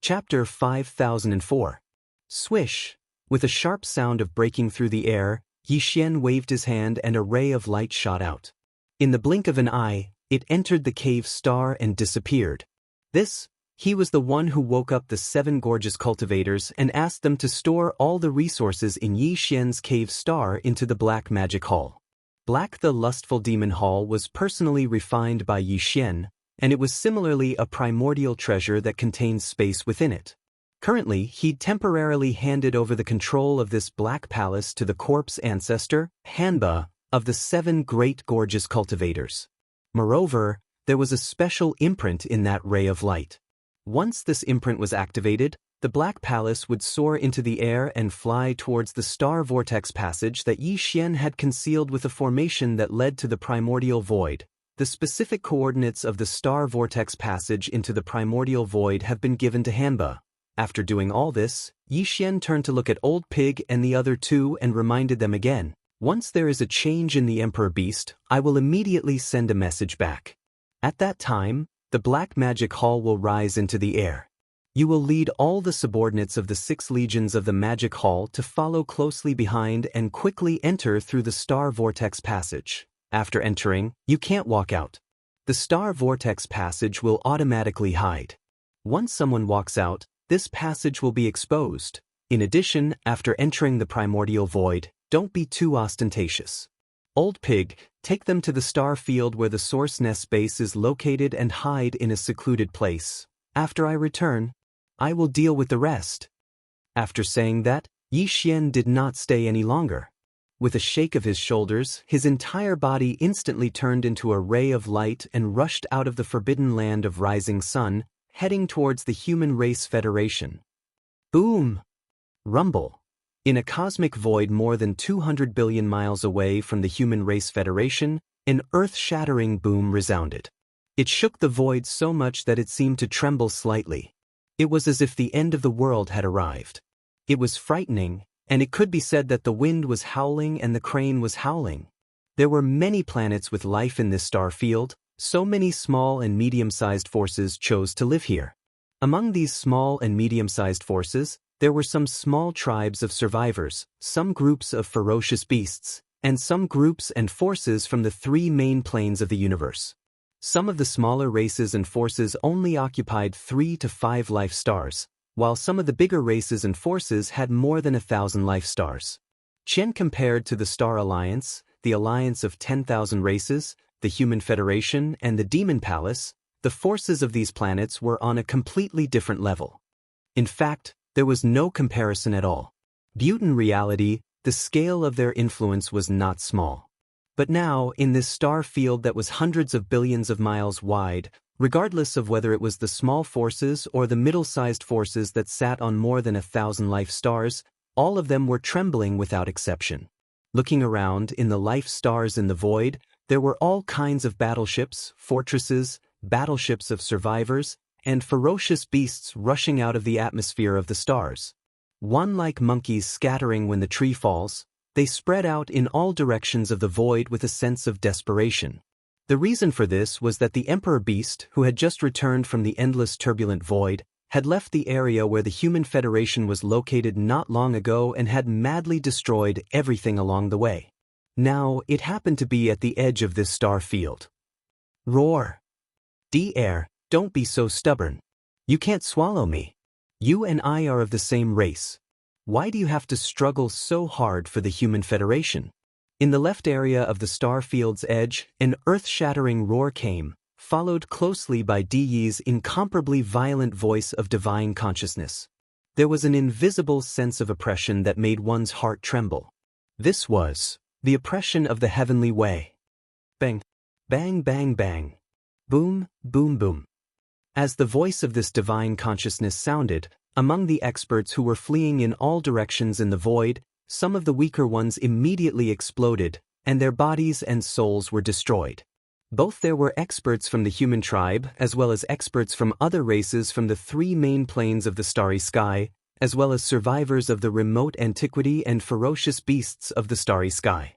Chapter 5004. Swish! With a sharp sound of breaking through the air, Yi Xian waved his hand and a ray of light shot out. In the blink of an eye, it entered the cave star and disappeared. He was the one who woke up the 7 gorgeous cultivators and asked them to store all the resources in Yi Xian's cave star into the Black Magic Hall. Black the Lustful Demon Hall was personally refined by Yi Xian, and it was similarly a primordial treasure that contains space within it. Currently, he'd temporarily handed over the control of this black palace to the corpse ancestor, Hanba, of the 7 great gorgeous cultivators. Moreover, there was a special imprint in that ray of light. Once this imprint was activated, the Black Palace would soar into the air and fly towards the star vortex passage that Yi Xian had concealed with a formation that led to the primordial void. The specific coordinates of the star vortex passage into the primordial void have been given to Hanba. After doing all this, Yi Xian turned to look at Old Pig and the other 2 and reminded them again, "Once there is a change in the Emperor Beast, I will immediately send a message back. At that time, the Black Magic Hall will rise into the air. You will lead all the subordinates of the 6 legions of the Magic Hall to follow closely behind and quickly enter through the Star Vortex Passage. After entering, you can't walk out. The Star Vortex Passage will automatically hide. Once someone walks out, this passage will be exposed. In addition, after entering the primordial void, don't be too ostentatious. Old Pig, take them to the star field where the source nest base is located and hide in a secluded place. After I return, I will deal with the rest." After saying that, Yi Xian did not stay any longer. With a shake of his shoulders, his entire body instantly turned into a ray of light and rushed out of the forbidden land of rising sun, heading towards the Human Race Federation. Boom! Rumble. In a cosmic void more than 200 billion miles away from the Human Race Federation, an earth-shattering boom resounded. It shook the void so much that it seemed to tremble slightly. It was as if the end of the world had arrived. It was frightening, and it could be said that the wind was howling and the crane was howling. There were many planets with life in this star field, so many small and medium-sized forces chose to live here. Among these small and medium-sized forces, there were some small tribes of survivors, some groups of ferocious beasts, and some groups and forces from the 3 main planes of the universe. Some of the smaller races and forces only occupied 3 to 5 life stars, while some of the bigger races and forces had more than 1,000 life stars. Chen compared to the Star Alliance, the alliance of 10,000 races, the Human Federation, and the Demon Palace, the forces of these planets were on a completely different level. In fact, there was no comparison at all. In reality, the scale of their influence was not small. But now, in this star field that was hundreds of billions of miles wide, regardless of whether it was the small forces or the middle-sized forces that sat on more than 1,000 life stars, all of them were trembling without exception. Looking around in the life stars in the void, there were all kinds of battleships, fortresses, battleships of survivors, and ferocious beasts rushing out of the atmosphere of the stars. One like monkeys scattering when the tree falls, they spread out in all directions of the void with a sense of desperation. The reason for this was that the Emperor Beast, who had just returned from the endless turbulent void, had left the area where the Human Federation was located not long ago and had madly destroyed everything along the way. Now, it happened to be at the edge of this star field. Roar! D-Air, don't be so stubborn. You can't swallow me. You and I are of the same race. Why do you have to struggle so hard for the Human Federation? In the left area of the star field's edge, an earth-shattering roar came, followed closely by Di's incomparably violent voice of divine consciousness. There was an invisible sense of oppression that made one's heart tremble. This was the oppression of the heavenly way. Bang, bang, bang, bang. Boom, boom, boom. As the voice of this divine consciousness sounded, among the experts who were fleeing in all directions in the void, some of the weaker ones immediately exploded, and their bodies and souls were destroyed. Both there were experts from the human tribe, as well as experts from other races from the 3 main planes of the starry sky, as well as survivors of the remote antiquity and ferocious beasts of the starry sky.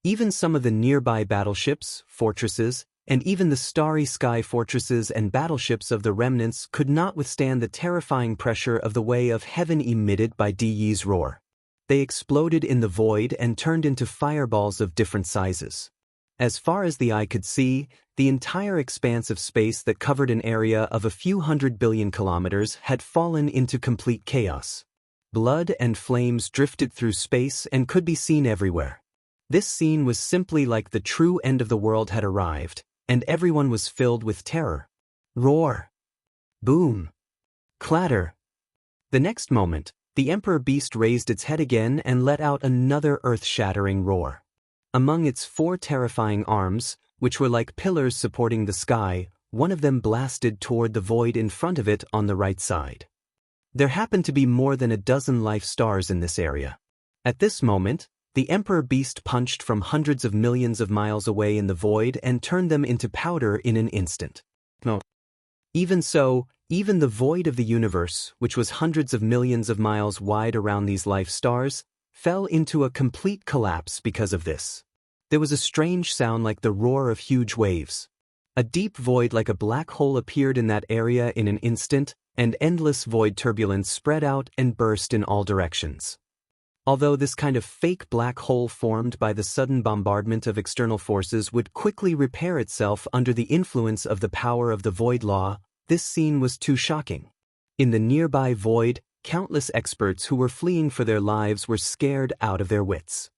Even some of the nearby battleships, fortresses, and even the starry sky fortresses and battleships of the remnants could not withstand the terrifying pressure of the way of heaven emitted by Di's roar. They exploded in the void and turned into fireballs of different sizes. As far as the eye could see, the entire expanse of space that covered an area of a few 100 billion kilometers had fallen into complete chaos. Blood and flames drifted through space and could be seen everywhere. This scene was simply like the true end of the world had arrived, and everyone was filled with terror. Roar! Boom! Clatter! The next moment, the Emperor Beast raised its head again and let out another earth-shattering roar. Among its 4 terrifying arms, which were like pillars supporting the sky, one of them blasted toward the void in front of it on the right side. There happened to be more than a dozen life stars in this area. At this moment, the Emperor Beast punched from hundreds of millions of miles away in the void and turned them into powder in an instant. Even so, even the void of the universe, which was hundreds of millions of miles wide around these life stars, fell into a complete collapse because of this. There was a strange sound like the roar of huge waves. A deep void like a black hole appeared in that area in an instant, and endless void turbulence spread out and burst in all directions. Although this kind of fake black hole formed by the sudden bombardment of external forces would quickly repair itself under the influence of the power of the void law, this scene was too shocking. In the nearby void, countless experts who were fleeing for their lives were scared out of their wits.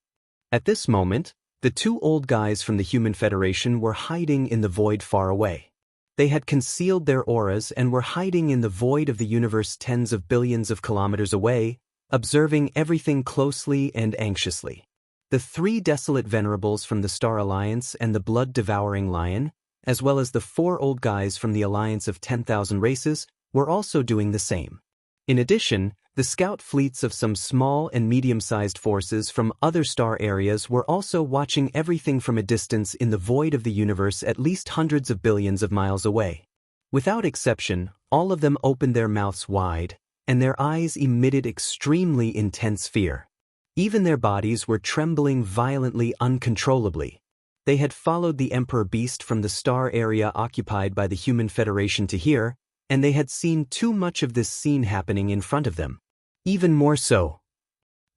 At this moment, the 2 old guys from the Human Federation were hiding in the void far away. They had concealed their auras and were hiding in the void of the universe tens of billions of kilometers away, observing everything closely and anxiously. The 3 desolate venerables from the Star Alliance and the blood-devouring lion, as well as the 4 old guys from the Alliance of 10,000 races, were also doing the same. In addition, the scout fleets of some small and medium-sized forces from other star areas were also watching everything from a distance in the void of the universe at least hundreds of billions of miles away. Without exception, all of them opened their mouths wide, and their eyes emitted extremely intense fear. Even their bodies were trembling violently uncontrollably. They had followed the Emperor Beast from the star area occupied by the Human Federation to here, and they had seen too much of this scene happening in front of them. Even more so.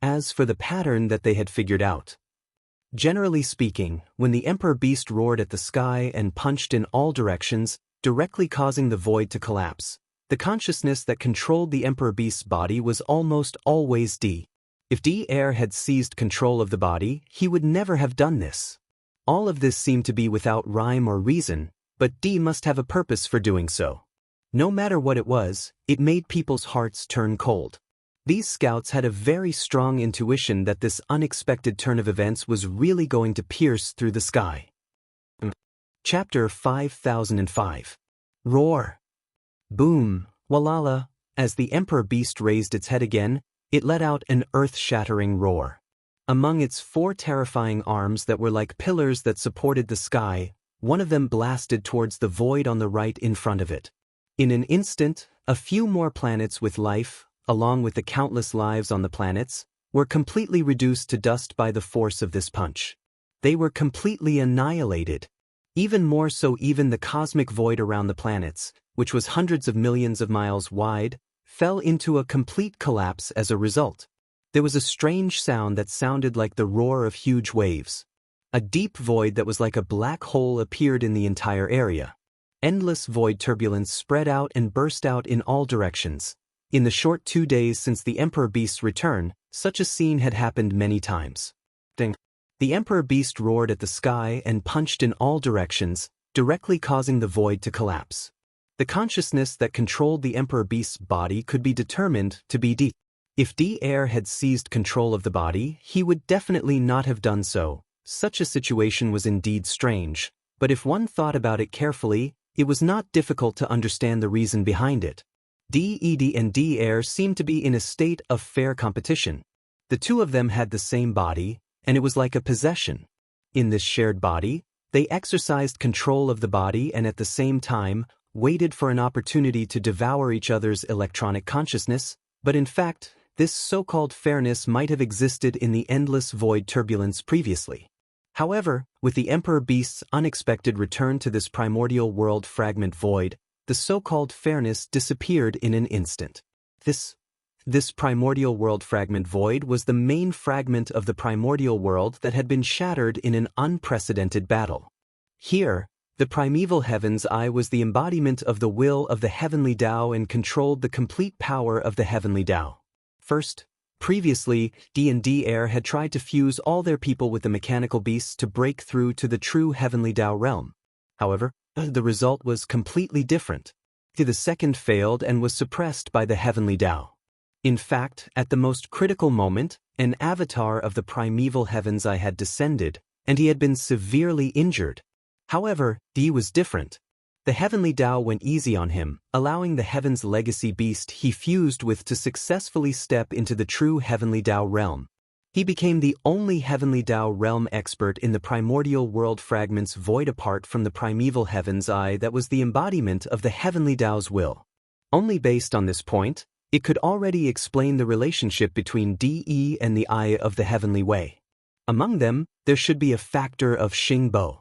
As for the pattern that they had figured out. Generally speaking, when the Emperor Beast roared at the sky and punched in all directions, directly causing the void to collapse, the consciousness that controlled the Emperor Beast's body was almost always D. If D-Air had seized control of the body, he would never have done this. All of this seemed to be without rhyme or reason, but D must have a purpose for doing so. No matter what it was, it made people's hearts turn cold. These scouts had a very strong intuition that this unexpected turn of events was really going to pierce through the sky. Chapter 5005. Roar! Boom! Walala! As the Emperor Beast raised its head again, it let out an earth-shattering roar. Among its 4 terrifying arms that were like pillars that supported the sky, one of them blasted towards the void on the right in front of it. In an instant, a few more planets with life, along with the countless lives on the planets, were completely reduced to dust by the force of this punch. They were completely annihilated. Even more so, even the cosmic void around the planets, which was hundreds of millions of miles wide, fell into a complete collapse as a result. There was a strange sound that sounded like the roar of huge waves. A deep void that was like a black hole appeared in the entire area. Endless void turbulence spread out and burst out in all directions. In the short 2 days since the Emperor Beast's return, such a scene had happened many times. The Emperor Beast roared at the sky and punched in all directions, directly causing the void to collapse. The consciousness that controlled the Emperor Beast's body could be determined to be D. If D-Air had seized control of the body, he would definitely not have done so. Such a situation was indeed strange, but if one thought about it carefully, it was not difficult to understand the reason behind it. D-Ed and D-Air seemed to be in a state of fair competition. The 2 of them had the same body, and it was like a possession. In this shared body, they exercised control of the body and at the same time, waited for an opportunity to devour each other's electronic consciousness, but in fact, this so-called fairness might have existed in the endless void turbulence previously. However, with the Emperor Beast's unexpected return to this primordial world fragment void, the so-called fairness disappeared in an instant. This primordial world fragment void was the main fragment of the primordial world that had been shattered in an unprecedented battle. Here, the primeval heaven's eye was the embodiment of the will of the heavenly Tao and controlled the complete power of the heavenly Tao. Previously, D&D Air had tried to fuse all their people with the mechanical beasts to break through to the true heavenly Tao realm. However, the result was completely different. The second failed and was suppressed by the heavenly Tao. In fact, at the most critical moment, an avatar of the primeval heaven's eye had descended, and he had been severely injured. However, D was different. The heavenly Tao went easy on him, allowing the heaven's legacy beast he fused with to successfully step into the true heavenly Tao realm. He became the only heavenly Tao realm expert in the primordial world fragment's void apart from the primeval heaven's eye that was the embodiment of the heavenly Tao's will. Only based on this point, it could already explain the relationship between DE and the Eye of the Heavenly Way. Among them, there should be a factor of Xingbo.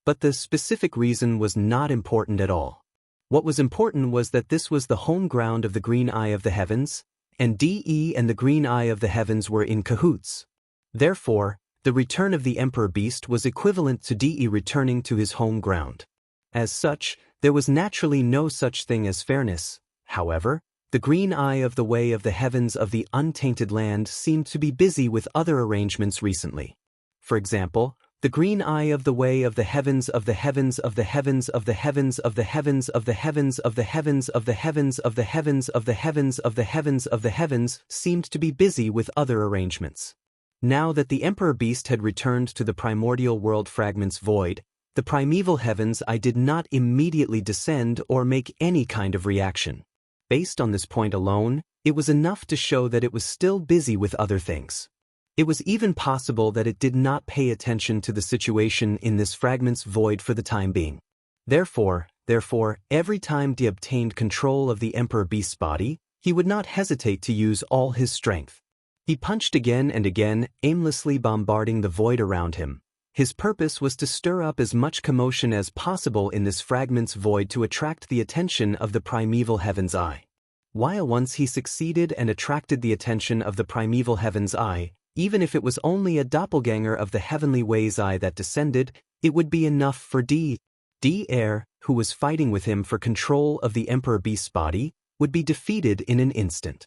But the specific reason was not important at all. What was important was that this was the home ground of the Green Eye of the Heavens, and DE and the Green Eye of the Heavens were in cahoots. Therefore, the return of the Emperor Beast was equivalent to DE returning to his home ground. As such, there was naturally no such thing as fairness. However, the Green Eye of the Way of the Heavens of the Untainted Land seemed to be busy with other arrangements recently. For example, the Green Eye of the Way of the Heavens of the Heavens of the Heavens of the Heavens of the Heavens of the Heavens of the Heavens of the Heavens of the Heavens of the Heavens of the Heavens of the Heavens seemed to be busy with other arrangements. Now that the Emperor Beast had returned to the primordial world fragment's void, the primeval heavens eye did not immediately descend or make any kind of reaction. Based on this point alone, it was enough to show that it was still busy with other things. It was even possible that it did not pay attention to the situation in this fragment's void for the time being. Therefore, every time he obtained control of the Emperor Beast's body, he would not hesitate to use all his strength. He punched again and again, aimlessly bombarding the void around him. His purpose was to stir up as much commotion as possible in this fragment's void to attract the attention of the primeval heaven's eye. While once he succeeded and attracted the attention of the primeval heaven's eye, even if it was only a doppelganger of the heavenly way's eye that descended, it would be enough for D. Air, who was fighting with him for control of the Emperor Beast's body, would be defeated in an instant.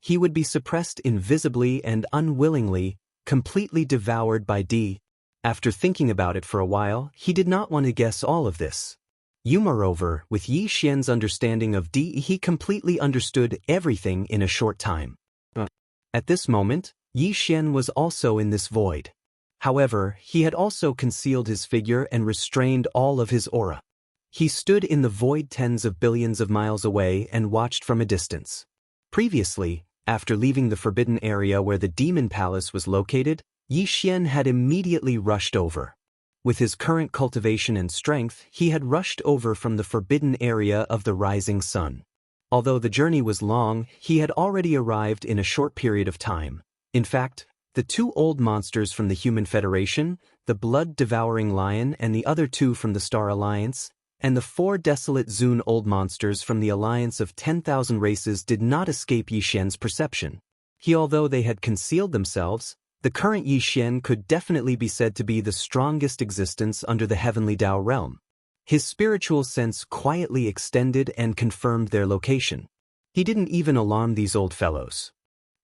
He would be suppressed invisibly and unwillingly, completely devoured by D. After thinking about it for a while, he did not want to guess all of this. Moreover, with Yi Xian's understanding of D, he completely understood everything in a short time. At this moment, Yi Xian was also in this void. However, he had also concealed his figure and restrained all of his aura. He stood in the void tens of billions of miles away and watched from a distance. Previously, after leaving the forbidden area where the demon palace was located, Yi Xian had immediately rushed over. With his current cultivation and strength, he had rushed over from the forbidden area of the rising sun. Although the journey was long, he had already arrived in a short period of time. In fact, the two old monsters from the Human Federation, the blood-devouring lion and the other two from the Star Alliance, and the 4 desolate Zun old monsters from the alliance of 10,000 races did not escape Yi Xian's perception. Although they had concealed themselves, the current Yi Xian could definitely be said to be the strongest existence under the heavenly Tao realm. His spiritual sense quietly extended and confirmed their location. He didn't even alarm these old fellows.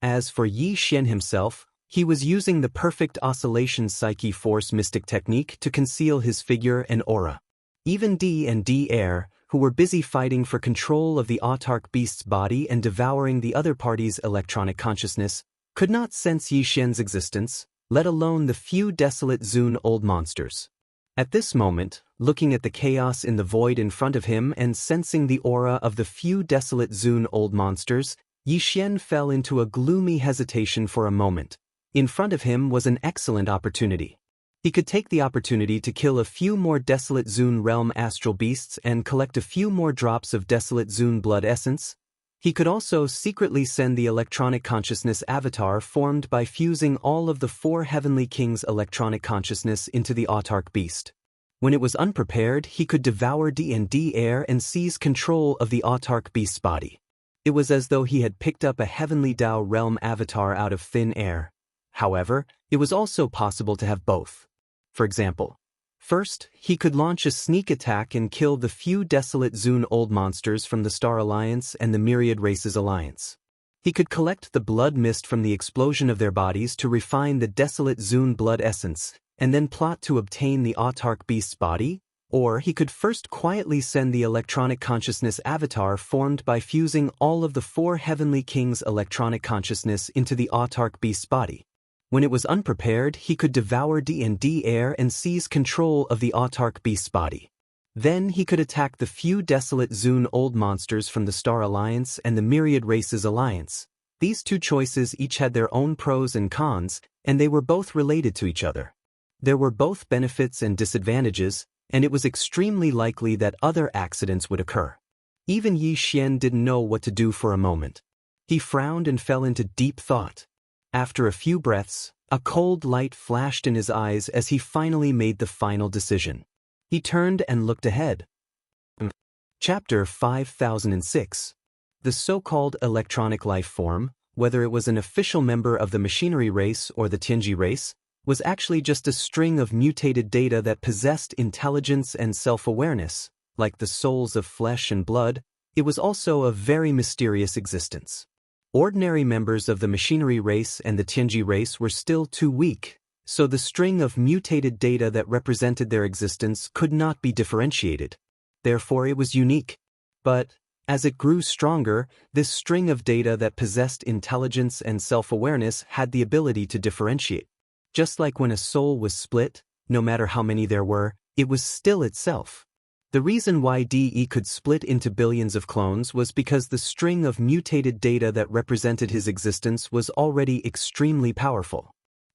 As for Yi Xian himself, he was using the perfect oscillation psyche force mystic technique to conceal his figure and aura. Even D and D Air, who were busy fighting for control of the autarch beast's body and devouring the other party's electronic consciousness, could not sense Yi Xian's existence, let alone the few desolate Zun old monsters. At this moment, looking at the chaos in the void in front of him and sensing the aura of the few desolate Zun old monsters, Yi Xian fell into a gloomy hesitation for a moment. In front of him was an excellent opportunity. He could take the opportunity to kill a few more desolate Zun realm astral beasts and collect a few more drops of desolate Zun blood essence. He could also secretly send the electronic consciousness avatar formed by fusing all of the four heavenly kings' electronic consciousness into the autark beast. When it was unprepared, he could devour D&D air and seize control of the autark beast's body. It was as though he had picked up a heavenly Tao realm avatar out of thin air. However, it was also possible to have both. For example, first, he could launch a sneak attack and kill the few desolate Zune old monsters from the Star Alliance and the Myriad Races Alliance. He could collect the blood mist from the explosion of their bodies to refine the desolate Zune blood essence, and then plot to obtain the autark beast's body, or he could first quietly send the electronic consciousness avatar formed by fusing all of the four heavenly kings' electronic consciousness into the autark beast's body. When it was unprepared, he could devour D&D air and seize control of the autark beast's body. Then he could attack the few desolate Zune old monsters from the Star Alliance and the Myriad Races Alliance. These two choices each had their own pros and cons, and they were both related to each other. There were both benefits and disadvantages, and it was extremely likely that other accidents would occur. Even Yi Xian didn't know what to do for a moment. He frowned and fell into deep thought. After a few breaths, a cold light flashed in his eyes as he finally made the final decision. He turned and looked ahead. Chapter 5006. The so-called electronic life form, whether it was an official member of the machinery race or the Tianji race, was actually just a string of mutated data that possessed intelligence and self-awareness. Like the souls of flesh and blood, it was also a very mysterious existence. Ordinary members of the machinery race and the Tianji race were still too weak, so the string of mutated data that represented their existence could not be differentiated. Therefore, it was unique. But, as it grew stronger, this string of data that possessed intelligence and self-awareness had the ability to differentiate. Just like when a soul was split, no matter how many there were, it was still itself. The reason why DE could split into billions of clones was because the string of mutated data that represented his existence was already extremely powerful.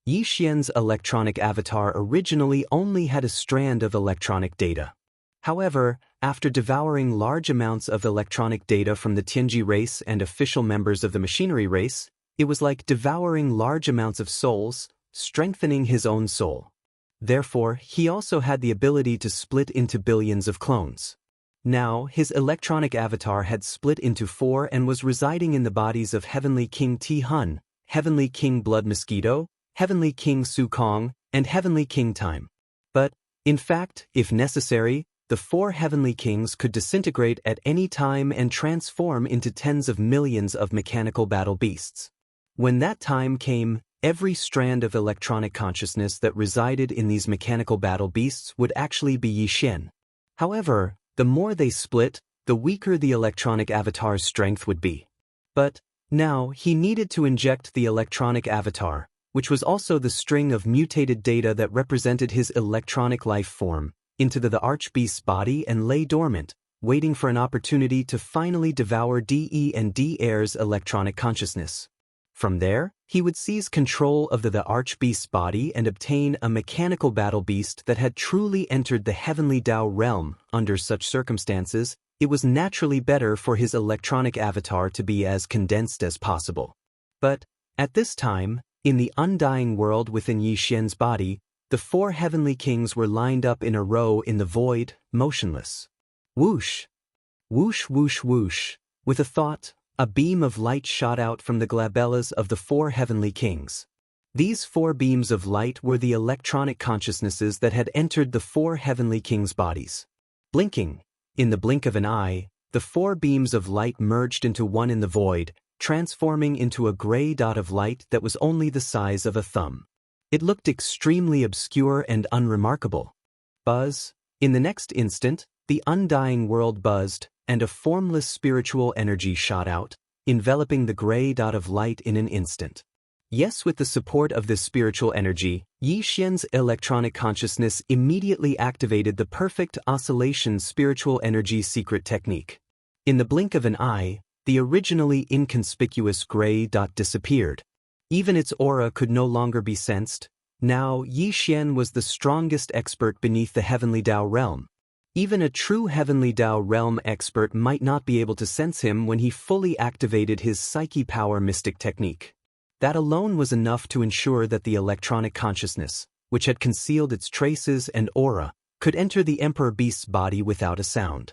Yi Xian's electronic avatar originally only had a strand of electronic data. However, after devouring large amounts of electronic data from the Tianji race and official members of the machinery race, it was like devouring large amounts of souls, strengthening his own soul. Therefore, he also had the ability to split into billions of clones. Now, his electronic avatar had split into 4 and was residing in the bodies of Heavenly King Ti Hun, Heavenly King Blood Mosquito, Heavenly King Su Kong, and Heavenly King Time. But, in fact, if necessary, the 4 heavenly kings could disintegrate at any time and transform into tens of millions of mechanical battle beasts. When that time came, every strand of electronic consciousness that resided in these mechanical battle beasts would actually be Yi Xian. However, the more they split, the weaker the electronic avatar's strength would be. But, now, he needed to inject the electronic avatar, which was also the string of mutated data that represented his electronic life form, into the Archbeast's body and lay dormant, waiting for an opportunity to finally devour DE and D Air's electronic consciousness. From there, he would seize control of the Archbeast's body and obtain a mechanical battle beast that had truly entered the heavenly Tao realm. Under such circumstances, it was naturally better for his electronic avatar to be as condensed as possible. But, at this time, in the undying world within Yi Xian's body, the 4 heavenly kings were lined up in a row in the void, motionless. Whoosh! Whoosh whoosh whoosh! With a thought, a beam of light shot out from the glabellas of the 4 heavenly kings. These 4 beams of light were the electronic consciousnesses that had entered the 4 heavenly kings' bodies. Blinking, in the blink of an eye, the 4 beams of light merged into one in the void, transforming into a gray dot of light that was only the size of a thumb. It looked extremely obscure and unremarkable. Buzz. In the next instant, the undying world buzzed, and a formless spiritual energy shot out, enveloping the gray dot of light in an instant. Yes, with the support of this spiritual energy, Yi Xian's electronic consciousness immediately activated the perfect oscillation spiritual energy secret technique. In the blink of an eye, the originally inconspicuous gray dot disappeared. Even its aura could no longer be sensed. Now, Yi Xian was the strongest expert beneath the heavenly Tao realm. Even a true Heavenly Tao realm expert might not be able to sense him when he fully activated his Psyche Power mystic technique. That alone was enough to ensure that the electronic consciousness, which had concealed its traces and aura, could enter the Emperor Beast's body without a sound.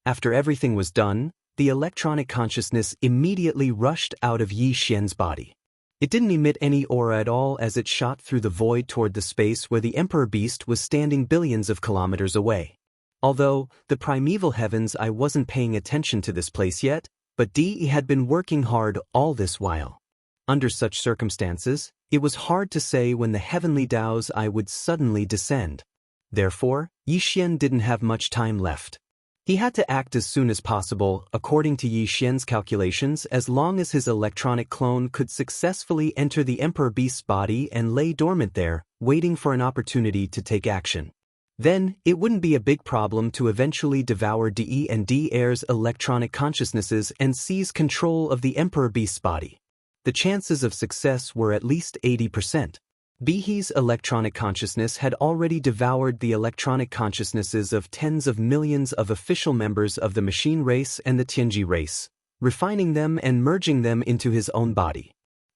After everything was done, the electronic consciousness immediately rushed out of Yi Xian's body. It didn't emit any aura at all as it shot through the void toward the space where the Emperor Beast was standing billions of kilometers away. Although, the primeval heavens, I wasn't paying attention to this place yet, but Di had been working hard all this while. Under such circumstances, it was hard to say when the heavenly Tao's eye would suddenly descend. Therefore, Yi Xian didn't have much time left. He had to act as soon as possible, according to Yi Xian's calculations, as long as his electronic clone could successfully enter the Emperor Beast's body and lay dormant there, waiting for an opportunity to take action. Then, it wouldn't be a big problem to eventually devour Di and Di Air's electronic consciousnesses and seize control of the Emperor Beast's body. The chances of success were at least 80%. Bihi's electronic consciousness had already devoured the electronic consciousnesses of tens of millions of official members of the machine race and the Tianji race, refining them and merging them into his own body.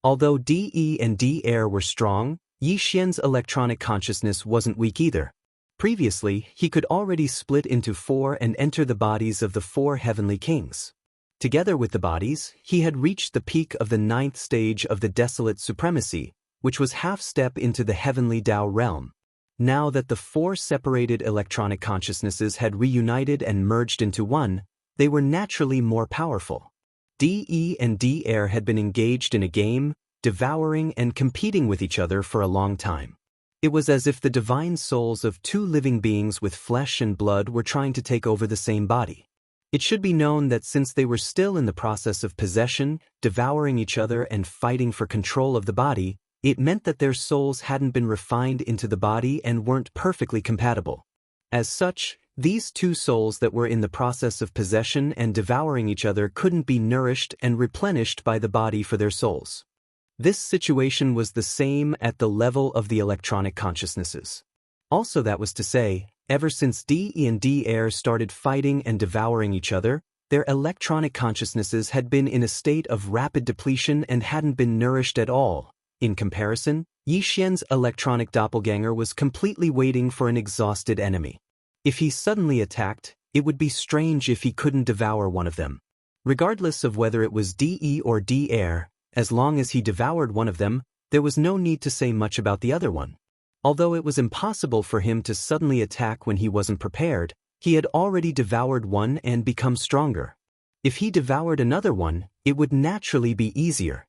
Although Di and Di Air were strong, Yi Xian's electronic consciousness wasn't weak either. Previously, he could already split into 4 and enter the bodies of the 4 heavenly kings. Together with the bodies, he had reached the peak of the 9th stage of the Desolate Supremacy, which was half-step into the Heavenly Tao realm. Now that the 4 separated electronic consciousnesses had reunited and merged into one, they were naturally more powerful. Di and Di Air had been engaged in a game, devouring and competing with each other for a long time. It was as if the divine souls of 2 living beings with flesh and blood were trying to take over the same body. It should be known that since they were still in the process of possession, devouring each other and fighting for control of the body, it meant that their souls hadn't been refined into the body and weren't perfectly compatible. As such, these 2 souls that were in the process of possession and devouring each other couldn't be nourished and replenished by the body for their souls. This situation was the same at the level of the electronic consciousnesses. Also, that was to say, ever since Di and Di Air started fighting and devouring each other, their electronic consciousnesses had been in a state of rapid depletion and hadn't been nourished at all. In comparison, Yi Xian's electronic doppelganger was completely waiting for an exhausted enemy. If he suddenly attacked, it would be strange if he couldn't devour one of them. Regardless of whether it was Di or Di Air, as long as he devoured one of them, there was no need to say much about the other one. Although it was impossible for him to suddenly attack when he wasn't prepared, he had already devoured one and become stronger. If he devoured another one, it would naturally be easier.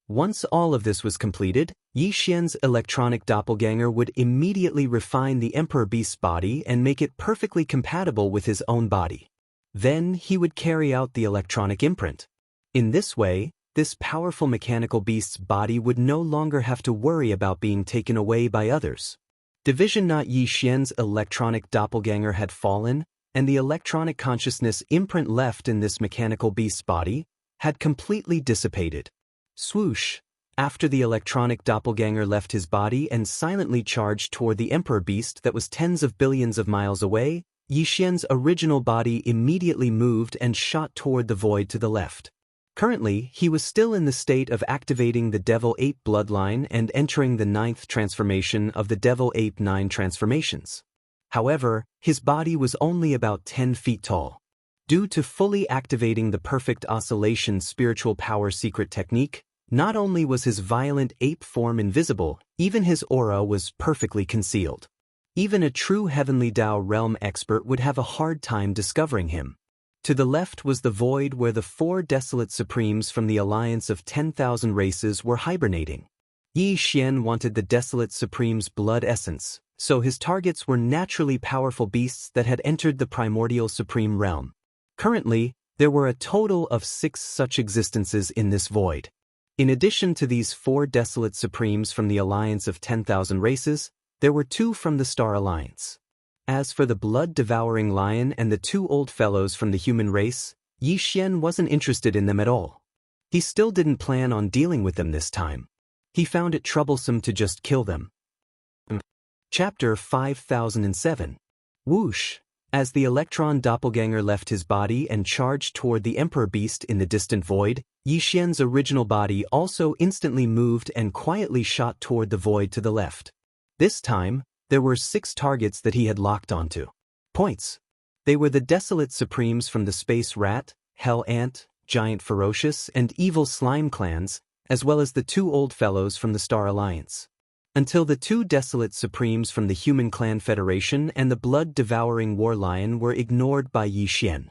Once all of this was completed, Yi Xian's electronic doppelganger would immediately refine the Emperor Beast's body and make it perfectly compatible with his own body. Then he would carry out the electronic imprint. In this way, this powerful mechanical beast's body would no longer have to worry about being taken away by others. Division Not Yi Xian's electronic doppelganger had fallen, and the electronic consciousness imprint left in this mechanical beast's body had completely dissipated. Swoosh! After the electronic doppelganger left his body and silently charged toward the Emperor Beast that was tens of billions of miles away, Yi Xian's original body immediately moved and shot toward the void to the left. Currently, he was still in the state of activating the Devil Ape bloodline and entering the 9th transformation of the Devil Ape 9 transformations. However, his body was only about 10 feet tall. Due to fully activating the Perfect Oscillation spiritual power secret technique, not only was his violent ape form invisible, even his aura was perfectly concealed. Even a true Heavenly Tao realm expert would have a hard time discovering him. To the left was the void where the 4 desolate supremes from the alliance of 10,000 races were hibernating. Yi Xian wanted the desolate supreme's blood essence, so his targets were naturally powerful beasts that had entered the primordial supreme realm. Currently, there were a total of 6 such existences in this void. In addition to these 4 desolate supremes from the alliance of 10,000 races, there were 2 from the Star Alliance. As for the blood-devouring lion and the 2 old fellows from the human race, Yi Xian wasn't interested in them at all. He still didn't plan on dealing with them this time. He found it troublesome to just kill them. Chapter 5007. Whoosh! As the electron doppelganger left his body and charged toward the Emperor Beast in the distant void, Yi Xian's original body also instantly moved and quietly shot toward the void to the left. This time, there were 6 targets that he had locked onto. Points. They were the Desolate Supremes from the Space Rat, Hell Ant, Giant Ferocious, and Evil Slime clans, as well as the 2 Old Fellows from the Star Alliance. Until the 2 Desolate Supremes from the Human Clan Federation and the Blood-Devouring War Lion were ignored by Yi Xian.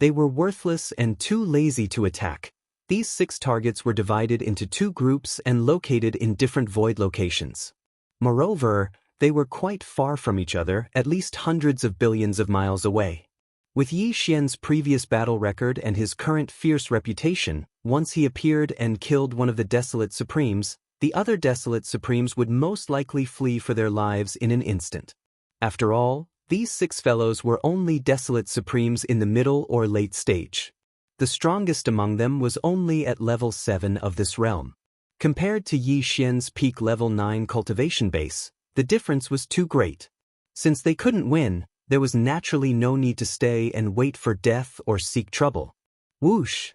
They were worthless and too lazy to attack. These 6 targets were divided into 2 groups and located in different void locations. Moreover, they were quite far from each other, at least hundreds of billions of miles away. With Yi Xian's previous battle record and his current fierce reputation, once he appeared and killed one of the Desolate Supremes, the other Desolate Supremes would most likely flee for their lives in an instant. After all, these 6 fellows were only Desolate Supremes in the middle or late stage. The strongest among them was only at level 7 of this realm. Compared to Yi Xian's peak level 9 cultivation base, the difference was too great. Since they couldn't win, there was naturally no need to stay and wait for death or seek trouble. Whoosh!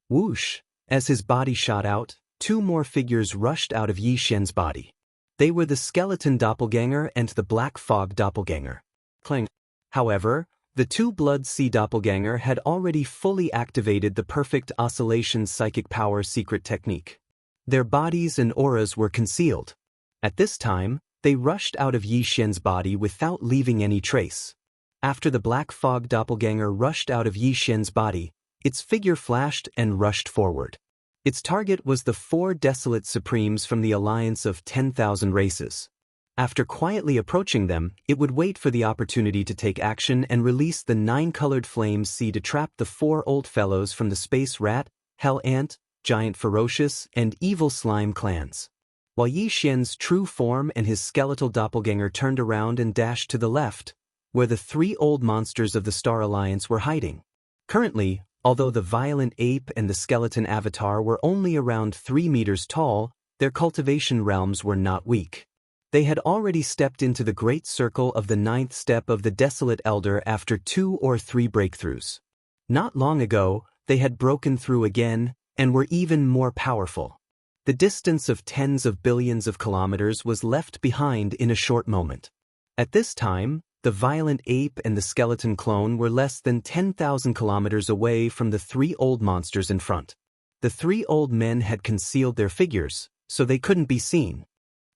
Whoosh! As his body shot out, 2 more figures rushed out of Yi Xian's body. They were the Skeleton Doppelganger and the Black Fog Doppelganger. Clang. However, the 2 Blood Sea Doppelganger had already fully activated the Perfect Oscillation Psychic Power secret technique. Their bodies and auras were concealed. At this time, they rushed out of Yi Xian's body without leaving any trace. After the Black Fog Doppelganger rushed out of Yi Xian's body, its figure flashed and rushed forward. Its target was the 4 Desolate Supremes from the alliance of 10,000 races. After quietly approaching them, it would wait for the opportunity to take action and release the 9-colored flame sea to trap the 4 Old Fellows from the Space Rat, Hell Ant, Giant Ferocious, and Evil Slime clans. While Yi Xian's true form and his skeletal doppelganger turned around and dashed to the left, where the 3 old monsters of the Star Alliance were hiding. Currently, although the Violent Ape and the Skeleton Avatar were only around 3 meters tall, their cultivation realms were not weak. They had already stepped into the great circle of the 9th step of the Desolate Elder after 2 or 3 breakthroughs. Not long ago, they had broken through again, and were even more powerful. The distance of tens of billions of kilometers was left behind in a short moment. At this time, the Violent Ape and the Skeleton Clone were less than 10,000 kilometers away from the 3 old monsters in front. The 3 old men had concealed their figures, so they couldn't be seen.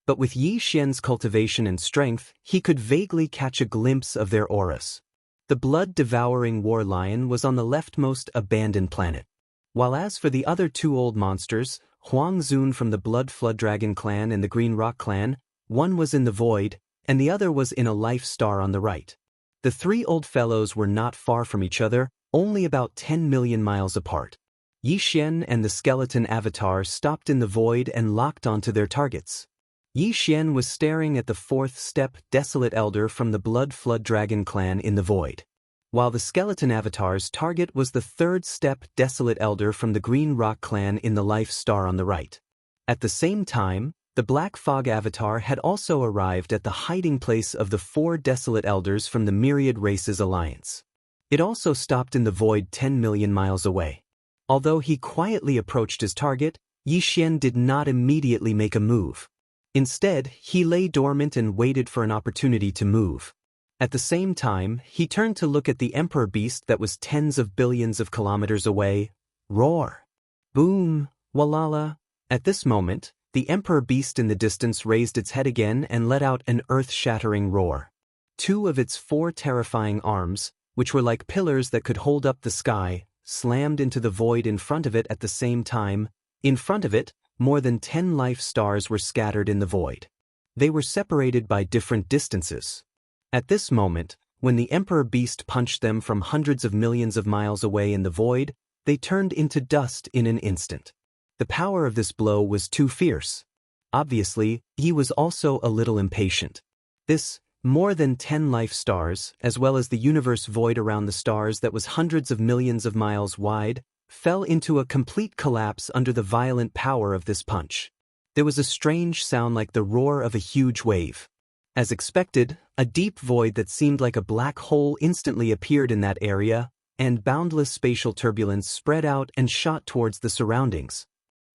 But with Yi Xian's cultivation and strength, he could vaguely catch a glimpse of their auras. The blood-devouring war lion was on the leftmost abandoned planet. While as for the other 2 old monsters, Huang Zun from the Blood Flood Dragon clan and the Green Rock clan, one was in the void, and the other was in a life star on the right. The 3 old fellows were not far from each other, only about 10 million miles apart. Yi Xian and the Skeleton Avatar stopped in the void and locked onto their targets. Yi Xian was staring at the 4th step Desolate Elder from the Blood Flood Dragon clan in the void, while the Skeleton Avatar's target was the 3rd step Desolate Elder from the Green Rock clan in the life star on the right. At the same time, the Black Fog Avatar had also arrived at the hiding place of the 4 Desolate Elders from the Myriad Races Alliance. It also stopped in the void 10 million miles away. Although he quietly approached his target, Yi Xian did not immediately make a move. Instead, he lay dormant and waited for an opportunity to move. At the same time, he turned to look at the Emperor Beast that was tens of billions of kilometers away. Roar! Boom! Walala! At this moment, the Emperor Beast in the distance raised its head again and let out an earth-shattering roar. 2 of its 4 terrifying arms, which were like pillars that could hold up the sky, slammed into the void in front of it at the same time. In front of it, more than 10 life stars were scattered in the void. They were separated by different distances. At this moment, when the Emperor Beast punched them from hundreds of millions of miles away in the void, they turned into dust in an instant. The power of this blow was too fierce. Obviously, he was also a little impatient. This, more than 10 life stars, as well as the universe void around the stars that was hundreds of millions of miles wide, fell into a complete collapse under the violent power of this punch. There was a strange sound like the roar of a huge wave. As expected, A deep void that seemed like a black hole instantly appeared in that area, and boundless spatial turbulence spread out and shot towards the surroundings.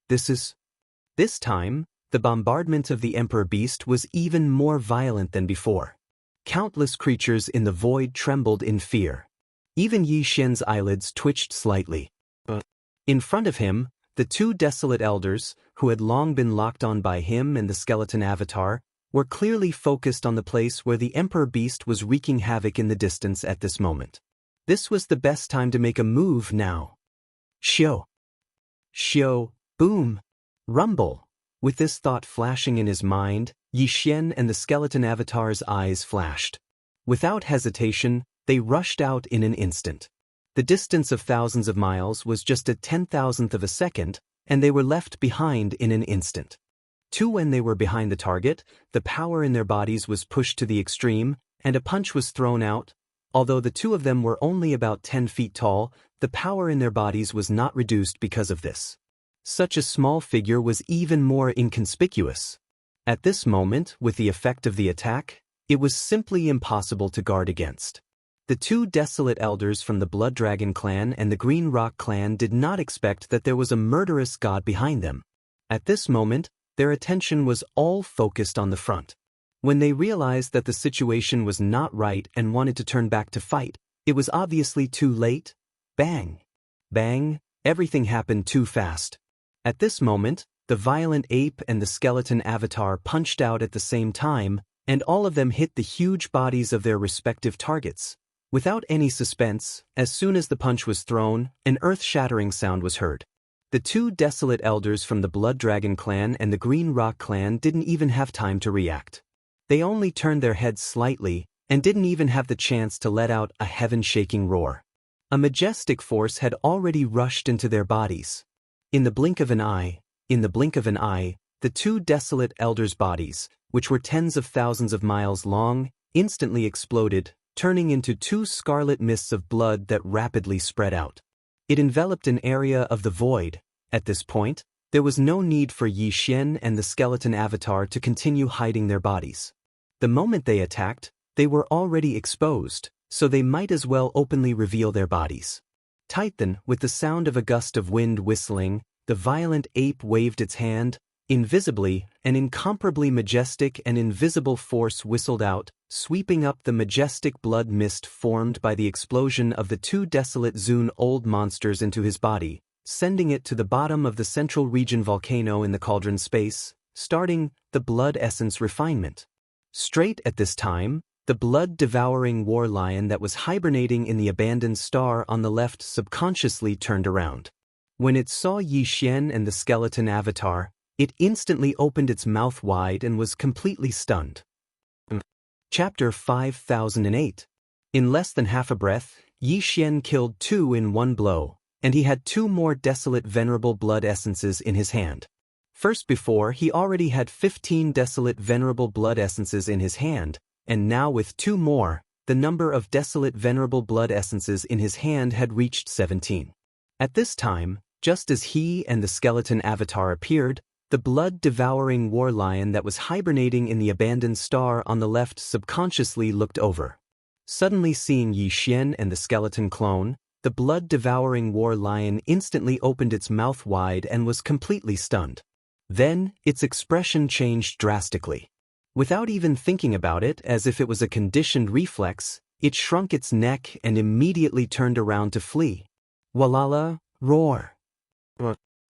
This time, the bombardment of the Emperor Beast was even more violent than before. Countless creatures in the void trembled in fear. Even Yi Xian's eyelids twitched slightly. In front of him, the two desolate elders, who had long been locked on by him and the skeleton avatar, were clearly focused on the place where the Emperor Beast was wreaking havoc in the distance at this moment. This was the best time to make a move now. Shio. Shio, boom. Rumble. With this thought flashing in his mind, Yi Xian and the skeleton avatar's eyes flashed. Without hesitation, they rushed out in an instant. The distance of thousands of miles was just a 10,000th of a second, and they were left behind in an instant. When they were behind the target, the power in their bodies was pushed to the extreme, and a punch was thrown out. Although the two of them were only about 10 feet tall, the power in their bodies was not reduced because of this. Such a small figure was even more inconspicuous. At this moment, with the effect of the attack, it was simply impossible to guard against. The two desolate elders from the Blood Dragon clan and the Green Rock clan did not expect that there was a murderous god behind them. At this moment, their attention was all focused on the front. When they realized that the situation was not right and wanted to turn back to fight, it was obviously too late. Bang! Bang! Everything happened too fast. At this moment, the violent ape and the skeleton avatar punched out at the same time, and all of them hit the huge bodies of their respective targets. Without any suspense, as soon as the punch was thrown, an earth-shattering sound was heard. The two desolate elders from the Blood Dragon clan and the Green Rock clan didn't even have time to react. They only turned their heads slightly, and didn't even have the chance to let out a heaven-shaking roar. A majestic force had already rushed into their bodies. In the blink of an eye, the two desolate elders' bodies, which were tens of thousands of miles long, instantly exploded, turning into two scarlet mists of blood that rapidly spread out. It enveloped an area of the void. At this point, there was no need for Yi Xian and the skeleton avatar to continue hiding their bodies. The moment they attacked, they were already exposed, so they might as well openly reveal their bodies. Titan, with the sound of a gust of wind whistling, the violent ape waved its hand. Invisibly, an incomparably majestic and invisible force whistled out, sweeping up the majestic blood mist formed by the explosion of the two desolate Zun old monsters into his body, sending it to the bottom of the central region volcano in the cauldron space, starting the blood essence refinement. Straight at this time, the blood-devouring war lion that was hibernating in the abandoned star on the left subconsciously turned around. When it saw Yi Xian and the skeleton avatar, it instantly opened its mouth wide and was completely stunned. Chapter 5008. In less than half a breath, Yi Xian killed two in one blow, and he had two more desolate venerable blood essences in his hand. Before he already had 15 desolate venerable blood essences in his hand, and now with two more, the number of desolate venerable blood essences in his hand had reached 17. At this time, just as he and the skeleton avatar appeared, the blood-devouring war lion that was hibernating in the abandoned star on the left subconsciously looked over. Suddenly seeing Yi Xian and the skeleton clone, the blood-devouring war lion instantly opened its mouth wide and was completely stunned. Then, its expression changed drastically. Without even thinking about it, as if it was a conditioned reflex, it shrunk its neck and immediately turned around to flee. Walala, roar.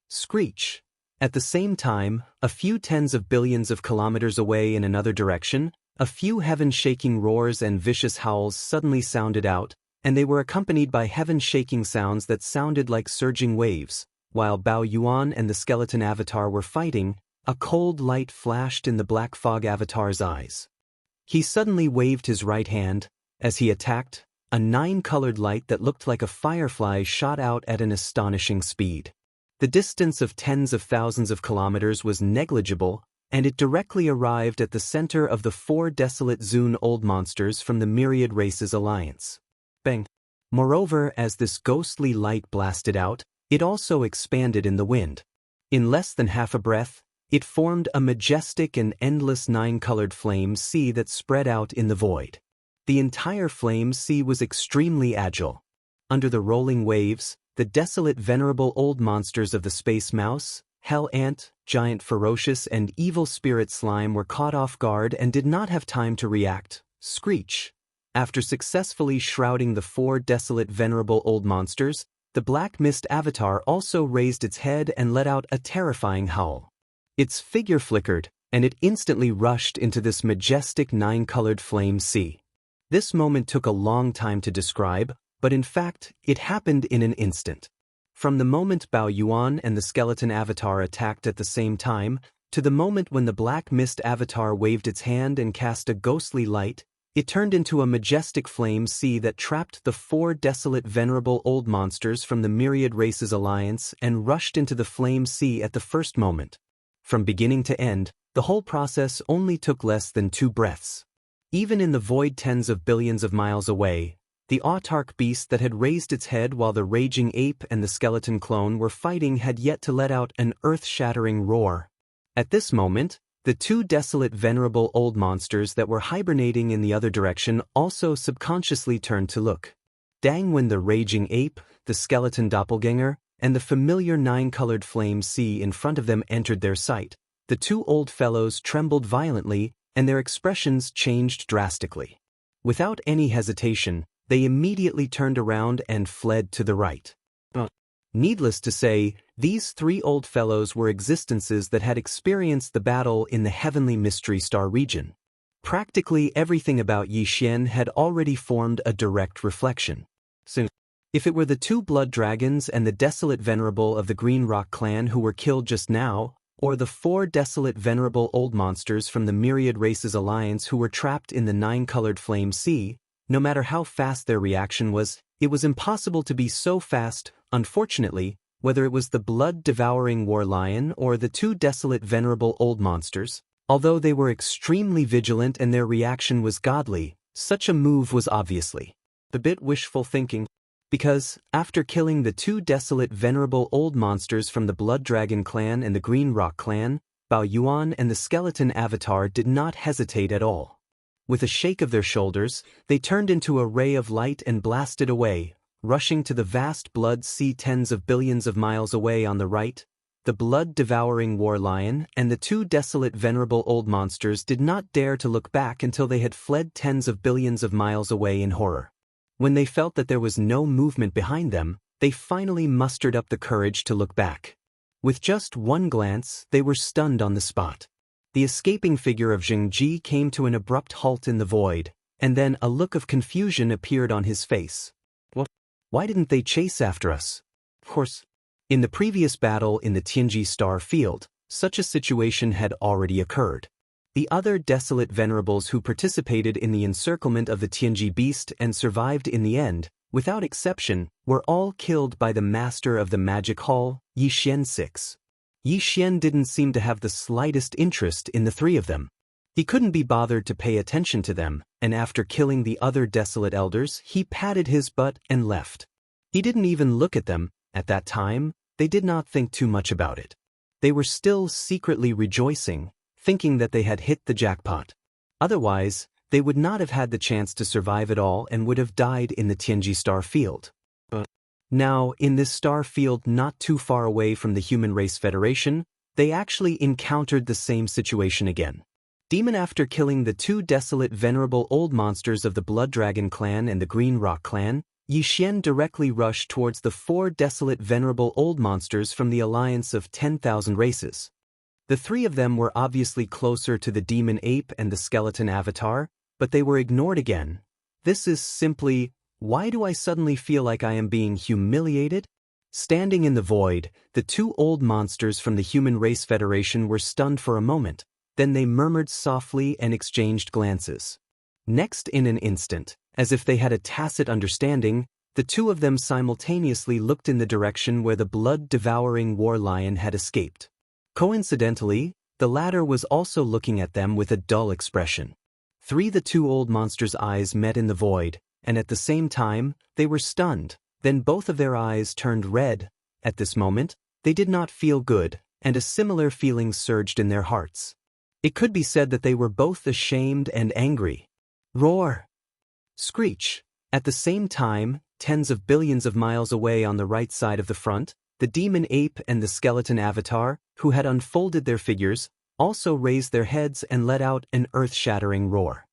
Screech. At the same time, a few tens of billions of kilometers away in another direction, a few heaven-shaking roars and vicious howls suddenly sounded out, and they were accompanied by heaven-shaking sounds that sounded like surging waves. While Bao Yuan and the skeleton avatar were fighting, a cold light flashed in the black fog avatar's eyes. He suddenly waved his right hand. As he attacked, a 9-colored light that looked like a firefly shot out at an astonishing speed. The distance of tens of thousands of kilometers was negligible, and it directly arrived at the center of the 4 desolate Zun old monsters from the Myriad Races Alliance. Bang! Moreover, as this ghostly light blasted out, it also expanded in the wind. In less than half a breath, It formed a majestic and endless nine-colored flame sea that spread out in the void. The entire flame sea was extremely agile. Under the rolling waves, the desolate venerable old monsters of the space mouse, hell ant, giant ferocious and evil spirit slime were caught off guard and did not have time to react. Screech. After successfully shrouding the 4 desolate venerable old monsters, the black mist avatar also raised its head and let out a terrifying howl. Its figure flickered, and it instantly rushed into this majestic 9-colored flame sea. This moment took a long time to describe, but in fact, it happened in an instant. From the moment Bao Yuan and the skeleton avatar attacked at the same time, to the moment when the black mist avatar waved its hand and cast a ghostly light, it turned into a majestic flame sea that trapped the 4 desolate venerable old monsters from the Myriad Races Alliance and rushed into the flame sea at the first moment. From beginning to end, the whole process only took less than 2 breaths. Even in the void tens of billions of miles away, the autarch beast that had raised its head while the raging ape and the skeleton clone were fighting had yet to let out an earth-shattering roar. At this moment, the 2 desolate venerable old monsters that were hibernating in the other direction also subconsciously turned to look. Dang, when the raging ape, the skeleton doppelganger, and the familiar 9-colored flame sea in front of them entered their sight, the 2 old fellows trembled violently and their expressions changed drastically. Without any hesitation, they immediately turned around and fled to the right. Needless to say, these 3 old fellows were existences that had experienced the battle in the heavenly mystery star region. Practically everything about Yi Xian had already formed a direct reflection. So, if it were the 2 blood dragons and the desolate venerable of the Green Rock clan who were killed just now, or the 4 desolate venerable old monsters from the Myriad Races Alliance who were trapped in the 9-colored flame sea, no matter how fast their reaction was, it was impossible to be so fast. Unfortunately, whether it was the blood-devouring war lion or the 2 desolate venerable old monsters, although they were extremely vigilant and their reaction was godly, such a move was obviously a bit wishful thinking. Because, after killing the 2 desolate venerable old monsters from the Blood Dragon clan and the Green Rock clan, Bao Yuan and the skeleton avatar did not hesitate at all. With a shake of their shoulders, they turned into a ray of light and blasted away, rushing to the vast blood sea tens of billions of miles away on the right. The blood-devouring war lion and the 2 desolate venerable old monsters did not dare to look back until they had fled tens of billions of miles away in horror. When they felt that there was no movement behind them, they finally mustered up the courage to look back. With just one glance, they were stunned on the spot. The escaping figure of Zheng Ji came to an abrupt halt in the void, and then a look of confusion appeared on his face. What? Why didn't they chase after us? Of course, in the previous battle in the Tianji Star Field, such a situation had already occurred. The other desolate venerables who participated in the encirclement of the Tianji beast and survived in the end, without exception, were all killed by the master of the magic hall, Yi Xian 6. Yi Xian didn't seem to have the slightest interest in the 3 of them. He couldn't be bothered to pay attention to them, and after killing the other desolate elders, he patted his butt and left. He didn't even look at them. At that time, they did not think too much about it. They were still secretly rejoicing, thinking that they had hit the jackpot. Otherwise, they would not have had the chance to survive at all and would have died in the Tianji Star Field. Now, in this star field not too far away from the Human Race Federation, they actually encountered the same situation again. Demon, after killing the 2 desolate venerable old monsters of the Blood Dragon clan and the Green Rock clan, Yi Xian directly rushed towards the 4 desolate venerable old monsters from the alliance of 10,000 races. The 3 of them were obviously closer to the demon ape and the skeleton avatar, but they were ignored again. This is simply, why do I suddenly feel like I am being humiliated? Standing in the void, the 2 old monsters from the Human Race Federation were stunned for a moment, then they murmured softly and exchanged glances. Next, in an instant, as if they had a tacit understanding, the 2 of them simultaneously looked in the direction where the blood-devouring war lion had escaped. Coincidentally, the latter was also looking at them with a dull expression. The 2 old monsters' eyes met in the void, and at the same time, they were stunned. Then both of their eyes turned red. At this moment, they did not feel good. and a similar feeling surged in their hearts. It could be said that they were both ashamed and angry. Roar! Screech! At the same time, tens of billions of miles away on the right side of the front, the demon ape and the skeleton avatar, who had unfolded their figures, also raised their heads and let out an earth-shattering roar.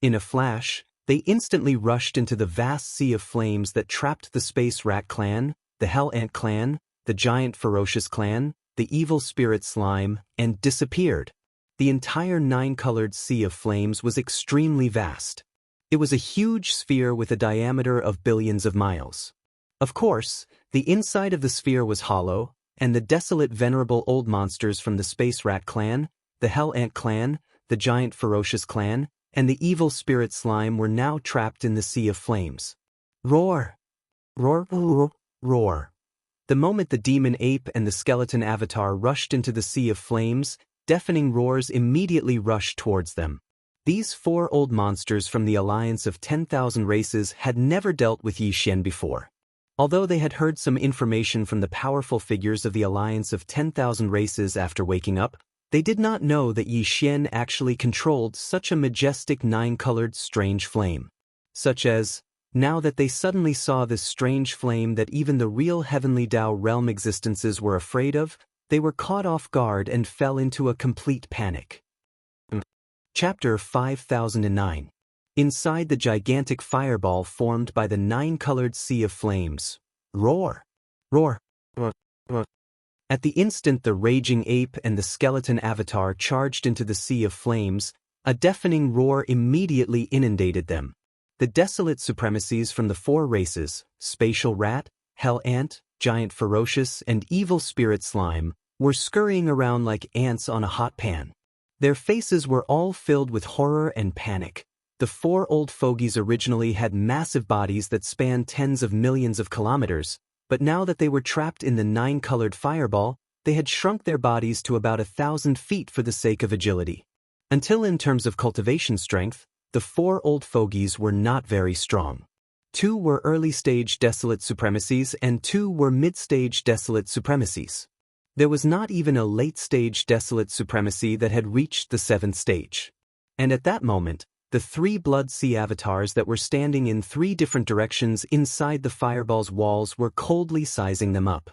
In a flash, they instantly rushed into the vast sea of flames that trapped the Space Rat Clan, the Hell Ant Clan, the Giant Ferocious Clan, the Evil Spirit Slime, and disappeared. The entire nine-colored sea of flames was extremely vast. It was a huge sphere with a diameter of billions of miles. Of course, the inside of the sphere was hollow, and the desolate venerable old monsters from the Space Rat Clan, the Hell Ant Clan, the Giant Ferocious Clan, and the Evil Spirit Slime were now trapped in the sea of flames. Roar! Roar! Roar! Roar! The moment the demon ape and the skeleton avatar rushed into the sea of flames, deafening roars immediately rushed towards them. These four old monsters from the alliance of 10,000 races had never dealt with Yi Xian before. Although they had heard some information from the powerful figures of the alliance of 10,000 races after waking up, they did not know that Yi Xian actually controlled such a majestic nine-colored strange flame. Such as, now that they suddenly saw this strange flame that even the real Heavenly Tao realm existences were afraid of, they were caught off guard and fell into a complete panic. Chapter 5009. Inside the gigantic fireball formed by the nine-colored sea of flames. Roar! Roar! Roar! Roar! At the instant the raging ape and the skeleton avatar charged into the sea of flames, a deafening roar immediately inundated them. The desolate supremacies from the four races, Spatial Rat, Hell Ant, Giant Ferocious, and Evil Spirit Slime, were scurrying around like ants on a hot pan. Their faces were all filled with horror and panic. The four old fogies originally had massive bodies that spanned tens of millions of kilometers, but now that they were trapped in the nine-colored fireball, they had shrunk their bodies to about 1,000 feet for the sake of agility. Until in terms of cultivation strength, the four old fogies were not very strong. 2 were early-stage desolate supremacies and 2 were mid-stage desolate supremacies. There was not even a late-stage desolate supremacy that had reached the 7th stage. And at that moment, the 3 Blood Sea avatars that were standing in 3 different directions inside the fireball's walls were coldly sizing them up.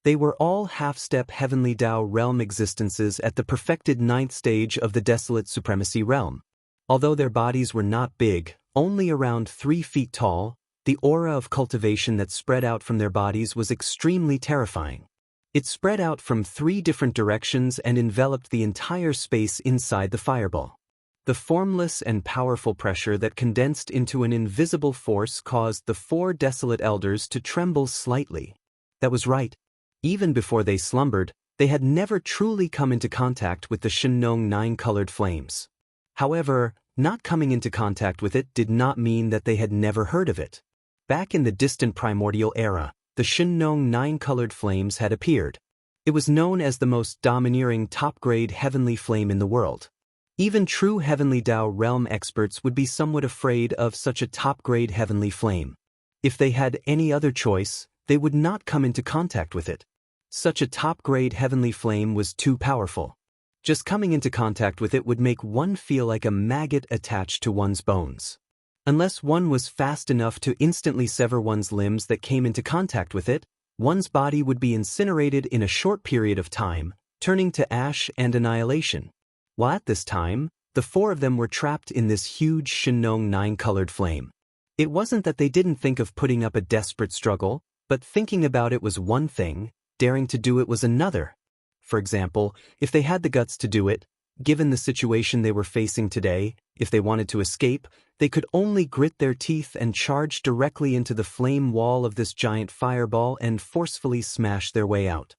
They were all half-step Heavenly Tao realm existences at the perfected 9th stage of the desolate supremacy realm. Although their bodies were not big, only around 3 feet tall, the aura of cultivation that spread out from their bodies was extremely terrifying. It spread out from 3 different directions and enveloped the entire space inside the fireball. The formless and powerful pressure that condensed into an invisible force caused the 4 desolate elders to tremble slightly. That was right. Even before they slumbered, they had never truly come into contact with the Shenong 9-colored flames. However, not coming into contact with it did not mean that they had never heard of it. Back in the distant primordial era, the Shenong 9-colored flames had appeared. It was known as the most domineering top-grade heavenly flame in the world. Even true Heavenly Tao realm experts would be somewhat afraid of such a top-grade heavenly flame. If they had any other choice, they would not come into contact with it. Such a top-grade heavenly flame was too powerful. Just coming into contact with it would make one feel like a maggot attached to one's bones. Unless one was fast enough to instantly sever one's limbs that came into contact with it, one's body would be incinerated in a short period of time, turning to ash and annihilation. While at this time, the 4 of them were trapped in this huge Shenong 9-colored flame. It wasn't that they didn't think of putting up a desperate struggle, but thinking about it was one thing, daring to do it was another. For example, if they had the guts to do it, given the situation they were facing today, if they wanted to escape, they could only grit their teeth and charge directly into the flame wall of this giant fireball and forcefully smash their way out.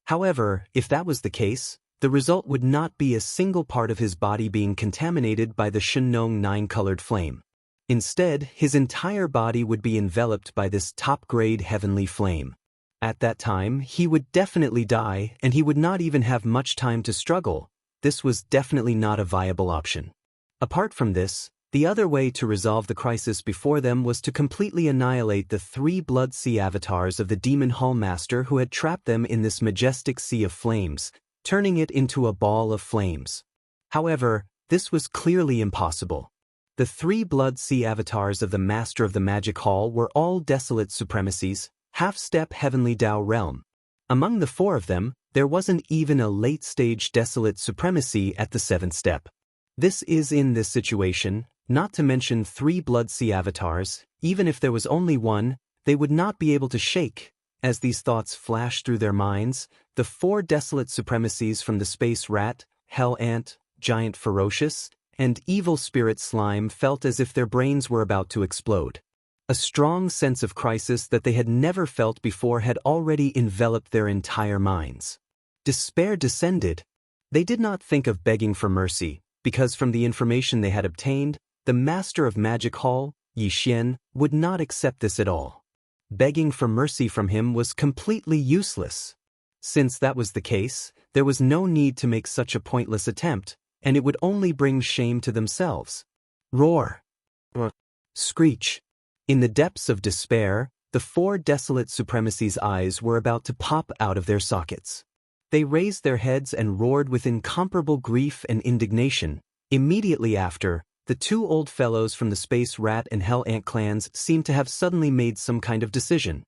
However, if that was the case, the result would not be a single part of his body being contaminated by the Shenong 9-colored flame. Instead, his entire body would be enveloped by this top-grade heavenly flame. At that time, he would definitely die, and he would not even have much time to struggle. This was definitely not a viable option. Apart from this, the other way to resolve the crisis before them was to completely annihilate the 3 Blood Sea avatars of the Demon Hall Master who had trapped them in this majestic sea of flames, turning it into a ball of flames. However, this was clearly impossible. The 3 Blood Sea avatars of the Master of the Magic Hall were all desolate supremacies, half-step heavenly Tao realm. Among the 4 of them, there wasn't even a late-stage desolate supremacy at the 7th step. This is in this situation, not to mention 3 Blood Sea avatars, even if there was only one, they would not be able to shake. As these thoughts flashed through their minds, the 4 desolate supremacies from the space rat, hell ant, giant ferocious, and evil spirit slime felt as if their brains were about to explode. A strong sense of crisis that they had never felt before had already enveloped their entire minds. Despair descended. They did not think of begging for mercy, because from the information they had obtained, the Master of Magic Hall, Yi Xian, would not accept this at all. Begging for mercy from him was completely useless. Since that was the case, there was no need to make such a pointless attempt, and it would only bring shame to themselves. Roar. Screech. In the depths of despair, the 4 desolate supremacies' eyes were about to pop out of their sockets. They raised their heads and roared with incomparable grief and indignation. Immediately after, the 2 old fellows from the Space Rat and Hell Ant clans seemed to have suddenly made some kind of decision.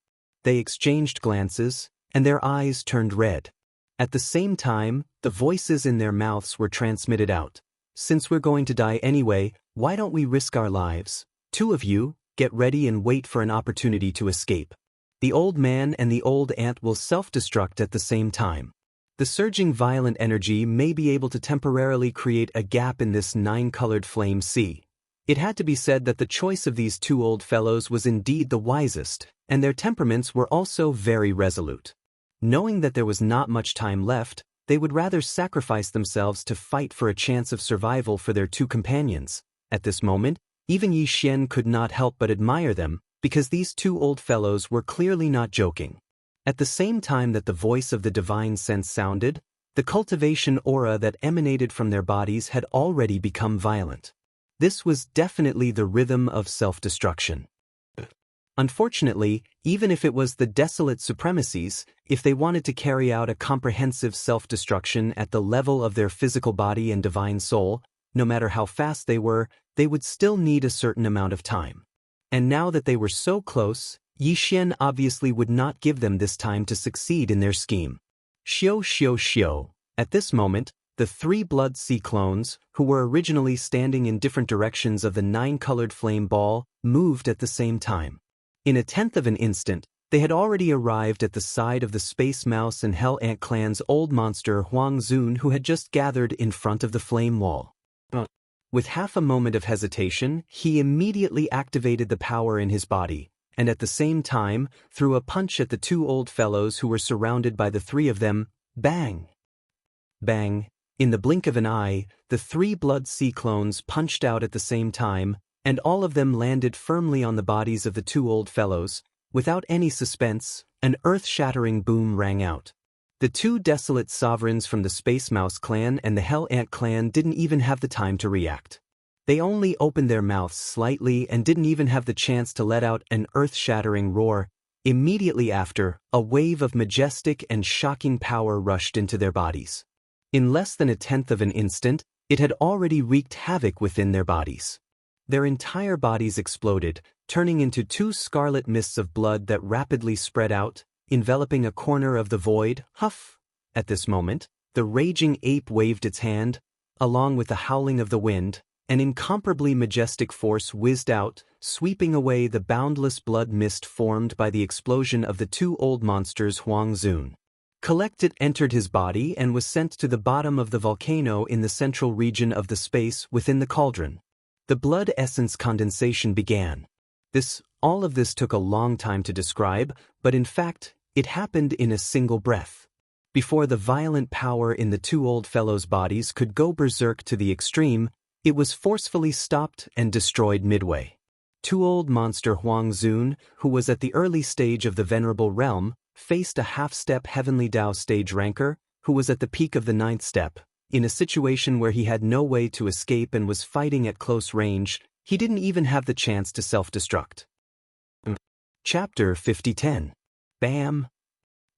They exchanged glances, and their eyes turned red. At the same time, the voices in their mouths were transmitted out. Since we're going to die anyway, why don't we risk our lives? 2 of you, get ready and wait for an opportunity to escape. The old man and the old ant will self-destruct at the same time. The surging violent energy may be able to temporarily create a gap in this 9-colored flame sea. It had to be said that the choice of these 2 old fellows was indeed the wisest, and their temperaments were also very resolute. Knowing that there was not much time left, they would rather sacrifice themselves to fight for a chance of survival for their 2 companions. At this moment, even Yi Xian could not help but admire them, because these 2 old fellows were clearly not joking. At the same time that the voice of the divine sense sounded, the cultivation aura that emanated from their bodies had already become violent. This was definitely the rhythm of self-destruction. Unfortunately, even if it was the desolate supremacies, if they wanted to carry out a comprehensive self-destruction at the level of their physical body and divine soul, no matter how fast they would still need a certain amount of time. And now that they were so close, Yi Xian obviously would not give them this time to succeed in their scheme. Xiao xiao xiao. At this moment, the 3 Blood Sea clones, who were originally standing in different directions of the 9-colored flame ball, moved at the same time. In a tenth of an instant, they had already arrived at the side of the Space Mouse and Hell Ant clan's old monster Huang Zun, who had just gathered in front of the flame wall. With half a moment of hesitation, he immediately activated the power in his body, and at the same time, threw a punch at the 2 old fellows who were surrounded by the 3 of them. Bang! Bang! In the blink of an eye, the 3 Blood Sea clones punched out at the same time, and all of them landed firmly on the bodies of the 2 old fellows. Without any suspense, an earth-shattering boom rang out. The 2 desolate sovereigns from the Space Mouse clan and the Hell Ant clan didn't even have the time to react. They only opened their mouths slightly and didn't even have the chance to let out an earth-shattering roar. Immediately after, a wave of majestic and shocking power rushed into their bodies. In less than a tenth of an instant, it had already wreaked havoc within their bodies. Their entire bodies exploded, turning into 2 scarlet mists of blood that rapidly spread out, enveloping a corner of the void. Huff! At this moment, the raging ape waved its hand. Along with the howling of the wind, an incomparably majestic force whizzed out, sweeping away the boundless blood mist formed by the explosion of the 2 old monsters Huang Zun. Collected entered his body and was sent to the bottom of the volcano in the central region of the space within the cauldron. The blood essence condensation began. All of this took a long time to describe, but in fact, it happened in a single breath. Before the violent power in the 2 old fellows' bodies could go berserk to the extreme, it was forcefully stopped and destroyed midway. 2 old monster Huang Zun, who was at the early stage of the Venerable Realm, faced a half-step Heavenly Tao stage ranker, who was at the peak of the 9th step. In a situation where he had no way to escape and was fighting at close range, he didn't even have the chance to self-destruct. Chapter 5010. Bam!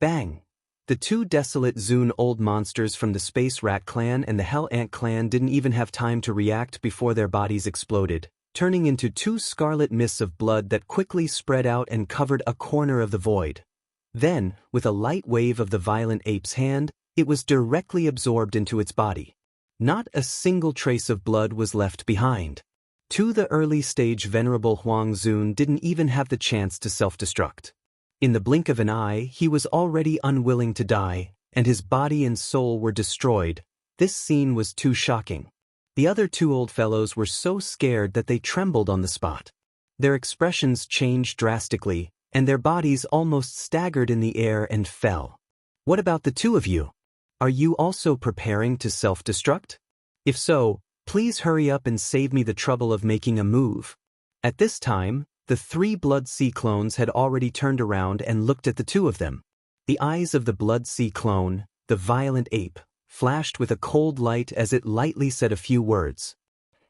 Bang! The two desolate Zune old monsters from the Space Rat clan and the Hell Ant clan didn't even have time to react before their bodies exploded, turning into two scarlet mists of blood that quickly spread out and covered a corner of the void. Then, with a light wave of the violent ape's hand, it was directly absorbed into its body. Not a single trace of blood was left behind. The early-stage Venerable Huang Zun didn't even have the chance to self-destruct. In the blink of an eye, he was already unwilling to die, and his body and soul were destroyed. This scene was too shocking. The other two old fellows were so scared that they trembled on the spot. Their expressions changed drastically, and their bodies almost staggered in the air and fell. What about the two of you? Are you also preparing to self-destruct? If so, please hurry up and save me the trouble of making a move. At this time, the three Blood Sea clones had already turned around and looked at the two of them. The eyes of the Blood Sea clone, the violent ape, flashed with a cold light as it lightly said a few words.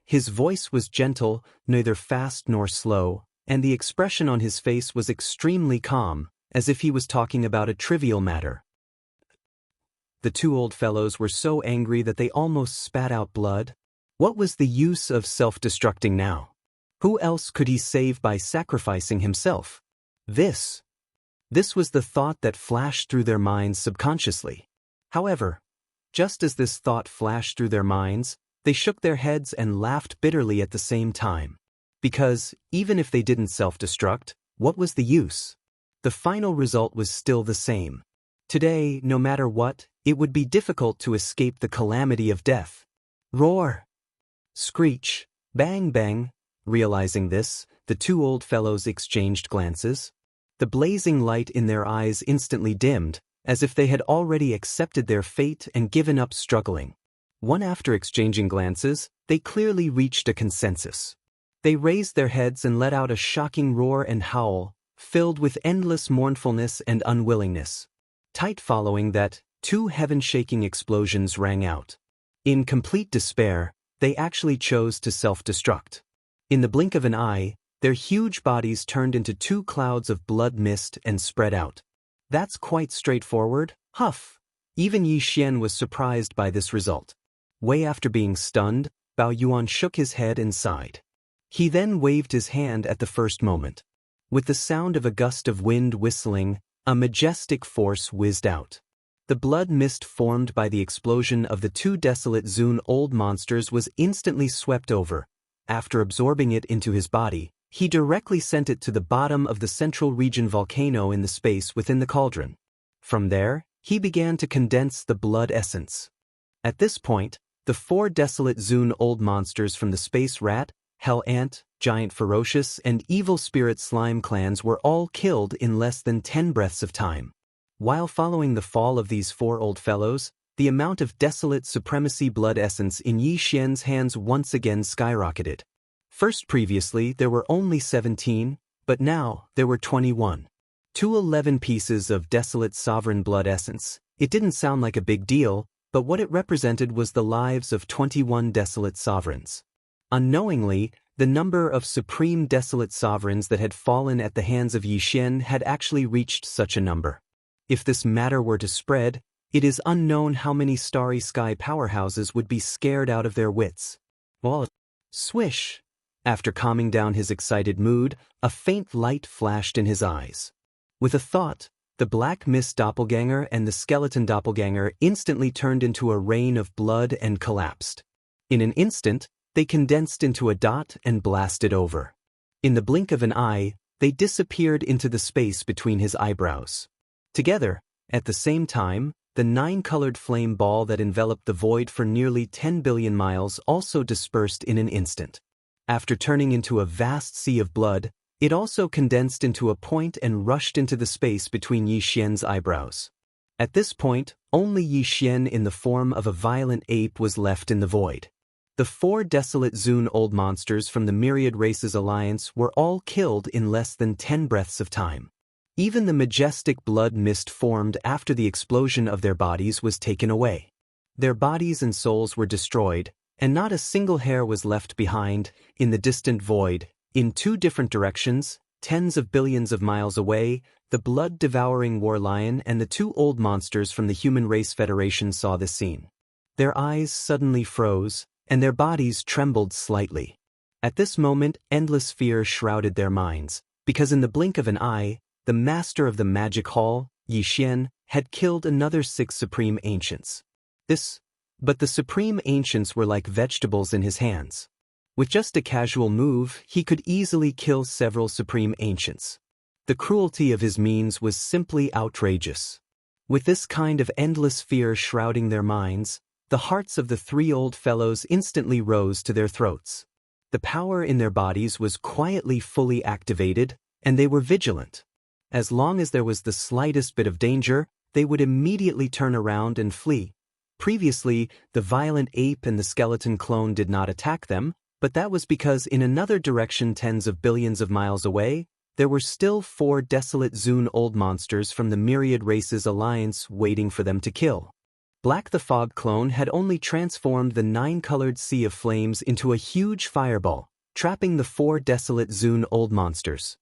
His voice was gentle, neither fast nor slow, and the expression on his face was extremely calm, as if he was talking about a trivial matter. The two old fellows were so angry that they almost spat out blood. What was the use of self-destructing now? Who else could he save by sacrificing himself? This was the thought that flashed through their minds subconsciously. However, just as this thought flashed through their minds, they shook their heads and laughed bitterly at the same time. Because, even if they didn't self-destruct, what was the use? The final result was still the same. Today, no matter what, it would be difficult to escape the calamity of death. Roar! Screech! Bang bang! Realizing this, the two old fellows exchanged glances. The blazing light in their eyes instantly dimmed, as if they had already accepted their fate and given up struggling. One after exchanging glances, they clearly reached a consensus. They raised their heads and let out a shocking roar and howl, filled with endless mournfulness and unwillingness. Tight following that, two heaven-shaking explosions rang out. In complete despair, they actually chose to self-destruct. In the blink of an eye, their huge bodies turned into two clouds of blood mist and spread out. That's quite straightforward, huff. Even Yi Xian was surprised by this result. Way after being stunned, Bao Yuan shook his head and sighed. He then waved his hand at the first moment. With the sound of a gust of wind whistling, a majestic force whizzed out. The blood mist formed by the explosion of the two desolate Zune old monsters was instantly swept over. After absorbing it into his body, he directly sent it to the bottom of the central region volcano in the space within the cauldron. From there, he began to condense the blood essence. At this point, the four desolate Zune old monsters from the Space Rat, Hell Ant, Giant Ferocious, and Evil Spirit Slime clans were all killed in less than 10 breaths of time. While following the fall of these four old fellows, the amount of desolate supremacy blood essence in Yi Xian's hands once again skyrocketed. First previously there were only 17, but now there were 21. 211 pieces of desolate sovereign blood essence. It didn't sound like a big deal, but what it represented was the lives of 21 desolate sovereigns. Unknowingly, the number of supreme desolate sovereigns that had fallen at the hands of Yi Xian had actually reached such a number. If this matter were to spread, it is unknown how many starry sky powerhouses would be scared out of their wits. Well, swish! After calming down his excited mood, a faint light flashed in his eyes. With a thought, the black mist doppelganger and the skeleton doppelganger instantly turned into a rain of blood and collapsed. In an instant, they condensed into a dot and blasted over. In the blink of an eye, they disappeared into the space between his eyebrows. Together, at the same time, the 9-colored flame ball that enveloped the void for nearly 10 billion miles also dispersed in an instant. After turning into a vast sea of blood, it also condensed into a point and rushed into the space between Yi Xian's eyebrows. At this point, only Yi Xian in the form of a violent ape was left in the void. The four desolate Zune old monsters from the Myriad Races Alliance were all killed in less than 10 breaths of time. Even the majestic blood mist formed after the explosion of their bodies was taken away. Their bodies and souls were destroyed, and not a single hair was left behind. In the distant void, in two different directions, tens of billions of miles away, the blood-devouring war lion and the two old monsters from the Human Race Federation saw this scene. Their eyes suddenly froze, and their bodies trembled slightly. At this moment, endless fear shrouded their minds, because in the blink of an eye, the master of the magic hall, Yi Xian, had killed another 6 supreme ancients. But the supreme ancients were like vegetables in his hands. With just a casual move, he could easily kill several supreme ancients. The cruelty of his means was simply outrageous. With this kind of endless fear shrouding their minds, the hearts of the 3 old fellows instantly rose to their throats. The power in their bodies was quietly fully activated, and they were vigilant. As long as there was the slightest bit of danger, they would immediately turn around and flee. Previously, the violent ape and the skeleton clone did not attack them, but that was because in another direction tens of billions of miles away, there were still 4 desolate Zune old monsters from the Myriad Races Alliance waiting for them to kill. Black the Fog clone had only transformed the 9-colored sea of flames into a huge fireball, trapping the 4 desolate Zune old monsters.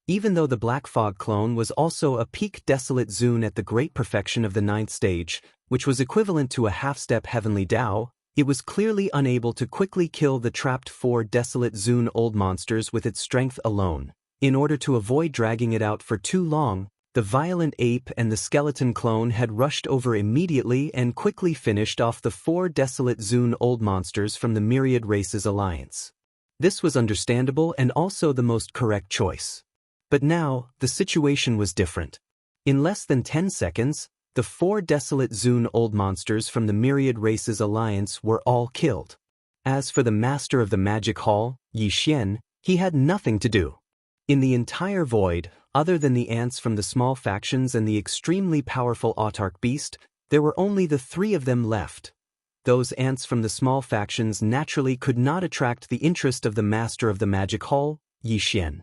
Even though the Black Fog clone was also a peak desolate Zune at the great perfection of the 9th stage, which was equivalent to a half-step heavenly Tao, it was clearly unable to quickly kill the trapped 4 desolate Zune old monsters with its strength alone. In order to avoid dragging it out for too long, the violent ape and the skeleton clone had rushed over immediately and quickly finished off the 4 desolate Zune old monsters from the Myriad Races Alliance. This was understandable and also the most correct choice. But now, the situation was different. In less than 10 seconds, the 4 desolate Zune old monsters from the Myriad Races Alliance were all killed. As for the master of the magic hall, Yi Xian, he had nothing to do. In the entire void, other than the ants from the small factions and the extremely powerful autarch beast, there were only the 3 of them left. Those ants from the small factions naturally could not attract the interest of the master of the magic hall, Yi Xian.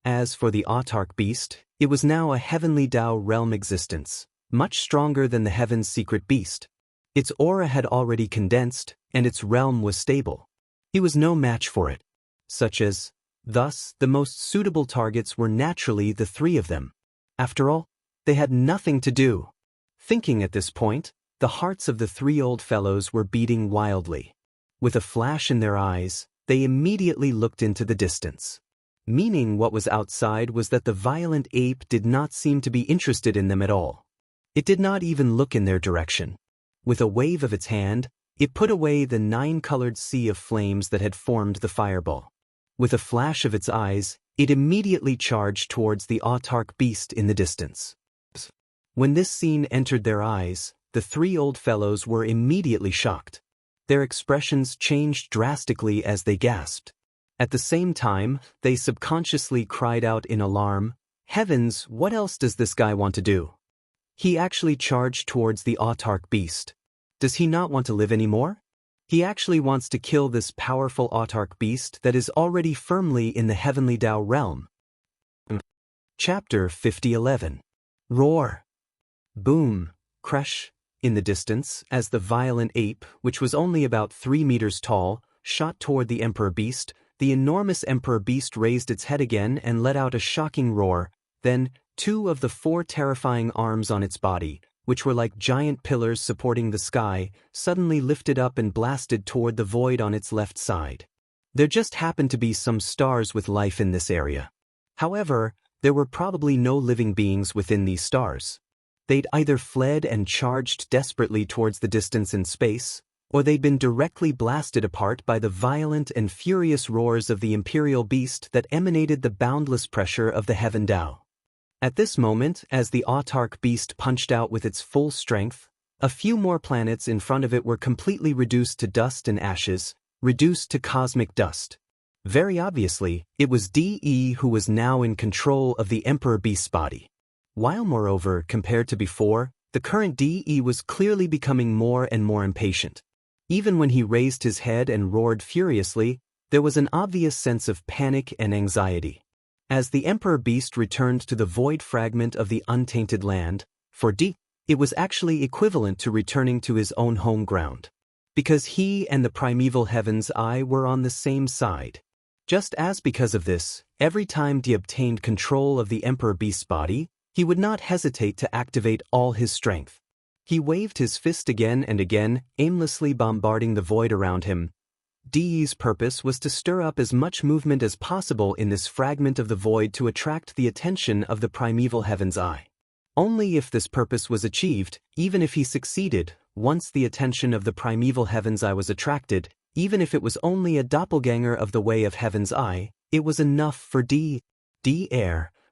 As for the autarch beast, it was now a heavenly Tao realm existence, much stronger than the heaven's secret beast. Its aura had already condensed, and its realm was stable. He was no match for it. Thus, the most suitable targets were naturally the 3 of them. After all, they had nothing to do. Thinking at this point, the hearts of the 3 old fellows were beating wildly. With a flash in their eyes, they immediately looked into the distance. Meaning what was outside was that the violent ape did not seem to be interested in them at all. It did not even look in their direction. With a wave of its hand, it put away the 9-colored sea of flames that had formed the fireball. With a flash of its eyes, it immediately charged towards the autarch beast in the distance. When this scene entered their eyes, the 3 old fellows were immediately shocked. Their expressions changed drastically as they gasped. At the same time, they subconsciously cried out in alarm, "Heavens, what else does this guy want to do?" He actually charged towards the autarch beast. Does he not want to live anymore? He actually wants to kill this powerful autarch beast that is already firmly in the heavenly Tao realm. Chapter 5011. Roar. Boom, crash, in the distance, as the violent ape, which was only about 3 meters tall, shot toward the emperor beast, the enormous emperor beast raised its head again and let out a shocking roar. Then, 2 of the 4 terrifying arms on its body, which were like giant pillars supporting the sky, suddenly lifted up and blasted toward the void on its left side. There just happened to be some stars with life in this area. However, there were probably no living beings within these stars. They'd either fled and charged desperately towards the distance in space, or they'd been directly blasted apart by the violent and furious roars of the imperial beast that emanated the boundless pressure of the heaven Tao. At this moment, as the autarch beast punched out with its full strength, a few more planets in front of it were completely reduced to dust and ashes, reduced to cosmic dust. Very obviously, it was DE who was now in control of the Emperor Beast's body. While moreover, compared to before, the current DE was clearly becoming more and more impatient. Even when he raised his head and roared furiously, there was an obvious sense of panic and anxiety. As the Emperor Beast returned to the void fragment of the untainted land, for D, it was actually equivalent to returning to his own home ground. Because he and the primeval heaven's eye were on the same side. Just as because of this, every time Di obtained control of the Emperor Beast's body, he would not hesitate to activate all his strength. He waved his fist again and again, aimlessly bombarding the void around him. Di's purpose was to stir up as much movement as possible in this fragment of the void to attract the attention of the primeval Heaven's Eye. Only if this purpose was achieved, even if he succeeded, once the attention of the primeval Heaven's Eye was attracted, even if it was only a doppelganger of the Way of Heaven's Eye, it was enough for Di,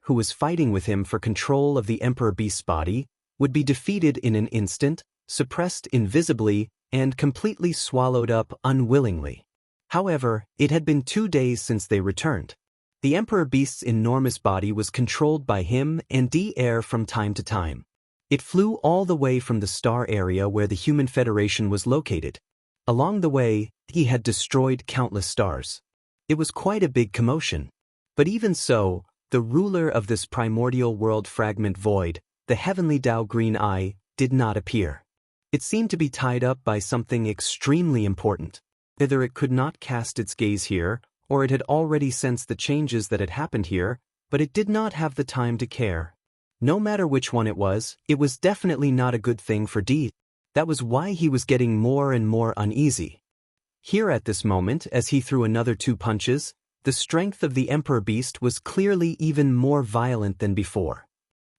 who was fighting with him for control of the Emperor Beast's body, would be defeated in an instant, suppressed invisibly, and completely swallowed up unwillingly. However, it had been 2 days since they returned. The Emperor Beast's enormous body was controlled by him and Di from time to time. It flew all the way from the star area where the Human Federation was located. Along the way, he had destroyed countless stars. It was quite a big commotion. But even so, the ruler of this primordial world fragment void, the heavenly Tao Green Eye, did not appear. It seemed to be tied up by something extremely important. Either it could not cast its gaze here, or it had already sensed the changes that had happened here, but it did not have the time to care. No matter which one it was definitely not a good thing for Di. That was why he was getting more and more uneasy. Here at this moment, as he threw another 2 punches, the strength of the Emperor Beast was clearly even more violent than before.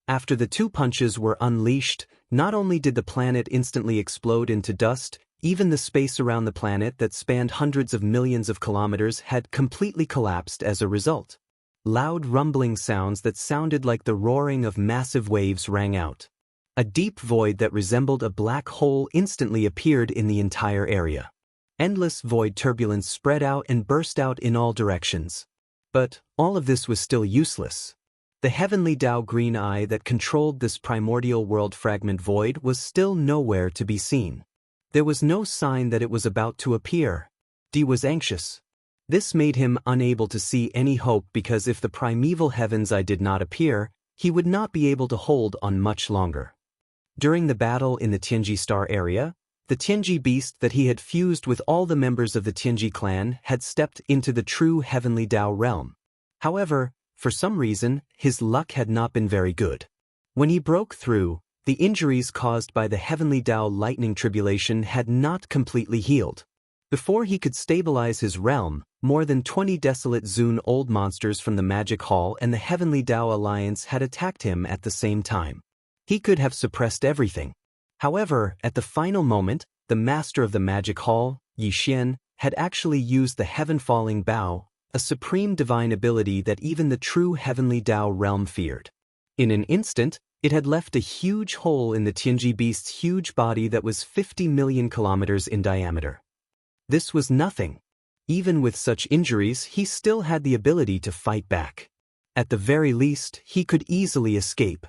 After the 2 punches were unleashed, not only did the planet instantly explode into dust, even the space around the planet that spanned hundreds of millions of kilometers had completely collapsed as a result. Loud rumbling sounds that sounded like the roaring of massive waves rang out. A deep void that resembled a black hole instantly appeared in the entire area. Endless void turbulence spread out and burst out in all directions. But all of this was still useless. The heavenly Tao Green Eye that controlled this primordial world fragment void was still nowhere to be seen. There was no sign that it was about to appear. Di was anxious. This made him unable to see any hope because if the primeval Heaven's Eye did not appear, he would not be able to hold on much longer. During the battle in the Tianji star area, the Tianji beast that he had fused with all the members of the Tianji clan had stepped into the true heavenly Tao realm. However, for some reason, his luck had not been very good. When he broke through, the injuries caused by the heavenly Tao lightning tribulation had not completely healed. Before he could stabilize his realm, more than 20 desolate Zun old monsters from the Magic Hall and the Heavenly Tao Alliance had attacked him at the same time. He could have suppressed everything. However, at the final moment, the master of the Magic Hall, Yi Xian, had actually used the Heaven-Falling Bow, a supreme divine ability that even the true Heavenly Tao realm feared. In an instant, it had left a huge hole in the Tianji beast's huge body that was 50 million kilometers in diameter. This was nothing. Even with such injuries, he still had the ability to fight back. At the very least, he could easily escape.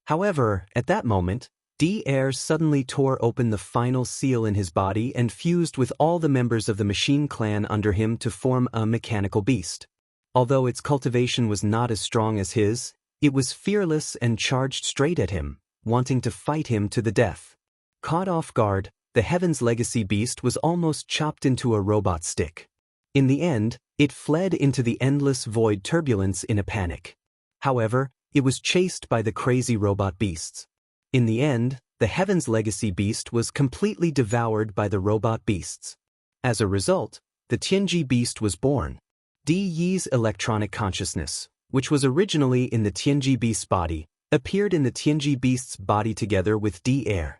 However, at that moment, Di suddenly tore open the final seal in his body and fused with all the members of the machine clan under him to form a mechanical beast. Although its cultivation was not as strong as his, it was fearless and charged straight at him, wanting to fight him to the death. Caught off guard, the Heaven's Legacy beast was almost chopped into a robot stick. In the end, it fled into the endless void turbulence in a panic. However, it was chased by the crazy robot beasts. In the end, the Heaven's Legacy beast was completely devoured by the robot beasts. As a result, the Tianji beast was born. Di's electronic consciousness, which was originally in the Tianji beast's body, appeared in the Tianji beast's body together with Di.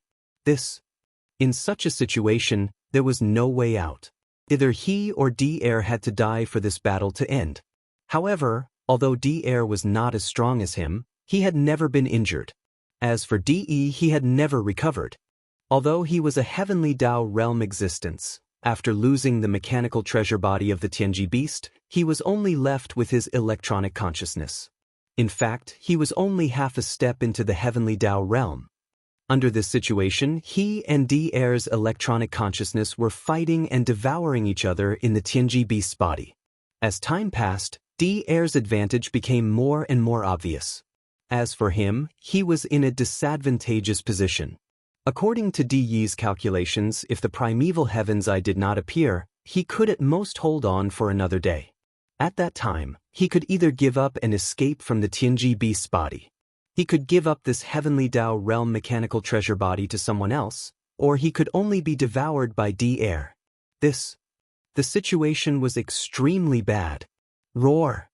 In such a situation, there was no way out. Either he or Di had to die for this battle to end. However, although Di was not as strong as him, he had never been injured. As for Di, he had never recovered. Although he was a heavenly Tao realm existence, after losing the mechanical treasure body of the Tianji beast, he was only left with his electronic consciousness. In fact, he was only half a step into the heavenly Tao realm. Under this situation, he and Di's electronic consciousness were fighting and devouring each other in the Tianji beast's body. As time passed, Di's advantage became more and more obvious. As for him, he was in a disadvantageous position. According to Di's calculations, if the primeval Heaven's Eye did not appear, he could at most hold on for another day. At that time, he could either give up and escape from the Tianji beast's body. He could give up this heavenly Dao realm mechanical treasure body to someone else, or he could only be devoured by D air. The situation was extremely bad. Roar.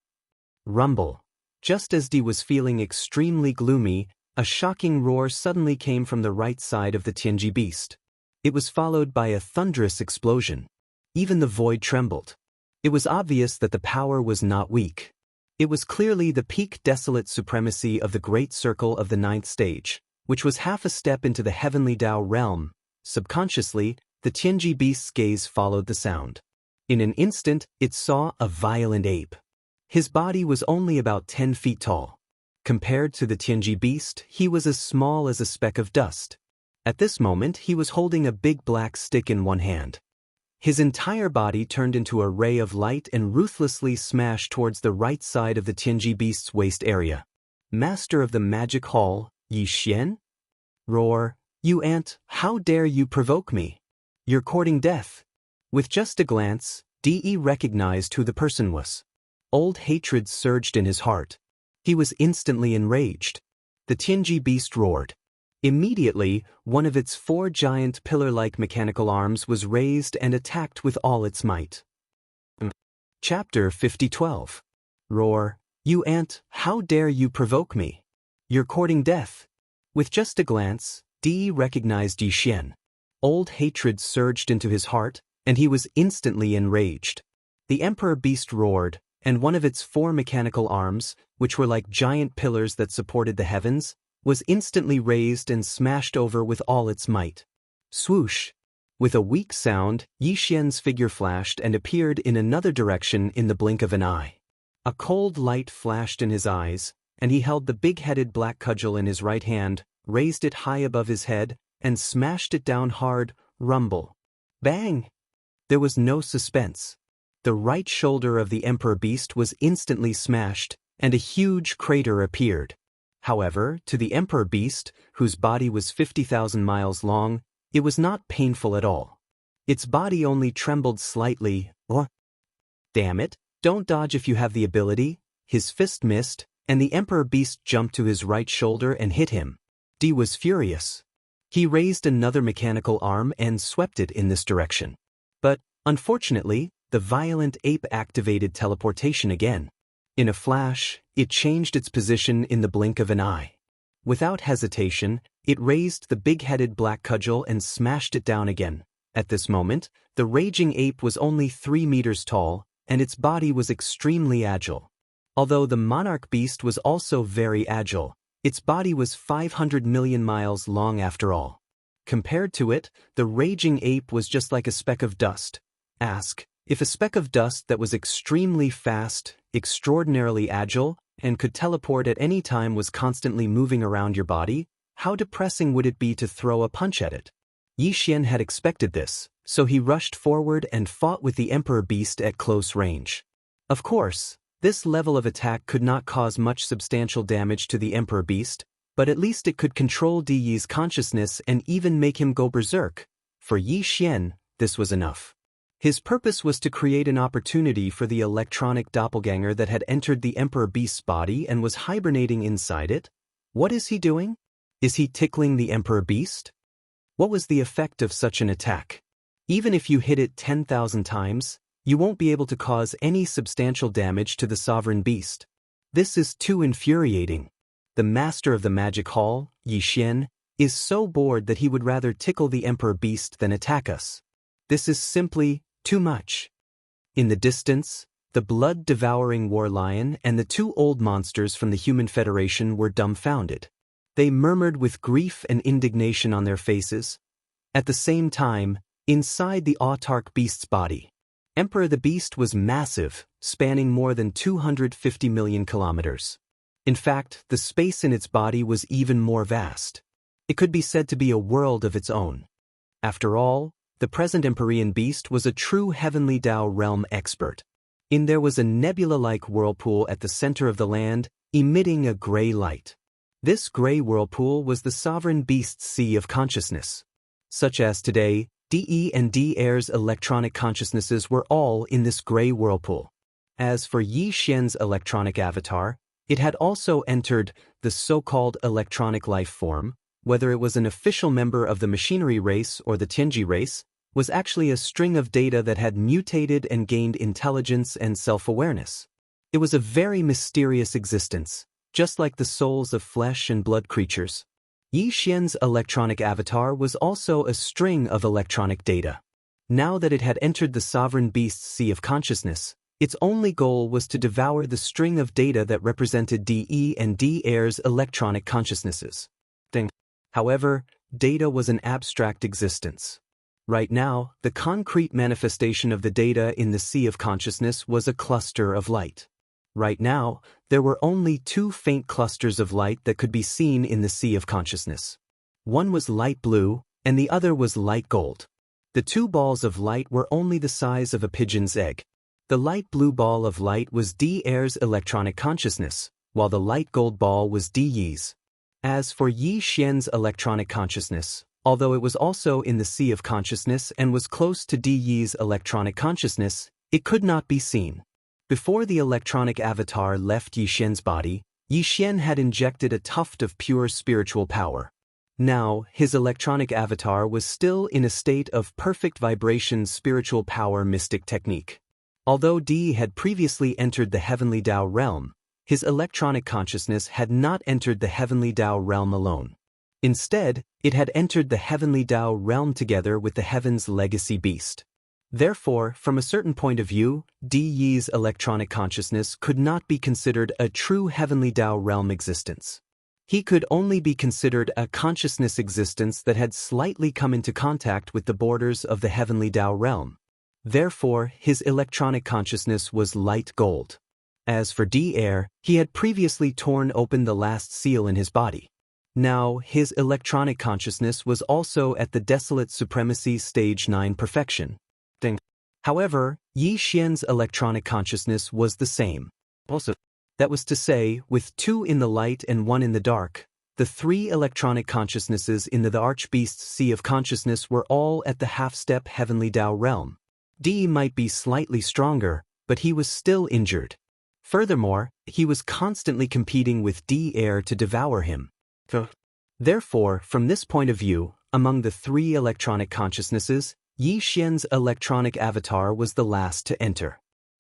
Rumble. Just as D was feeling extremely gloomy, a shocking roar suddenly came from the right side of the Tianji beast. It was followed by a thunderous explosion. Even the void trembled. It was obvious that the power was not weak. It was clearly the peak desolate supremacy of the great circle of the ninth stage, which was half a step into the heavenly Dao realm. Subconsciously, the Tianji beast's gaze followed the sound. In an instant, it saw a violent ape. His body was only about 10 feet tall. Compared to the Tianji beast, he was as small as a speck of dust. At this moment, he was holding a big black stick in one hand. His entire body turned into a ray of light and ruthlessly smashed towards the right side of the Tianji beast's waist area. Master of the Magic Hall, Yi Xian? Roar, you ant, how dare you provoke me? You're courting death. With just a glance, De recognized who the person was. Old hatred surged in his heart. He was instantly enraged. The Tianji beast roared. Immediately, one of its 4 giant pillar-like mechanical arms was raised and attacked with all its might. Chapter 50:12. Roar, you ant, how dare you provoke me? You're courting death. With just a glance, De recognized Yi Xian. Old hatred surged into his heart, and he was instantly enraged. The Emperor Beast roared, and one of its 4 mechanical arms, which were like giant pillars that supported the heavens, was instantly raised and smashed over with all its might. Swoosh! With a weak sound, Yi Xian's figure flashed and appeared in another direction in the blink of an eye. A cold light flashed in his eyes, and he held the big-headed black cudgel in his right hand, raised it high above his head, and smashed it down hard. Rumble. Bang! There was no suspense. The right shoulder of the Emperor Beast was instantly smashed, and a huge crater appeared. However, to the Emperor Beast, whose body was 50,000 miles long, it was not painful at all. Its body only trembled slightly. Oh, damn it, don't dodge if you have the ability. His fist missed, and the Emperor Beast jumped to his right shoulder and hit him. D was furious. He raised another mechanical arm and swept it in this direction. But, unfortunately, the violent ape activated teleportation again. In a flash, it changed its position in the blink of an eye. Without hesitation, it raised the big-headed black cudgel and smashed it down again. At this moment, the raging ape was only 3 meters tall, and its body was extremely agile. Although the monarch beast was also very agile, its body was 500 million miles long after all. Compared to it, the raging ape was just like a speck of dust. Ask, if a speck of dust that was extremely fast, extraordinarily agile, and could teleport at any time was constantly moving around your body, how depressing would it be to throw a punch at it? Yi Xian had expected this, so he rushed forward and fought with the Emperor Beast at close range. Of course, this level of attack could not cause much substantial damage to the Emperor Beast, but at least it could control Di Yi's consciousness and even make him go berserk. For Yi Xian, this was enough. His purpose was to create an opportunity for the electronic doppelganger that had entered the Emperor Beast's body and was hibernating inside it. What is he doing? Is he tickling the Emperor Beast? What was the effect of such an attack? Even if you hit it 10,000 times, you won't be able to cause any substantial damage to the sovereign beast. This is too infuriating. The master of the magic hall, Yi Xian, is so bored that he would rather tickle the Emperor Beast than attack us. This is simply too much. In the distance, the blood-devouring war lion and the 2 old monsters from the Human Federation were dumbfounded. They murmured with grief and indignation on their faces. At the same time, inside the autarch beast's body, Emperor the Beast was massive, spanning more than 250 million kilometers. In fact, the space in its body was even more vast. It could be said to be a world of its own. After all, the present Empyrean beast was a true heavenly Dao realm expert. In there was a nebula-like whirlpool at the center of the land, emitting a gray light. This gray whirlpool was the sovereign beast's sea of consciousness. Such as today, DE and D-Air's electronic consciousnesses were all in this gray whirlpool. As for Yi Xian's electronic avatar, it had also entered the so-called electronic life form. Whether it was an official member of the machinery race or the Tianji race, was actually a string of data that had mutated and gained intelligence and self-awareness. It was a very mysterious existence, just like the souls of flesh and blood creatures. Yi Xian's electronic avatar was also a string of electronic data. Now that it had entered the sovereign beast's sea of consciousness, its only goal was to devour the string of data that represented DE and D-Air's electronic consciousnesses. However, data was an abstract existence. Right now, the concrete manifestation of the data in the sea of consciousness was a cluster of light. Right now, there were only two faint clusters of light that could be seen in the sea of consciousness. One was light blue, and the other was light gold. The two balls of light were only the size of a pigeon's egg. The light blue ball of light was D-Air's electronic consciousness, while the light gold ball was D-Yi's. As for Yi Xian's electronic consciousness, although it was also in the sea of consciousness and was close to D-Yi's electronic consciousness, it could not be seen. Before the electronic avatar left Yi Xian's body, Yi Xian had injected a tuft of pure spiritual power. Now, his electronic avatar was still in a state of perfect vibration spiritual power mystic technique. Although Di had previously entered the heavenly Tao realm, his electronic consciousness had not entered the heavenly Tao realm alone. Instead, it had entered the heavenly Tao realm together with the heaven's legacy beast. Therefore, from a certain point of view, Di Yi's electronic consciousness could not be considered a true heavenly Tao realm existence. He could only be considered a consciousness existence that had slightly come into contact with the borders of the heavenly Tao realm. Therefore, his electronic consciousness was light gold. As for D-Air, he had previously torn open the last seal in his body. Now, his electronic consciousness was also at the desolate supremacy stage 9 perfection. However, Yi Xian's electronic consciousness was the same. Also, that was to say, with two in the light and one in the dark, the three electronic consciousnesses in the Archbeast's sea of consciousness were all at the half-step heavenly Tao realm. Di might be slightly stronger, but he was still injured. Furthermore, he was constantly competing with D-Air to devour him. Therefore, from this point of view, among the three electronic consciousnesses, Yi Xian's electronic avatar was the last to enter.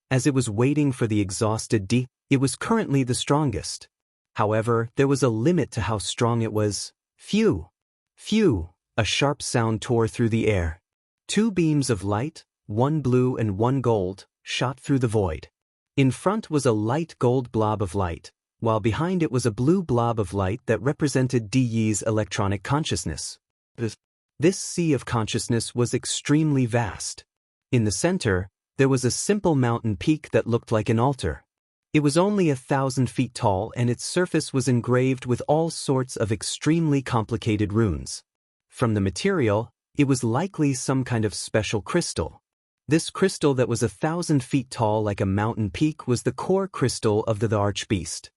As it was waiting for the exhausted Di, it was currently the strongest. However, there was a limit to how strong it was. Phew! Phew! A sharp sound tore through the air. Two beams of light, one blue and one gold, shot through the void. In front was a light gold blob of light, while behind it was a blue blob of light that represented Di Yi's electronic consciousness. This sea of consciousness was extremely vast. In the center, there was a simple mountain peak that looked like an altar. It was only 1,000 feet tall and its surface was engraved with all sorts of extremely complicated runes. From the material, it was likely some kind of special crystal. This crystal that was 1,000 feet tall like a mountain peak was the core crystal of the Archbeast.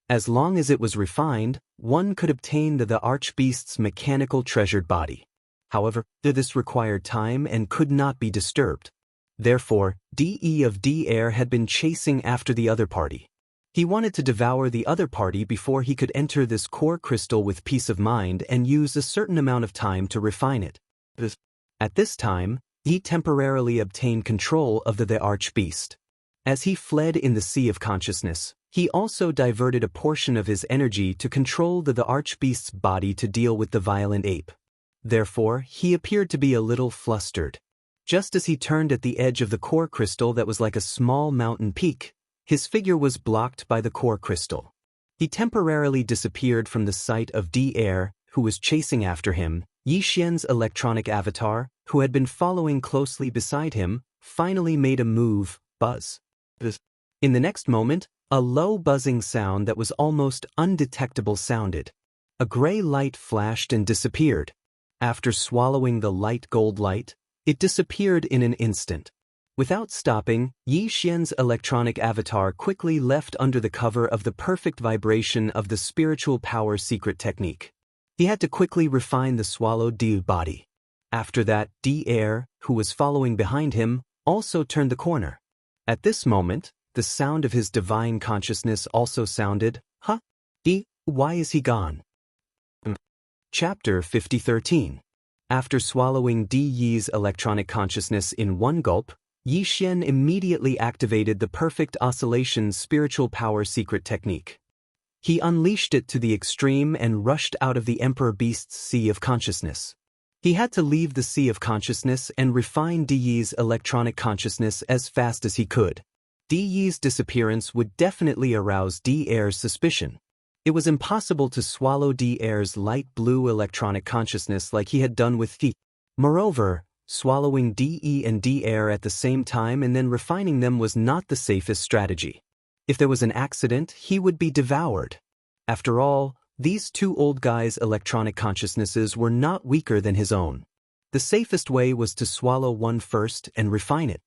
As long as it was refined, one could obtain the Archbeast's mechanical treasured body. However, this required time and could not be disturbed. Therefore, DE of D-Air had been chasing after the other party. He wanted to devour the other party before he could enter this core crystal with peace of mind and use a certain amount of time to refine it. At this time, he temporarily obtained control of the Archbeast. As he fled in the sea of consciousness, he also diverted a portion of his energy to control the Archbeast's body to deal with the violent ape. Therefore, he appeared to be a little flustered. Just as he turned at the edge of the core crystal that was like a small mountain peak, his figure was blocked by the core crystal. He temporarily disappeared from the sight of D-Air, who was chasing after him. Yi Xian's electronic avatar, who had been following closely beside him, finally made a move, buzz. In the next moment, a low buzzing sound that was almost undetectable sounded. A gray light flashed and disappeared. After swallowing the light gold light, it disappeared in an instant. Without stopping, Yi Xian's electronic avatar quickly left under the cover of the perfect vibration of the spiritual power secret technique. He had to quickly refine the swallowed Di body. After that, D-Air, who was following behind him, also turned the corner. At this moment, the sound of his divine consciousness also sounded, huh? Why is he gone? Chapter 50:13. After swallowing Di Yi's electronic consciousness in one gulp, Yi Xian immediately activated the perfect oscillation spiritual power secret technique. He unleashed it to the extreme and rushed out of the Emperor Beast's sea of consciousness. He had to leave the sea of consciousness and refine Di Yi's electronic consciousness as fast as he could. Di Yi's disappearance would definitely arouse Di Er's suspicion. It was impossible to swallow Di Er's light blue electronic consciousness like he had done with Fi. Moreover, swallowing Di and Di Er at the same time and then refining them was not the safest strategy. If there was an accident, he would be devoured. After all, these two old guys' electronic consciousnesses were not weaker than his own. The safest way was to swallow one first and refine it.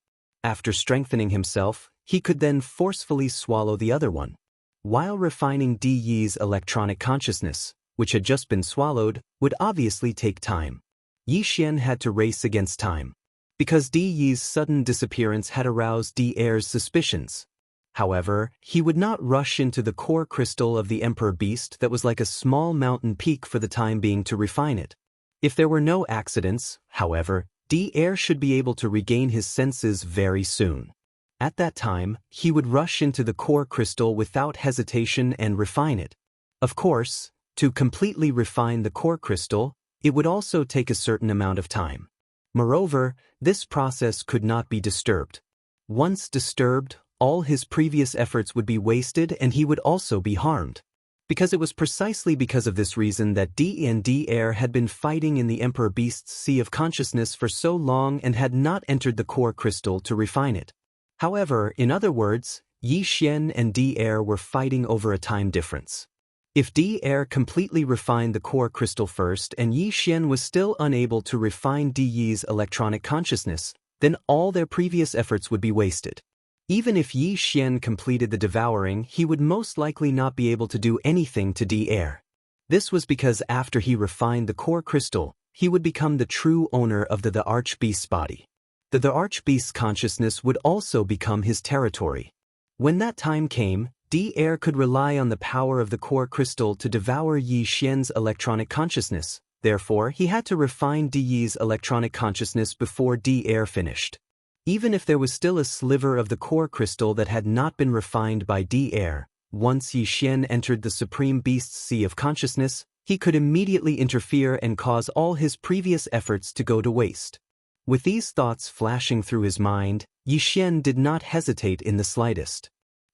After strengthening himself, he could then forcefully swallow the other one. While refining Di Yi's electronic consciousness, which had just been swallowed, would obviously take time. Yi Xian had to race against time. Because Di Yi's sudden disappearance had aroused Di Er's suspicions. However, he would not rush into the core crystal of the Emperor Beast that was like a small mountain peak for the time being to refine it. If there were no accidents, however, Di Er should be able to regain his senses very soon. At that time, he would rush into the core crystal without hesitation and refine it. Of course, to completely refine the core crystal, it would also take a certain amount of time. Moreover, this process could not be disturbed. Once disturbed, all his previous efforts would be wasted and he would also be harmed. Because it was precisely because of this reason that Di and Di Er had been fighting in the Emperor Beast's sea of consciousness for so long and had not entered the core crystal to refine it. However, in other words, Yi Xian and Di Er were fighting over a time difference. If Di Er completely refined the core crystal first and Yi Xian was still unable to refine Di Yi's electronic consciousness, then all their previous efforts would be wasted. Even if Yi Xian completed the devouring, he would most likely not be able to do anything to Di Er. This was because after he refined the core crystal, he would become the true owner of the Archbeast's body. The Archbeast's consciousness would also become his territory. When that time came, Di Er could rely on the power of the core crystal to devour Yi Xian's electronic consciousness. Therefore, he had to refine Di Yi's electronic consciousness before Di Er finished. Even if there was still a sliver of the core crystal that had not been refined by Di Er, once Yi Xian entered the Supreme Beast's sea of consciousness, he could immediately interfere and cause all his previous efforts to go to waste. With these thoughts flashing through his mind, Yi Xian did not hesitate in the slightest.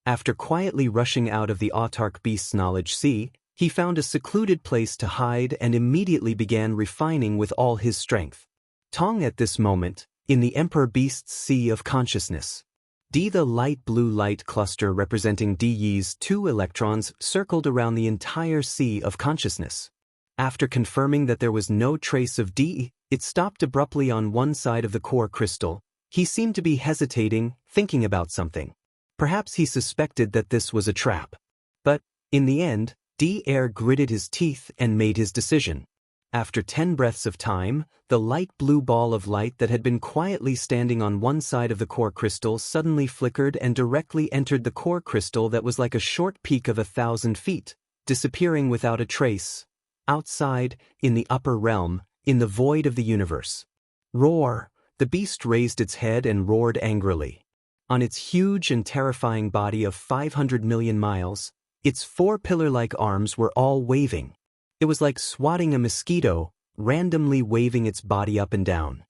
After quietly rushing out of the autarch beast's knowledge sea, he found a secluded place to hide and immediately began refining with all his strength. Tong at this moment, in the Emperor Beast's sea of consciousness. Di the light blue light cluster representing Di Yi's 2 electrons circled around the entire sea of consciousness. After confirming that there was no trace of Di, it stopped abruptly on one side of the core crystal. He seemed to be hesitating, thinking about something. Perhaps he suspected that this was a trap. But, in the end, Di Er gritted his teeth and made his decision. After 10 breaths of time, the light blue ball of light that had been quietly standing on one side of the core crystal suddenly flickered and directly entered the core crystal that was like a short peak of 1,000 feet, disappearing without a trace. Outside, in the upper realm, in the void of the universe. Roar! The beast raised its head and roared angrily. On its huge and terrifying body of 500 million miles, its 4 pillar-like arms were all waving. It was like swatting a mosquito, randomly waving its body up and down.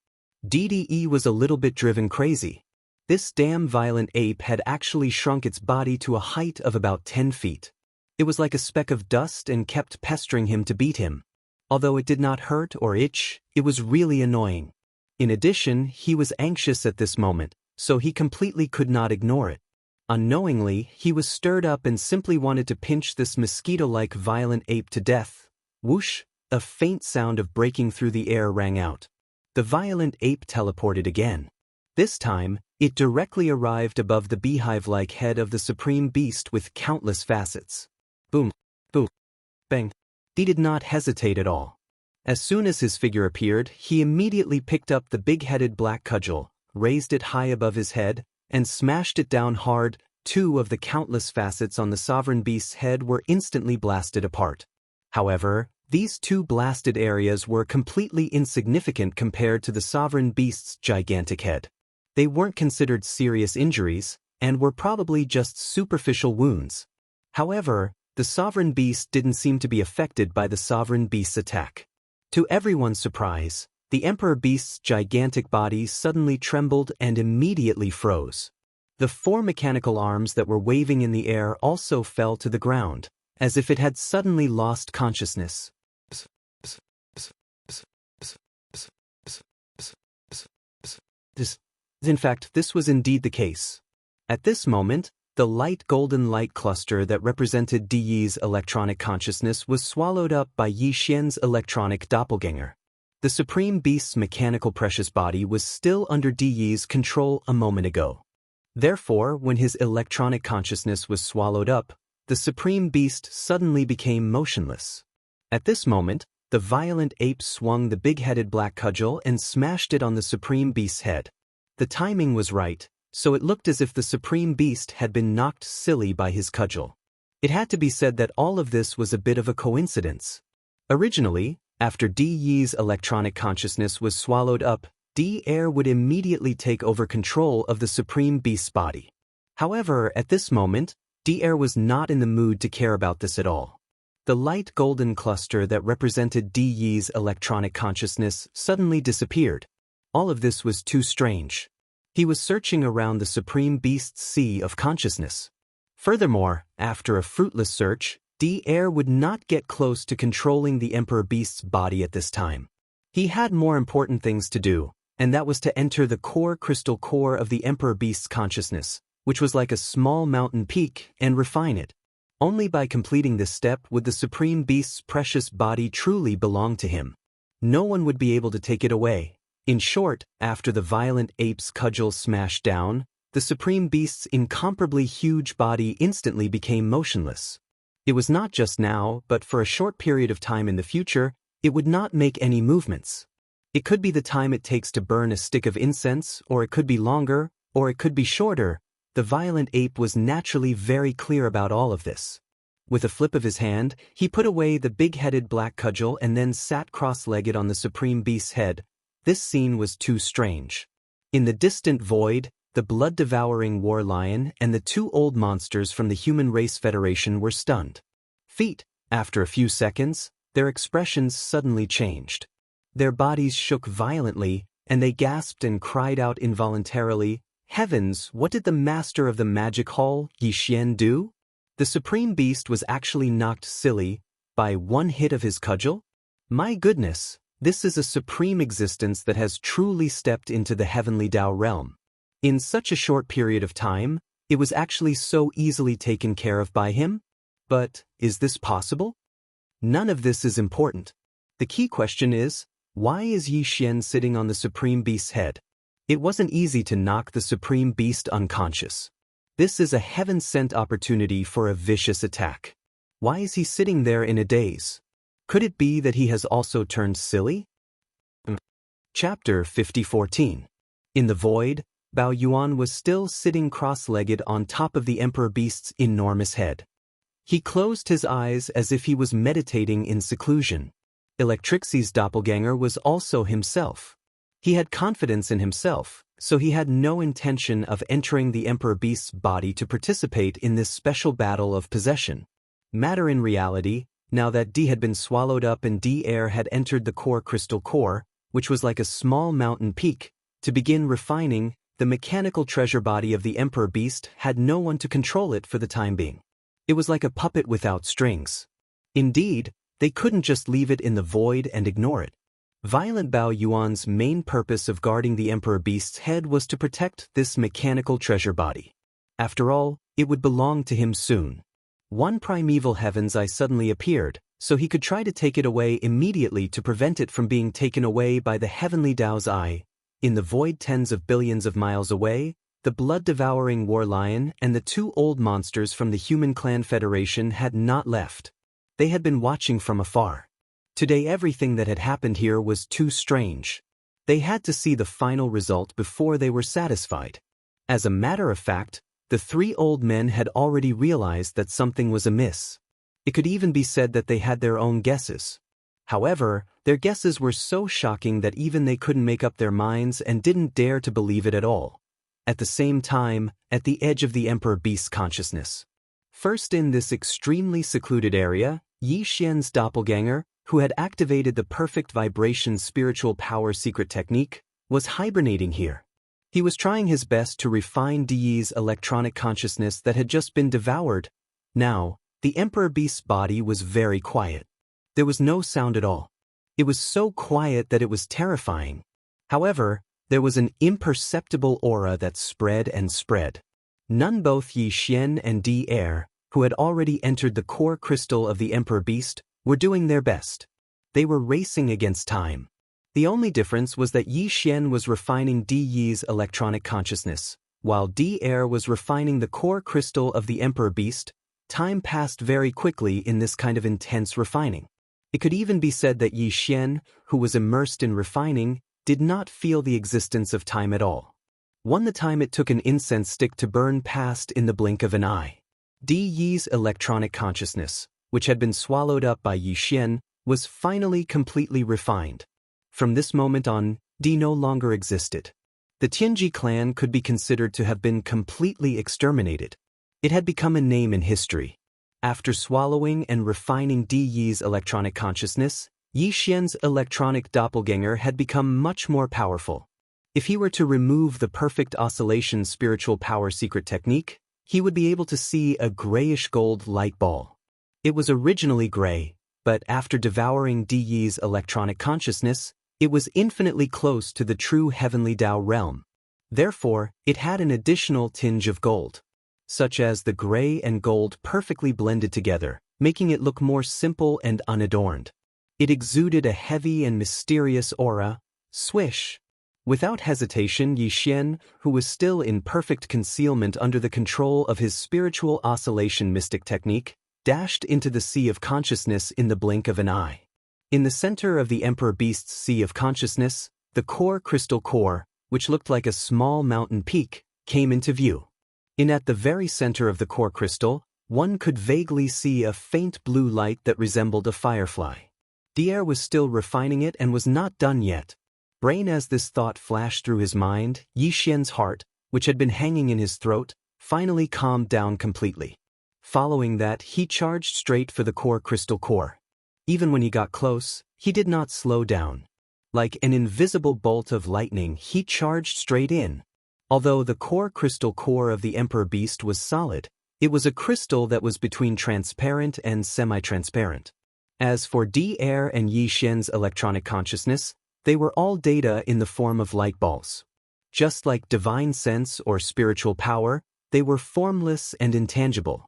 DDE was a little bit driven crazy. This damn violent ape had actually shrunk its body to a height of about 10 feet. It was like a speck of dust and kept pestering him to beat him. Although it did not hurt or itch, it was really annoying. In addition, he was anxious at this moment, so he completely could not ignore it. Unknowingly, he was stirred up and simply wanted to pinch this mosquito-like violent ape to death. Whoosh! A faint sound of breaking through the air rang out. The violent ape teleported again. This time, it directly arrived above the beehive-like head of the Supreme Beast with countless facets. Boom! Boom! Bang! He did not hesitate at all. As soon as his figure appeared, he immediately picked up the big-headed black cudgel, raised it high above his head, and smashed it down hard, 2 of the countless facets on the sovereign beast's head were instantly blasted apart. However, these 2 blasted areas were completely insignificant compared to the sovereign beast's gigantic head. They weren't considered serious injuries, and were probably just superficial wounds. However, the sovereign beast didn't seem to be affected by the sovereign beast's attack. To everyone's surprise, the emperor beast's gigantic body suddenly trembled and immediately froze. The 4 mechanical arms that were waving in the air also fell to the ground, as if it had suddenly lost consciousness. In fact, this was indeed the case. At this moment, the light golden light cluster that represented Di Yi's electronic consciousness was swallowed up by Yi Xian's electronic doppelganger. The Supreme Beast's mechanical precious body was still under Di Yi's control a moment ago. Therefore, when his electronic consciousness was swallowed up, the Supreme Beast suddenly became motionless. At this moment, the violent ape swung the big-headed black cudgel and smashed it on the Supreme Beast's head. The timing was right, so it looked as if the Supreme Beast had been knocked silly by his cudgel. It had to be said that all of this was a bit of a coincidence. Originally, after Di Yi's electronic consciousness was swallowed up, Di Air would immediately take over control of the Supreme Beast's body. However, at this moment, Di Air was not in the mood to care about this at all. The light golden cluster that represented Di Yi's electronic consciousness suddenly disappeared. All of this was too strange. He was searching around the Supreme Beast's sea of consciousness. Furthermore, after a fruitless search, Di Air would not get close to controlling the Emperor Beast's body at this time. He had more important things to do, and that was to enter the core crystal core of the Emperor Beast's consciousness, which was like a small mountain peak, and refine it. Only by completing this step would the Supreme Beast's precious body truly belong to him. No one would be able to take it away. In short, after the violent ape's cudgel smashed down, the Supreme Beast's incomparably huge body instantly became motionless. It was not just now, but for a short period of time in the future, it would not make any movements. It could be the time it takes to burn a stick of incense, or it could be longer, or it could be shorter. The violent ape was naturally very clear about all of this. With a flip of his hand, he put away the big-headed black cudgel and then sat cross-legged on the Supreme Beast's head. This scene was too strange. In the distant void, the blood-devouring war lion and the 2 old monsters from the Human Race Federation were stunned. After a few seconds, their expressions suddenly changed. Their bodies shook violently, and they gasped and cried out involuntarily, "Heavens, what did the master of the magic hall, Yi Xian, do?" The Supreme Beast was actually knocked silly by one hit of his cudgel? My goodness, this is a supreme existence that has truly stepped into the heavenly Tao realm. In such a short period of time, it was actually so easily taken care of by him? But, is this possible? None of this is important. The key question is, why is Yi Xian sitting on the Supreme Beast's head? It wasn't easy to knock the Supreme Beast unconscious. This is a heaven-sent opportunity for a vicious attack. Why is he sitting there in a daze? Could it be that he has also turned silly? Chapter 50:14. In the void, Bao Yuan was still sitting cross-legged on top of the Emperor Beast's enormous head. He closed his eyes as if he was meditating in seclusion. Electrixi's doppelganger was also himself. He had confidence in himself, so he had no intention of entering the Emperor Beast's body to participate in this special battle of possession. Matter in reality, now that Di had been swallowed up and Di Air had entered the core crystal core, which was like a small mountain peak, to begin refining, the mechanical treasure body of the Emperor Beast had no one to control it for the time being. It was like a puppet without strings. Indeed, they couldn't just leave it in the void and ignore it. Violent Bao Yuan's main purpose of guarding the Emperor Beast's head was to protect this mechanical treasure body. After all, it would belong to him soon. One primeval heaven's eye suddenly appeared, so he could try to take it away immediately to prevent it from being taken away by the heavenly Tao's eye. In the void tens of billions of miles away, the blood-devouring war lion and the 2 old monsters from the Human Clan Federation had not left. They had been watching from afar. Today everything that had happened here was too strange. They had to see the final result before they were satisfied. As a matter of fact, The three old men had already realized that something was amiss. It could even be said that they had their own guesses. However, their guesses were so shocking that even they couldn't make up their minds and didn't dare to believe it at all. At the same time, at the edge of the Emperor Beast's consciousness. First in this extremely secluded area, Yi Xian's doppelganger, who had activated the perfect vibration spiritual power secret technique, was hibernating here. He was trying his best to refine Di's electronic consciousness that had just been devoured. Now, the Emperor Beast's body was very quiet. There was no sound at all. It was so quiet that it was terrifying. However, there was an imperceptible aura that spread and spread. None both Yi Xian and Di Er, who had already entered the core crystal of the Emperor Beast, were doing their best. They were racing against time. The only difference was that Yi Xian was refining Di Yi's electronic consciousness, while Di Er was refining the core crystal of the Emperor Beast. Time passed very quickly in this kind of intense refining. It could even be said that Yi Xian, who was immersed in refining, did not feel the existence of time at all. The time it took an incense stick to burn passed in the blink of an eye. Di Yi's electronic consciousness, which had been swallowed up by Yi Xian, was finally completely refined. From this moment on, Di no longer existed. The Tianji clan could be considered to have been completely exterminated. It had become a name in history. After swallowing and refining Di Yi's electronic consciousness, Yi Xian's electronic doppelganger had become much more powerful. If he were to remove the perfect oscillation spiritual power secret technique, he would be able to see a grayish-gold light ball. It was originally gray, but after devouring Di Yi's electronic consciousness, it was infinitely close to the true heavenly Tao realm. Therefore, it had an additional tinge of gold, such as the gray and gold perfectly blended together, making it look more simple and unadorned. It exuded a heavy and mysterious aura. Swish! Without hesitation, Yi Xian, who was still in perfect concealment under the control of his spiritual oscillation mystic technique, dashed into the sea of consciousness in the blink of an eye. In the center of the Emperor Beast's sea of consciousness, the core crystal core, which looked like a small mountain peak, came into view. At the very center of the core crystal, one could vaguely see a faint blue light that resembled a firefly. Dier was still refining it and was not done yet. Brain as this thought flashed through his mind, Yi Xian's heart, which had been hanging in his throat, finally calmed down completely. Following that, he charged straight for the core crystal core. Even when he got close, he did not slow down. Like an invisible bolt of lightning, he charged straight in. Although the core crystal core of the Emperor Beast was solid, it was a crystal that was between transparent and semi-transparent. As for Di Er and Yi Xian's electronic consciousness, they were all data in the form of light balls. Just like divine sense or spiritual power, they were formless and intangible.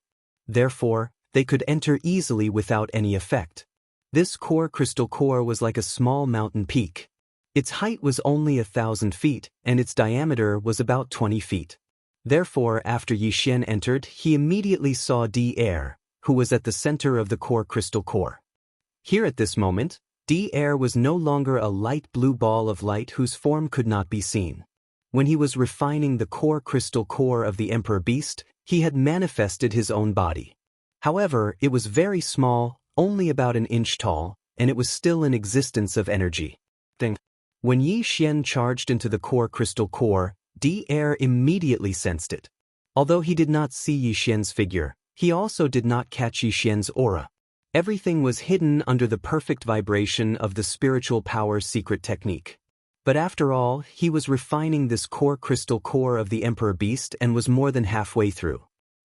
Therefore, they could enter easily without any effect. This core crystal core was like a small mountain peak. Its height was only 1,000 feet, and its diameter was about 20 feet. Therefore, after Yi Xian entered, he immediately saw Di Er, who was at the center of the core crystal core. Here at this moment, Di Er was no longer a light blue ball of light whose form could not be seen. When he was refining the core crystal core of the Emperor Beast, he had manifested his own body. However, it was very small, only about an inch tall, and it was still an existence of energy. When Yi Xian charged into the core crystal core, Di Er immediately sensed it. Although he did not see Yi Xian's figure, he also did not catch Yi Xian's aura. Everything was hidden under the perfect vibration of the spiritual power secret technique. But after all, he was refining this core crystal core of the Emperor Beast and was more than halfway through.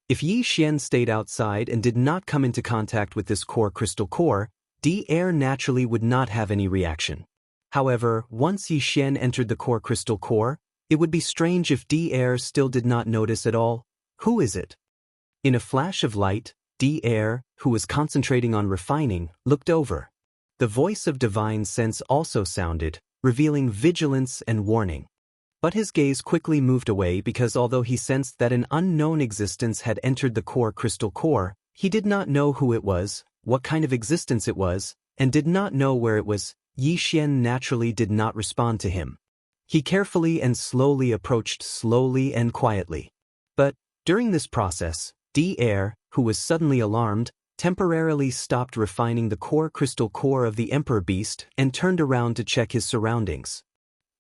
If Yi Xian stayed outside and did not come into contact with this core crystal core, Di Er naturally would not have any reaction. However, once Yi Xian entered the core crystal core, it would be strange if Di Er still did not notice at all. Who is it? In a flash of light, Di Er, who was concentrating on refining, looked over. The voice of divine sense also sounded, revealing vigilance and warning. But his gaze quickly moved away because although he sensed that an unknown existence had entered the core crystal core, he did not know who it was, what kind of existence it was, and did not know where it was. Yi Xian naturally did not respond to him. He carefully and slowly approached slowly and quietly. But, During this process, D-Air, who was suddenly alarmed, temporarily stopped refining the core crystal core of the Emperor Beast and turned around to check his surroundings.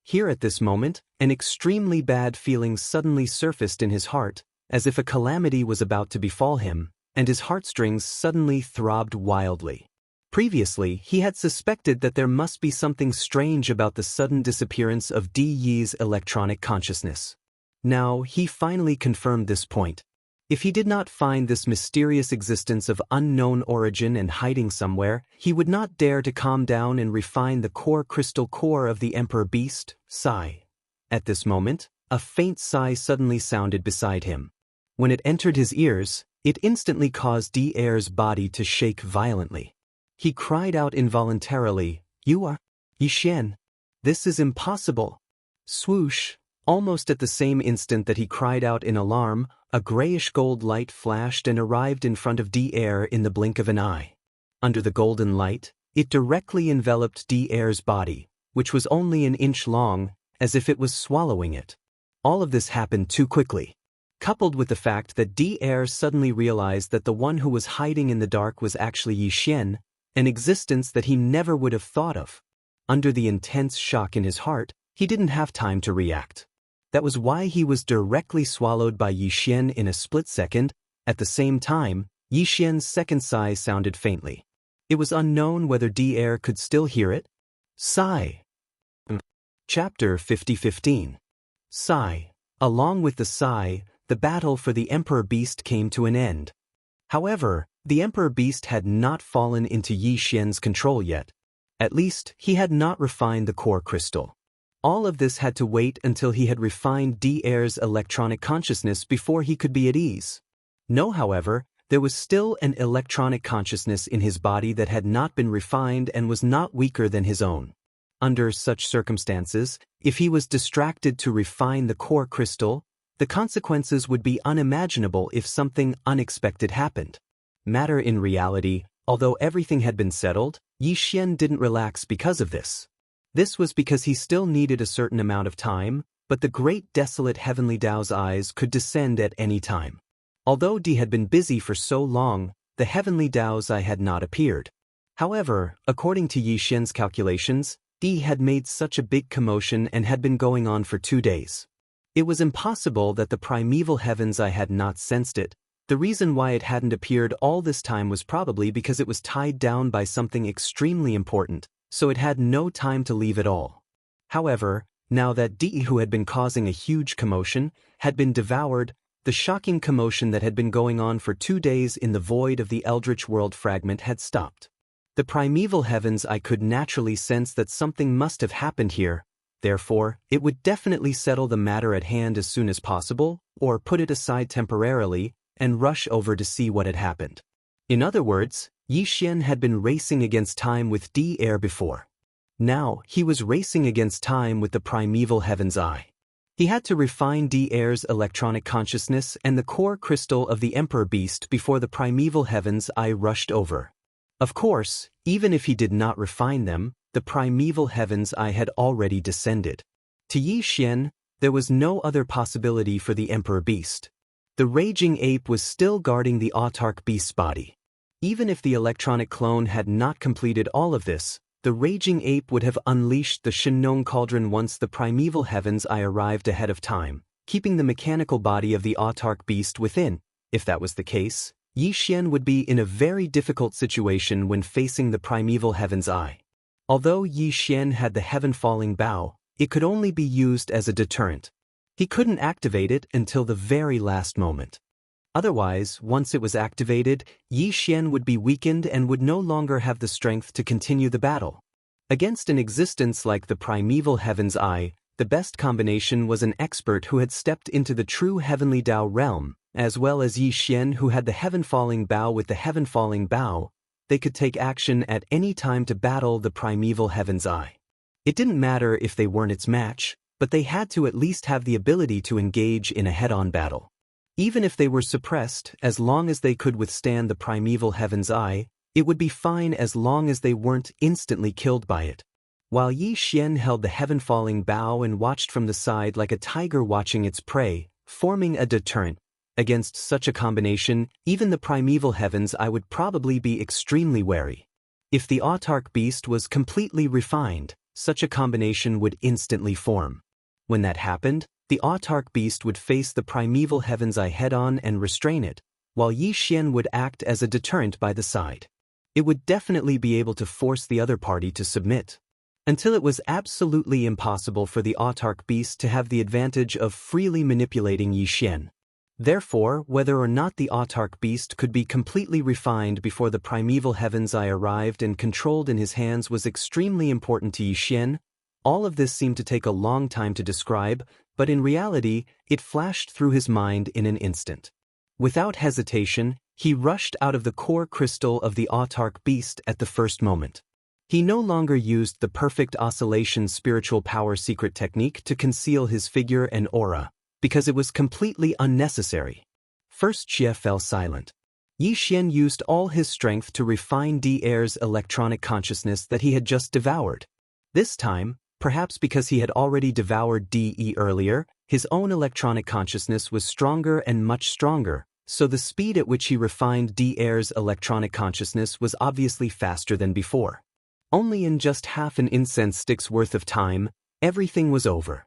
Here at this moment, an extremely bad feeling suddenly surfaced in his heart, as if a calamity was about to befall him, and his heartstrings suddenly throbbed wildly. Previously, he had suspected that there must be something strange about the sudden disappearance of Di Yi's electronic consciousness. Now, he finally confirmed this point. If he did not find this mysterious existence of unknown origin and hiding somewhere, he would not dare to calm down and refine the core crystal core of the Emperor Beast, sigh. At this moment, a faint sigh suddenly sounded beside him. When it entered his ears, it instantly caused D-Air's body to shake violently. He cried out involuntarily, "You are Yixian. This is impossible." Swoosh! Almost at the same instant that he cried out in alarm, a grayish-gold light flashed and arrived in front of D-Air in the blink of an eye. Under the golden light, it directly enveloped D-Air's body, which was only an inch long, as if it was swallowing it. All of this happened too quickly. Coupled with the fact that D-Air suddenly realized that the one who was hiding in the dark was actually Yixian, an existence that he never would have thought of. Under the intense shock in his heart, he didn't have time to react. That was why he was directly swallowed by Yixian in a split second. At the same time, Yixian's second sigh sounded faintly. It was unknown whether D-Air could still hear it. Sigh. Chapter 50:15. Sigh. Along with the sigh, the battle for the Emperor Beast came to an end. However, the Emperor Beast had not fallen into Yixian's control yet. At least, he had not refined the core crystal. All of this had to wait until he had refined D-Air's electronic consciousness before he could be at ease. No, however, there was still an electronic consciousness in his body that had not been refined and was not weaker than his own. Under such circumstances, if he was distracted to refine the core crystal, the consequences would be unimaginable if something unexpected happened. Matter in reality, although everything had been settled, Yixian didn't relax because of this. This was because he still needed a certain amount of time, but the great desolate heavenly Tao's eyes could descend at any time. Although Di had been busy for so long, the heavenly Tao's eye had not appeared. However, according to Yixian's calculations, Di had made such a big commotion and had been going on for 2 days. It was impossible that the primeval heaven's eye had not sensed it. The reason why it hadn't appeared all this time was probably because it was tied down by something extremely important, so it had no time to leave at all. However, now that Di, who had been causing a huge commotion, had been devoured, the shocking commotion that had been going on for 2 days in the void of the Eldritch World fragment had stopped. The primeval heavens I could naturally sense that something must have happened here, therefore, it would definitely settle the matter at hand as soon as possible, or put it aside temporarily, and rush over to see what had happened. In other words, Yixian had been racing against time with D-Air before. Now, he was racing against time with the primeval heaven's eye. He had to refine D-Air's electronic consciousness and the core crystal of the Emperor Beast before the primeval heaven's eye rushed over. Of course, even if he did not refine them, the primeval heaven's eye had already descended. To Yixian, there was no other possibility for the Emperor Beast. The raging ape was still guarding the autarch beast's body. Even if the electronic clone had not completed all of this, the raging ape would have unleashed the Shinong Cauldron once the primeval heaven's eye arrived ahead of time, keeping the mechanical body of the autarch beast within. If that was the case, Yixian would be in a very difficult situation when facing the primeval heaven's eye. Although Yixian had the heaven-falling bow, it could only be used as a deterrent. He couldn't activate it until the very last moment. Otherwise, once it was activated, Yixian would be weakened and would no longer have the strength to continue the battle. Against an existence like the primeval heaven's eye, the best combination was an expert who had stepped into the true heavenly Tao realm, as well as Yixian who had the heaven-falling bow with the heaven-falling bow. They could take action at any time to battle the primeval heaven's eye. It didn't matter if they weren't its match, but they had to at least have the ability to engage in a head-on battle. Even if they were suppressed, as long as they could withstand the primeval heaven's eye, it would be fine as long as they weren't instantly killed by it. While Yixian held the heaven-falling bow and watched from the side like a tiger watching its prey, forming a deterrent, Against such a combination, even the primeval heavens I would probably be extremely wary. If the autark beast was completely refined, such a combination would instantly form. When that happened, the autark beast would face the primeval heavens I head-on and restrain it, while Yi Xian would act as a deterrent by the side. It would definitely be able to force the other party to submit. Until it was absolutely impossible for the autark beast to have the advantage of freely manipulating Yi Xian. Therefore, whether or not the autark beast could be completely refined before the primeval heavens I arrived and controlled in his hands was extremely important to Yi Xian. All of this seemed to take a long time to describe, but in reality, it flashed through his mind in an instant. Without hesitation, he rushed out of the core crystal of the autark beast at the first moment. He no longer used the perfect oscillation spiritual power secret technique to conceal his figure and aura, because it was completely unnecessary. First Xie fell silent. Yi Xian used all his strength to refine Di-Er's electronic consciousness that he had just devoured. This time, perhaps because he had already devoured Di earlier, his own electronic consciousness was stronger and much stronger, so the speed at which he refined Di-Er's electronic consciousness was obviously faster than before. Only in just half an incense stick's worth of time, everything was over.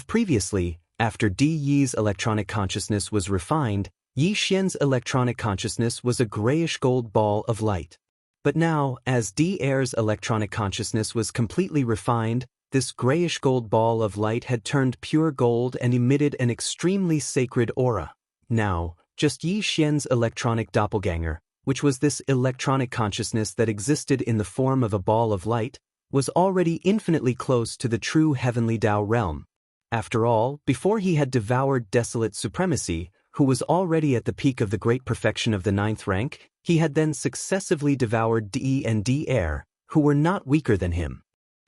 Previously, after Di Yi's electronic consciousness was refined, Yi Xian's electronic consciousness was a grayish-gold ball of light. But now, as Di-Er's electronic consciousness was completely refined, this grayish-gold ball of light had turned pure gold and emitted an extremely sacred aura. Now, just Yi Xian's electronic doppelganger, which was this electronic consciousness that existed in the form of a ball of light, was already infinitely close to the true heavenly Tao realm. After all, before he had devoured Desolate Supremacy, who was already at the peak of the great perfection of the 9th rank, he had then successively devoured Di and Di-Er, who were not weaker than him.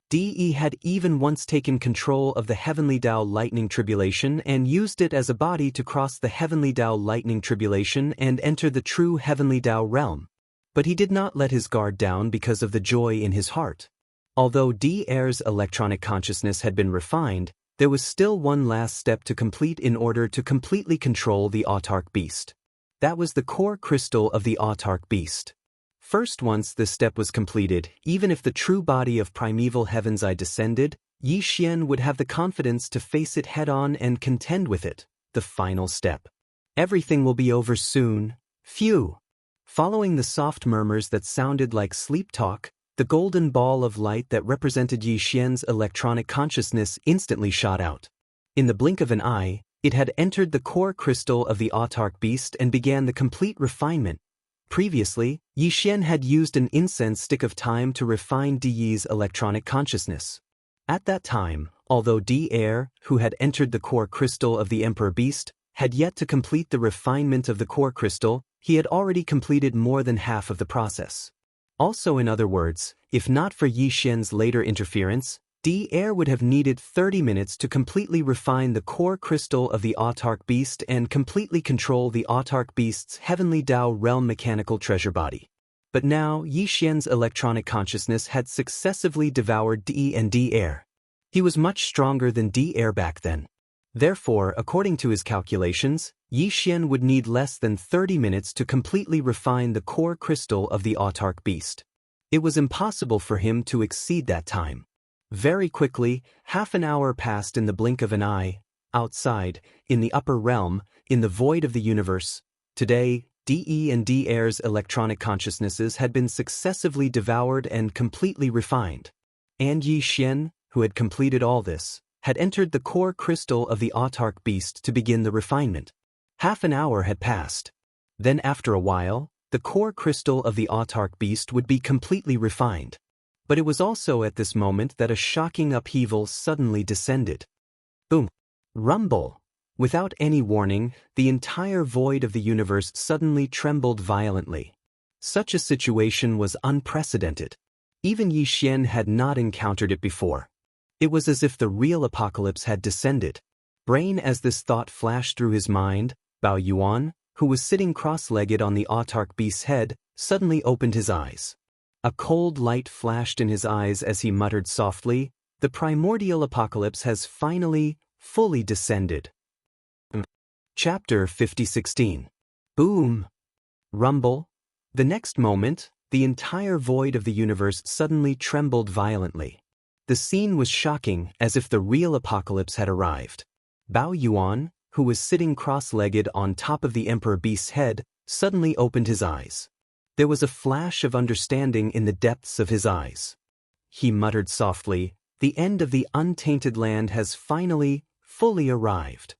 Di had even once taken control of the Heavenly Tao Lightning Tribulation and used it as a body to cross the Heavenly Tao Lightning Tribulation and enter the true Heavenly Tao realm. But he did not let his guard down because of the joy in his heart. Although Di-Er's electronic consciousness had been refined, there was still one last step to complete in order to completely control the autark beast. That was the core crystal of the autark beast. First, once this step was completed, even if the true body of primeval heavens I descended, Yi Xian would have the confidence to face it head-on and contend with it. The final step. Everything will be over soon. Phew. Following the soft murmurs that sounded like sleep talk, the golden ball of light that represented Yi Xian's electronic consciousness instantly shot out. In the blink of an eye, it had entered the core crystal of the autark beast and began the complete refinement. Previously, Yi Xian had used an incense stick of time to refine Di Yi's electronic consciousness. At that time, although Di-Er, who had entered the core crystal of the Emperor Beast, had yet to complete the refinement of the core crystal, he had already completed more than half of the process. Also, in other words, if not for Yi Xian's later interference, Di-Er would have needed 30 minutes to completely refine the core crystal of the autark beast and completely control the autark beast's heavenly Tao realm mechanical treasure body. But now, Yi Xian's electronic consciousness had successively devoured Di and Di-Er. He was much stronger than Di-Er back then. Therefore, according to his calculations, Yi Xian would need less than 30 minutes to completely refine the core crystal of the autark beast. It was impossible for him to exceed that time. Very quickly, half an hour passed in the blink of an eye. Outside, in the upper realm, in the void of the universe, today, Di and Di-Er's electronic consciousnesses had been successively devoured and completely refined. And Yi Xian, who had completed all this, had entered the core crystal of the autark beast to begin the refinement. Half an hour had passed. Then after a while, the core crystal of the autark beast would be completely refined. But it was also at this moment that a shocking upheaval suddenly descended. Boom! Rumble! Without any warning, the entire void of the universe suddenly trembled violently. Such a situation was unprecedented. Even Yi Xian had not encountered it before. It was as if the real apocalypse had descended. Brain, as this thought flashed through his mind, Bao Yuan, who was sitting cross-legged on the autark beast's head, suddenly opened his eyes. A cold light flashed in his eyes as he muttered softly, "The primordial apocalypse has finally, fully descended." Chapter 5016. Boom! Rumble. The next moment, the entire void of the universe suddenly trembled violently. The scene was shocking, as if the real apocalypse had arrived. Bao Yuan, who was sitting cross-legged on top of the Emperor Beast's head, suddenly opened his eyes. There was a flash of understanding in the depths of his eyes. He muttered softly, "The end of the untainted land has finally, fully arrived."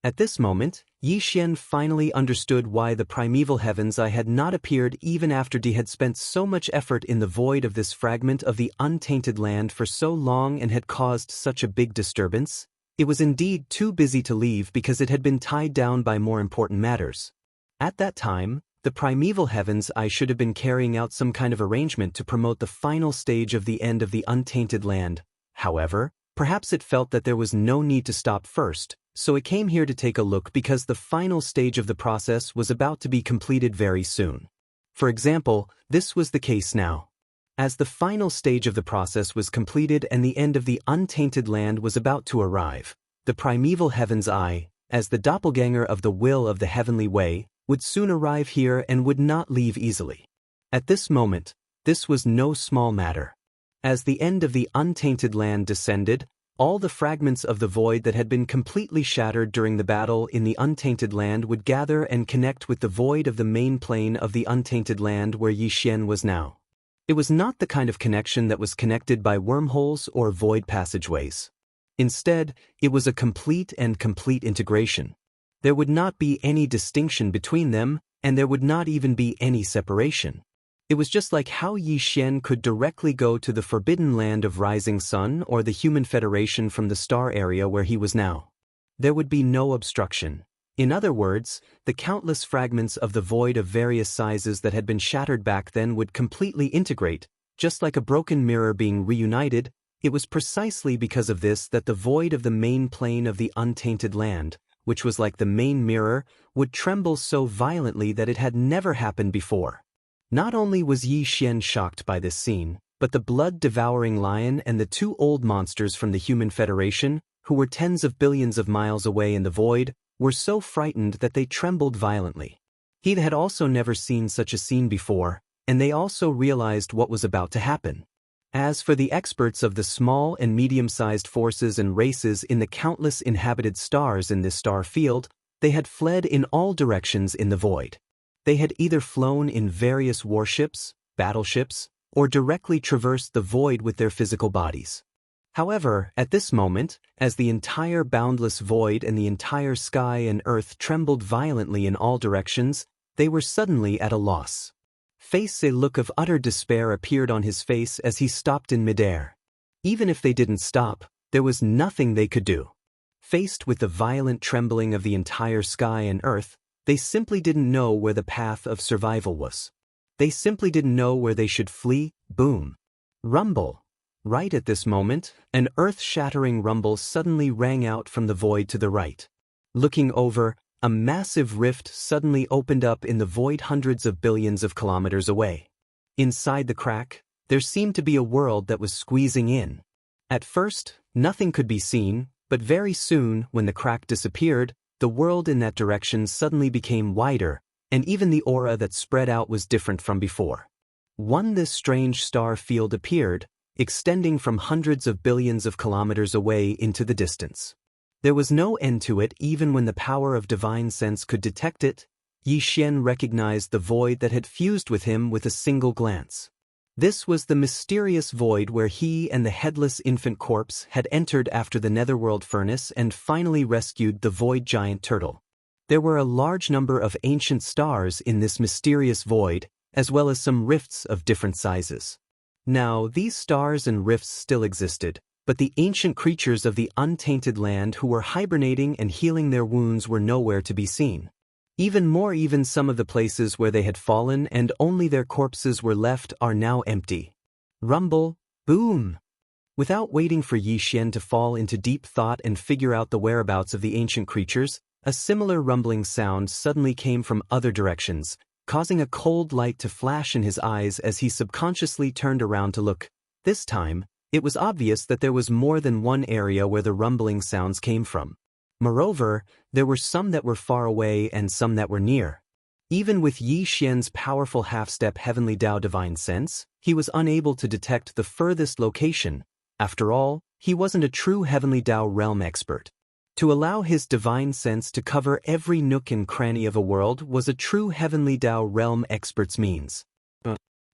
At this moment, Yi Xian finally understood why the primeval heavens I had not appeared even after he had spent so much effort in the void of this fragment of the untainted land for so long and had caused such a big disturbance. It was indeed too busy to leave because it had been tied down by more important matters. At that time, the primeval heavens I should have been carrying out some kind of arrangement to promote the final stage of the end of the untainted land. However, perhaps it felt that there was no need to stop first, so it came here to take a look because the final stage of the process was about to be completed very soon. For example, this was the case now. As the final stage of the process was completed and the end of the untainted land was about to arrive, the primeval heavens I, as the doppelganger of the will of the heavenly way, would soon arrive here and would not leave easily. At this moment, this was no small matter. As the end of the untainted land descended, all the fragments of the void that had been completely shattered during the battle in the untainted land would gather and connect with the void of the main plane of the untainted land where Yi Xian was now. It was not the kind of connection that was connected by wormholes or void passageways. Instead, it was a complete integration. There would not be any distinction between them, and there would not even be any separation. It was just like how Yi Xian could directly go to the forbidden land of Rising Sun or the Human Federation from the star area where he was now. There would be no obstruction. In other words, the countless fragments of the void of various sizes that had been shattered back then would completely integrate, just like a broken mirror being reunited. It was precisely because of this that the void of the main plane of the untainted land, which was like the main mirror, would tremble so violently that it had never happened before. Not only was Yi Xian shocked by this scene, but the blood-devouring lion and the two old monsters from the Human Federation, who were tens of billions of miles away in the void, were so frightened that they trembled violently. He had also never seen such a scene before, and they also realized what was about to happen. As for the experts of the small and medium-sized forces and races in the countless inhabited stars in this star field, they had fled in all directions in the void. They had either flown in various warships, battleships, or directly traversed the void with their physical bodies. However, at this moment, as the entire boundless void and the entire sky and earth trembled violently in all directions, they were suddenly at a loss. A look of utter despair appeared on his face as he stopped in midair. Even if they didn't stop, there was nothing they could do. Faced with the violent trembling of the entire sky and earth, they simply didn't know where the path of survival was. They simply didn't know where they should flee. Boom. Rumble. Right at this moment, an earth-shattering rumble suddenly rang out from the void to the right. Looking over, a massive rift suddenly opened up in the void hundreds of billions of kilometers away. Inside the crack, there seemed to be a world that was squeezing in. At first, nothing could be seen, but very soon, when the crack disappeared, the world in that direction suddenly became wider, and even the aura that spread out was different from before. This strange star field appeared, extending from hundreds of billions of kilometers away into the distance. There was no end to it even when the power of divine sense could detect it. Yi Xian recognized the void that had fused with him with a single glance. This was the mysterious void where he and the headless infant corpse had entered after the netherworld furnace and finally rescued the void giant turtle. There were a large number of ancient stars in this mysterious void, as well as some rifts of different sizes. Now, these stars and rifts still existed, but the ancient creatures of the untainted land who were hibernating and healing their wounds were nowhere to be seen. Even some of the places where they had fallen and only their corpses were left are now empty. Rumble, boom! Without waiting for Yi Xian to fall into deep thought and figure out the whereabouts of the ancient creatures, a similar rumbling sound suddenly came from other directions, causing a cold light to flash in his eyes as he subconsciously turned around to look. This time, it was obvious that there was more than one area where the rumbling sounds came from. Moreover, there were some that were far away and some that were near. Even with Yi Xian's powerful half-step heavenly Dao divine sense, he was unable to detect the furthest location. After all, he wasn't a true heavenly Dao realm expert. To allow his divine sense to cover every nook and cranny of a world was a true heavenly Dao realm expert's means.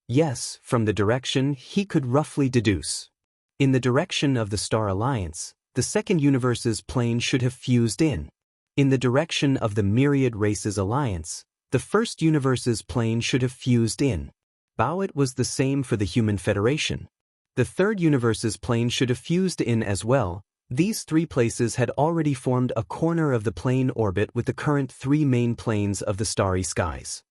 Yes, from the direction he could roughly deduce. In the direction of the Star Alliance, the second universe's plane should have fused in. In the direction of the Myriad Races Alliance, the first universe's plane should have fused in. It was the same for the Human Federation. The third universe's plane should have fused in as well. These three places had already formed a corner of the plane orbit with the current three main planes of the starry skies.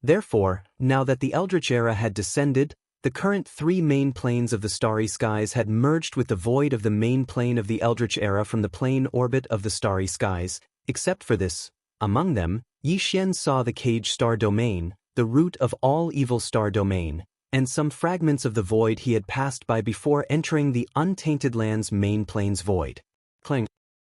Therefore, now that the Eldritch Era had descended, the current three main planes of the starry skies had merged with the void of the main plane of the Eldritch Era from the plane orbit of the starry skies. Except for this, among them, Yi Xian saw the Cage Star Domain, the root of all evil star domain, and some fragments of the void he had passed by before entering the Untainted Land's main plane's void.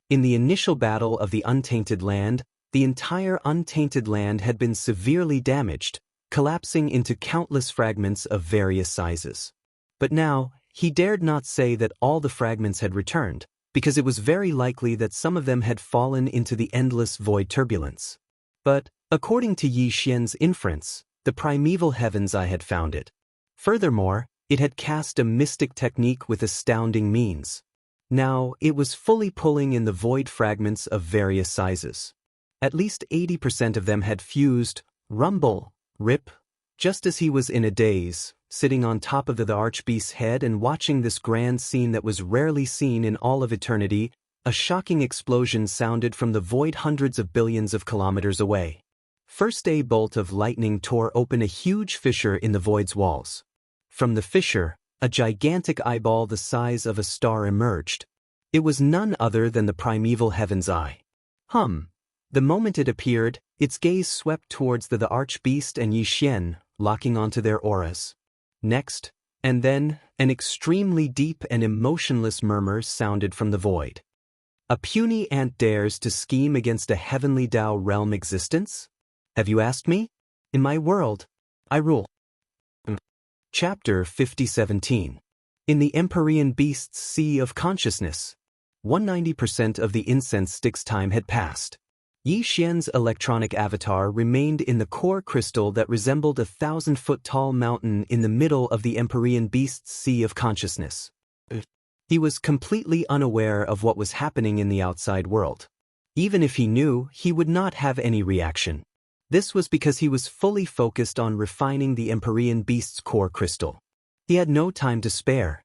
In the initial battle of the Untainted Land, the entire Untainted Land had been severely damaged, collapsing into countless fragments of various sizes. But now, he dared not say that all the fragments had returned, because it was very likely that some of them had fallen into the endless void turbulence. But, according to Yi Xian's inference, the primeval heavens I had found it. Furthermore, it had cast a mystic technique with astounding means. Now, it was fully pulling in the void fragments of various sizes. At least 80% of them had fused, rumble, rip, just as he was in a daze, sitting on top of the Archbeast's head and watching this grand scene that was rarely seen in all of eternity. A shocking explosion sounded from the void hundreds of billions of kilometers away. First, a bolt of lightning tore open a huge fissure in the void's walls. From the fissure, a gigantic eyeball the size of a star emerged. It was none other than the primeval heaven's eye. The moment it appeared, its gaze swept towards the Archbeast and Yi Xian, locking onto their auras. Next, and then, an extremely deep and emotionless murmur sounded from the void. A puny ant dares to scheme against a heavenly Dao realm existence? Have you asked me? In my world, I rule. Chapter 5017. In the Empyrean Beast's Sea of Consciousness. 190% of the incense stick's time had passed. Yi Xian's electronic avatar remained in the core crystal that resembled a 1,000-foot-tall mountain in the middle of the Empyrean Beast's Sea of Consciousness. He was completely unaware of what was happening in the outside world. Even if he knew, he would not have any reaction. This was because he was fully focused on refining the Empyrean Beast's core crystal. He had no time to spare.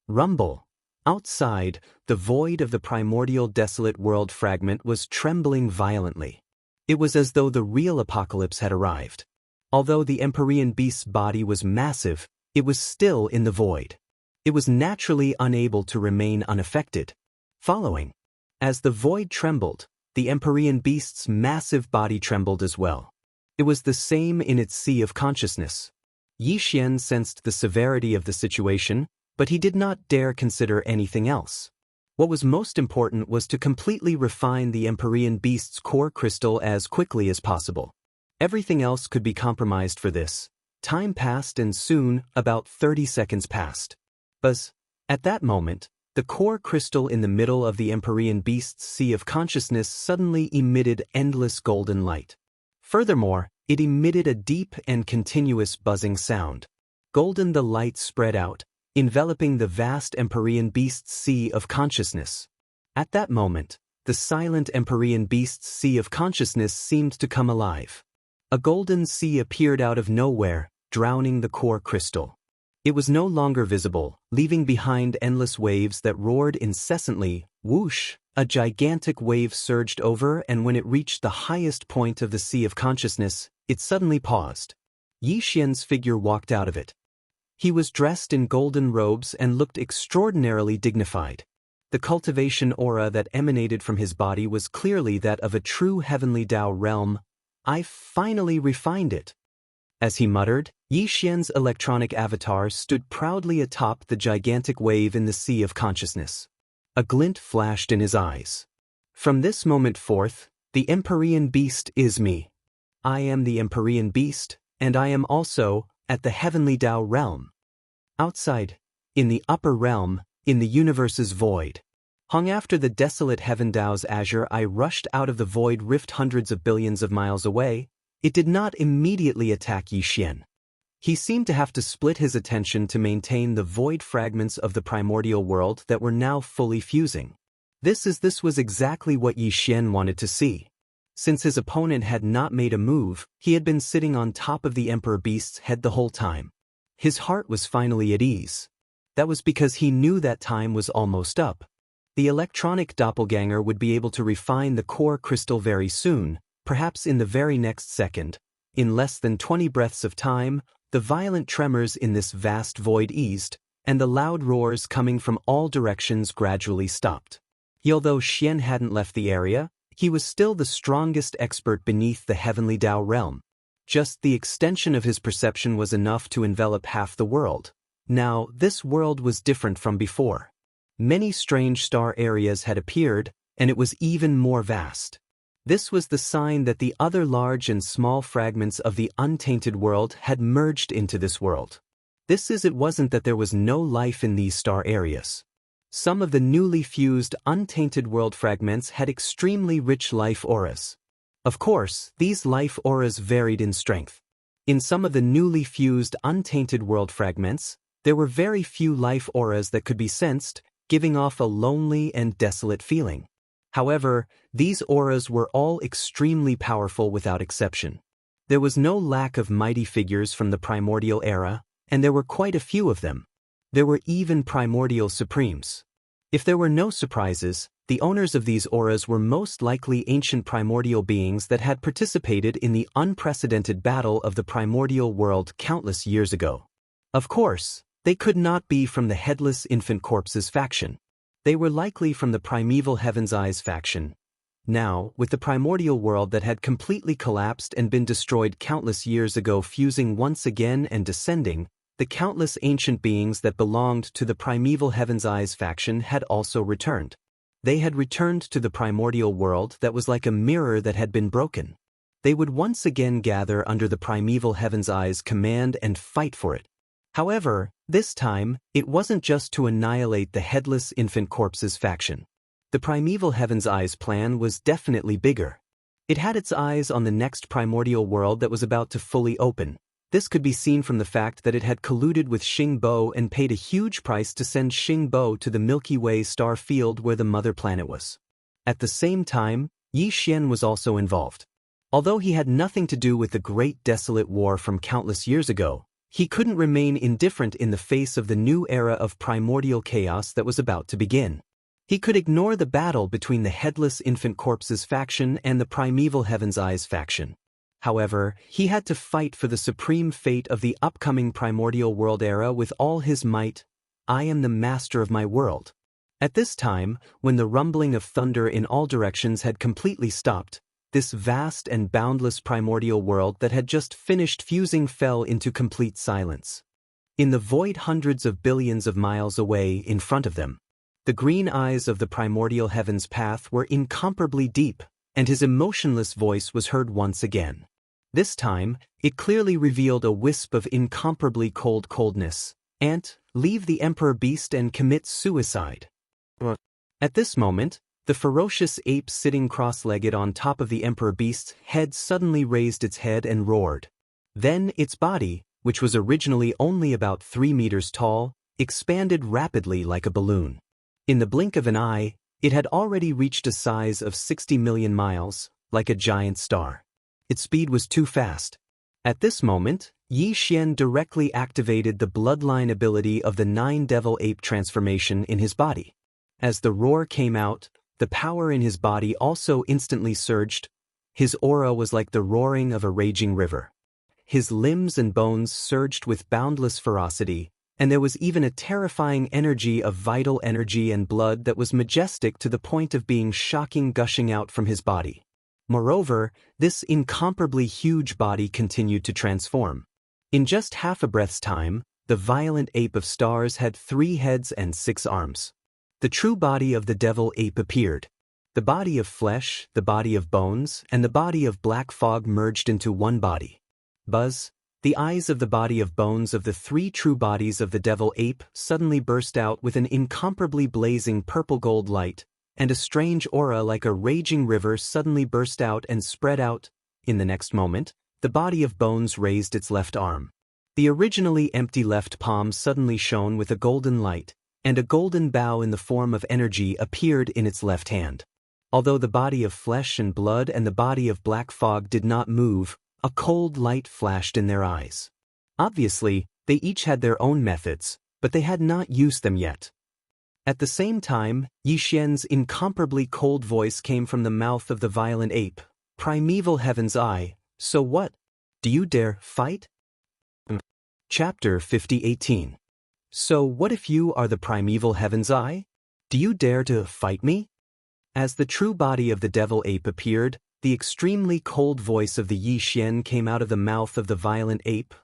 Rumble. Outside, the void of the primordial desolate world fragment was trembling violently. It was as though the real apocalypse had arrived. Although the Empyrean Beast's body was massive, it was still in the void. It was naturally unable to remain unaffected. Following. As the void trembled, the Empyrean Beast's massive body trembled as well. It was the same in its sea of consciousness. Yi Xian sensed the severity of the situation, but he did not dare consider anything else. What was most important was to completely refine the Empyrean Beast's core crystal as quickly as possible. Everything else could be compromised for this. Time passed and soon, about 30 seconds passed. But, at that moment, the core crystal in the middle of the Empyrean Beast's Sea of Consciousness suddenly emitted endless golden light. Furthermore, it emitted a deep and continuous buzzing sound. Golden the light spread out, enveloping the vast Empyrean Beast's Sea of Consciousness. At that moment, the silent Empyrean Beast's Sea of Consciousness seemed to come alive. A golden sea appeared out of nowhere, drowning the core crystal. It was no longer visible, leaving behind endless waves that roared incessantly. Whoosh! A gigantic wave surged over, and when it reached the highest point of the Sea of Consciousness, it suddenly paused. Yi Xian's figure walked out of it. He was dressed in golden robes and looked extraordinarily dignified. The cultivation aura that emanated from his body was clearly that of a true heavenly Dao realm. I finally refined it. As he muttered, Yi Xian's electronic avatar stood proudly atop the gigantic wave in the Sea of Consciousness. A glint flashed in his eyes. From this moment forth, the Empyrean beast is me. I am the Empyrean beast, and I am also at the heavenly Tao realm. Outside, in the upper realm, in the universe's void. Hung after the desolate heaven Tao's azure, I rushed out of the void rift hundreds of billions of miles away. It did not immediately attack Yi Xian. He seemed to have to split his attention to maintain the void fragments of the primordial world that were now fully fusing. This was exactly what Yi Xian wanted to see. Since his opponent had not made a move, he had been sitting on top of the Emperor Beast's head the whole time. His heart was finally at ease. That was because he knew that time was almost up. The electronic doppelganger would be able to refine the core crystal very soon, perhaps in the very next second. In less than 20 breaths of time, the violent tremors in this vast void eased, and the loud roars coming from all directions gradually stopped. Although Xian hadn't left the area, he was still the strongest expert beneath the heavenly Tao realm. Just the extension of his perception was enough to envelop half the world. Now, this world was different from before. Many strange star areas had appeared, and it was even more vast. This was the sign that the other large and small fragments of the untainted world had merged into this world. It wasn't that there was no life in these star areas. Some of the newly fused untainted world fragments had extremely rich life auras. Of course, these life auras varied in strength. In some of the newly fused untainted world fragments, there were very few life auras that could be sensed, giving off a lonely and desolate feeling. However, these auras were all extremely powerful without exception. There was no lack of mighty figures from the primordial era, and there were quite a few of them. There were even primordial supremes. If there were no surprises, the owners of these auras were most likely ancient primordial beings that had participated in the unprecedented battle of the primordial world countless years ago. Of course, they could not be from the Headless Infant Corpses faction. They were likely from the Primeval Heaven's Eyes faction. Now, with the primordial world that had completely collapsed and been destroyed countless years ago fusing once again and descending, the countless ancient beings that belonged to the Primeval Heaven's Eyes faction had also returned. They had returned to the primordial world that was like a mirror that had been broken. They would once again gather under the Primeval Heaven's Eyes command and fight for it. However, this time, it wasn't just to annihilate the Headless Infant Corpses faction. The Primeval Heaven's Eyes plan was definitely bigger. It had its eyes on the next primordial world that was about to fully open. This could be seen from the fact that it had colluded with Xing Bo and paid a huge price to send Xing Bo to the Milky Way star field where the mother planet was. At the same time, Yi Xian was also involved. Although he had nothing to do with the Great Desolate War from countless years ago, he couldn't remain indifferent in the face of the new era of primordial chaos that was about to begin. He could ignore the battle between the Headless Infant Corpses faction and the Primeval Heaven's Eyes faction. However, he had to fight for the supreme fate of the upcoming primordial world era with all his might. I am the master of my world. At this time, when the rumbling of thunder in all directions had completely stopped, this vast and boundless primordial world that had just finished fusing fell into complete silence. In the void hundreds of billions of miles away in front of them, the green eyes of the primordial heaven's path were incomparably deep, and his emotionless voice was heard once again. This time, it clearly revealed a wisp of incomparably cold coldness. Ant, leave the Emperor Beast and commit suicide. At this moment, the ferocious ape sitting cross-legged on top of the Emperor Beast's head suddenly raised its head and roared. Then its body, which was originally only about 3 meters tall, expanded rapidly like a balloon. In the blink of an eye, it had already reached a size of 60 million miles, like a giant star. Its speed was too fast. At this moment, Yi Xian directly activated the bloodline ability of the 9-devil ape transformation in his body. As the roar came out, the power in his body also instantly surged. His aura was like the roaring of a raging river. His limbs and bones surged with boundless ferocity, and there was even a terrifying energy of vital energy and blood that was majestic to the point of being shocking gushing out from his body. Moreover, this incomparably huge body continued to transform. In just half a breath's time, the violent ape of stars had 3 heads and 6 arms. The true body of the devil ape appeared. The body of flesh, the body of bones, and the body of black fog merged into one body. Buzz, the eyes of the body of bones of the three true bodies of the devil ape suddenly burst out with an incomparably blazing purple-gold light, and a strange aura like a raging river suddenly burst out and spread out. In the next moment, the body of bones raised its left arm. The originally empty left palm suddenly shone with a golden light, and a golden bow in the form of energy appeared in its left hand. Although the body of flesh and blood and the body of black fog did not move, a cold light flashed in their eyes. Obviously, they each had their own methods, but they had not used them yet. At the same time, Yi Xian's incomparably cold voice came from the mouth of the violent ape. Primeval Heaven's Eye, so what? Do you dare fight? Chapter 50:18. So what if you are the primeval Heaven's Eye? Do you dare to fight me? As the true body of the devil ape appeared, the extremely cold voice of the Yi Xian came out of the mouth of the violent ape.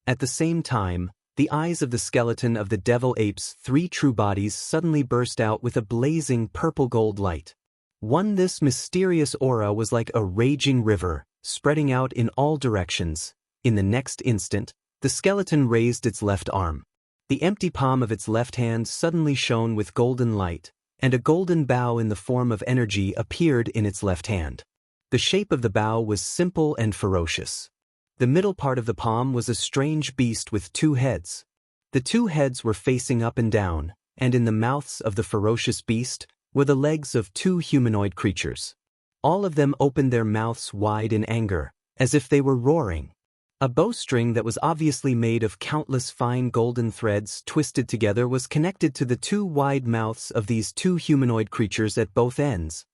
At the same time, the eyes of the skeleton of the devil ape's three true bodies suddenly burst out with a blazing purple-gold light. This mysterious aura was like a raging river, spreading out in all directions. In the next instant, the skeleton raised its left arm. The empty palm of its left hand suddenly shone with golden light, and a golden bow in the form of energy appeared in its left hand. The shape of the bow was simple and ferocious. The middle part of the palm was a strange beast with two heads. The two heads were facing up and down, and in the mouths of the ferocious beast were the legs of two humanoid creatures. All of them opened their mouths wide in anger, as if they were roaring. A bowstring that was obviously made of countless fine golden threads twisted together was connected to the two wide mouths of these two humanoid creatures at both ends.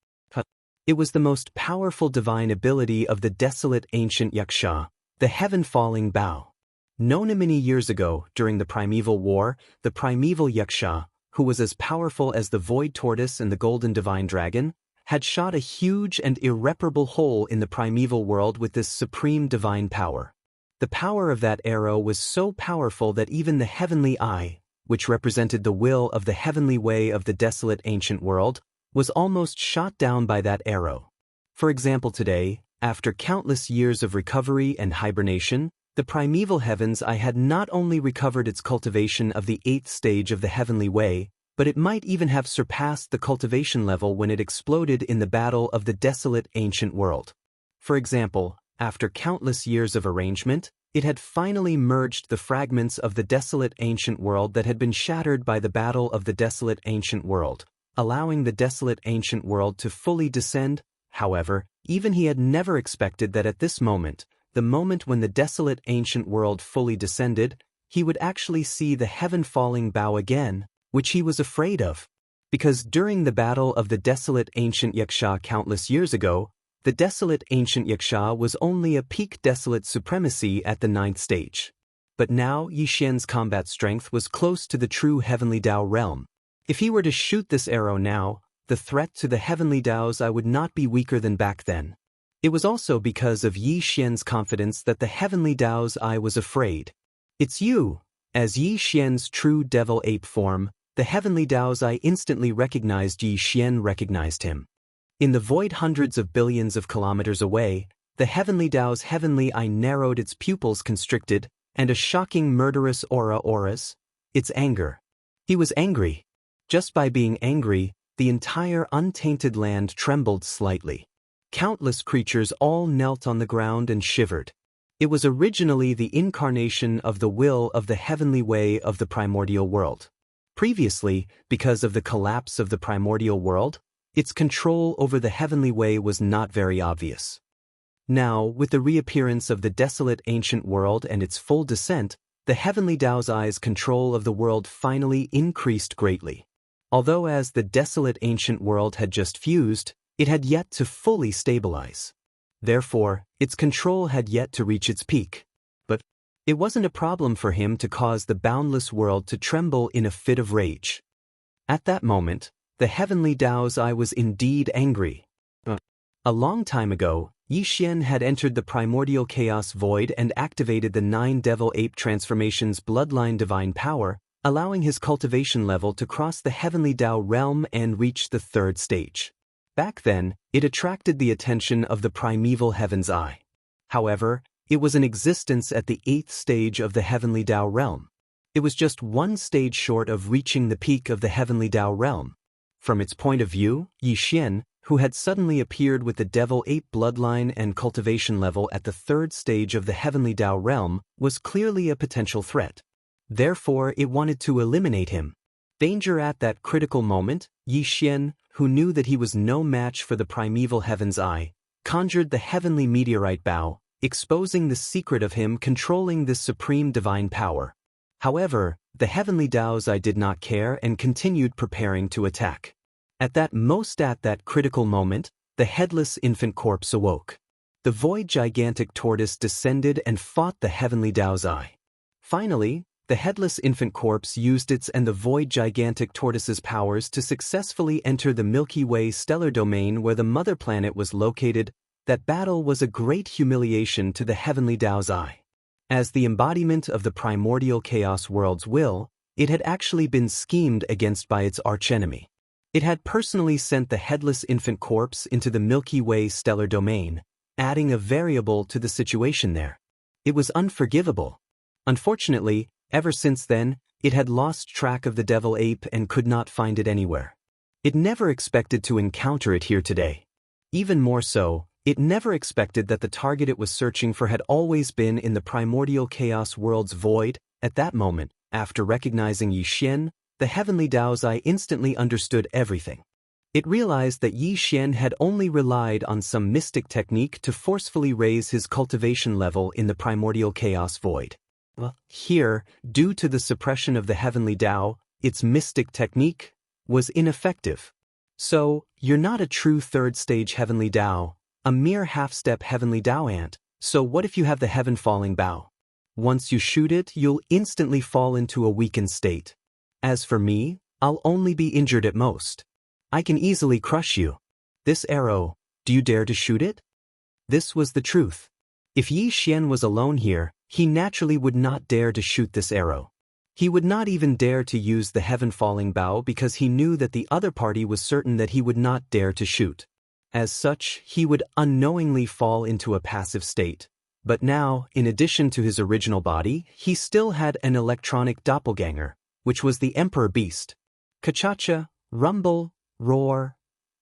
It was the most powerful divine ability of the desolate ancient Yaksha, the heaven-falling bow. Known many years ago, during the Primeval War, the primeval Yaksha, who was as powerful as the Void Tortoise and the Golden Divine Dragon, had shot a huge and irreparable hole in the primeval world with this supreme divine power. The power of that arrow was so powerful that even the heavenly eye, which represented the will of the heavenly way of the desolate ancient world, was almost shot down by that arrow. For example, today, after countless years of recovery and hibernation, the primeval heaven's eye had not only recovered its cultivation of the 8th stage of the heavenly way, but it might even have surpassed the cultivation level when it exploded in the battle of the desolate ancient world. For example, after countless years of arrangement, it had finally merged the fragments of the desolate ancient world that had been shattered by the battle of the desolate ancient world, allowing the desolate ancient world to fully descend. However, even he had never expected that at this moment, the moment when the desolate ancient world fully descended, he would actually see the heaven-falling bow again, which he was afraid of. Because during the battle of the desolate ancient Yaksha countless years ago, the desolate ancient Yaksha was only a peak desolate supremacy at the 9th stage. But now Yi Xian's combat strength was close to the true heavenly Tao realm. If he were to shoot this arrow now, the threat to the heavenly Tao's eye would not be weaker than back then. It was also because of Yi Xian's confidence that the heavenly Tao's eye was afraid. It's you! As Yi Xian's true devil ape form, the heavenly Tao's eye instantly recognized Yi Xian recognized him. In the void hundreds of billions of kilometers away, the heavenly Tao's heavenly eye narrowed, its pupils constricted, and a shocking murderous auras. Its anger. He was angry. Just by being angry, the entire untainted land trembled slightly. Countless creatures all knelt on the ground and shivered. It was originally the incarnation of the will of the heavenly way of the primordial world. Previously, because of the collapse of the primordial world, its control over the heavenly way was not very obvious. Now, with the reappearance of the desolate ancient world and its full descent, the heavenly Tao's eye's control of the world finally increased greatly. Although as the desolate ancient world had just fused, it had yet to fully stabilize. Therefore, its control had yet to reach its peak. But it wasn't a problem for him to cause the boundless world to tremble in a fit of rage. At that moment, the heavenly Tao's eye was indeed angry. A long time ago, Yi Xian had entered the primordial chaos void and activated the 9 devil ape transformations bloodline divine power, allowing his cultivation level to cross the heavenly Tao realm and reach the 3rd stage. Back then, it attracted the attention of the primeval heaven's eye. However, it was in existence at the 8th stage of the heavenly Tao realm. It was just one stage short of reaching the peak of the heavenly Tao realm. From its point of view, Yi Xian, who had suddenly appeared with the devil-ape bloodline and cultivation level at the 3rd stage of the heavenly Tao realm, was clearly a potential threat. Therefore, it wanted to eliminate him. Danger at that critical moment, Yi Xian, who knew that he was no match for the primeval heaven's eye, conjured the heavenly meteorite bow, exposing the secret of him controlling this supreme divine power. However, the heavenly Tao's eye did not care and continued preparing to attack. At that critical moment, the headless infant corpse awoke. The void gigantic tortoise descended and fought the heavenly Tao's eye. Finally, the headless infant corpse used its and the void gigantic tortoise's powers to successfully enter the Milky Way stellar domain where the mother planet was located. That battle was a great humiliation to the heavenly Tao's eye. As the embodiment of the primordial chaos world's will, it had actually been schemed against by its archenemy. It had personally sent the headless infant corpse into the Milky Way stellar domain, adding a variable to the situation there. It was unforgivable. Unfortunately, ever since then, it had lost track of the devil ape and could not find it anywhere. It never expected to encounter it here today. Even more so, it never expected that the target it was searching for had always been in the primordial chaos world's void. At that moment, after recognizing Yi Xian, the heavenly Tao's eye instantly understood everything. It realized that Yi Xian had only relied on some mystic technique to forcefully raise his cultivation level in the primordial chaos void. Here, due to the suppression of the heavenly Tao, its mystic technique was ineffective. So, you're not a true 3rd stage heavenly Tao, a mere half-step heavenly Tao ant, so what if you have the heaven-falling bow? Once you shoot it, you'll instantly fall into a weakened state. As for me, I'll only be injured at most. I can easily crush you. This arrow, do you dare to shoot it? This was the truth. If Yi Xian was alone here, he naturally would not dare to shoot this arrow. He would not even dare to use the heaven-falling bow because he knew that the other party was certain that he would not dare to shoot. As such, he would unknowingly fall into a passive state. But now, in addition to his original body, he still had an electronic doppelganger, which was the Emperor Beast. Ka-cha-cha, rumble, roar.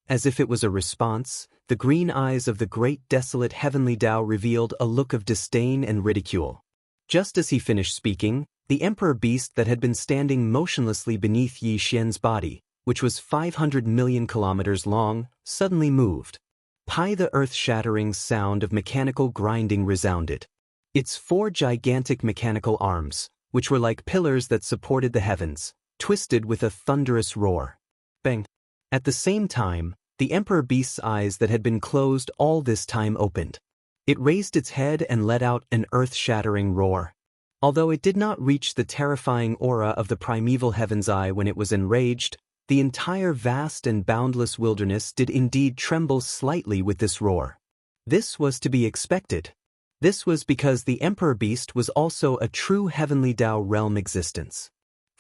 As if it was a response, the green eyes of the great desolate heavenly Tao revealed a look of disdain and ridicule. Just as he finished speaking, the Emperor Beast that had been standing motionlessly beneath Yi Xian's body, which was 500 million kilometers long, suddenly moved. The earth-shattering sound of mechanical grinding resounded. Its 4 gigantic mechanical arms, which were like pillars that supported the heavens, twisted with a thunderous roar. Bang! At the same time, the Emperor Beast's eyes that had been closed all this time opened. It raised its head and let out an earth-shattering roar. Although it did not reach the terrifying aura of the primeval heaven's eye when it was enraged, the entire vast and boundless wilderness did indeed tremble slightly with this roar. This was to be expected. This was because the Emperor Beast was also a true heavenly Tao realm existence.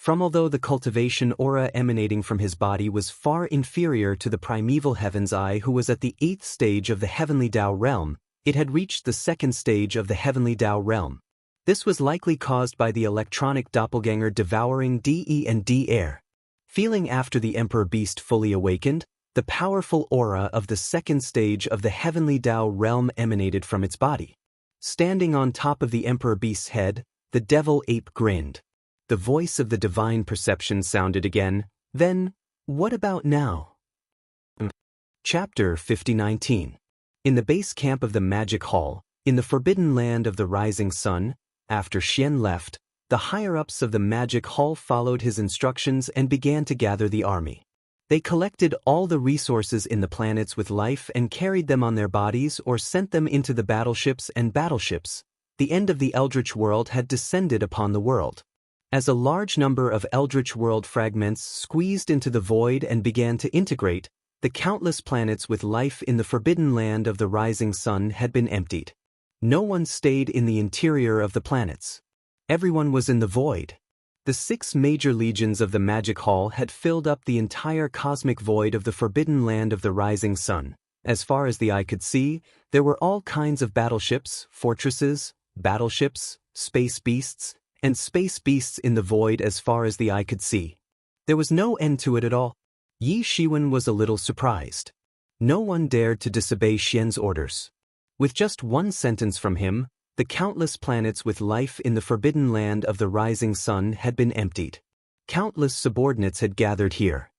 Although the cultivation aura emanating from his body was far inferior to the primeval heaven's eye who was at the 8th stage of the heavenly Tao realm, it had reached the 2nd stage of the heavenly Tao realm. This was likely caused by the electronic doppelganger devouring DE and D air. Feeling after the Emperor Beast fully awakened, the powerful aura of the 2nd stage of the heavenly Tao realm emanated from its body. Standing on top of the Emperor Beast's head, the devil ape grinned. The voice of the divine perception sounded again. Then, what about now? Chapter 5019. In the base camp of the Magic Hall, in the forbidden land of the rising sun, after Xian left, the higher-ups of the Magic Hall followed his instructions and began to gather the army. They collected all the resources in the planets with life and carried them on their bodies or sent them into the battleships and battleships. The end of the Eldritch world had descended upon the world. As a large number of Eldritch world fragments squeezed into the void and began to integrate, the countless planets with life in the forbidden land of the rising sun had been emptied. No one stayed in the interior of the planets. Everyone was in the void. The 6 major legions of the Magic Hall had filled up the entire cosmic void of the forbidden land of the rising sun. As far as the eye could see, there were all kinds of battleships, fortresses, battleships, space beasts, and space beasts in the void as far as the eye could see. There was no end to it at all. Yi Shiwen was a little surprised. No one dared to disobey Xian's orders. With just one sentence from him, the countless planets with life in the forbidden land of the rising sun had been emptied. Countless subordinates had gathered here.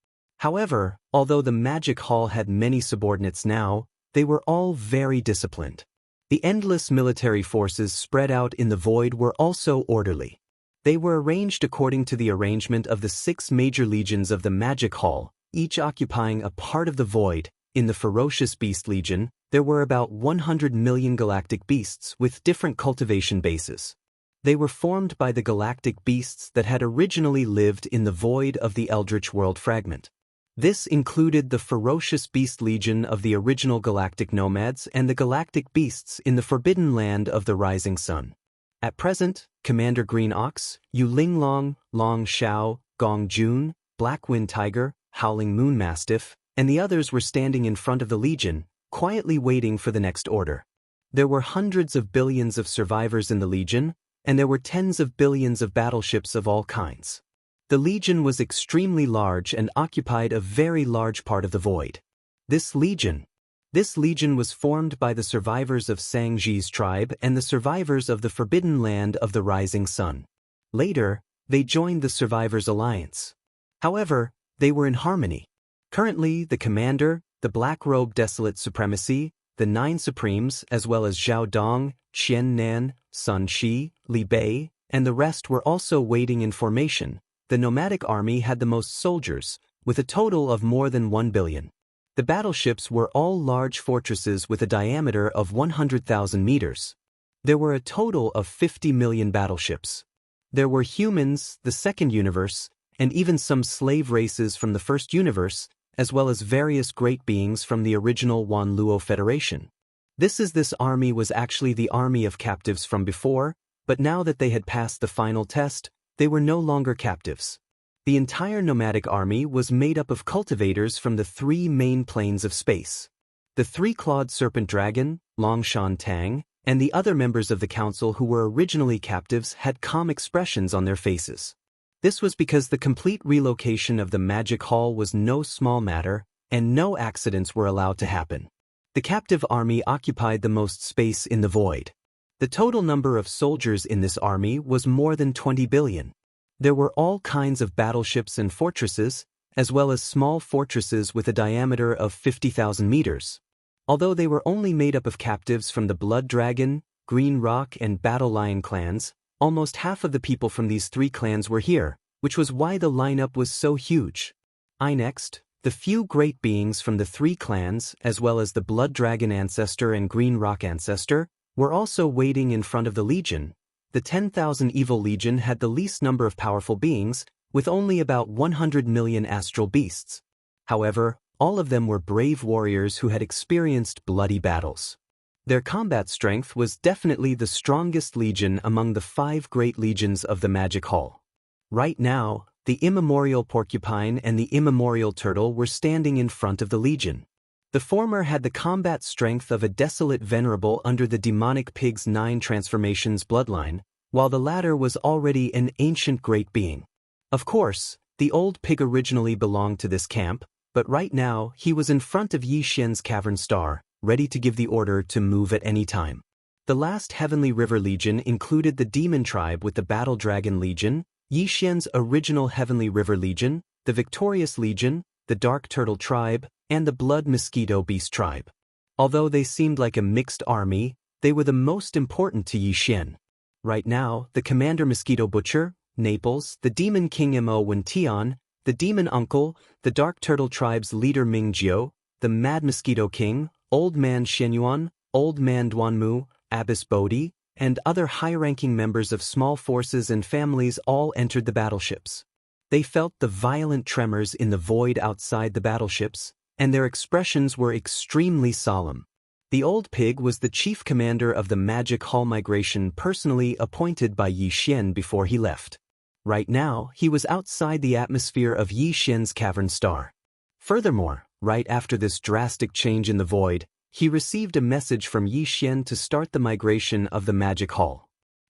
However, although the Magic Hall had many subordinates now, they were all very disciplined. The endless military forces spread out in the void were also orderly. They were arranged according to the arrangement of the 6 major legions of the Magic Hall, each occupying a part of the void. In the Ferocious Beast Legion, there were about 100 million galactic beasts with different cultivation bases. They were formed by the galactic beasts that had originally lived in the void of the Eldritch World Fragment. This included the Ferocious Beast Legion of the original galactic nomads and the galactic beasts in the forbidden land of the rising sun. At present, Commander Green Ox, Yu Linglong, Long Xiao, Gong Jun, Black Wind Tiger, Howling Moon Mastiff, and the others were standing in front of the Legion, quietly waiting for the next order. There were hundreds of billions of survivors in the Legion, and there were tens of billions of battleships of all kinds. The Legion was extremely large and occupied a very large part of the void. This Legion was formed by the survivors of Sangji's tribe and the survivors of the forbidden land of the rising sun. Later, they joined the Survivors Alliance. However, they were in harmony. Currently, the Commander, the Black Robe Desolate Supremacy, the 9 Supremes, as well as Zhao Dong, Qian Nan, Sun Shi, Li Bei, and the rest were also waiting in formation. The nomadic army had the most soldiers, with a total of more than 1 billion. The battleships were all large fortresses with a diameter of 100,000 meters. There were a total of 50 million battleships. There were humans, the second universe, and even some slave races from the first universe, as well as various great beings from the original Wan Luo Federation. This army was actually the army of captives from before, but now that they had passed the final test, they were no longer captives. The entire nomadic army was made up of cultivators from the 3 main planes of space. The 3-clawed serpent dragon, Longshan Tang, and the other members of the council who were originally captives had calm expressions on their faces. This was because the complete relocation of the Magic Hall was no small matter, and no accidents were allowed to happen. The captive army occupied the most space in the void. The total number of soldiers in this army was more than 20 billion. There were all kinds of battleships and fortresses, as well as small fortresses with a diameter of 50,000 meters. Although they were only made up of captives from the Blood Dragon, Green Rock, and Battle Lion clans, almost half of the people from these 3 clans were here, which was why the lineup was so huge. Next, the few great beings from the 3 clans, as well as the Blood Dragon Ancestor and Green Rock Ancestor, were also waiting in front of the Legion. The 10,000 Evil Legion had the least number of powerful beings, with only about 100 million astral beasts. However, all of them were brave warriors who had experienced bloody battles. Their combat strength was definitely the strongest legion among the 5 great legions of the Magic Hall. Right now, the immemorial porcupine and the immemorial turtle were standing in front of the legion. The former had the combat strength of a desolate venerable under the demonic pig's 9 transformations bloodline, while the latter was already an ancient great being. Of course, the old pig originally belonged to this camp, but right now he was in front of Yi Xian's cavern star, ready to give the order to move at any time. The last Heavenly River Legion included the Demon Tribe with the Battle Dragon Legion, Yi Xian's original Heavenly River Legion, the Victorious Legion, the Dark Turtle Tribe, and the Blood Mosquito Beast Tribe. Although they seemed like a mixed army, they were the most important to Yi Xian. Right now, the Commander Mosquito Butcher, Naples, the Demon King Mo Wen Tian, the Demon Uncle, the Dark Turtle Tribe's leader Ming Jiao, the Mad Mosquito King, Old Man Shenyuan, Old Man Duanmu, Abbess Bodhi, and other high-ranking members of small forces and families all entered the battleships. They felt the violent tremors in the void outside the battleships, and their expressions were extremely solemn. The old pig was the chief commander of the Magic Hall migration personally appointed by Yi Xian before he left. Right now, he was outside the atmosphere of Yi Xian's cavern star. Furthermore, right after this drastic change in the void, he received a message from Yi Xian to start the migration of the magic hall.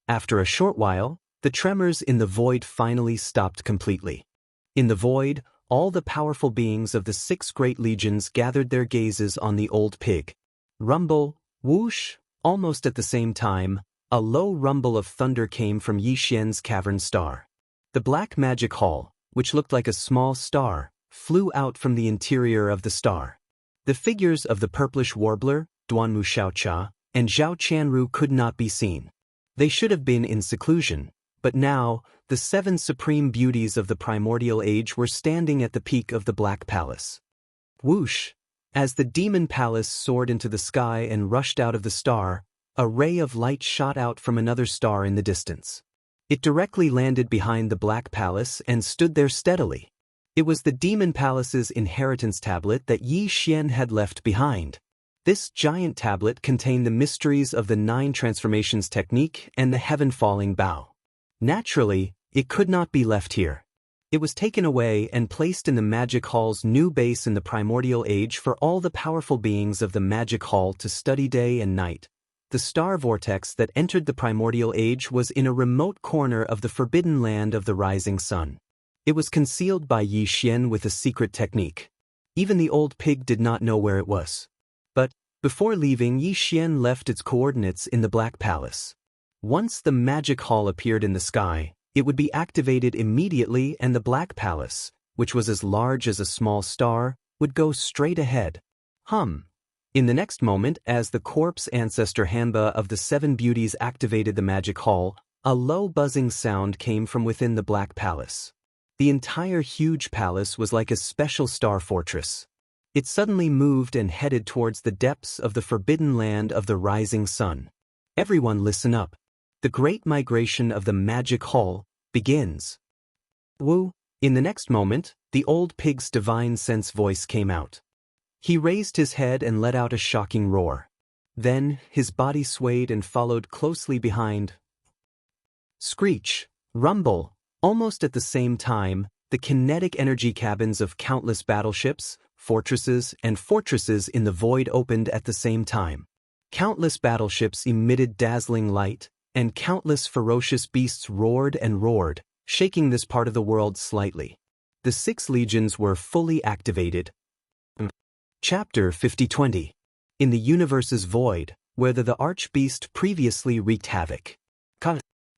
After a short while, the tremors in the void finally stopped completely. In the void, all the powerful beings of the 6 great legions gathered their gazes on the old pig. Rumble, whoosh, almost at the same time, a low rumble of thunder came from Yi Xian's cavern star. The black magic hall, which looked like a small star, flew out from the interior of the star. The figures of the purplish warbler, Duanmu Xiaocha, and Zhao Qianru could not be seen. They should have been in seclusion, but now, the 7 supreme beauties of the primordial age were standing at the peak of the Black Palace. Whoosh! As the demon palace soared into the sky and rushed out of the star, a ray of light shot out from another star in the distance. It directly landed behind the Black Palace and stood there steadily. It was the demon palace's inheritance tablet that Yi Xian had left behind. This giant tablet contained the mysteries of the 9 transformations technique and the heaven-falling bow. Naturally, it could not be left here. It was taken away and placed in the Magic Hall's new base in the primordial age for all the powerful beings of the Magic Hall to study day and night. The star vortex that entered the primordial age was in a remote corner of the forbidden land of the rising sun. It was concealed by Yi Xian with a secret technique. Even the old pig did not know where it was. But, before leaving, Yi Xian left its coordinates in the Black Palace. Once the magic hall appeared in the sky, it would be activated immediately and the Black Palace, which was as large as a small star, would go straight ahead. In the next moment, as the corpse ancestor Hanba of the 7 beauties activated the magic hall, a low buzzing sound came from within the Black Palace. The entire huge palace was like a special star fortress. It suddenly moved and headed towards the depths of the forbidden land of the rising sun. Everyone listen up. The great migration of the magic hall begins. Woo! In the next moment, the old pig's divine sense voice came out. He raised his head and let out a shocking roar. Then, his body swayed and followed closely behind. Screech, rumble, almost at the same time, the kinetic energy cabins of countless battleships, fortresses, and fortresses in the void opened at the same time. Countless battleships emitted dazzling light, and countless ferocious beasts roared and roared, shaking this part of the world slightly. The 6 legions were fully activated. Chapter 50-20. In the universe's void, where the archbeast previously wreaked havoc.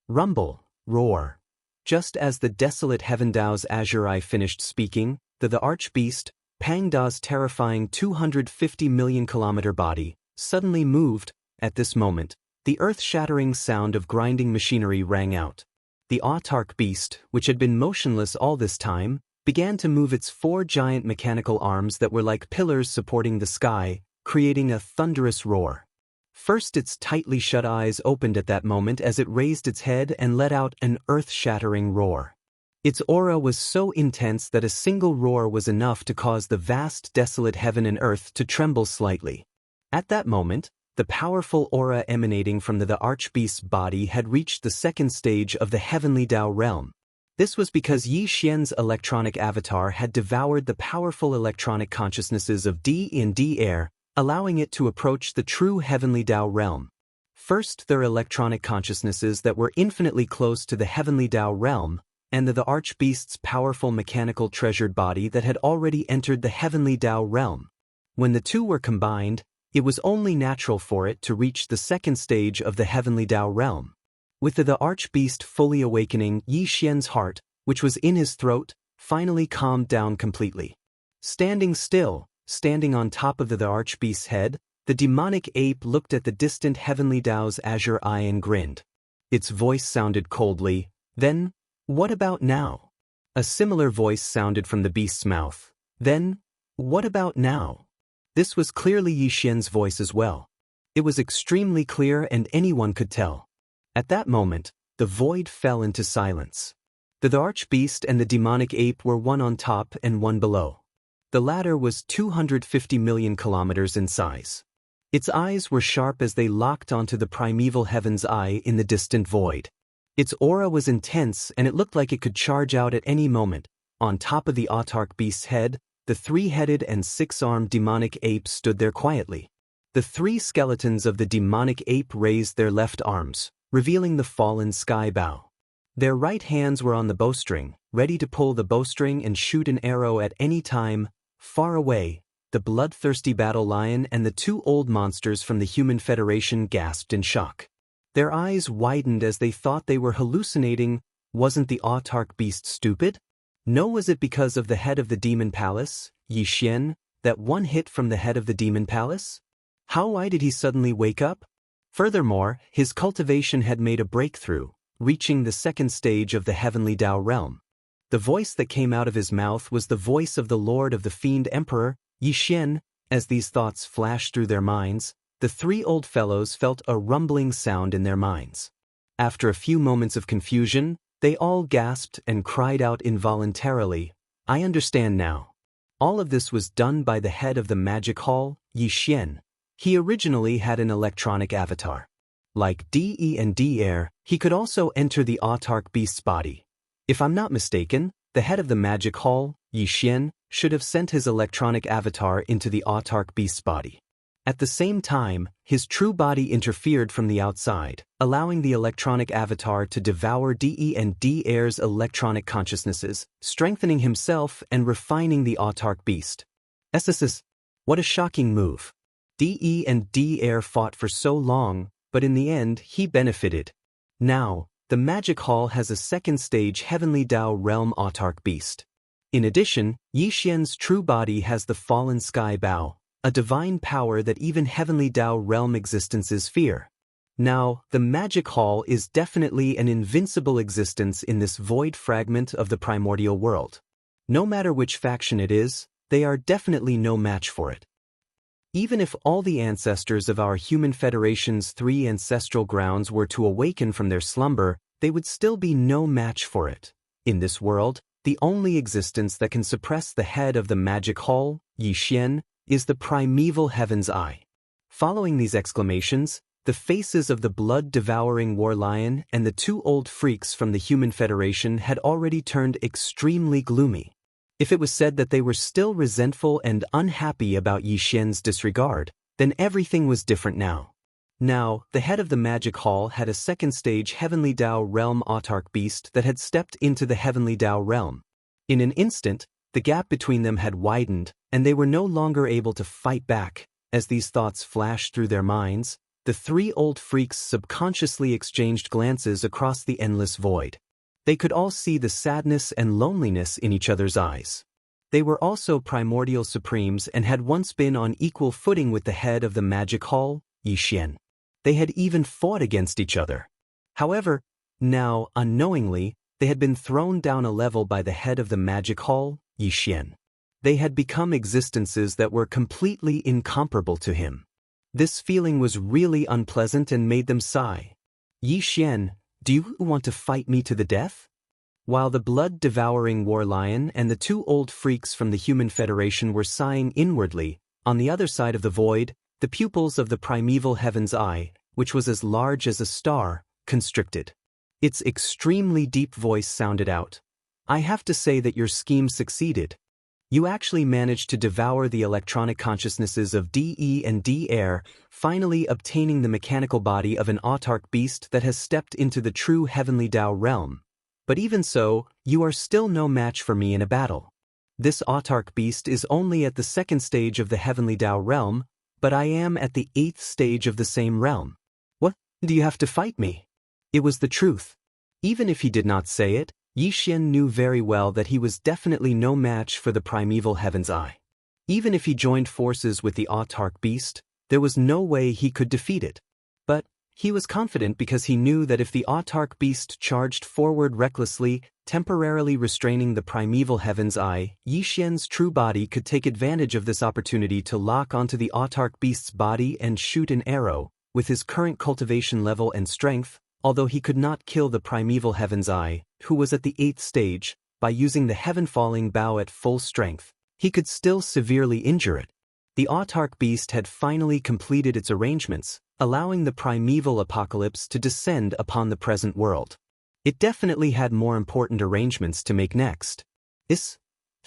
Rumble, roar. Just as the desolate Heaven Dao's azure eye finished speaking, the archbeast, Pang Da's terrifying 250 million kilometer body, suddenly moved. At this moment, the earth-shattering sound of grinding machinery rang out. The autarch beast, which had been motionless all this time, began to move its 4 giant mechanical arms that were like pillars supporting the sky, creating a thunderous roar. First, its tightly shut eyes opened at that moment as it raised its head and let out an earth-shattering roar. Its aura was so intense that a single roar was enough to cause the vast desolate heaven and earth to tremble slightly. At that moment, the powerful aura emanating from the archbeast's body had reached the 2nd stage of the heavenly Dao realm. This was because Yi Xian's electronic avatar had devoured the powerful electronic consciousnesses of D and D air, allowing it to approach the true heavenly Dao realm. First, their electronic consciousnesses that were infinitely close to the heavenly Dao realm, and the archbeast's powerful mechanical treasured body that had already entered the heavenly Dao realm. When the 2 were combined, it was only natural for it to reach the 2nd stage of the heavenly Dao realm. With the archbeast fully awakening, Yi Xian's heart, which was in his throat, finally calmed down completely. Standing still, standing on top of the archbeast's head, the demonic ape looked at the distant heavenly Dao's azure eye and grinned. Its voice sounded coldly, "Then, what about now?" A similar voice sounded from the beast's mouth. "Then, what about now?" This was clearly Yi Xian's voice as well. It was extremely clear and anyone could tell. At that moment, the void fell into silence. The archbeast and the demonic ape were one on top and one below. The latter was 250 million kilometers in size. Its eyes were sharp as they locked onto the primeval heaven's eye in the distant void. Its aura was intense and it looked like it could charge out at any moment. On top of the autarch beast's head, the three-headed and six-armed demonic ape stood there quietly. The three skeletons of the demonic ape raised their left arms, revealing the fallen sky bow. Their right hands were on the bowstring, ready to pull the bowstring and shoot an arrow at any time. Far away, the bloodthirsty battle lion and the two old monsters from the Human Federation gasped in shock. Their eyes widened as they thought they were hallucinating. Wasn't the autarch beast stupid? No, was it because of the head of the demon palace, Yi Xian, that one hit from the head of the demon palace? Why did he suddenly wake up? Furthermore, his cultivation had made a breakthrough, reaching the second stage of the heavenly Tao realm. The voice that came out of his mouth was the voice of the Lord of the Fiend Emperor, Yi Xian. As these thoughts flashed through their minds, the three old fellows felt a rumbling sound in their minds. After a few moments of confusion, they all gasped and cried out involuntarily, "I understand now." All of this was done by the head of the magic hall, Yi Xian. He originally had an electronic avatar. Like De and Air, he could also enter the autarch beast's body. If I'm not mistaken, the head of the magic hall, Yi Xian, should have sent his electronic avatar into the autarch beast's body. At the same time, his true body interfered from the outside, allowing the electronic avatar to devour De and Air's electronic consciousnesses, strengthening himself and refining the autarch beast. SSS. What a shocking move. De and Air fought for so long, but in the end he benefited. Now, the magic hall has a second stage heavenly Tao realm autarch beast. In addition, Yi Xian's true body has the fallen sky bow, a divine power that even heavenly Tao realm existences fear. Now, the magic hall is definitely an invincible existence in this void fragment of the primordial world. No matter which faction it is, they are definitely no match for it. Even if all the ancestors of our Human Federation's three ancestral grounds were to awaken from their slumber, they would still be no match for it. In this world, the only existence that can suppress the head of the magic hall, Yi Xian, is the primeval heaven's eye. Following these exclamations, the faces of the blood-devouring war lion and the two old freaks from the Human Federation had already turned extremely gloomy. If it was said that they were still resentful and unhappy about Yi Xian's disregard, then everything was different now. Now, the head of the magic hall had a second-stage heavenly Tao realm autarch beast that had stepped into the heavenly Tao realm. In an instant, the gap between them had widened, and they were no longer able to fight back. As these thoughts flashed through their minds, the three old freaks subconsciously exchanged glances across the endless void. They could all see the sadness and loneliness in each other's eyes. They were also primordial supremes and had once been on equal footing with the head of the magic hall, Yi Xian. They had even fought against each other. However, now, unknowingly, they had been thrown down a level by the head of the magic hall, Yi Xian. They had become existences that were completely incomparable to him. This feeling was really unpleasant and made them sigh. "Yi Xian, do you want to fight me to the death?" While the blood-devouring war lion and the two old freaks from the Human Federation were sighing inwardly, on the other side of the void, the pupils of the primeval heaven's eye, which was as large as a star, constricted. Its extremely deep voice sounded out. "I have to say that your scheme succeeded. You actually managed to devour the electronic consciousnesses of De and Air, finally obtaining the mechanical body of an autarch beast that has stepped into the true heavenly Tao realm. But even so, you are still no match for me in a battle. This autarch beast is only at the second stage of the heavenly Tao realm, but I am at the 8th stage of the same realm. What, do you have to fight me?" It was the truth. Even if he did not say it, Yi Xian knew very well that he was definitely no match for the primeval heaven's eye. Even if he joined forces with the autarch beast, there was no way he could defeat it. But he was confident because he knew that if the autarch beast charged forward recklessly, temporarily restraining the primeval heaven's eye, Yi Xian's true body could take advantage of this opportunity to lock onto the autarch beast's body and shoot an arrow. With his current cultivation level and strength, although he could not kill the primeval heaven's eye, who was at the 8th stage, by using the heaven-falling bow at full strength, he could still severely injure it. The autarch beast had finally completed its arrangements, allowing the primeval apocalypse to descend upon the present world. It definitely had more important arrangements to make next.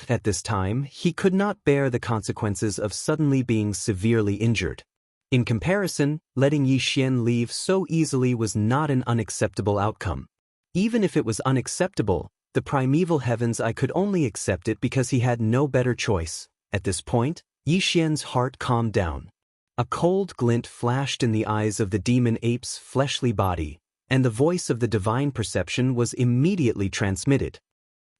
At this time, he could not bear the consequences of suddenly being severely injured. In comparison, letting Yi Xian leave so easily was not an unacceptable outcome. Even if it was unacceptable, the primeval heavens I could only accept it because he had no better choice. At this point, Yi Xian's heart calmed down. A cold glint flashed in the eyes of the demon ape's fleshly body, and the voice of the divine perception was immediately transmitted.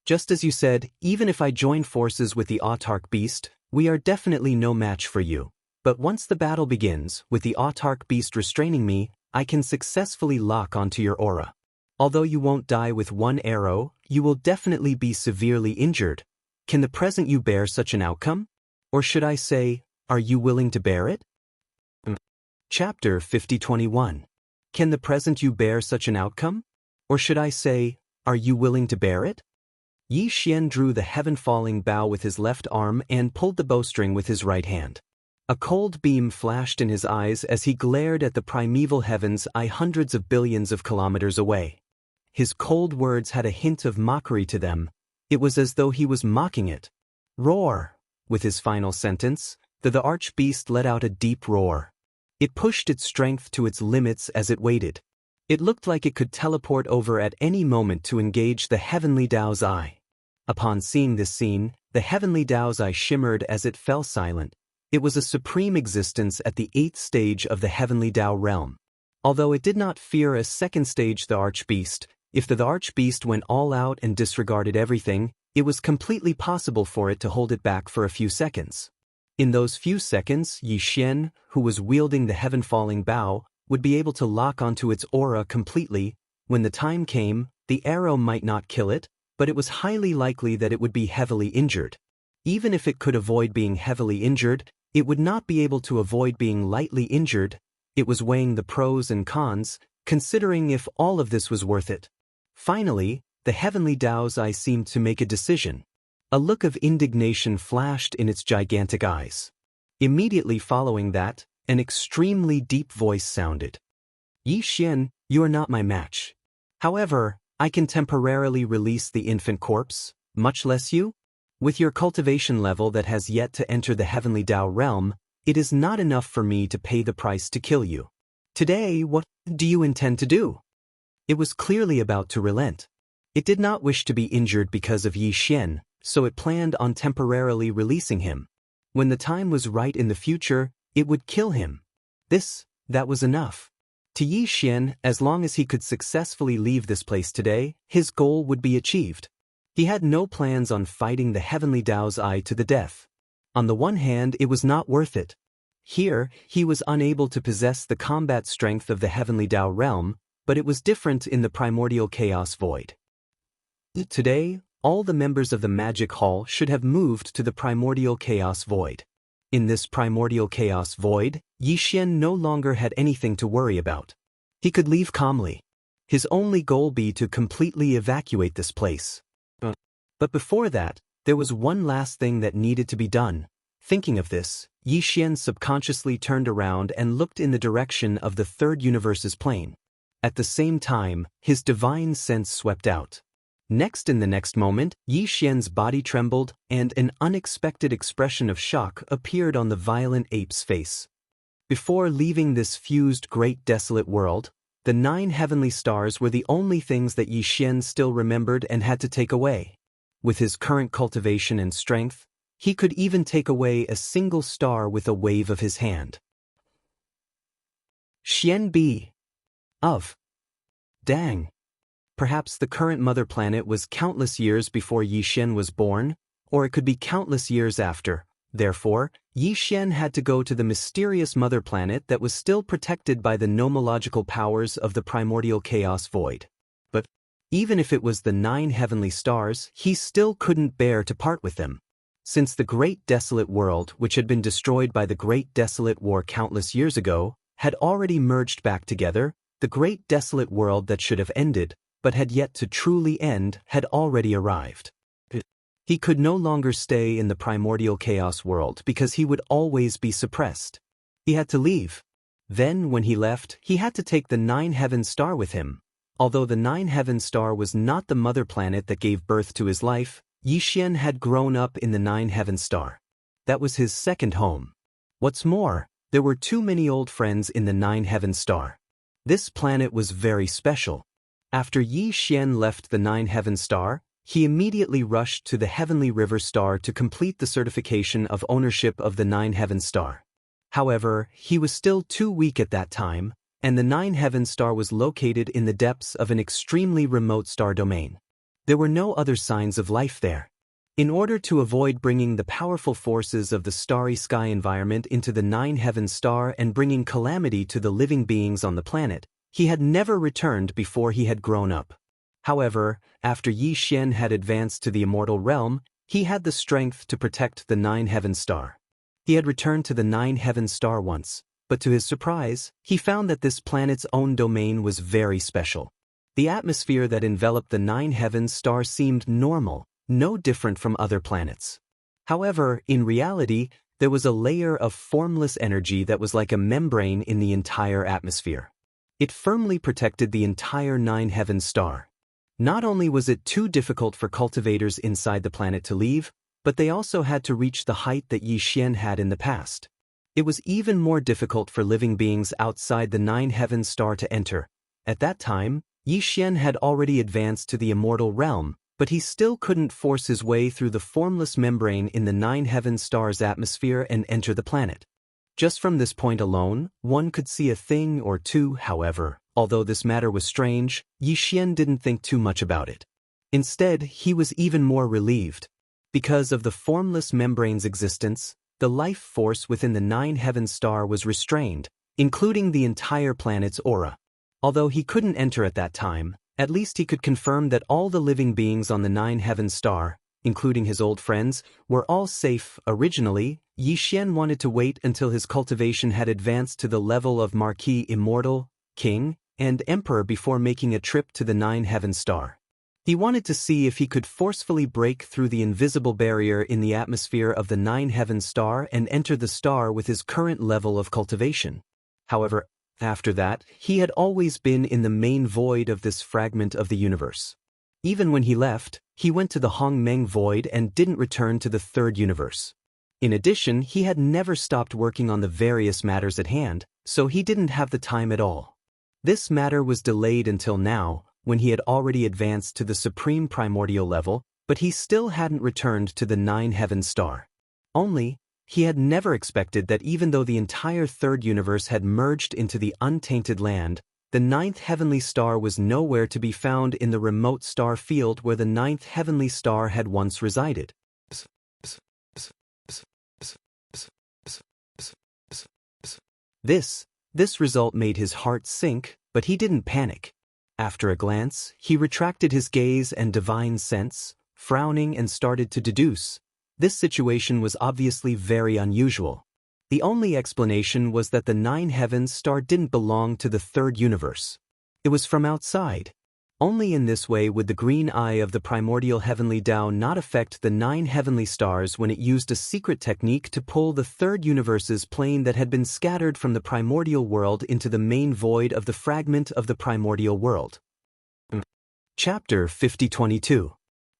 Just as you said, even if I join forces with the autarch beast, we are definitely no match for you. But once the battle begins, with the autarch beast restraining me, I can successfully lock onto your aura. Although you won't die with one arrow, you will definitely be severely injured. Can the present you bear such an outcome? Or should I say, are you willing to bear it? Chapter 50:21. Can the present you bear such an outcome? Or should I say, are you willing to bear it? Yi Xian drew the heaven-falling bow with his left arm and pulled the bowstring with his right hand. A cold beam flashed in his eyes as he glared at the primeval heavens hundreds of billions of kilometers away. His cold words had a hint of mockery to them. It was as though he was mocking it. Roar! With his final sentence, the archbeast let out a deep roar. It pushed its strength to its limits as it waited. It looked like it could teleport over at any moment to engage the heavenly Tao's eye. Upon seeing this scene, the heavenly Tao's eye shimmered as it fell silent. It was a supreme existence at the 8th stage of the heavenly Tao realm. Although it did not fear a second stage, the archbeast, if the archbeast went all out and disregarded everything, it was completely possible for it to hold it back for a few seconds. In those few seconds, Yi Xian, who was wielding the heaven-falling bow, would be able to lock onto its aura completely. When the time came, the arrow might not kill it, but it was highly likely that it would be heavily injured. Even if it could avoid being heavily injured, it would not be able to avoid being lightly injured. It was weighing the pros and cons, considering if all of this was worth it. Finally, the heavenly Tao's eye seemed to make a decision. A look of indignation flashed in its gigantic eyes. Immediately following that, an extremely deep voice sounded. Yi Xian, you are not my match. However, I can temporarily release the infant corpse, much less you. With your cultivation level that has yet to enter the heavenly Tao realm, it is not enough for me to pay the price to kill you. Today, what do you intend to do? It was clearly about to relent. It did not wish to be injured because of Yi Xian, so it planned on temporarily releasing him. When the time was right in the future, it would kill him. That was enough. To Yi Xian, as long as he could successfully leave this place today, his goal would be achieved. He had no plans on fighting the heavenly Tao's eye to the death. On the one hand, it was not worth it. Here, he was unable to possess the combat strength of the heavenly Tao realm, but it was different in the primordial chaos void. Today, all the members of the magic hall should have moved to the primordial chaos void. In this primordial chaos void, Yi Xian no longer had anything to worry about. He could leave calmly. His only goal be to completely evacuate this place. But before that, there was one last thing that needed to be done. Thinking of this, Yi Xian subconsciously turned around and looked in the direction of the third universe's plane. At the same time, his divine sense swept out. In the next moment, Yi Xian's body trembled, and an unexpected expression of shock appeared on the violent ape's face. Before leaving this fused great desolate world, the 9 heavenly stars were the only things that Yi Xian still remembered and had to take away. With his current cultivation and strength, he could even take away a single star with a wave of his hand. Xian B. Of. Dang. Perhaps the current mother planet was countless years before Yi Xian was born, or it could be countless years after. Therefore, Yi Xian had to go to the mysterious mother planet that was still protected by the nomological powers of the primordial chaos void. But even if it was the 9 heavenly stars, he still couldn't bear to part with them. Since the Great Desolate World, which had been destroyed by the Great Desolate War countless years ago, had already merged back together, the Great Desolate World that should have ended, but had yet to truly end, had already arrived. He could no longer stay in the primordial chaos world because he would always be suppressed. He had to leave. Then, when he left, he had to take the 9 heaven star with him. Although the nine-heaven star was not the mother planet that gave birth to his life, Yixian had grown up in the nine-heaven star. That was his second home. What's more, there were too many old friends in the nine-heaven star. This planet was very special. After Yixian left the nine-heaven star, he immediately rushed to the Heavenly River Star to complete the certification of ownership of the nine-heaven star. However, he was still too weak at that time, and the nine-heaven star was located in the depths of an extremely remote star domain. There were no other signs of life there. In order to avoid bringing the powerful forces of the starry sky environment into the nine-heaven star and bringing calamity to the living beings on the planet, he had never returned before he had grown up. However, after Yixian had advanced to the immortal realm, he had the strength to protect the nine-heaven star. He had returned to the nine-heaven star once, but to his surprise, he found that this planet's own domain was very special. The atmosphere that enveloped the nine-heaven star seemed normal, no different from other planets. However, in reality, there was a layer of formless energy that was like a membrane in the entire atmosphere. It firmly protected the entire nine-heaven star. Not only was it too difficult for cultivators inside the planet to leave, but they also had to reach the height that Yixian had in the past. It was even more difficult for living beings outside the nine-heaven star to enter. At that time, Yixian had already advanced to the immortal realm, but he still couldn't force his way through the formless membrane in the nine-heaven star's atmosphere and enter the planet. Just from this point alone, one could see a thing or two. However, although this matter was strange, Yixian didn't think too much about it. Instead, he was even more relieved. Because of the formless membrane's existence, the life force within the nine-heaven star was restrained, including the entire planet's aura. Although he couldn't enter at that time, at least he could confirm that all the living beings on the nine-heaven star, including his old friends, were all safe. Originally, Yixian wanted to wait until his cultivation had advanced to the level of Marquis Immortal, King, and Emperor before making a trip to the nine-heaven star. He wanted to see if he could forcefully break through the invisible barrier in the atmosphere of the nine-heaven star and enter the star with his current level of cultivation. However, after that, he had always been in the main void of this fragment of the universe. Even when he left, he went to the Hongmeng void and didn't return to the third universe. In addition, he had never stopped working on the various matters at hand, so he didn't have the time at all. This matter was delayed until now, when he had already advanced to the supreme primordial level, but he still hadn't returned to the nine-heaven star. Only, he had never expected that even though the entire third universe had merged into the untainted land, the ninth heavenly star was nowhere to be found in the remote star field where the ninth heavenly star had once resided. This result made his heart sink, but he didn't panic. After a glance, he retracted his gaze and divine sense, frowning and started to deduce. This situation was obviously very unusual. The only explanation was that the nine-heaven star didn't belong to the third universe. It was from outside. Only in this way would the green eye of the primordial heavenly Tao not affect the nine heavenly stars when it used a secret technique to pull the third universe's plane that had been scattered from the primordial world into the main void of the fragment of the primordial world. Chapter 5022.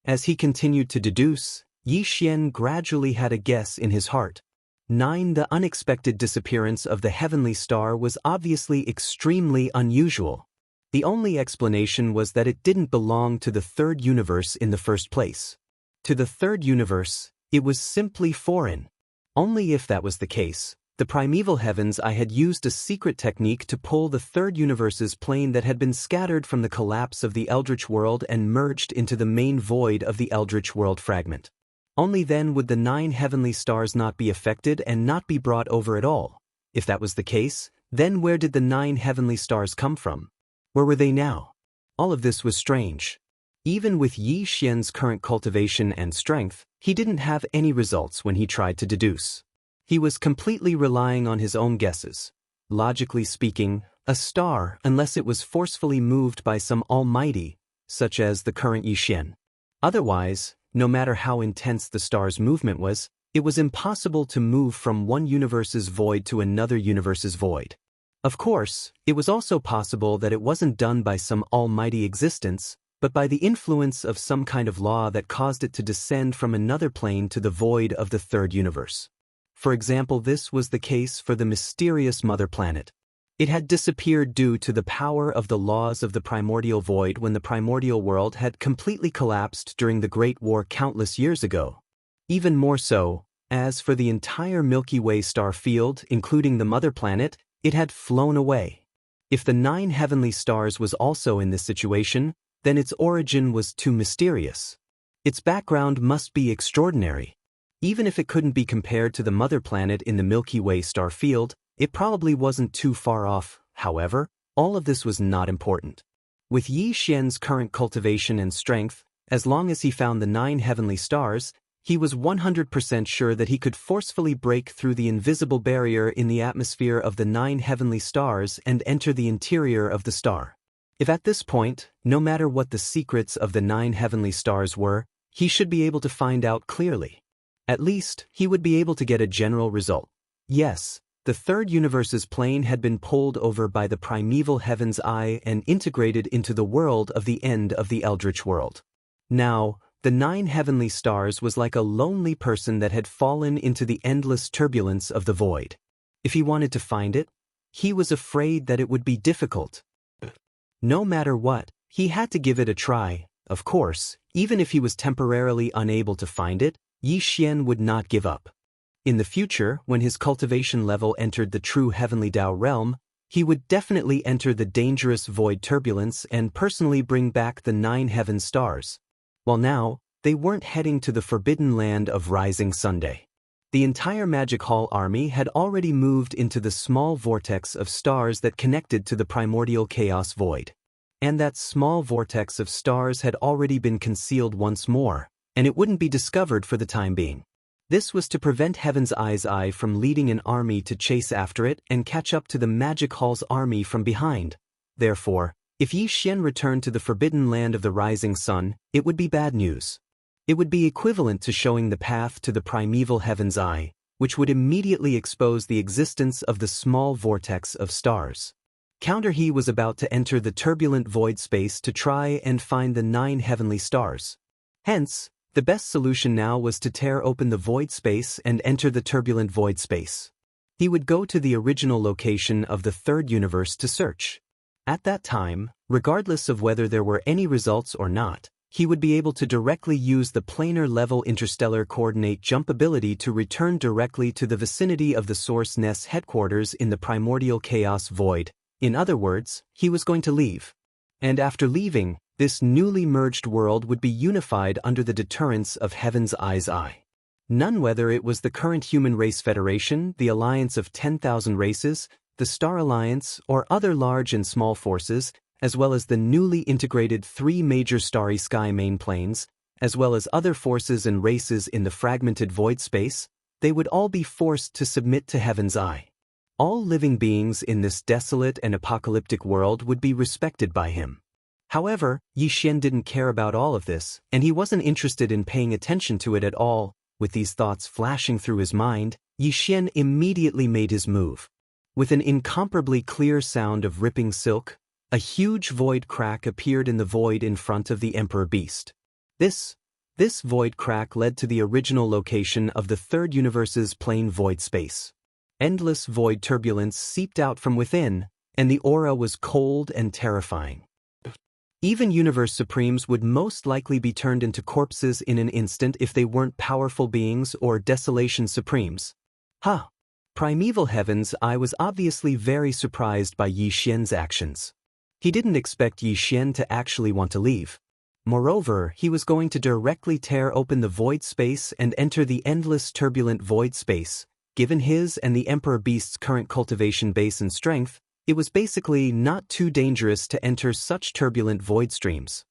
As he continued to deduce, Yixian gradually had a guess in his heart. 9. The unexpected disappearance of the heavenly star was obviously extremely unusual. The only explanation was that it didn't belong to the third universe in the first place. To the third universe, it was simply foreign. Only if that was the case, the primeval heavens I had used a secret technique to pull the third universe's plane that had been scattered from the collapse of the Eldritch world and merged into the main void of the Eldritch world fragment. Only then would the nine heavenly stars not be affected and not be brought over at all. If that was the case, then where did the nine heavenly stars come from? Where were they now? All of this was strange. Even with Yixian's current cultivation and strength, he didn't have any results when he tried to deduce. He was completely relying on his own guesses. Logically speaking, a star, unless it was forcefully moved by some almighty, such as the current Yixian. Otherwise, no matter how intense the star's movement was, it was impossible to move from one universe's void to another universe's void. Of course, it was also possible that it wasn't done by some almighty existence, but by the influence of some kind of law that caused it to descend from another plane to the void of the third universe. For example, this was the case for the mysterious mother planet. It had disappeared due to the power of the laws of the primordial void when the primordial world had completely collapsed during the Great War countless years ago. Even more so, as for the entire Milky Way star field, including the mother planet, it had flown away. If the 9 heavenly stars was also in this situation, then its origin was too mysterious. Its background must be extraordinary. Even if it couldn't be compared to the mother planet in the Milky Way star field, it probably wasn't too far off. However, all of this was not important. With Yi Xian's current cultivation and strength, as long as he found the 9 heavenly stars, he was 100% sure that he could forcefully break through the invisible barrier in the atmosphere of the 9 heavenly stars and enter the interior of the star. If at this point, no matter what the secrets of the 9 heavenly stars were, he should be able to find out clearly. At least, he would be able to get a general result. Yes, the third universe's plane had been pulled over by the primeval heaven's eye and integrated into the world of the end of the eldritch world. Now, the 9 heavenly stars was like a lonely person that had fallen into the endless turbulence of the void. If he wanted to find it, he was afraid that it would be difficult. No matter what, he had to give it a try. Of course, even if he was temporarily unable to find it, Yi Xian would not give up. In the future, when his cultivation level entered the true heavenly Tao realm, he would definitely enter the dangerous void turbulence and personally bring back the 9 heaven stars. While now, they weren't heading to the forbidden land of Rising Sunday. The entire Magic Hall army had already moved into the small vortex of stars that connected to the primordial chaos void. And that small vortex of stars had already been concealed once more, and it wouldn't be discovered for the time being. This was to prevent Heaven's Eye's Eye from leading an army to chase after it and catch up to the Magic Hall's army from behind. Therefore, if Yi Xian returned to the forbidden land of the rising sun, it would be bad news. It would be equivalent to showing the path to the primeval Heaven's Eye, which would immediately expose the existence of the small vortex of stars. He was about to enter the turbulent void space to try and find the 9 heavenly stars. Hence, the best solution now was to tear open the void space and enter the turbulent void space. He would go to the original location of the third universe to search. At that time, regardless of whether there were any results or not, he would be able to directly use the planar-level interstellar coordinate jump ability to return directly to the vicinity of the Source Nest's headquarters in the primordial chaos void. In other words, he was going to leave. And after leaving, this newly merged world would be unified under the deterrence of Heaven's Eye's Eye. None whether it was the current Human Race Federation, the Alliance of 10,000 Races, the Star Alliance, or other large and small forces, as well as the newly integrated 3 major starry sky main planes, as well as other forces and races in the fragmented void space, they would all be forced to submit to Heaven's Eye. All living beings in this desolate and apocalyptic world would be respected by him. However, Yi Xian didn't care about all of this, and he wasn't interested in paying attention to it at all. With these thoughts flashing through his mind, Yi Xian immediately made his move. With an incomparably clear sound of ripping silk, a huge void crack appeared in the void in front of the Emperor Beast. This void crack led to the original location of the third universe's plane void space. Endless void turbulence seeped out from within, and the aura was cold and terrifying. Even Universe Supremes would most likely be turned into corpses in an instant if they weren't powerful beings or Desolation Supremes. Primeval Heaven's Eye was obviously very surprised by Yi Xian's actions. He didn't expect Yi Xian to actually want to leave. Moreover, he was going to directly tear open the void space and enter the endless turbulent void space. Given his and the Emperor Beast's current cultivation base and strength, it was basically not too dangerous to enter such turbulent void streams.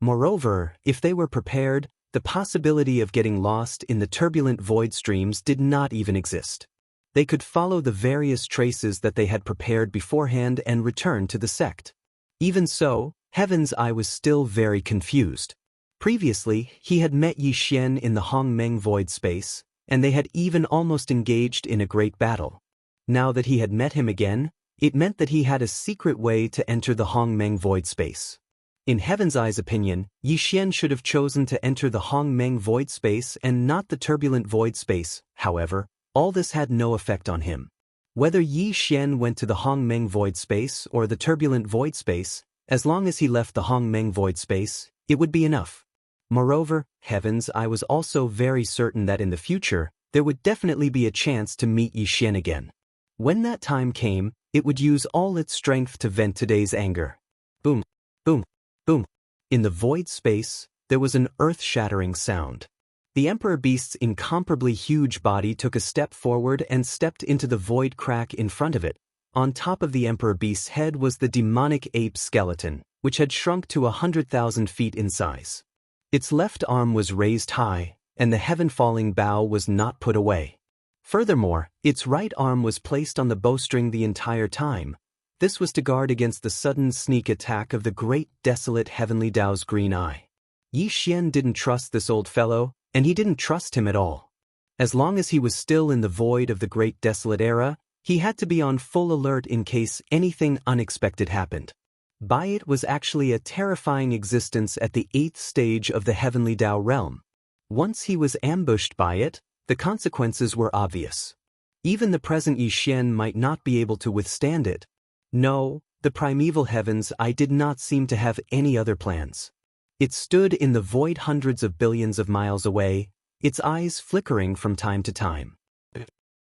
Moreover, if they were prepared, the possibility of getting lost in the turbulent void streams did not even exist. They could follow the various traces that they had prepared beforehand and return to the sect. Even so, Heaven's Eye was still very confused. Previously, he had met Yi Xian in the Hongmeng void space, and they had even almost engaged in a great battle. Now that he had met him again, It meant that he had a secret way to enter the Hongmeng void space. In Heaven's Eye's opinion, Yi Xian should have chosen to enter the Hongmeng void space and not the turbulent void space. However, all this had no effect on him. Whether Yi Xian went to the Hongmeng void space or the turbulent void space, as long as he left the Hongmeng void space, it would be enough. Moreover, Heaven's Eye was also very certain that in the future, there would definitely be a chance to meet Yi Xian again. When that time came, it would use all its strength to vent today's anger. Boom, boom, boom. In the void space, there was an earth-shattering sound. The Emperor Beast's incomparably huge body took a step forward and stepped into the void crack in front of it. On top of the Emperor Beast's head was the demonic ape skeleton, which had shrunk to 100,000 feet in size. Its left arm was raised high, and the heaven-falling bow was not put away. Furthermore, its right arm was placed on the bowstring the entire time. This was to guard against the sudden sneak attack of the great desolate heavenly Tao's green eye. Yi Xian didn't trust this old fellow, and he didn't trust him at all. As long as he was still in the void of the great desolate era, he had to be on full alert in case anything unexpected happened. Bai It was actually a terrifying existence at the 8th stage of the heavenly Tao realm. Once he was ambushed by it, the consequences were obvious. Even the present Yi Xian might not be able to withstand it. No, the primeval Heaven's Eye did not seem to have any other plans. It stood in the void hundreds of billions of miles away, its eyes flickering from time to time.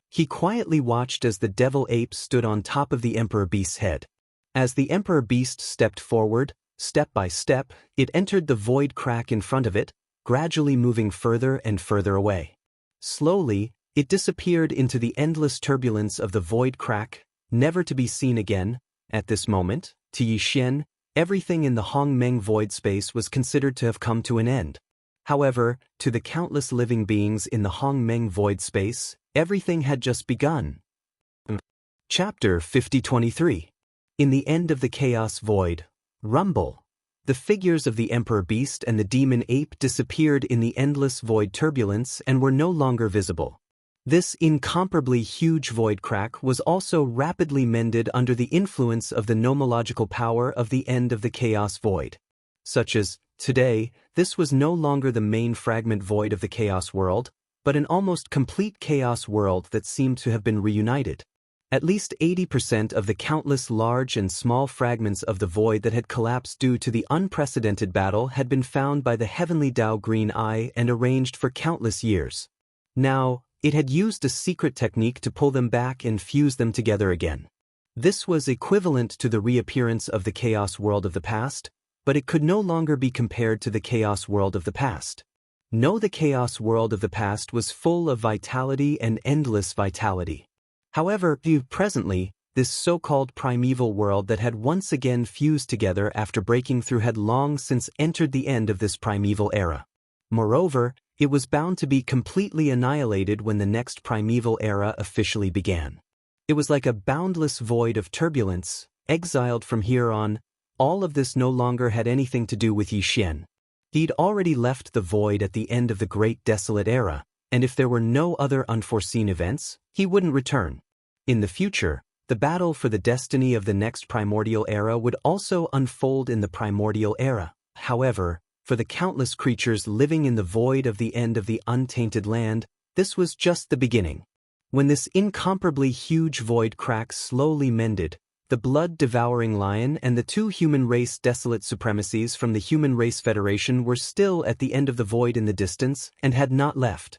He quietly watched as the devil ape stood on top of the Emperor Beast's head. As the Emperor Beast stepped forward, step by step, it entered the void crack in front of it, gradually moving further and further away. Slowly, it disappeared into the endless turbulence of the void crack, never to be seen again. At this moment, to Yi Xian, everything in the Hongmeng void space was considered to have come to an end. However, to the countless living beings in the Hongmeng void space, everything had just begun. Chapter 5023. In the end of the chaos void, rumble. The figures of the Emperor Beast and the Demon Ape disappeared in the endless void turbulence and were no longer visible. This incomparably huge void crack was also rapidly mended under the influence of the nomological power of the end of the chaos void. Such as, today, this was no longer the main fragment void of the chaos world, but an almost complete chaos world that seemed to have been reunited. At least 80% of the countless large and small fragments of the void that had collapsed due to the unprecedented battle had been found by the heavenly Tao Green Eye and arranged for countless years. Now, it had used a secret technique to pull them back and fuse them together again. This was equivalent to the reappearance of the chaos world of the past, but it could no longer be compared to the chaos world of the past. No, the chaos world of the past was full of vitality and endless vitality. However, presently, this so-called primeval world that had once again fused together after breaking through had long since entered the end of this primeval era. Moreover, it was bound to be completely annihilated when the next primeval era officially began. It was like a boundless void of turbulence, exiled from here on. All of this no longer had anything to do with Yi Xian. He'd already left the void at the end of the Great Desolate Era, and if there were no other unforeseen events, he wouldn't return. In the future, the battle for the destiny of the next primordial era would also unfold in the primordial era. However, for the countless creatures living in the void of the end of the untainted land, this was just the beginning. When this incomparably huge void crack slowly mended, the blood-devouring lion and the two human race desolate supremacies from the Human Race Federation were still at the end of the void in the distance and had not left.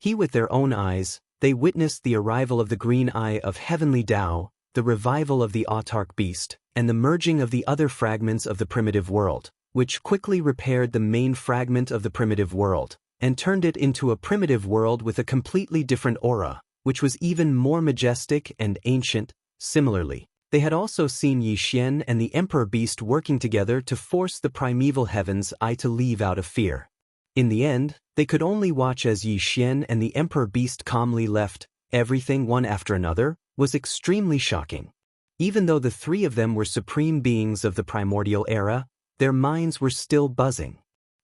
With their own eyes, they witnessed the arrival of the Green Eye of Heavenly Tao, the revival of the autarch beast, and the merging of the other fragments of the primitive world, which quickly repaired the main fragment of the primitive world, and turned it into a primitive world with a completely different aura, which was even more majestic and ancient. Similarly, they had also seen Yi Xian and the Emperor Beast working together to force the primeval Heaven's Eye to leave out of fear. In the end, they could only watch as Yi Xian and the Emperor Beast calmly left. Everything one after another was extremely shocking. Even though the three of them were supreme beings of the primordial era, their minds were still buzzing.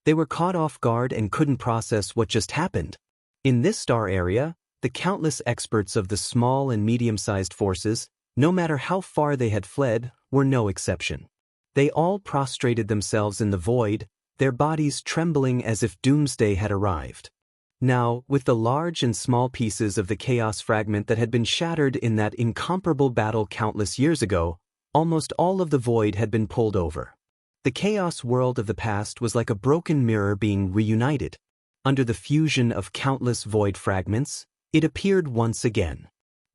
They were caught off guard and couldn't process what just happened. In this star area, the countless experts of the small and medium-sized forces, no matter how far they had fled, were no exception. They all prostrated themselves in the void, their bodies trembling as if doomsday had arrived. Now, with the large and small pieces of the chaos fragment that had been shattered in that incomparable battle countless years ago, almost all of the void had been pulled over. The chaos world of the past was like a broken mirror being reunited. Under the fusion of countless void fragments, it appeared once again.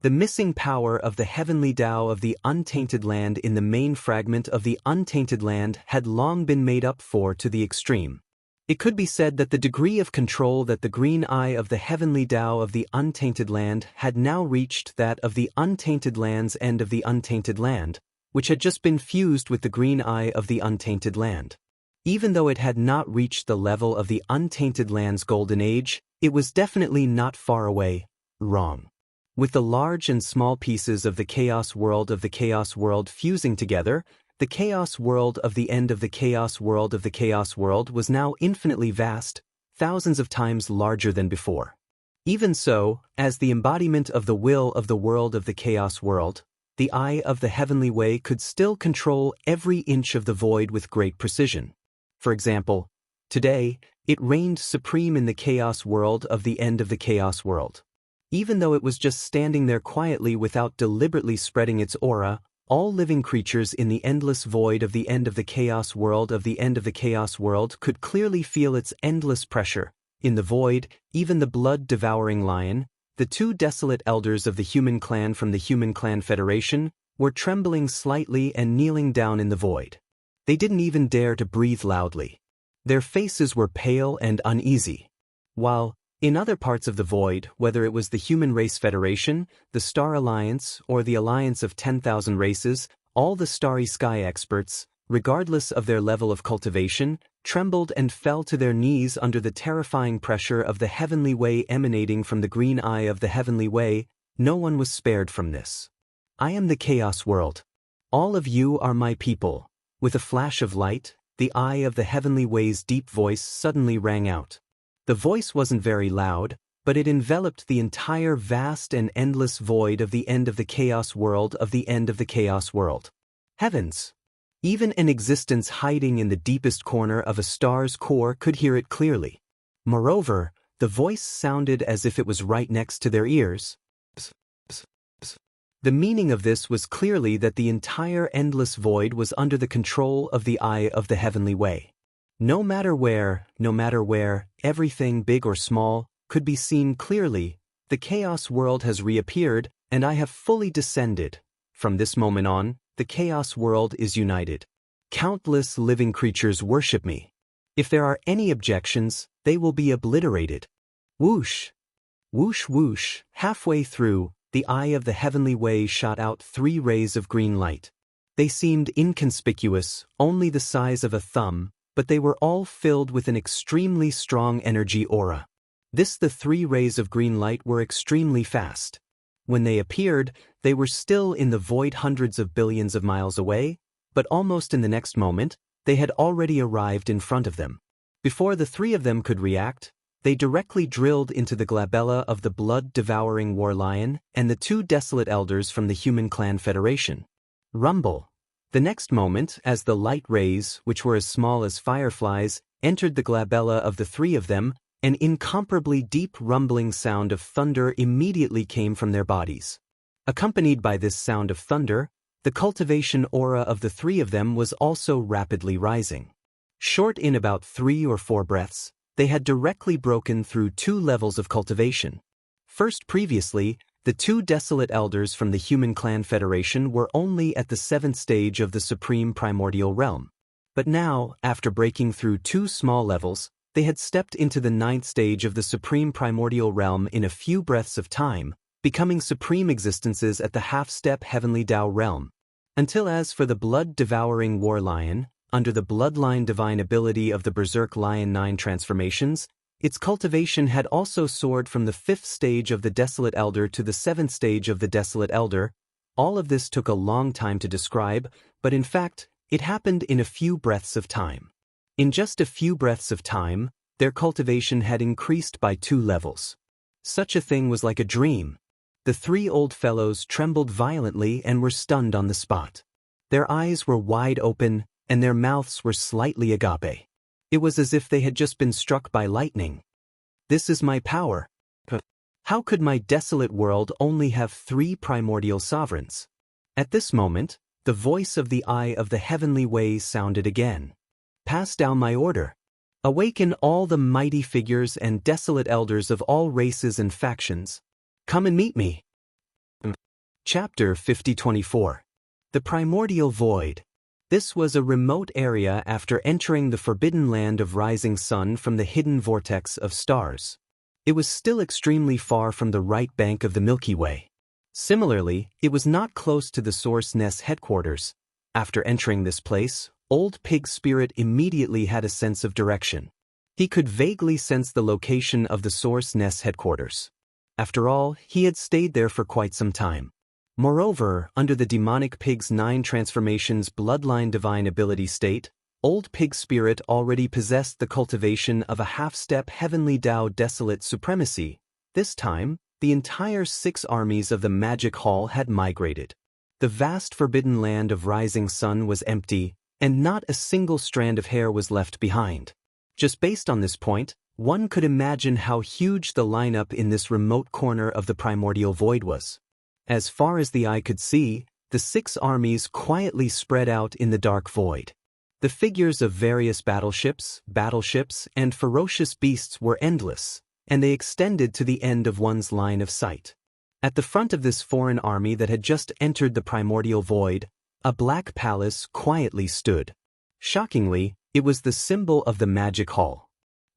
The missing power of the heavenly Tao of the untainted land in the main fragment of the untainted land had long been made up for to the extreme. It could be said that the degree of control that the green eye of the heavenly Tao of the untainted land had now reached that of the untainted land's end of the untainted land, which had just been fused with the green eye of the untainted land. Even though it had not reached the level of the untainted land's golden age, it was definitely not far away, wrong. With the large and small pieces of the chaos world fusing together, the chaos world of the end of the chaos world was now infinitely vast, thousands of times larger than before. Even so, as the embodiment of the will of the world of the chaos world, the eye of the heavenly way could still control every inch of the void with great precision. For example, today, it reigned supreme in the chaos world of the end of the chaos world. Even though it was just standing there quietly without deliberately spreading its aura, all living creatures in the endless void of the end of the chaos world could clearly feel its endless pressure. In the void, even the blood-devouring lion, the two desolate elders of the human clan from the Human Clan Federation, were trembling slightly and kneeling down in the void. They didn't even dare to breathe loudly. Their faces were pale and uneasy. While, in other parts of the void, whether it was the Human Race Federation, the Star Alliance, or the Alliance of 10,000 Races, all the starry sky experts, regardless of their level of cultivation, trembled and fell to their knees under the terrifying pressure of the heavenly way emanating from the green eye of the heavenly way. No one was spared from this. I am the chaos world. All of you are my people. With a flash of light, the eye of the heavenly way's deep voice suddenly rang out. The voice wasn't very loud, but it enveloped the entire vast and endless void of the end of the chaos world of the end of the chaos world. Heavens! Even an existence hiding in the deepest corner of a star's core could hear it clearly. Moreover, the voice sounded as if it was right next to their ears. Psst, psst, psst. The meaning of this was clearly that the entire endless void was under the control of the eye of the heavenly way. No matter where, everything big or small, could be seen clearly. The chaos world has reappeared, and I have fully descended. From this moment on, the chaos world is united. Countless living creatures worship me. If there are any objections, they will be obliterated. Whoosh! Whoosh whoosh! Halfway through, the eye of the heavenly way shot out 3 rays of green light. They seemed inconspicuous, only the size of a thumb, but they were all filled with an extremely strong energy aura. The 3 rays of green light were extremely fast. When they appeared, they were still in the void hundreds of billions of miles away, but almost in the next moment, they had already arrived in front of them. Before the 3 of them could react, they directly drilled into the glabella of the blood-devouring war lion and the 2 desolate elders from the Human Clan Federation. Rumble! The next moment, as the light rays, which were as small as fireflies, entered the glabella of the 3 of them, an incomparably deep rumbling sound of thunder immediately came from their bodies. Accompanied by this sound of thunder, the cultivation aura of the 3 of them was also rapidly rising. Short in about 3 or 4 breaths, they had directly broken through 2 levels of cultivation. First, previously, the 2 desolate elders from the Human Clan Federation were only at the 7th stage of the Supreme Primordial Realm. But now, after breaking through 2 small levels, they had stepped into the 9th stage of the Supreme Primordial Realm in a few breaths of time, becoming supreme existences at the half-step Heavenly Tao realm. Until as for the blood-devouring war lion, under the bloodline divine ability of the Berserk Lion 9 transformations, its cultivation had also soared from the 5th stage of the Desolate Elder to the 7th stage of the Desolate Elder. All of this took a long time to describe, but in fact, it happened in a few breaths of time. In just a few breaths of time, their cultivation had increased by 2 levels. Such a thing was like a dream. The three old fellows trembled violently and were stunned on the spot. Their eyes were wide open, and their mouths were slightly agape. It was as if they had just been struck by lightning. This is my power. How could my desolate world only have 3 primordial sovereigns? At this moment, the voice of the Eye of the Heavenly Ways sounded again. Pass down my order. Awaken all the mighty figures and desolate elders of all races and factions. Come and meet me. Chapter 50-24. The Primordial Void. This was a remote area after entering the forbidden land of rising sun from the hidden vortex of stars. It was still extremely far from the right bank of the Milky Way. Similarly, it was not close to the Source Nest headquarters. After entering this place, Old Pig Spirit immediately had a sense of direction. He could vaguely sense the location of the Source Nest headquarters. After all, he had stayed there for quite some time. Moreover, under the demonic pig's 9 transformations bloodline divine ability state, Old Pig Spirit already possessed the cultivation of a half-step heavenly Tao desolate supremacy. This time, the entire 6 armies of the Magic Hall had migrated. The vast forbidden land of rising sun was empty, and not a single strand of hair was left behind. Just based on this point, one could imagine how huge the lineup in this remote corner of the primordial void was. As far as the eye could see, the 6 armies quietly spread out in the dark void. The figures of various battleships, and ferocious beasts were endless, and they extended to the end of one's line of sight. At the front of this foreign army that had just entered the primordial void, a black palace quietly stood. Shockingly, it was the symbol of the Magic Hall.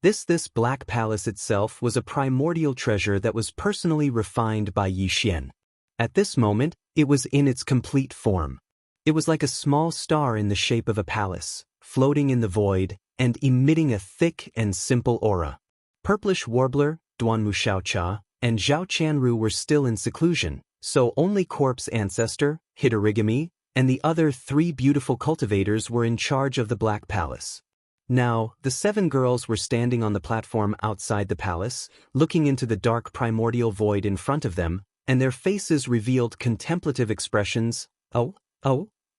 This black palace itself was a primordial treasure that was personally refined by Yi Xian. At this moment, it was in its complete form. It was like a small star in the shape of a palace, floating in the void, and emitting a thick and simple aura. Purplish Warbler, Duanmu Xiaocha, and Zhao Qianru were still in seclusion, so only Corpse Ancestor, Hitorigami, and the other 3 beautiful cultivators were in charge of the Black Palace. Now, the 7 girls were standing on the platform outside the palace, looking into the dark primordial void in front of them, and their faces revealed contemplative expressions. Oh.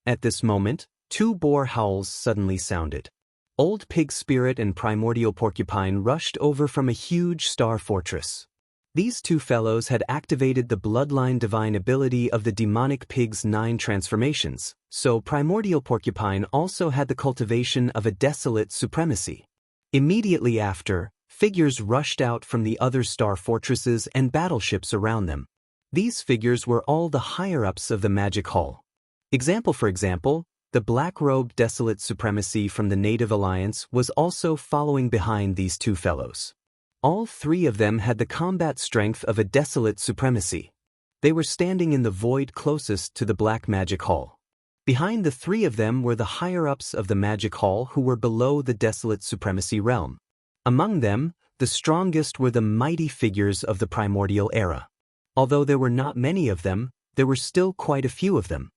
At this moment, 2 boar howls suddenly sounded. Old Pig Spirit and Primordial Porcupine rushed over from a huge star fortress. These 2 fellows had activated the bloodline divine ability of the demonic pig's 9 transformations, so Primordial Porcupine also had the cultivation of a desolate supremacy. Immediately after, figures rushed out from the other star fortresses and battleships around them. These figures were all the higher-ups of the Magic Hall. For example, the black-robed desolate supremacy from the Native Alliance was also following behind these 2 fellows. All 3 of them had the combat strength of a desolate supremacy. They were standing in the void closest to the Black Magic Hall. Behind the 3 of them were the higher-ups of the Magic Hall who were below the desolate supremacy realm. Among them, the strongest were the mighty figures of the primordial era. Although there were not many of them, there were still quite a few of them.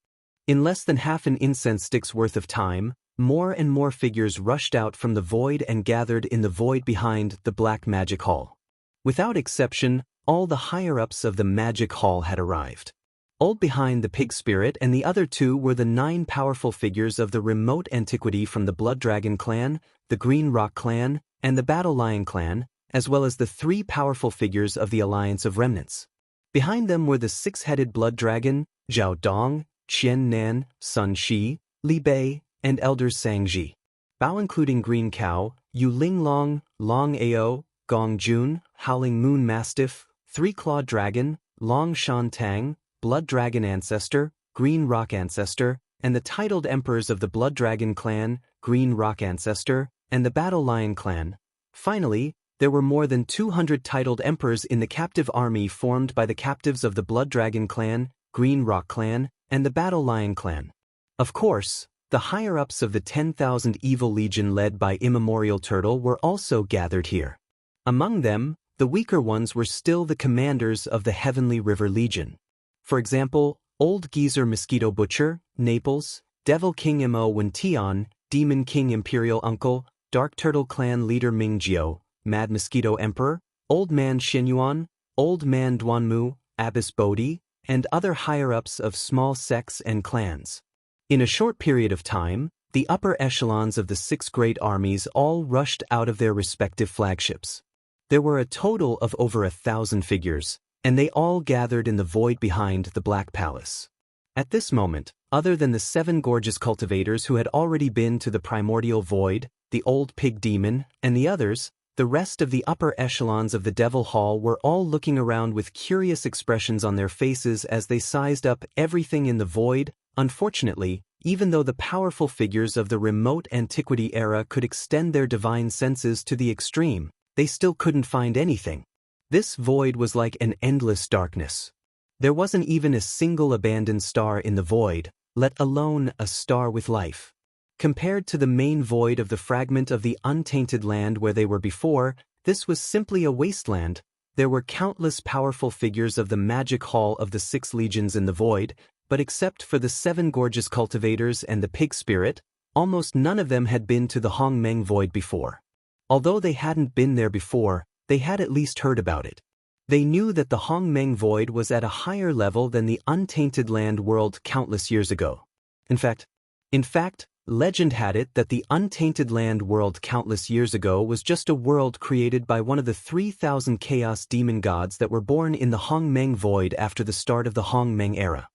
In less than half an incense stick's worth of time, more and more figures rushed out from the void and gathered in the void behind the Black Magic Hall. Without exception, all the higher-ups of the Magic Hall had arrived. Old behind the Pig Spirit and the other 2 were the 9 powerful figures of the remote antiquity from the Blood Dragon clan, the Green Rock clan, and the Battle Lion clan, as well as the 3 powerful figures of the Alliance of Remnants. Behind them were the 6-headed Blood Dragon, Zhao Dong, Qian Nan, Sun Shi, Li Bei, and Elders Sangji. Bao including Green Cow, Yu Linglong, Long Ao, Gong Jun, Howling Moon Mastiff, 3-Clawed Dragon, Long Shan Tang, Blood Dragon Ancestor, Green Rock Ancestor, and the titled Emperors of the Blood Dragon clan, Green Rock Ancestor, and the Battle Lion clan. Finally, there were more than 200 titled Emperors in the captive army formed by the captives of the Blood Dragon clan, Green Rock clan, and the Battle Lion clan. Of course, the higher-ups of the 10,000 Evil Legion led by Immemorial Turtle were also gathered here. Among them, the weaker ones were still the commanders of the Heavenly River Legion. For example, Old Geezer Mosquito Butcher, Naples, Devil King Mo Wention, Demon King Imperial Uncle, Dark Turtle Clan Leader Ming Jiao, Mad Mosquito Emperor, Old Man Xinyuan, Old Man Duanmu, Abbess Bodhi, and other higher-ups of small sects and clans. In a short period of time, the upper echelons of the 6 great armies all rushed out of their respective flagships. There were a total of over 1,000 figures, and they all gathered in the void behind the Black Palace. At this moment, other than the 7 gorgeous cultivators who had already been to the primordial void, the old pig demon, and the others, the rest of the upper echelons of the Devil Hall were all looking around with curious expressions on their faces as they sized up everything in the void. Unfortunately, even though the powerful figures of the remote antiquity era could extend their divine senses to the extreme, they still couldn't find anything. This void was like an endless darkness. There wasn't even a single abandoned star in the void, let alone a star with life. Compared to the main void of the fragment of the untainted land where they were before, this was simply a wasteland. There were countless powerful figures of the magic hall of the 6 legions in the void, but except for the 7 gorgeous cultivators and the pig spirit, almost none of them had been to the Hongmeng void before. Although they hadn't been there before, they had at least heard about it. They knew that the Hongmeng void was at a higher level than the untainted land world countless years ago. In fact, legend had it that the untainted land world countless years ago was just a world created by one of the 3,000 chaos demon gods that were born in the Hongmeng void after the start of the Hongmeng era.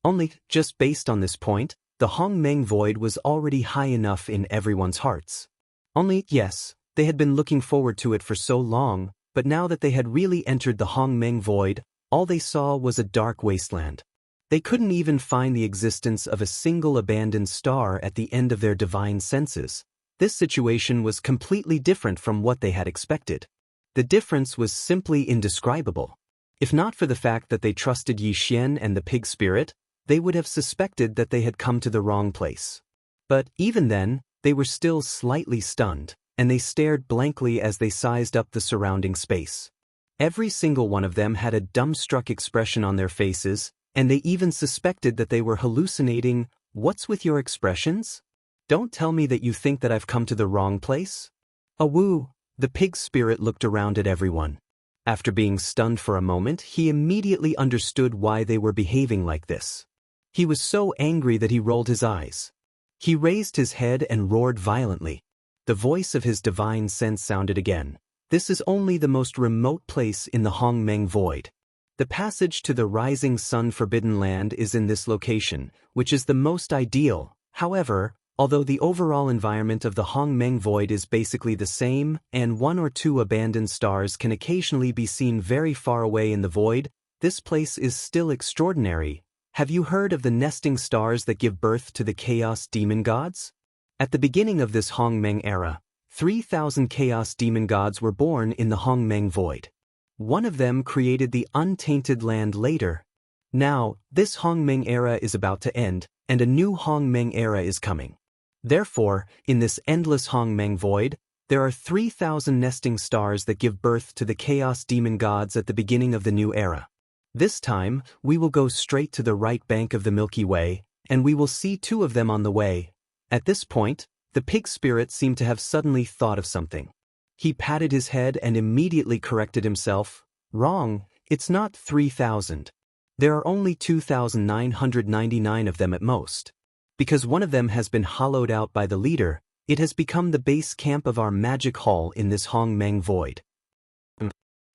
Only, just based on this point, the Hongmeng void was already high enough in everyone's hearts. Only, yes, they had been looking forward to it for so long, but now that they had really entered the Hongmeng void, all they saw was a dark wasteland. They couldn't even find the existence of a single abandoned star at the end of their divine senses. This situation was completely different from what they had expected. The difference was simply indescribable. If not for the fact that they trusted Yi Xian and the pig spirit, they would have suspected that they had come to the wrong place. But even then, they were still slightly stunned, and they stared blankly as they sized up the surrounding space. Every single one of them had a dumbstruck expression on their faces, and they even suspected that they were hallucinating. What's with your expressions? Don't tell me that you think that I've come to the wrong place? Awoo! The pig spirit looked around at everyone. After being stunned for a moment, he immediately understood why they were behaving like this. He was so angry that he rolled his eyes. He raised his head and roared violently. The voice of his divine sense sounded again. This is only the most remote place in the Hongmeng void. The passage to the rising sun forbidden land is in this location, which is the most ideal. However, although the overall environment of the Hongmeng void is basically the same, and 1 or 2 abandoned stars can occasionally be seen very far away in the void, this place is still extraordinary. Have you heard of the nesting stars that give birth to the chaos demon gods? At the beginning of this Hongmeng era, 3,000 chaos demon gods were born in the Hongmeng void. One of them created the untainted land later. Now, this Hongmeng era is about to end, and a new Hongmeng era is coming. Therefore, in this endless Hongmeng void, there are 3,000 nesting stars that give birth to the chaos demon gods at the beginning of the new era. This time, we will go straight to the right bank of the Milky Way, and we will see 2 of them on the way. At this point, the pig spirit seemed to have suddenly thought of something. He patted his head and immediately corrected himself. Wrong, it's not 3,000. There are only 2,999 of them at most. Because one of them has been hollowed out by the leader, it has become the base camp of our magic hall in this Hongmeng void.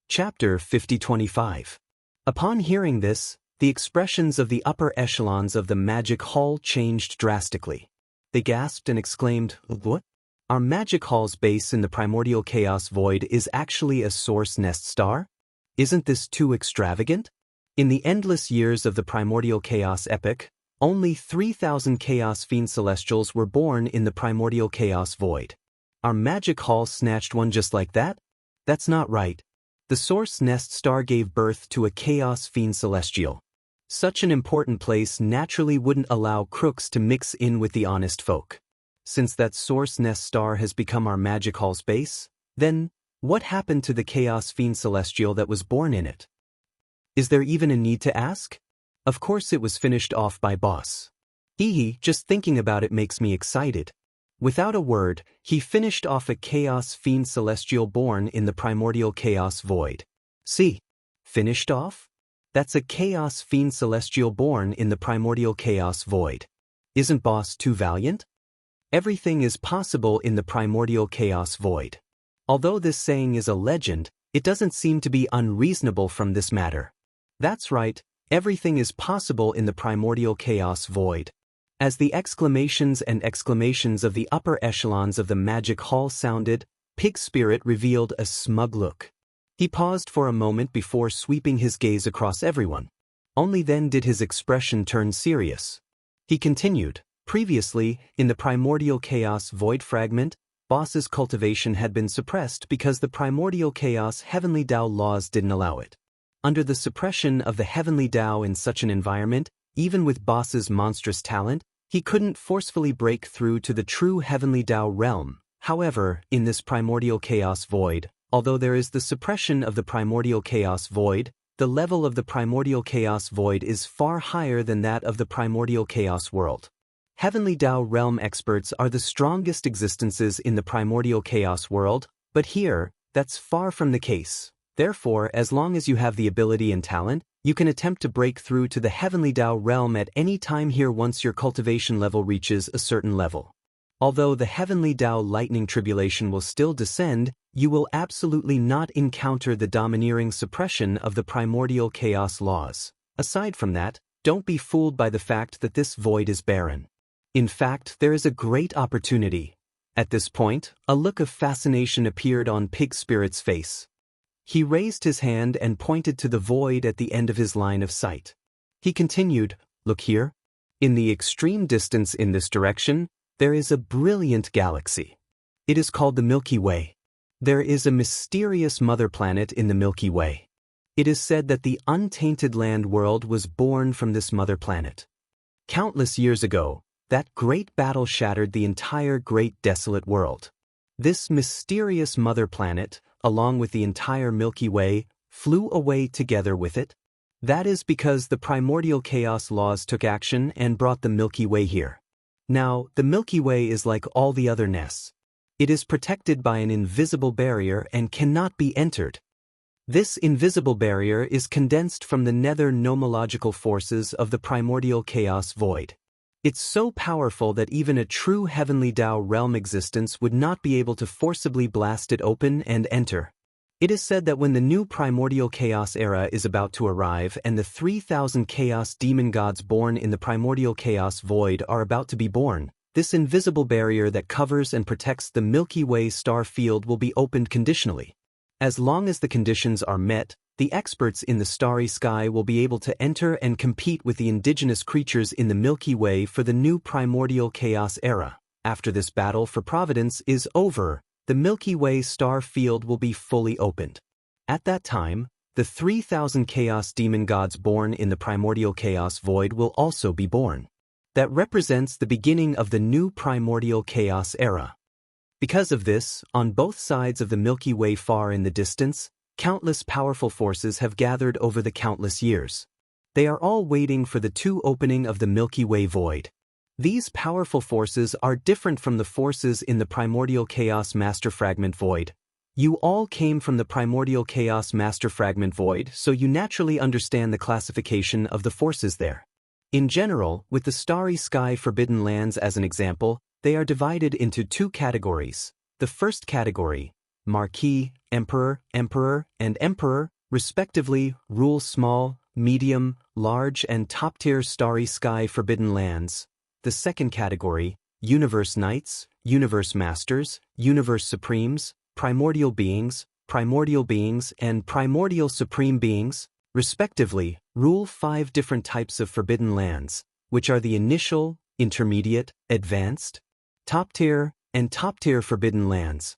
Chapter 5025. Upon hearing this, the expressions of the upper echelons of the magic hall changed drastically. They gasped and exclaimed, "What? Our magic hall's base in the primordial chaos void is actually a source nest star? Isn't this too extravagant?" In the endless years of the primordial chaos epoch, only 3,000 chaos fiend celestials were born in the primordial chaos void. Our magic hall snatched one just like that? That's not right. The source nest star gave birth to a chaos fiend celestial. Such an important place naturally wouldn't allow crooks to mix in with the honest folk. Since that source nest star has become our magic hall's base, then what happened to the chaos fiend celestial that was born in it? Is there even a need to ask? Of course it was finished off by boss. Just thinking about it makes me excited. Without a word, he finished off a chaos fiend celestial born in the primordial chaos void. See? Finished off? That's a chaos fiend celestial born in the primordial chaos void. Isn't boss too valiant? Everything is possible in the primordial chaos void. Although this saying is a legend, it doesn't seem to be unreasonable from this matter. That's right, everything is possible in the primordial chaos void. As the exclamations and exclamations of the upper echelons of the magic hall sounded, Pig Spirit revealed a smug look. He paused for a moment before sweeping his gaze across everyone. Only then did his expression turn serious. He continued, previously, in the primordial chaos void fragment, Boss's cultivation had been suppressed because the primordial chaos heavenly Tao laws didn't allow it. Under the suppression of the heavenly Tao in such an environment, even with Boss's monstrous talent, he couldn't forcefully break through to the true heavenly Tao realm. However, in this primordial chaos void, although there is the suppression of the primordial chaos void, the level of the primordial chaos void is far higher than that of the primordial chaos world. Heavenly Tao realm experts are the strongest existences in the primordial chaos world, but here, that's far from the case. Therefore, as long as you have the ability and talent, you can attempt to break through to the heavenly Tao realm at any time here once your cultivation level reaches a certain level. Although the heavenly Tao lightning tribulation will still descend, you will absolutely not encounter the domineering suppression of the primordial chaos laws. Aside from that, don't be fooled by the fact that this void is barren. In fact, there is a great opportunity. At this point, a look of fascination appeared on Pig Spirit's face. He raised his hand and pointed to the void at the end of his line of sight. He continued, "Look here. In the extreme distance in this direction, there is a brilliant galaxy. It is called the Milky Way. There is a mysterious mother planet in the Milky Way. It is said that the untainted land world was born from this mother planet. Countless years ago, that great battle shattered the entire great desolate world. This mysterious mother planet, along with the entire Milky Way, flew away together with it. That is because the primordial chaos laws took action and brought the Milky Way here. Now, the Milky Way is like all the other nests. It is protected by an invisible barrier and cannot be entered. This invisible barrier is condensed from the nether nomological forces of the primordial chaos void. It's so powerful that even a true heavenly Tao realm existence would not be able to forcibly blast it open and enter. It is said that when the new primordial chaos era is about to arrive and the 3,000 chaos demon gods born in the primordial chaos void are about to be born, this invisible barrier that covers and protects the Milky Way star field will be opened conditionally. As long as the conditions are met, the experts in the starry sky will be able to enter and compete with the indigenous creatures in the Milky Way for the new primordial chaos era. After this battle for providence is over, the Milky Way star field will be fully opened. At that time, the 3,000 chaos demon gods born in the primordial chaos void will also be born. That represents the beginning of the new primordial chaos era. Because of this, on both sides of the Milky Way far in the distance, countless powerful forces have gathered over the countless years. They are all waiting for the opening of the Milky Way void. These powerful forces are different from the forces in the primordial chaos master fragment void. You all came from the primordial chaos master fragment void, so you naturally understand the classification of the forces there. In general, with the starry sky forbidden lands as an example, they are divided into two categories. The first category, Marquis, Emperor, and Emperor, respectively, rule small, medium, large and top-tier starry sky forbidden lands. The second category, Universe Knights, Universe Masters, Universe Supremes, Primordial Beings, and Primordial Supreme Beings, respectively, rule 5 different types of forbidden lands, which are the initial, intermediate, advanced, top-tier, and top-tier forbidden lands.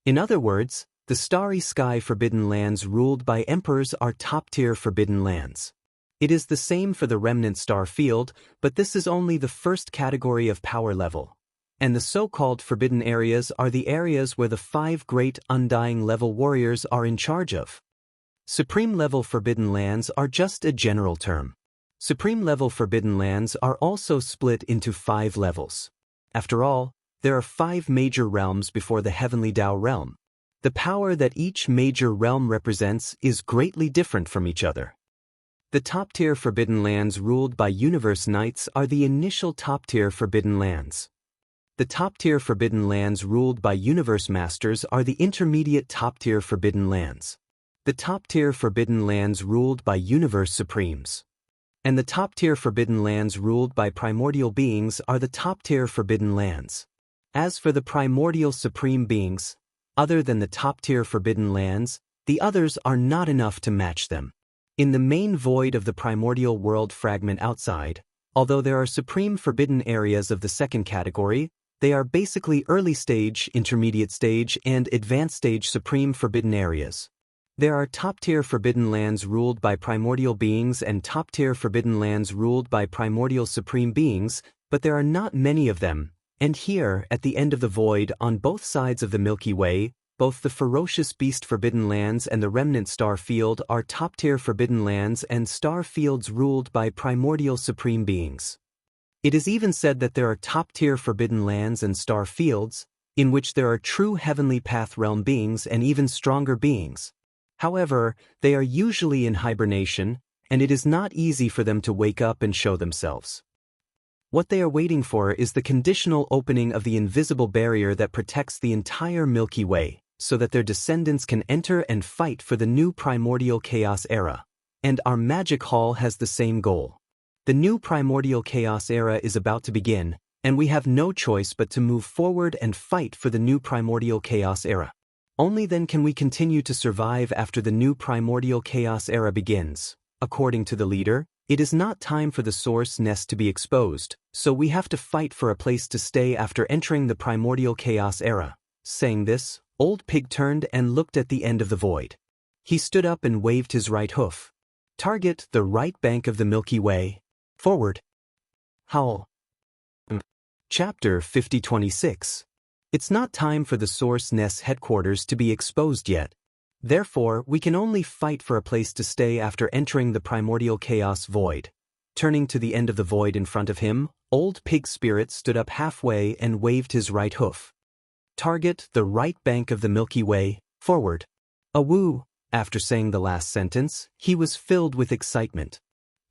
In other words, the starry sky forbidden lands ruled by emperors are top-tier forbidden lands. It is the same for the remnant star field, but this is only the first category of power level. And the so-called forbidden areas are the areas where the 5 great undying level warriors are in charge of. Supreme level forbidden lands are just a general term. Supreme level forbidden lands are also split into 5 levels. After all, there are 5 major realms before the heavenly Tao realm. The power that each major realm represents is greatly different from each other. The top-tier forbidden lands ruled by universe knights are the initial top-tier forbidden lands. The top-tier forbidden lands ruled by universe masters are the intermediate top-tier forbidden lands. The top-tier forbidden lands ruled by universe supremes. And the top-tier forbidden lands ruled by primordial beings are the top-tier forbidden lands. As for the primordial supreme beings, other than the top-tier forbidden lands, the others are not enough to match them. In the main void of the primordial world fragment outside, although there are supreme forbidden areas of the second category, they are basically early stage, intermediate stage, and advanced stage supreme forbidden areas. There are top-tier forbidden lands ruled by primordial beings and top-tier forbidden lands ruled by primordial supreme beings, but there are not many of them, and here, at the end of the void, on both sides of the Milky Way, both the ferocious beast forbidden lands and the remnant star field are top-tier forbidden lands and star fields ruled by primordial supreme beings. It is even said that there are top-tier forbidden lands and star fields, in which there are true heavenly path realm beings and even stronger beings. However, they are usually in hibernation, and it is not easy for them to wake up and show themselves. What they are waiting for is the conditional opening of the invisible barrier that protects the entire Milky Way, so that their descendants can enter and fight for the new primordial chaos era. And our magic hall has the same goal. The new primordial chaos era is about to begin, and we have no choice but to move forward and fight for the new primordial chaos era. Only then can we continue to survive after the new primordial chaos era begins. According to the leader, it is not time for the source nest to be exposed, so we have to fight for a place to stay after entering the primordial chaos era. Saying this, Old Pig turned and looked at the end of the void. He stood up and waved his right hoof. Target the right bank of the Milky Way. Forward. Howl. Chapter 5026. It's not time for the source nest's headquarters to be exposed yet. Therefore, we can only fight for a place to stay after entering the primordial chaos void. Turning to the end of the void in front of him, Old Pig Spirit stood up halfway and waved his right hoof. Target the right bank of the Milky Way. Forward. Awoo! After saying the last sentence, he was filled with excitement.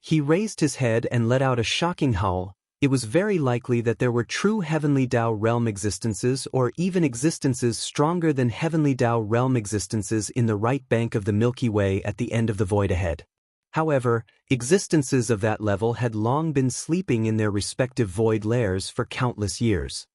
He raised his head and let out a shocking howl. It was very likely that there were true Heavenly Tao realm existences or even existences stronger than Heavenly Tao realm existences in the right bank of the Milky Way at the end of the void ahead. However, existences of that level had long been sleeping in their respective void lairs for countless years.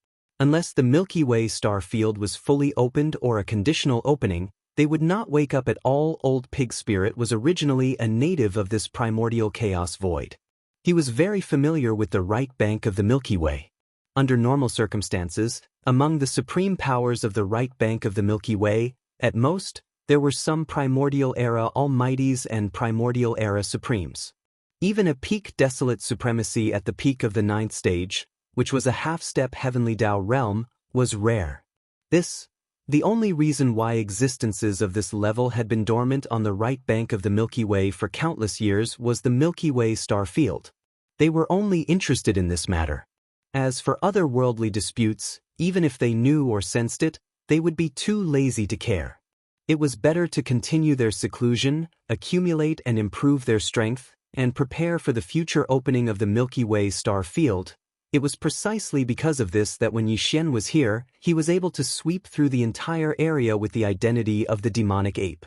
Unless the Milky Way star field was fully opened or a conditional opening, they would not wake up at all. Old Pig Spirit was originally a native of this primordial chaos void. He was very familiar with the right bank of the Milky Way. Under normal circumstances, among the supreme powers of the right bank of the Milky Way, at most, there were some primordial era almighties and primordial era supremes. Even a peak desolate supremacy at the peak of the 9th stage, which was a half-step Heavenly Tao realm, was rare. The only reason why existences of this level had been dormant on the right bank of the Milky Way for countless years was the Milky Way star field. They were only interested in this matter. As for other worldly disputes, even if they knew or sensed it, they would be too lazy to care. It was better to continue their seclusion, accumulate and improve their strength, and prepare for the future opening of the Milky Way star field. It was precisely because of this that when Yixian was here, he was able to sweep through the entire area with the identity of the demonic ape.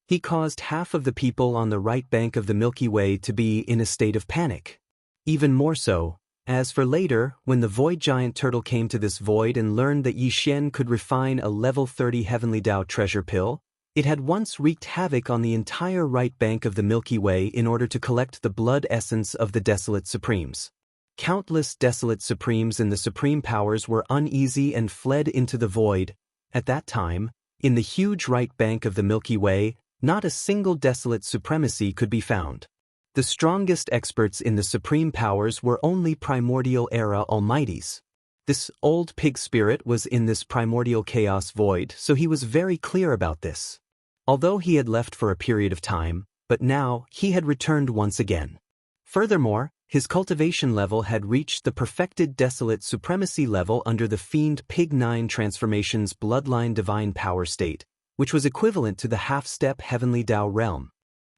He caused half of the people on the right bank of the Milky Way to be in a state of panic. Even more so, as for later, when the void giant turtle came to this void and learned that Yixian could refine a level 30 Heavenly Tao treasure pill, it had once wreaked havoc on the entire right bank of the Milky Way in order to collect the blood essence of the Desolate Supremes. Countless Desolate Supremes in the Supreme Powers were uneasy and fled into the void. At that time, in the huge right bank of the Milky Way, not a single Desolate Supremacy could be found. The strongest experts in the Supreme Powers were only Primordial Era Almighties. This Old Pig Spirit was in this Primordial Chaos void, so he was very clear about this. Although he had left for a period of time, but now he had returned once again. Furthermore, his cultivation level had reached the perfected Desolate Supremacy level under the Fiend Pig 9 Transformation's Bloodline Divine Power state, which was equivalent to the half-step Heavenly Tao realm.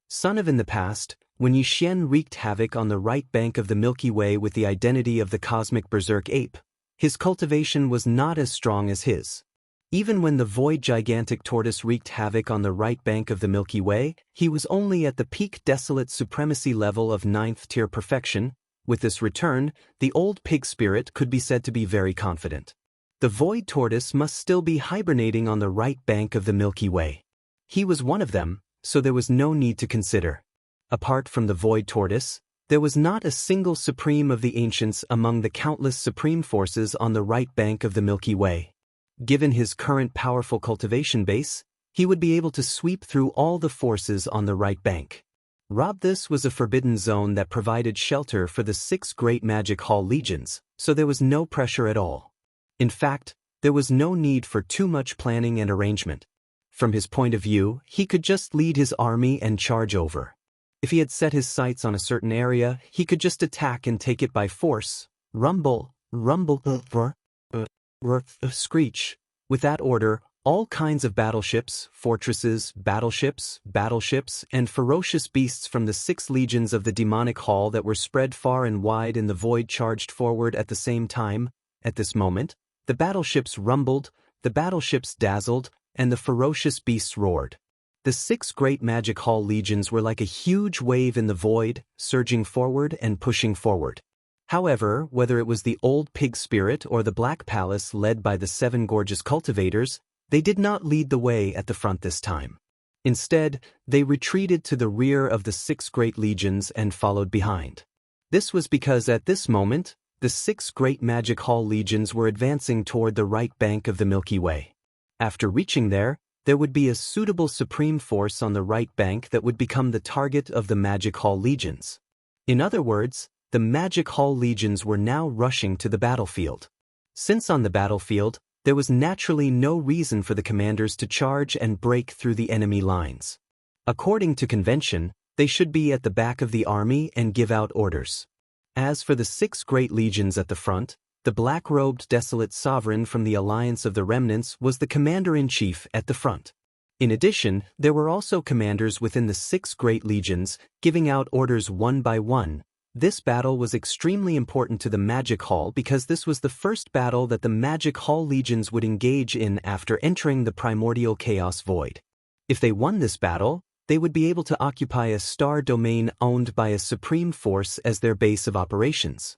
Son of in the past, When Yixian wreaked havoc on the right bank of the Milky Way with the identity of the cosmic berserk ape, his cultivation was not as strong as his. Even when the void gigantic tortoise wreaked havoc on the right bank of the Milky Way, he was only at the peak desolate supremacy level of 9th tier perfection. With this return, the old pig spirit could be said to be very confident. The void tortoise must still be hibernating on the right bank of the Milky Way. He was one of them, so there was no need to consider. Apart from the void tortoise, there was not a single supreme of the ancients among the countless supreme forces on the right bank of the Milky Way. Given his current powerful cultivation base, he would be able to sweep through all the forces on the right bank. This was a forbidden zone that provided shelter for the 6 great magic hall legions, so there was no pressure at all. In fact, there was no need for too much planning and arrangement. From his point of view, he could just lead his army and charge over. If he had set his sights on a certain area, he could just attack and take it by force. Rumble, rumble, screech. With that order, all kinds of battleships, fortresses, battleships, and ferocious beasts from the 6 legions of the demonic hall that were spread far and wide in the void charged forward at the same time. At this moment, the battleships rumbled, the battleships dazzled, and the ferocious beasts roared. The 6 great magic hall legions were like a huge wave in the void, surging forward and pushing forward. However, whether it was the old pig spirit or the Black Palace led by the 7 gorgeous cultivators, they did not lead the way at the front this time. Instead, they retreated to the rear of the 6 great legions and followed behind. This was because at this moment, the 6 great magic hall legions were advancing toward the right bank of the Milky Way. After reaching there would be a suitable supreme force on the right bank that would become the target of the magic hall legions. In other words, the magic hall legions were now rushing to the battlefield. Since on the battlefield, there was naturally no reason for the commanders to charge and break through the enemy lines. According to convention, they should be at the back of the army and give out orders. As for the 6 great legions at the front, the black-robed desolate sovereign from the Alliance of the Remnants was the commander-in-chief at the front. In addition, there were also commanders within the 6 great legions, giving out orders one by one. This battle was extremely important to the Magic Hall because this was the first battle that the Magic Hall legions would engage in after entering the primordial chaos void. If they won this battle, they would be able to occupy a star domain owned by a supreme force as their base of operations.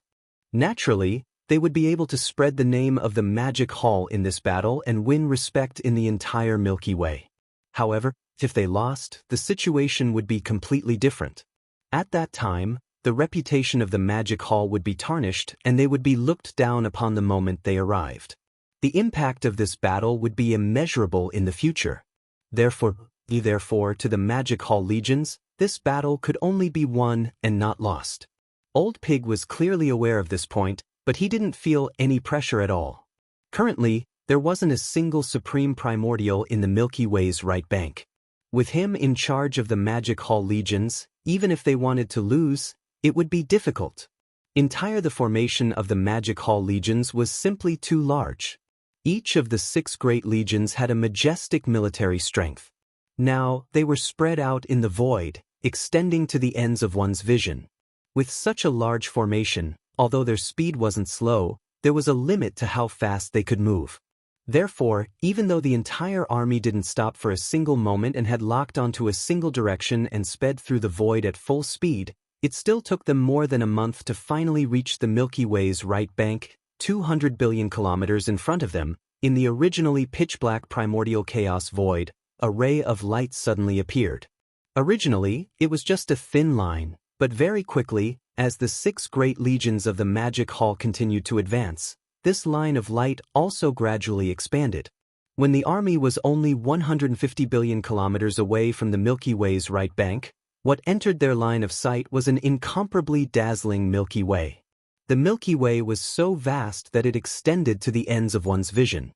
Naturally, they would be able to spread the name of the Magic Hall in this battle and win respect in the entire Milky Way. However, if they lost, the situation would be completely different. At that time, the reputation of the Magic Hall would be tarnished and they would be looked down upon the moment they arrived. The impact of this battle would be immeasurable in the future. Therefore, to the Magic Hall legions, this battle could only be won and not lost. Old Pig was clearly aware of this point, but he didn't feel any pressure at all. Currently, there wasn't a single supreme primordial in the Milky Way's right bank. With him in charge of the Magic Hall legions, even if they wanted to lose, it would be difficult. The formation of the Magic Hall legions was simply too large. Each of the 6 great legions had a majestic military strength. Now, they were spread out in the void, extending to the ends of one's vision. With such a large formation, although their speed wasn't slow, there was a limit to how fast they could move. Therefore, even though the entire army didn't stop for a single moment and had locked onto a single direction and sped through the void at full speed, it still took them more than a month to finally reach the Milky Way's right bank, 200 billion kilometers in front of them. In the originally pitch-black primordial chaos void, a ray of light suddenly appeared. Originally, it was just a thin line, but very quickly, as the 6 great legions of the Magic Hall continued to advance, this line of light also gradually expanded. When the army was only 150 billion kilometers away from the Milky Way's right bank, what entered their line of sight was an incomparably dazzling Milky Way. The Milky Way was so vast that it extended to the ends of one's vision.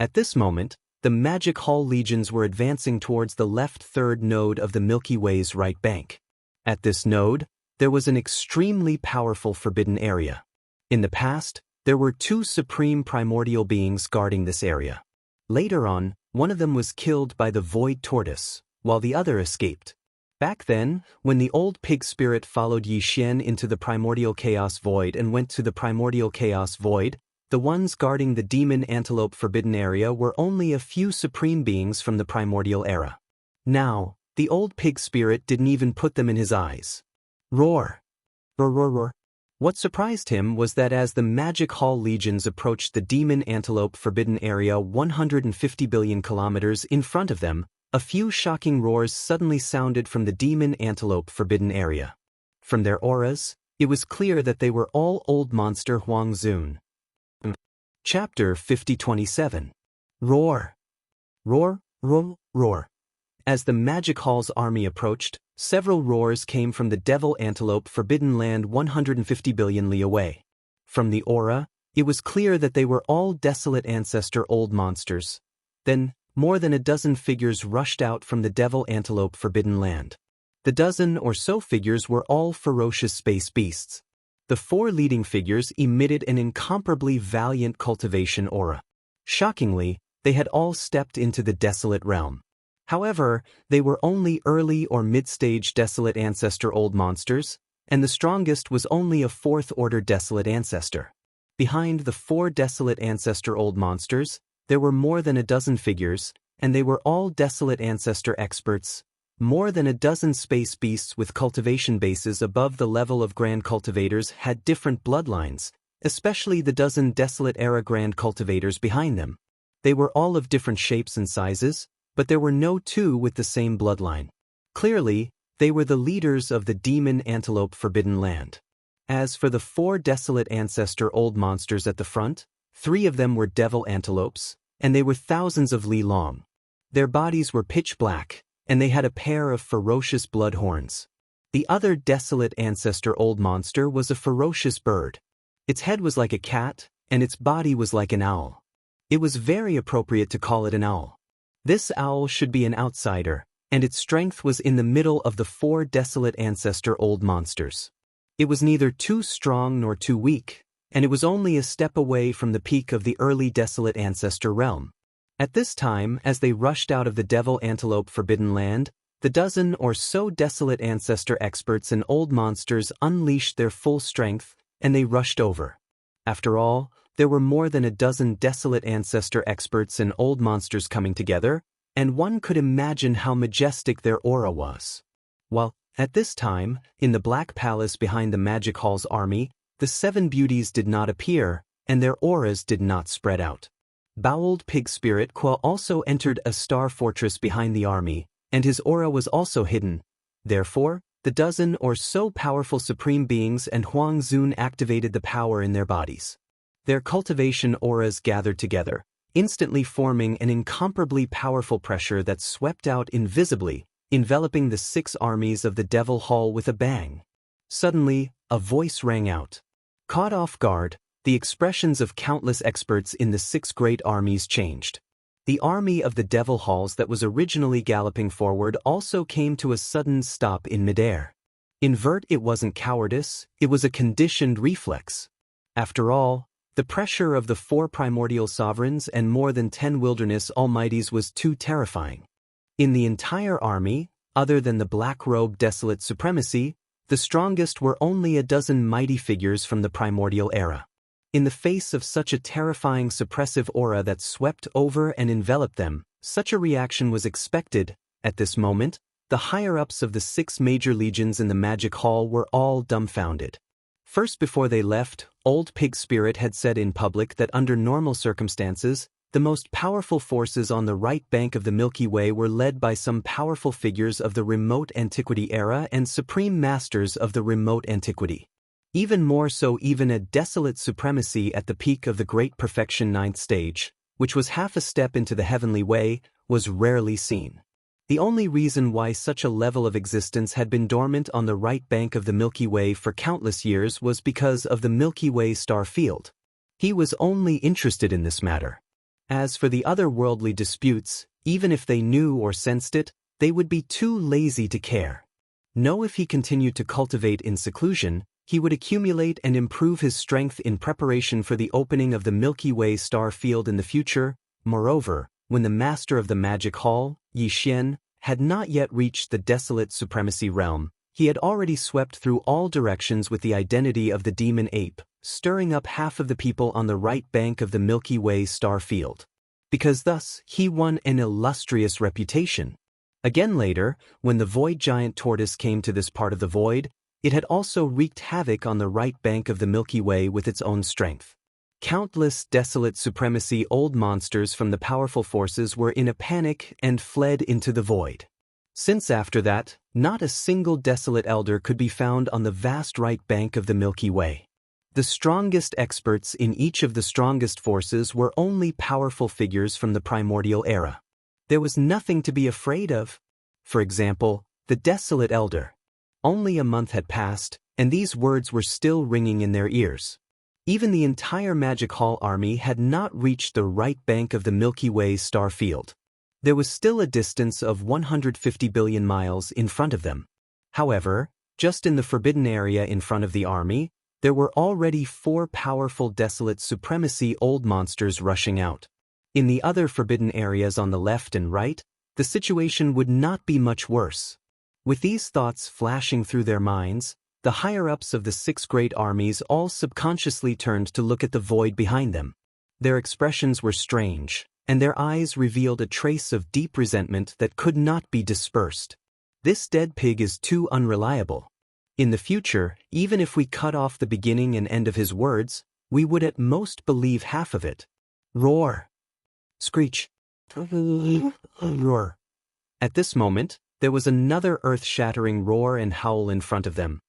At this moment, the Magic Hall legions were advancing towards the left third node of the Milky Way's right bank. At this node, there was an extremely powerful forbidden area. In the past, there were 2 supreme primordial beings guarding this area. Later on, one of them was killed by the Void Tortoise, while the other escaped. Back then, when the old pig spirit followed Yi Xian into the primordial chaos void and went to the primordial chaos void, the ones guarding the demon antelope forbidden area were only a few supreme beings from the primordial era. Now, the old pig spirit didn't even put them in his eyes. Roar! Roar, roar, roar. What surprised him was that as the Magic Hall legions approached the demon antelope forbidden area 150 billion kilometers in front of them, a few shocking roars suddenly sounded from the demon antelope forbidden area. From their auras, it was clear that they were all old monster Huang Zun. Chapter 5027. Roar! Roar, roar, roar. As the Magic Hall's army approached, several roars came from the Devil Antelope Forbidden Land 150 billion li away. From the aura, it was clear that they were all desolate ancestor old monsters. Then, more than a dozen figures rushed out from the Devil Antelope Forbidden Land. The dozen or so figures were all ferocious space beasts. The four leading figures emitted an incomparably valiant cultivation aura. Shockingly, they had all stepped into the desolate realm. However, they were only early or mid-stage desolate ancestor old monsters, and the strongest was only a fourth-order desolate ancestor. Behind the four desolate ancestor old monsters, there were more than a dozen figures, and they were all desolate ancestor experts. More than a dozen space beasts with cultivation bases above the level of grand cultivators had different bloodlines, especially the dozen desolate era grand cultivators behind them. They were all of different shapes and sizes, but there were no two with the same bloodline. Clearly, they were the leaders of the Demon Antelope Forbidden Land. As for the four desolate ancestor old monsters at the front, 3 of them were devil antelopes, and they were thousands of li long. Their bodies were pitch black, and they had a pair of ferocious blood horns. The other desolate ancestor old monster was a ferocious bird. Its head was like a cat, and its body was like an owl. It was very appropriate to call it an owl. This owl should be an outsider, and its strength was in the middle of the 4 desolate ancestor old monsters. It was neither too strong nor too weak, and it was only a step away from the peak of the early desolate ancestor realm. At this time, as they rushed out of the Devil Antelope Forbidden Land, the dozen or so desolate ancestor experts and old monsters unleashed their full strength, and they rushed over. After all, there were more than a dozen desolate ancestor experts and old monsters coming together, and one could imagine how majestic their aura was. While, at this time, in the Black Palace behind the Magic Hall's army, the 7 beauties did not appear, and their auras did not spread out. Bowled Pig Spirit Qua also entered a star fortress behind the army, and his aura was also hidden. Therefore, the dozen or so powerful supreme beings and Huang Zun activated the power in their bodies. Their cultivation auras gathered together, instantly forming an incomparably powerful pressure that swept out invisibly, enveloping the 6 armies of the Devil Hall with a bang. Suddenly, a voice rang out. Caught off guard, the expressions of countless experts in the 6 great armies changed. The army of the Devil Halls that was originally galloping forward also came to a sudden stop in midair. Invert, it wasn't cowardice, it was a conditioned reflex. After all, the pressure of the 4 primordial sovereigns and more than 10 wilderness almighties was too terrifying. In the entire army, other than the black-robed desolate supremacy, the strongest were only a dozen mighty figures from the primordial era. In the face of such a terrifying suppressive aura that swept over and enveloped them, such a reaction was expected. At this moment, the higher-ups of the 6 major legions in the Magic Hall were all dumbfounded. First, before they left, Old Pig Spirit had said in public that under normal circumstances, the most powerful forces on the right bank of the Milky Way were led by some powerful figures of the remote antiquity era and supreme masters of the remote antiquity. Even more so, even a desolate supremacy at the peak of the Great Perfection 9th stage, which was half a step into the heavenly way, was rarely seen. The only reason why such a level of existence had been dormant on the right bank of the Milky Way for countless years was because of the Milky Way star field. He was only interested in this matter. As for the other worldly disputes, even if they knew or sensed it, they would be too lazy to care. No, if he continued to cultivate in seclusion, he would accumulate and improve his strength in preparation for the opening of the Milky Way star field in the future. Moreover, when the master of the Magic Hall, Yi Xian, had not yet reached the desolate supremacy realm. He had already swept through all directions with the identity of the demon ape, stirring up half of the people on the right bank of the Milky Way star field. Because thus, he won an illustrious reputation. Again later, when the void giant tortoise came to this part of the void, it had also wreaked havoc on the right bank of the Milky Way with its own strength. Countless desolate supremacy old monsters from the powerful forces were in a panic and fled into the void. Since after that, not a single desolate elder could be found on the vast right bank of the Milky Way. The strongest experts in each of the strongest forces were only powerful figures from the primordial era. There was nothing to be afraid of. For example, the desolate elder. Only a month had passed, and these words were still ringing in their ears. Even the entire Magic Hall army had not reached the right bank of the Milky Way star field. There was still a distance of 150 billion miles in front of them. However, just in the forbidden area in front of the army, there were already 4 powerful desolate supremacy old monsters rushing out. In the other forbidden areas on the left and right, the situation would not be much worse. With these thoughts flashing through their minds, the higher-ups of the 6 great armies all subconsciously turned to look at the void behind them. Their expressions were strange, and their eyes revealed a trace of deep resentment that could not be dispersed. This dead pig is too unreliable. In the future, even if we cut off the beginning and end of his words, we would at most believe half of it. Roar. Screech. Roar. At this moment, there was another earth-shattering roar and howl in front of them.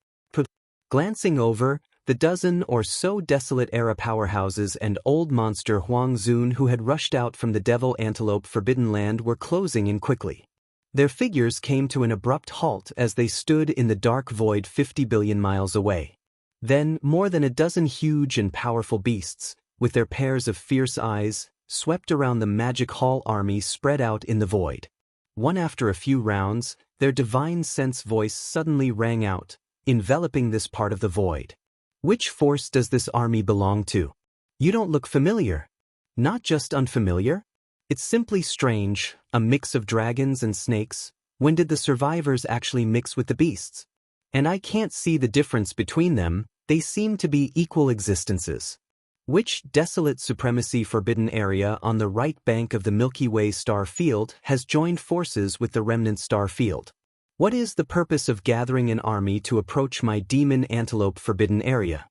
Glancing over, the dozen or so desolate era powerhouses and old monster Huang Zun who had rushed out from the Devil Antelope Forbidden Land were closing in quickly. Their figures came to an abrupt halt as they stood in the dark void 50 billion miles away. Then, more than a dozen huge and powerful beasts, with their pairs of fierce eyes, swept around the Magic Hall army spread out in the void. One after a few rounds, their divine sense voice suddenly rang out, enveloping this part of the void. Which force does this army belong to? You don't look familiar. Not just unfamiliar. It's simply strange, a mix of dragons and snakes. When did the survivors actually mix with the beasts? And I can't see the difference between them, they seem to be equal existences. Which desolate supremacy forbidden area on the right bank of the Milky Way star field has joined forces with the remnant star field? What is the purpose of gathering an army to approach my demon antelope forbidden area?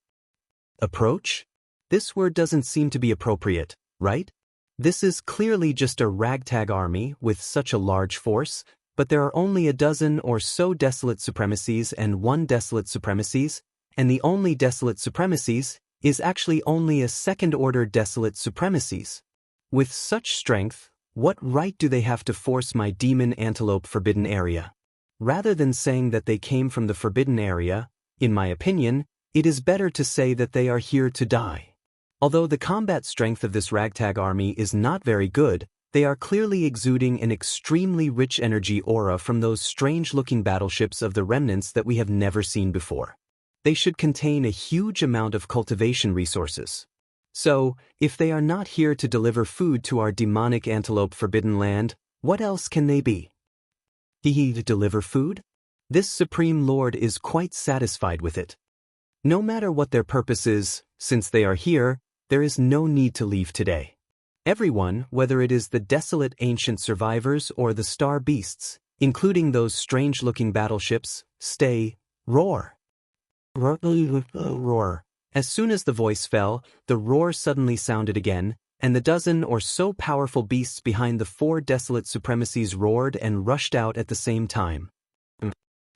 Approach? This word doesn't seem to be appropriate, right? This is clearly just a ragtag army with such a large force, but there are only a dozen or so desolate supremacies and 1 desolate supremacies, and the only desolate supremacies is actually only a second-order desolate supremacies. With such strength, what right do they have to force my demon antelope forbidden area? Rather than saying that they came from the forbidden area, in my opinion, it is better to say that they are here to die. Although the combat strength of this ragtag army is not very good, they are clearly exuding an extremely rich energy aura from those strange-looking battleships of the remnants that we have never seen before. They should contain a huge amount of cultivation resources. So, if they are not here to deliver food to our demonic antelope forbidden land, what else can they be? To deliver food? This Supreme Lord is quite satisfied with it. No matter what their purpose is, since they are here, there is no need to leave today. Everyone, whether it is the desolate ancient survivors or the star beasts, including those strange-looking battleships, stay, roar. Roar. As soon as the voice fell, the roar suddenly sounded again, and the dozen or so powerful beasts behind the 4 desolate supremacies roared and rushed out at the same time.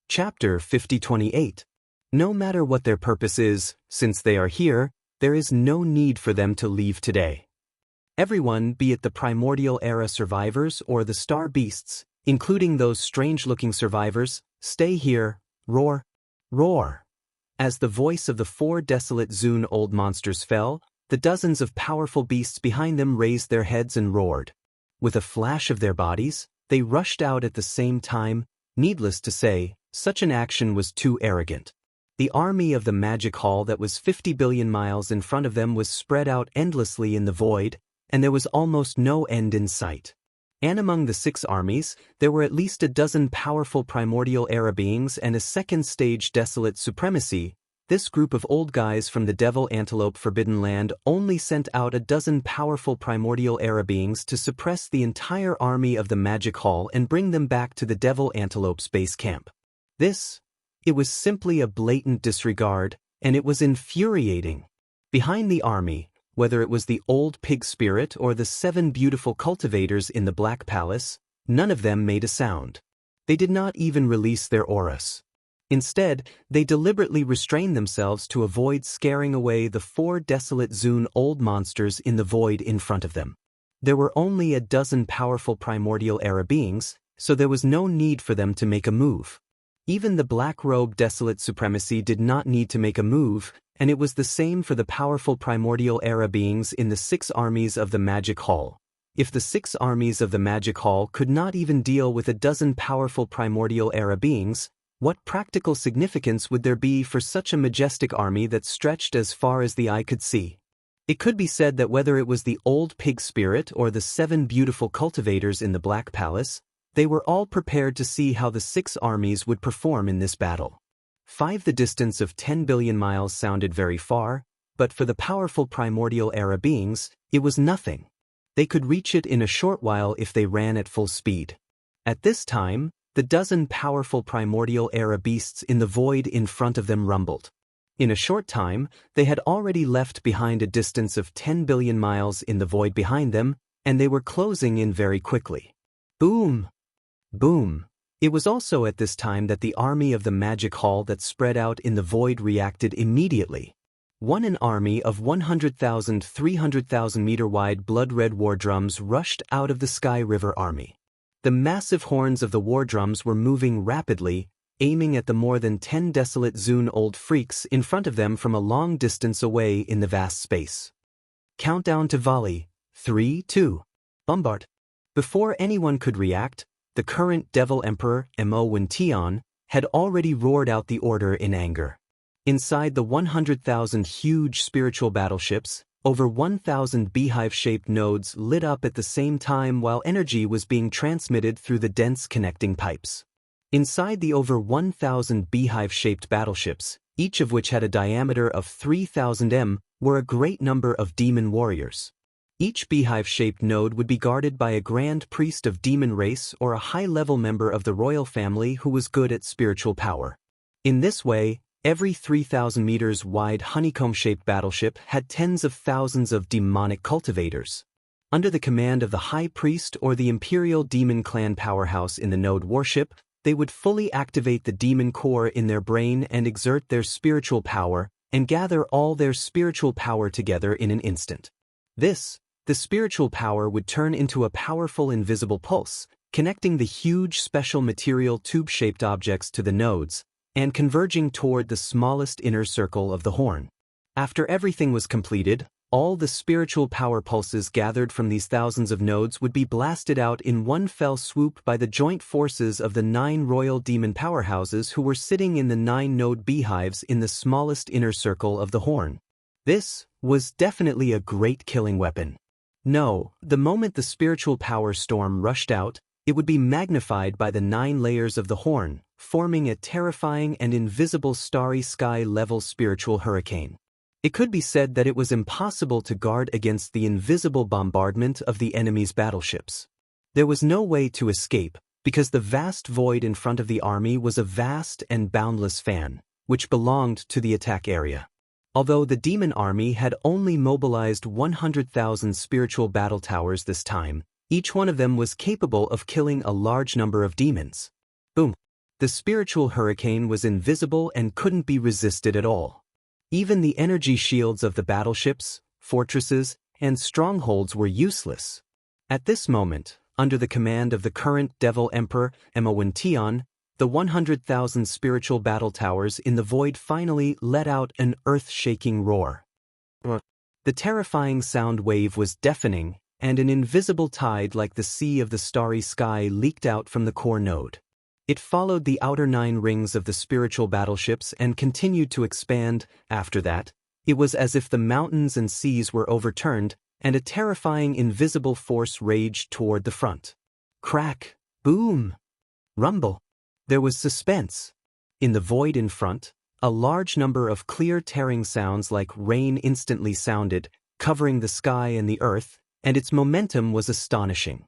Chapter 5028. No matter what their purpose is, since they are here, there is no need for them to leave today. Everyone, be it the primordial era survivors or the star beasts, including those strange-looking survivors, stay here, roar, roar. As the voice of the 4 desolate Zun old monsters fell, the dozens of powerful beasts behind them raised their heads and roared. With a flash of their bodies, they rushed out at the same time. Needless to say, such an action was too arrogant. The army of the Magic Hall that was 50 billion miles in front of them was spread out endlessly in the void, and there was almost no end in sight. And among the 6 armies, there were at least a dozen powerful primordial era beings and a second-stage desolate supremacy. This group of old guys from the Devil Antelope Forbidden Land only sent out a dozen powerful primordial era beings to suppress the entire army of the Magic Hall and bring them back to the Devil Antelope's base camp. It was simply a blatant disregard, and it was infuriating. Behind the army, whether it was the old pig spirit or the 7 beautiful cultivators in the Black Palace, none of them made a sound. They did not even release their auras. Instead, they deliberately restrained themselves to avoid scaring away the 4 desolate Zune old monsters in the void in front of them. There were only a dozen powerful primordial era beings, so there was no need for them to make a move. Even the black-robe desolate supremacy did not need to make a move, and it was the same for the powerful primordial era beings in the 6 armies of the Magic Hall. If the 6 armies of the Magic Hall could not even deal with a dozen powerful primordial era beings, what practical significance would there be for such a majestic army that stretched as far as the eye could see? It could be said that whether it was the old pig spirit or the 7 beautiful cultivators in the Black Palace, they were all prepared to see how the 6 armies would perform in this battle. 5 The distance of 10 billion miles sounded very far, but for the powerful primordial era beings, it was nothing. They could reach it in a short while if they ran at full speed. At this time, the dozen powerful primordial era beasts in the void in front of them rumbled. In a short time, they had already left behind a distance of 10 billion miles in the void behind them, and they were closing in very quickly. Boom! Boom! It was also at this time that the army of the Magic Hall that spread out in the void reacted immediately. An army of 100,000 300,000-meter-wide blood-red war drums rushed out of the Sky River army. The massive horns of the war drums were moving rapidly, aiming at the more than 10 desolate Zune old freaks in front of them from a long distance away in the vast space. Countdown to volley. 3, 2. Bombard. Before anyone could react, the current Devil Emperor, Mo had already roared out the order in anger. Inside the 100,000 huge spiritual battleships, over 1,000 beehive-shaped nodes lit up at the same time while energy was being transmitted through the dense connecting pipes. Inside the over 1,000 beehive-shaped battleships, each of which had a diameter of 3,000 m, were a great number of demon warriors. Each beehive-shaped node would be guarded by a grand priest of demon race or a high-level member of the royal family who was good at spiritual power. In this way, every 3,000 meters wide honeycomb-shaped battleship had tens of thousands of demonic cultivators. Under the command of the high priest or the imperial demon clan powerhouse in the node warship, they would fully activate the demon core in their brain and exert their spiritual power and gather all their spiritual power together in an instant. The spiritual power would turn into a powerful invisible pulse, connecting the huge special material tube-shaped objects to the nodes, and converging toward the smallest inner circle of the horn. After everything was completed, all the spiritual power pulses gathered from these thousands of nodes would be blasted out in one fell swoop by the joint forces of the 9 royal demon powerhouses who were sitting in the 9-node beehives in the smallest inner circle of the horn. This was definitely a great killing weapon. No, the moment the spiritual power storm rushed out, it would be magnified by the 9 layers of the horn, forming a terrifying and invisible starry sky-level spiritual hurricane. It could be said that it was impossible to guard against the invisible bombardment of the enemy's battleships. There was no way to escape, because the vast void in front of the army was a vast and boundless fan, which belonged to the attack area. Although the demon army had only mobilized 100,000 spiritual battle towers this time, each one of them was capable of killing a large number of demons. Boom! The spiritual hurricane was invisible and couldn't be resisted at all. Even the energy shields of the battleships, fortresses, and strongholds were useless. At this moment, under the command of the current Devil Emperor, Mo, the 100,000 spiritual battle towers in the void finally let out an earth-shaking roar. The terrifying sound wave was deafening, and an invisible tide like the sea of the starry sky leaked out from the core node. It followed the outer 9 rings of the spiritual battleships and continued to expand. After that, it was as if the mountains and seas were overturned, and a terrifying invisible force raged toward the front. Crack, boom, rumble. There was suspense. In the void in front, a large number of clear tearing sounds like rain instantly sounded, covering the sky and the earth, and its momentum was astonishing.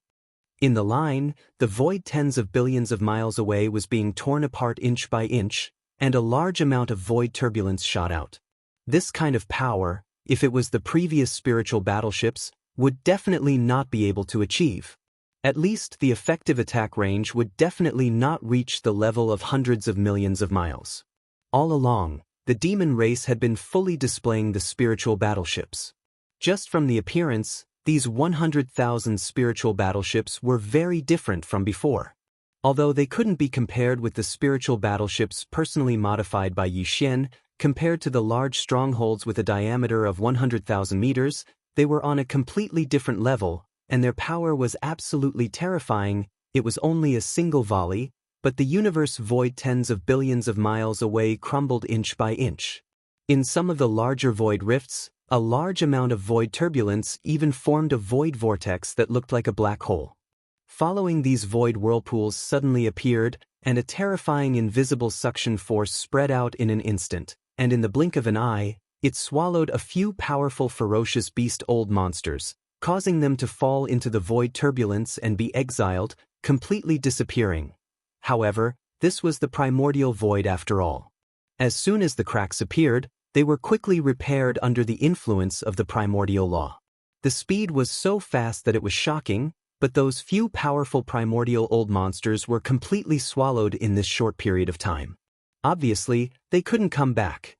In the line, the void tens of billions of miles away was being torn apart inch by inch, and a large amount of void turbulence shot out. This kind of power, if it was the previous spiritual battleships, would definitely not be able to achieve. At least the effective attack range would definitely not reach the level of hundreds of millions of miles. All along, the demon race had been fully displaying the spiritual battleships. Just from the appearance, these 100,000 spiritual battleships were very different from before. Although they couldn't be compared with the spiritual battleships personally modified by Yi Xian, compared to the large strongholds with a diameter of 100,000 meters, they were on a completely different level, and their power was absolutely terrifying. It was only a single volley, but the universe void tens of billions of miles away crumbled inch by inch. In some of the larger void rifts, a large amount of void turbulence even formed a void vortex that looked like a black hole. Following these void whirlpools suddenly appeared, and a terrifying invisible suction force spread out in an instant, and in the blink of an eye, it swallowed a few powerful ferocious beast old monsters, causing them to fall into the void turbulence and be exiled, completely disappearing. However, this was the primordial void after all. As soon as the cracks appeared, they were quickly repaired under the influence of the primordial law. The speed was so fast that it was shocking, but those few powerful primordial old monsters were completely swallowed in this short period of time. Obviously, they couldn't come back.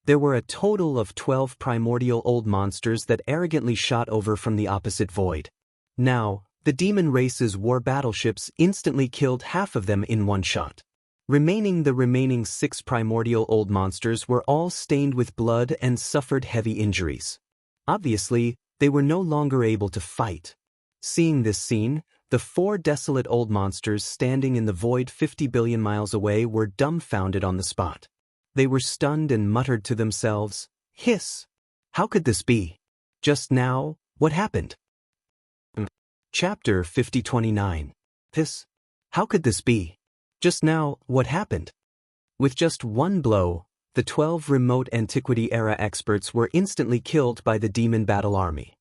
There were a total of 12 primordial old monsters that arrogantly shot over from the opposite void. Now, the demon race's war battleships instantly killed half of them in one shot. The remaining 6 primordial old monsters were all stained with blood and suffered heavy injuries. Obviously, they were no longer able to fight. Seeing this scene, the 4 desolate old monsters standing in the void 50 billion miles away were dumbfounded on the spot. They were stunned and muttered to themselves, "Hiss! How could this be? Just now, what happened?" Chapter 5029. Hiss! How could this be? Just now, what happened? With just one blow, the 12 remote antiquity-era experts were instantly killed by the demon battle army.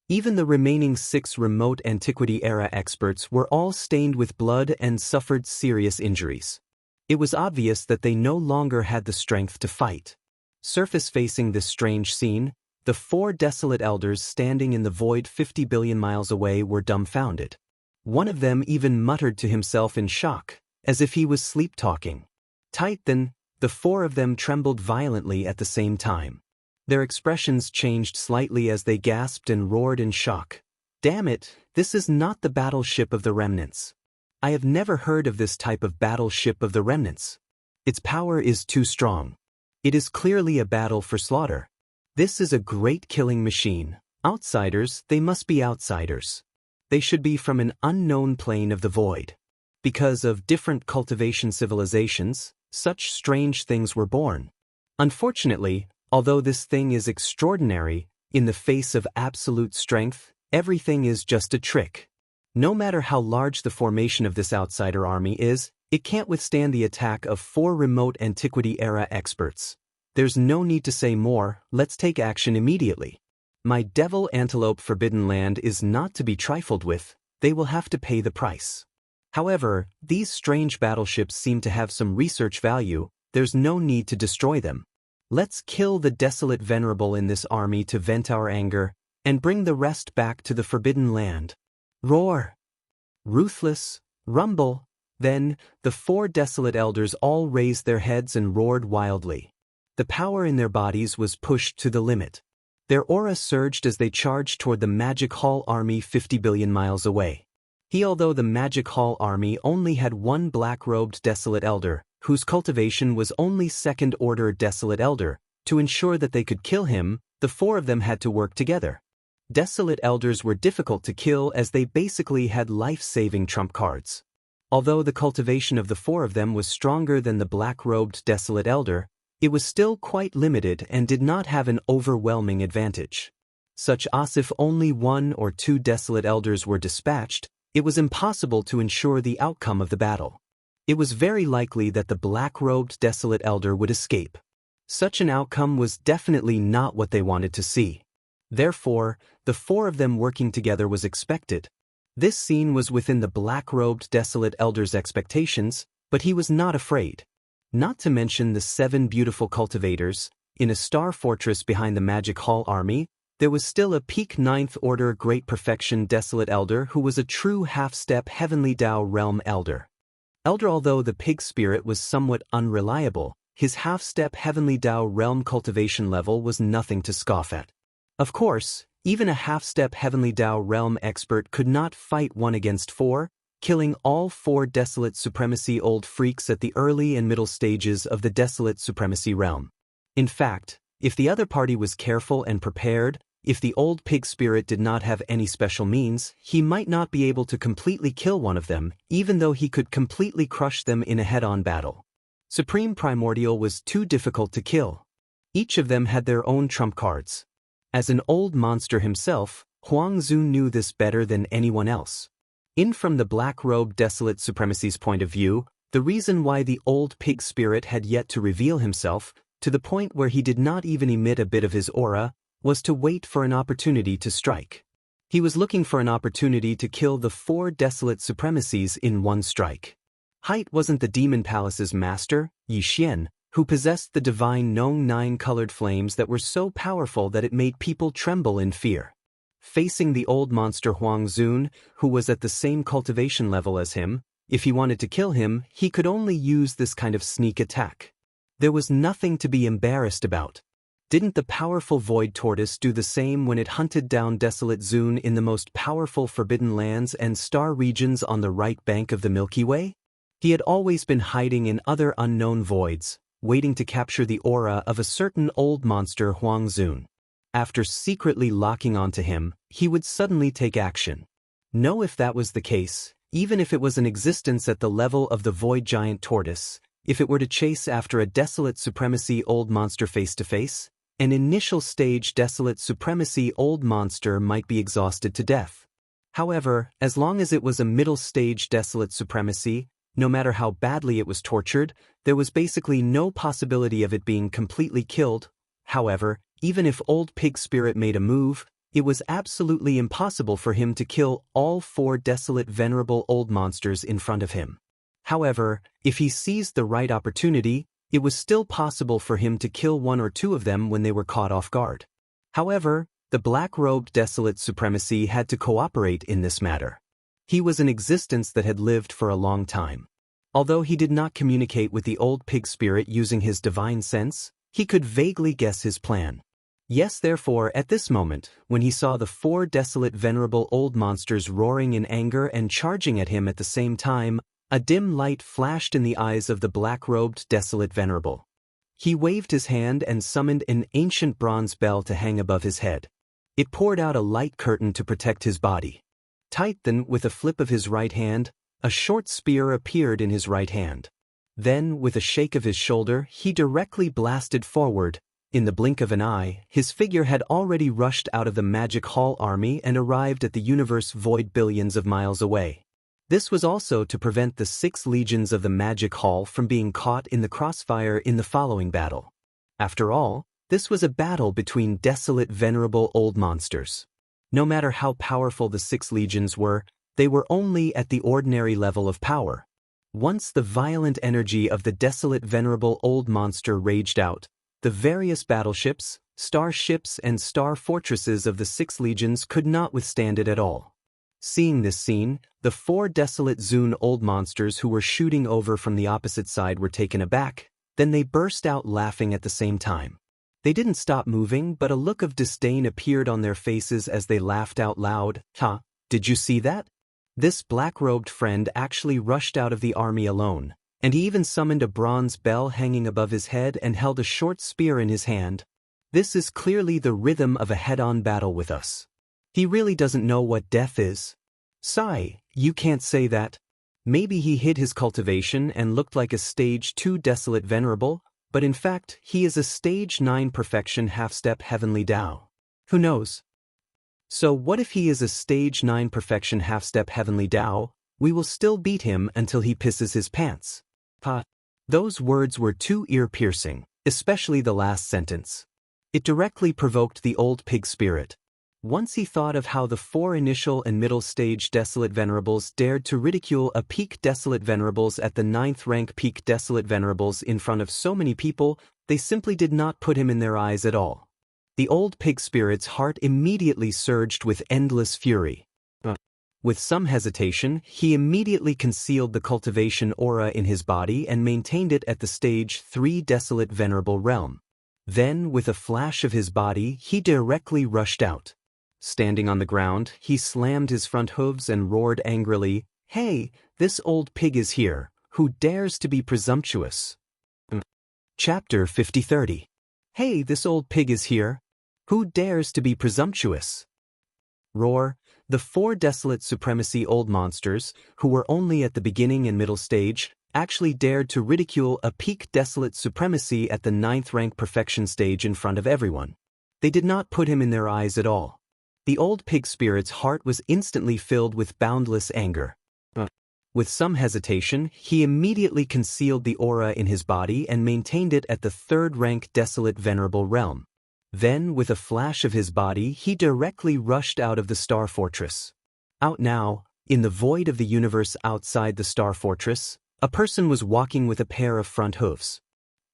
Even the remaining 6 remote antiquity-era experts were all stained with blood and suffered serious injuries. It was obvious that they no longer had the strength to fight. Surface-facing this strange scene, the 4 desolate elders standing in the void 50 billion miles away were dumbfounded. One of them even muttered to himself in shock, as if he was sleep-talking. Then, the 4 of them trembled violently at the same time. Their expressions changed slightly as they gasped and roared in shock. "Damn it, this is not the battleship of the remnants. I have never heard of this type of battleship of the remnants. Its power is too strong. It is clearly a battle for slaughter. This is a great killing machine. Outsiders, they must be outsiders. They should be from an unknown plane of the void. Because of different cultivation civilizations, such strange things were born. Unfortunately, although this thing is extraordinary, in the face of absolute strength, everything is just a trick. No matter how large the formation of this outsider army is, it can't withstand the attack of 4 remote antiquity-era experts. There's no need to say more, let's take action immediately. My devil antelope forbidden land is not to be trifled with, they will have to pay the price. However, these strange battleships seem to have some research value, there's no need to destroy them. Let's kill the desolate venerable in this army to vent our anger, and bring the rest back to the forbidden land. Roar! Ruthless, rumble! Then, the 4 desolate elders all raised their heads and roared wildly. The power in their bodies was pushed to the limit. Their aura surged as they charged toward the Magic Hall army 50 billion miles away. Although the Magic Hall army only had 1 black-robed desolate elder, whose cultivation was only second-order desolate elder, to ensure that they could kill him, the 4 of them had to work together. Desolate elders were difficult to kill as they basically had life-saving trump cards. Although the cultivation of the 4 of them was stronger than the black-robed desolate elder, it was still quite limited and did not have an overwhelming advantage. Such as if only 1 or 2 desolate elders were dispatched, It was impossible to ensure the outcome of the battle. It was very likely that the black-robed desolate elder would escape. Such an outcome was definitely not what they wanted to see. Therefore, the four of them working together was expected. This scene was within the black-robed desolate elder's expectations, but he was not afraid. Not to mention the 7 beautiful cultivators. In a star fortress behind the Magic Hall army, there was still a peak 9th order great perfection desolate elder who was a true half-step heavenly Tao realm elder. Although the pig spirit was somewhat unreliable, his half-step heavenly Tao realm cultivation level was nothing to scoff at. Of course, even a half-step heavenly Tao realm expert could not fight 1 against 4, killing all 4 desolate supremacy old freaks at the early and middle stages of the desolate supremacy realm. In fact, if the other party was careful and prepared, if the old pig spirit did not have any special means, he might not be able to completely kill one of them, even though he could completely crush them in a head-on battle. Supreme Primordial was too difficult to kill. Each of them had their own trump cards. As an old monster himself, Huang Zun knew this better than anyone else. From the black-robed desolate supremacy's point of view, the reason why the old pig spirit had yet to reveal himself, to the point where he did not even emit a bit of his aura, was to wait for an opportunity to strike. He was looking for an opportunity to kill the 4 desolate supremacies in one strike. Height wasn't the Demon Palace's master, Yi Xian, who possessed the divine Nong 9-colored flames that were so powerful that it made people tremble in fear. Facing the old monster Huang Zun, who was at the same cultivation level as him, if he wanted to kill him, he could only use this kind of sneak attack. There was nothing to be embarrassed about. Didn't the powerful Void Tortoise do the same when it hunted down Desolate Zun in the most powerful forbidden lands and star regions on the right bank of the Milky Way? He had always been hiding in other unknown voids, waiting to capture the aura of a certain old monster Huang Zun. After secretly locking onto him, he would suddenly take action. If that was the case, even if it was an existence at the level of the Void Giant Tortoise, if it were to chase after a desolate supremacy old monster face-to-face, an initial stage desolate supremacy old monster might be exhausted to death. However, as long as it was a middle stage desolate supremacy, no matter how badly it was tortured, there was basically no possibility of it being completely killed. However, even if old pig spirit made a move, it was absolutely impossible for him to kill all 4 desolate venerable old monsters in front of him. However, if he seized the right opportunity, it was still possible for him to kill 1 or 2 of them when they were caught off guard. However, the black-robed desolate supremacy had to cooperate in this matter. He was an existence that had lived for a long time. Although he did not communicate with the old pig spirit using his divine sense, he could vaguely guess his plan. Yes, therefore, at this moment, when he saw the 4 desolate venerable old monsters roaring in anger and charging at him at the same time, a dim light flashed in the eyes of the black-robed desolate venerable. He waved his hand and summoned an ancient bronze bell to hang above his head. It poured out a light curtain to protect his body. Then, with a flip of his right hand, a short spear appeared in his right hand. Then, with a shake of his shoulder, he directly blasted forward. In the blink of an eye, his figure had already rushed out of the Magic Hall army and arrived at the universe void billions of miles away. This was also to prevent the 6 legions of the Magic Hall from being caught in the crossfire in the following battle. After all, this was a battle between desolate venerable old monsters. No matter how powerful the 6 legions were, they were only at the ordinary level of power. Once the violent energy of the desolate venerable old monster raged out, the various battleships, starships and star fortresses of the 6 legions could not withstand it at all. Seeing this scene, the 4 desolate Zun old monsters who were shooting over from the opposite side were taken aback, then they burst out laughing at the same time. They didn't stop moving, but a look of disdain appeared on their faces as they laughed out loud. Did you see that? This black-robed friend actually rushed out of the army alone, and he even summoned a bronze bell hanging above his head and held a short spear in his hand. This is clearly the rhythm of a head-on battle with us. He really doesn't know what death is. Sigh, you can't say that. Maybe he hid his cultivation and looked like a stage 2 desolate venerable, but in fact, he is a stage 9 perfection half-step heavenly Tao. Who knows? So what if he is a stage 9 perfection half-step heavenly Tao? We will still beat him until he pisses his pants. Ha! Those words were too ear-piercing, especially the last sentence. It directly provoked the old pig spirit. Once he thought of how the 4 initial and middle stage desolate venerables dared to ridicule a peak desolate venerables at the 9th rank peak desolate venerables in front of so many people, they simply did not put him in their eyes at all. The old pig spirit's heart immediately surged with endless fury. With some hesitation, he immediately concealed the cultivation aura in his body and maintained it at the stage 3 desolate venerable realm. Then, with a flash of his body, he directly rushed out. Standing on the ground, he slammed his front hooves and roared angrily, "Hey, this old pig is here, who dares to be presumptuous?" Chapter 50-30. Hey, this old pig is here, who dares to be presumptuous? Roar. The 4 desolate supremacy old monsters, who were only at the beginning and middle stage, actually dared to ridicule a peak desolate supremacy at the 9th rank perfection stage in front of everyone. They did not put him in their eyes at all. The old pig spirit's heart was instantly filled with boundless anger. With some hesitation, he immediately concealed the aura in his body and maintained it at the 3rd rank desolate venerable realm. Then, with a flash of his body, he directly rushed out of the Star Fortress. Out now, in the void of the universe outside the Star Fortress, a person was walking with a pair of front hooves.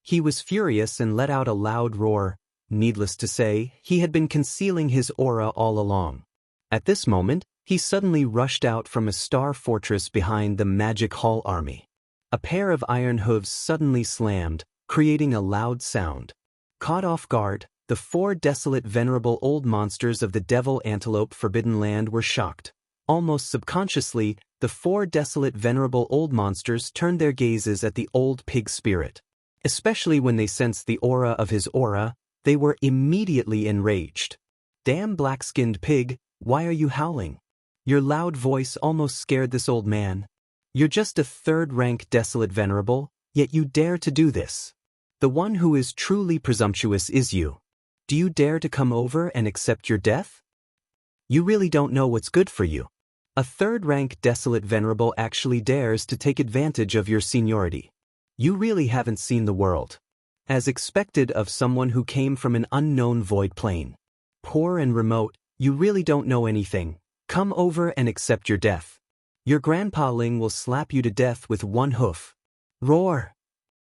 He was furious and let out a loud roar. Needless to say, he had been concealing his aura all along. At this moment, he suddenly rushed out from a Star Fortress behind the Magic Hall army. A pair of iron hooves suddenly slammed, creating a loud sound. Caught off guard, the 4 desolate venerable old monsters of the Devil Antelope Forbidden Land were shocked. Almost subconsciously, the 4 desolate venerable old monsters turned their gazes at the old pig spirit. Especially when they sensed the aura of his aura, they were immediately enraged. Damn black-skinned pig, why are you howling? Your loud voice almost scared this old man. You're just a 3rd rank desolate venerable, yet you dare to do this. The one who is truly presumptuous is you. Do you dare to come over and accept your death? You really don't know what's good for you. A 3rd rank desolate venerable actually dares to take advantage of your seniority. You really haven't seen the world. As expected of someone who came from an unknown void plane. Poor and remote, you really don't know anything. Come over and accept your death. Your grandpa Ling will slap you to death with 1 hoof. Roar!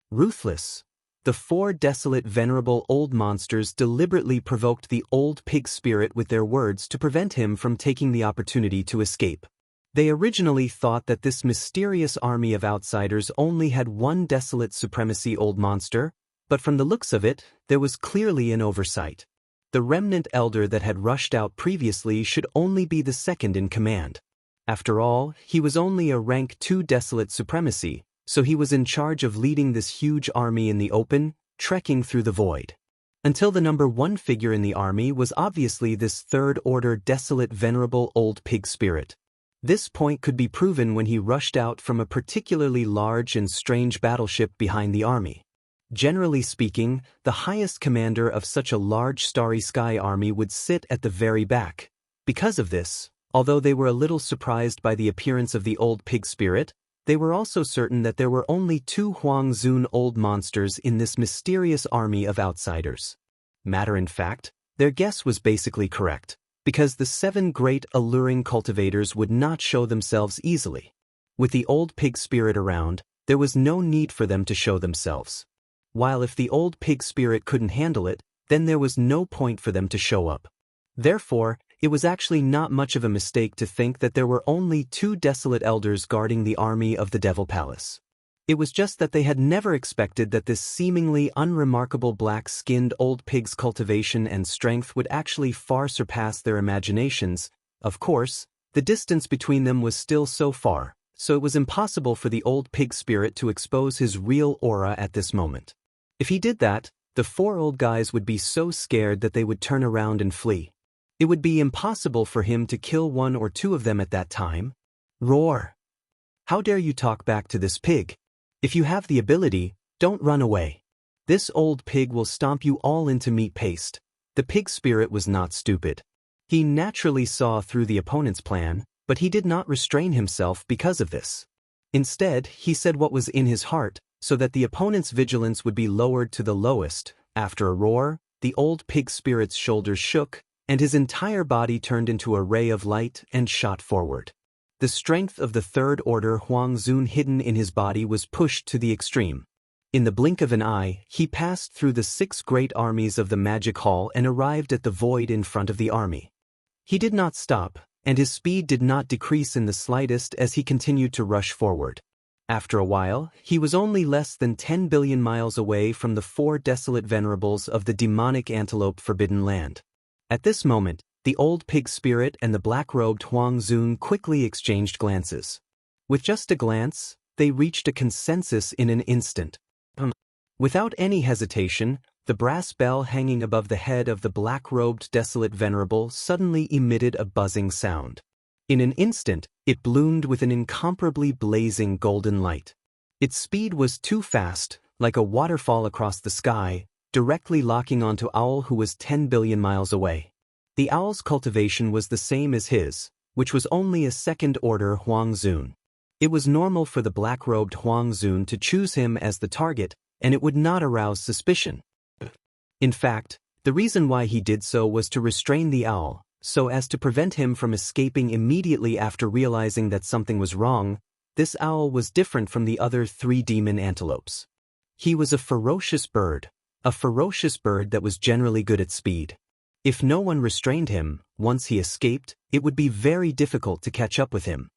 Ruthless. The 4 desolate venerable old monsters deliberately provoked the old pig spirit with their words to prevent him from taking the opportunity to escape. They originally thought that this mysterious army of outsiders only had 1 desolate supremacy old monster, but from the looks of it, there was clearly an oversight. The remnant elder that had rushed out previously should only be the 2nd in command. After all, he was only a rank 2 desolate supremacy, so he was in charge of leading this huge army in the open, trekking through the void. Until the number 1 figure in the army was obviously this 3rd order desolate venerable old pig spirit. This point could be proven when he rushed out from a particularly large and strange battleship behind the army. Generally speaking, the highest commander of such a large starry sky army would sit at the very back. Because of this, although they were a little surprised by the appearance of the old pig spirit, they were also certain that there were only 2 Huang Zun old monsters in this mysterious army of outsiders. Matter in fact, their guess was basically correct, because the 7 great alluring cultivators would not show themselves easily. With the old pig spirit around, there was no need for them to show themselves. While if the old pig spirit couldn't handle it, then there was no point for them to show up. Therefore, it was actually not much of a mistake to think that there were only 2 desolate elders guarding the army of the Devil Palace. It was just that they had never expected that this seemingly unremarkable black-skinned old pig's cultivation and strength would actually far surpass their imaginations. Of course, the distance between them was still so far, so it was impossible for the old pig spirit to expose his real aura at this moment. If he did that, the 4 old guys would be so scared that they would turn around and flee. It would be impossible for him to kill 1 or 2 of them at that time. Roar! How dare you talk back to this pig? If you have the ability, don't run away. This old pig will stomp you all into meat paste. The pig spirit was not stupid. He naturally saw through the opponent's plan, but he did not restrain himself because of this. Instead, he said what was in his heart, so that the opponent's vigilance would be lowered to the lowest. After a roar, the old pig spirit's shoulders shook, and his entire body turned into a ray of light and shot forward. The strength of the third order Huang Zun hidden in his body was pushed to the extreme. In the blink of an eye, he passed through the 6 great armies of the magic hall and arrived at the void in front of the army. He did not stop, and his speed did not decrease in the slightest as he continued to rush forward. After a while, he was only less than 10 billion miles away from the 4 desolate venerables of the demonic antelope forbidden land. At this moment, the old pig spirit and the black-robed Huang Zun quickly exchanged glances. With just a glance, they reached a consensus in an instant. Without any hesitation, the brass bell hanging above the head of the black-robed desolate venerable suddenly emitted a buzzing sound. In an instant, it bloomed with an incomparably blazing golden light. Its speed was too fast, like a waterfall across the sky, directly locking onto Owl, who was 10 billion miles away. The owl's cultivation was the same as his, which was only a second-order Huang Zun. It was normal for the black-robed Huang Zun to choose him as the target, and it would not arouse suspicion. In fact, the reason why he did so was to restrain the owl, so as to prevent him from escaping immediately after realizing that something was wrong. This owl was different from the other 3 demon antelopes. He was a ferocious bird that was generally good at speed. If no one restrained him, once he escaped, it would be very difficult to catch up with him.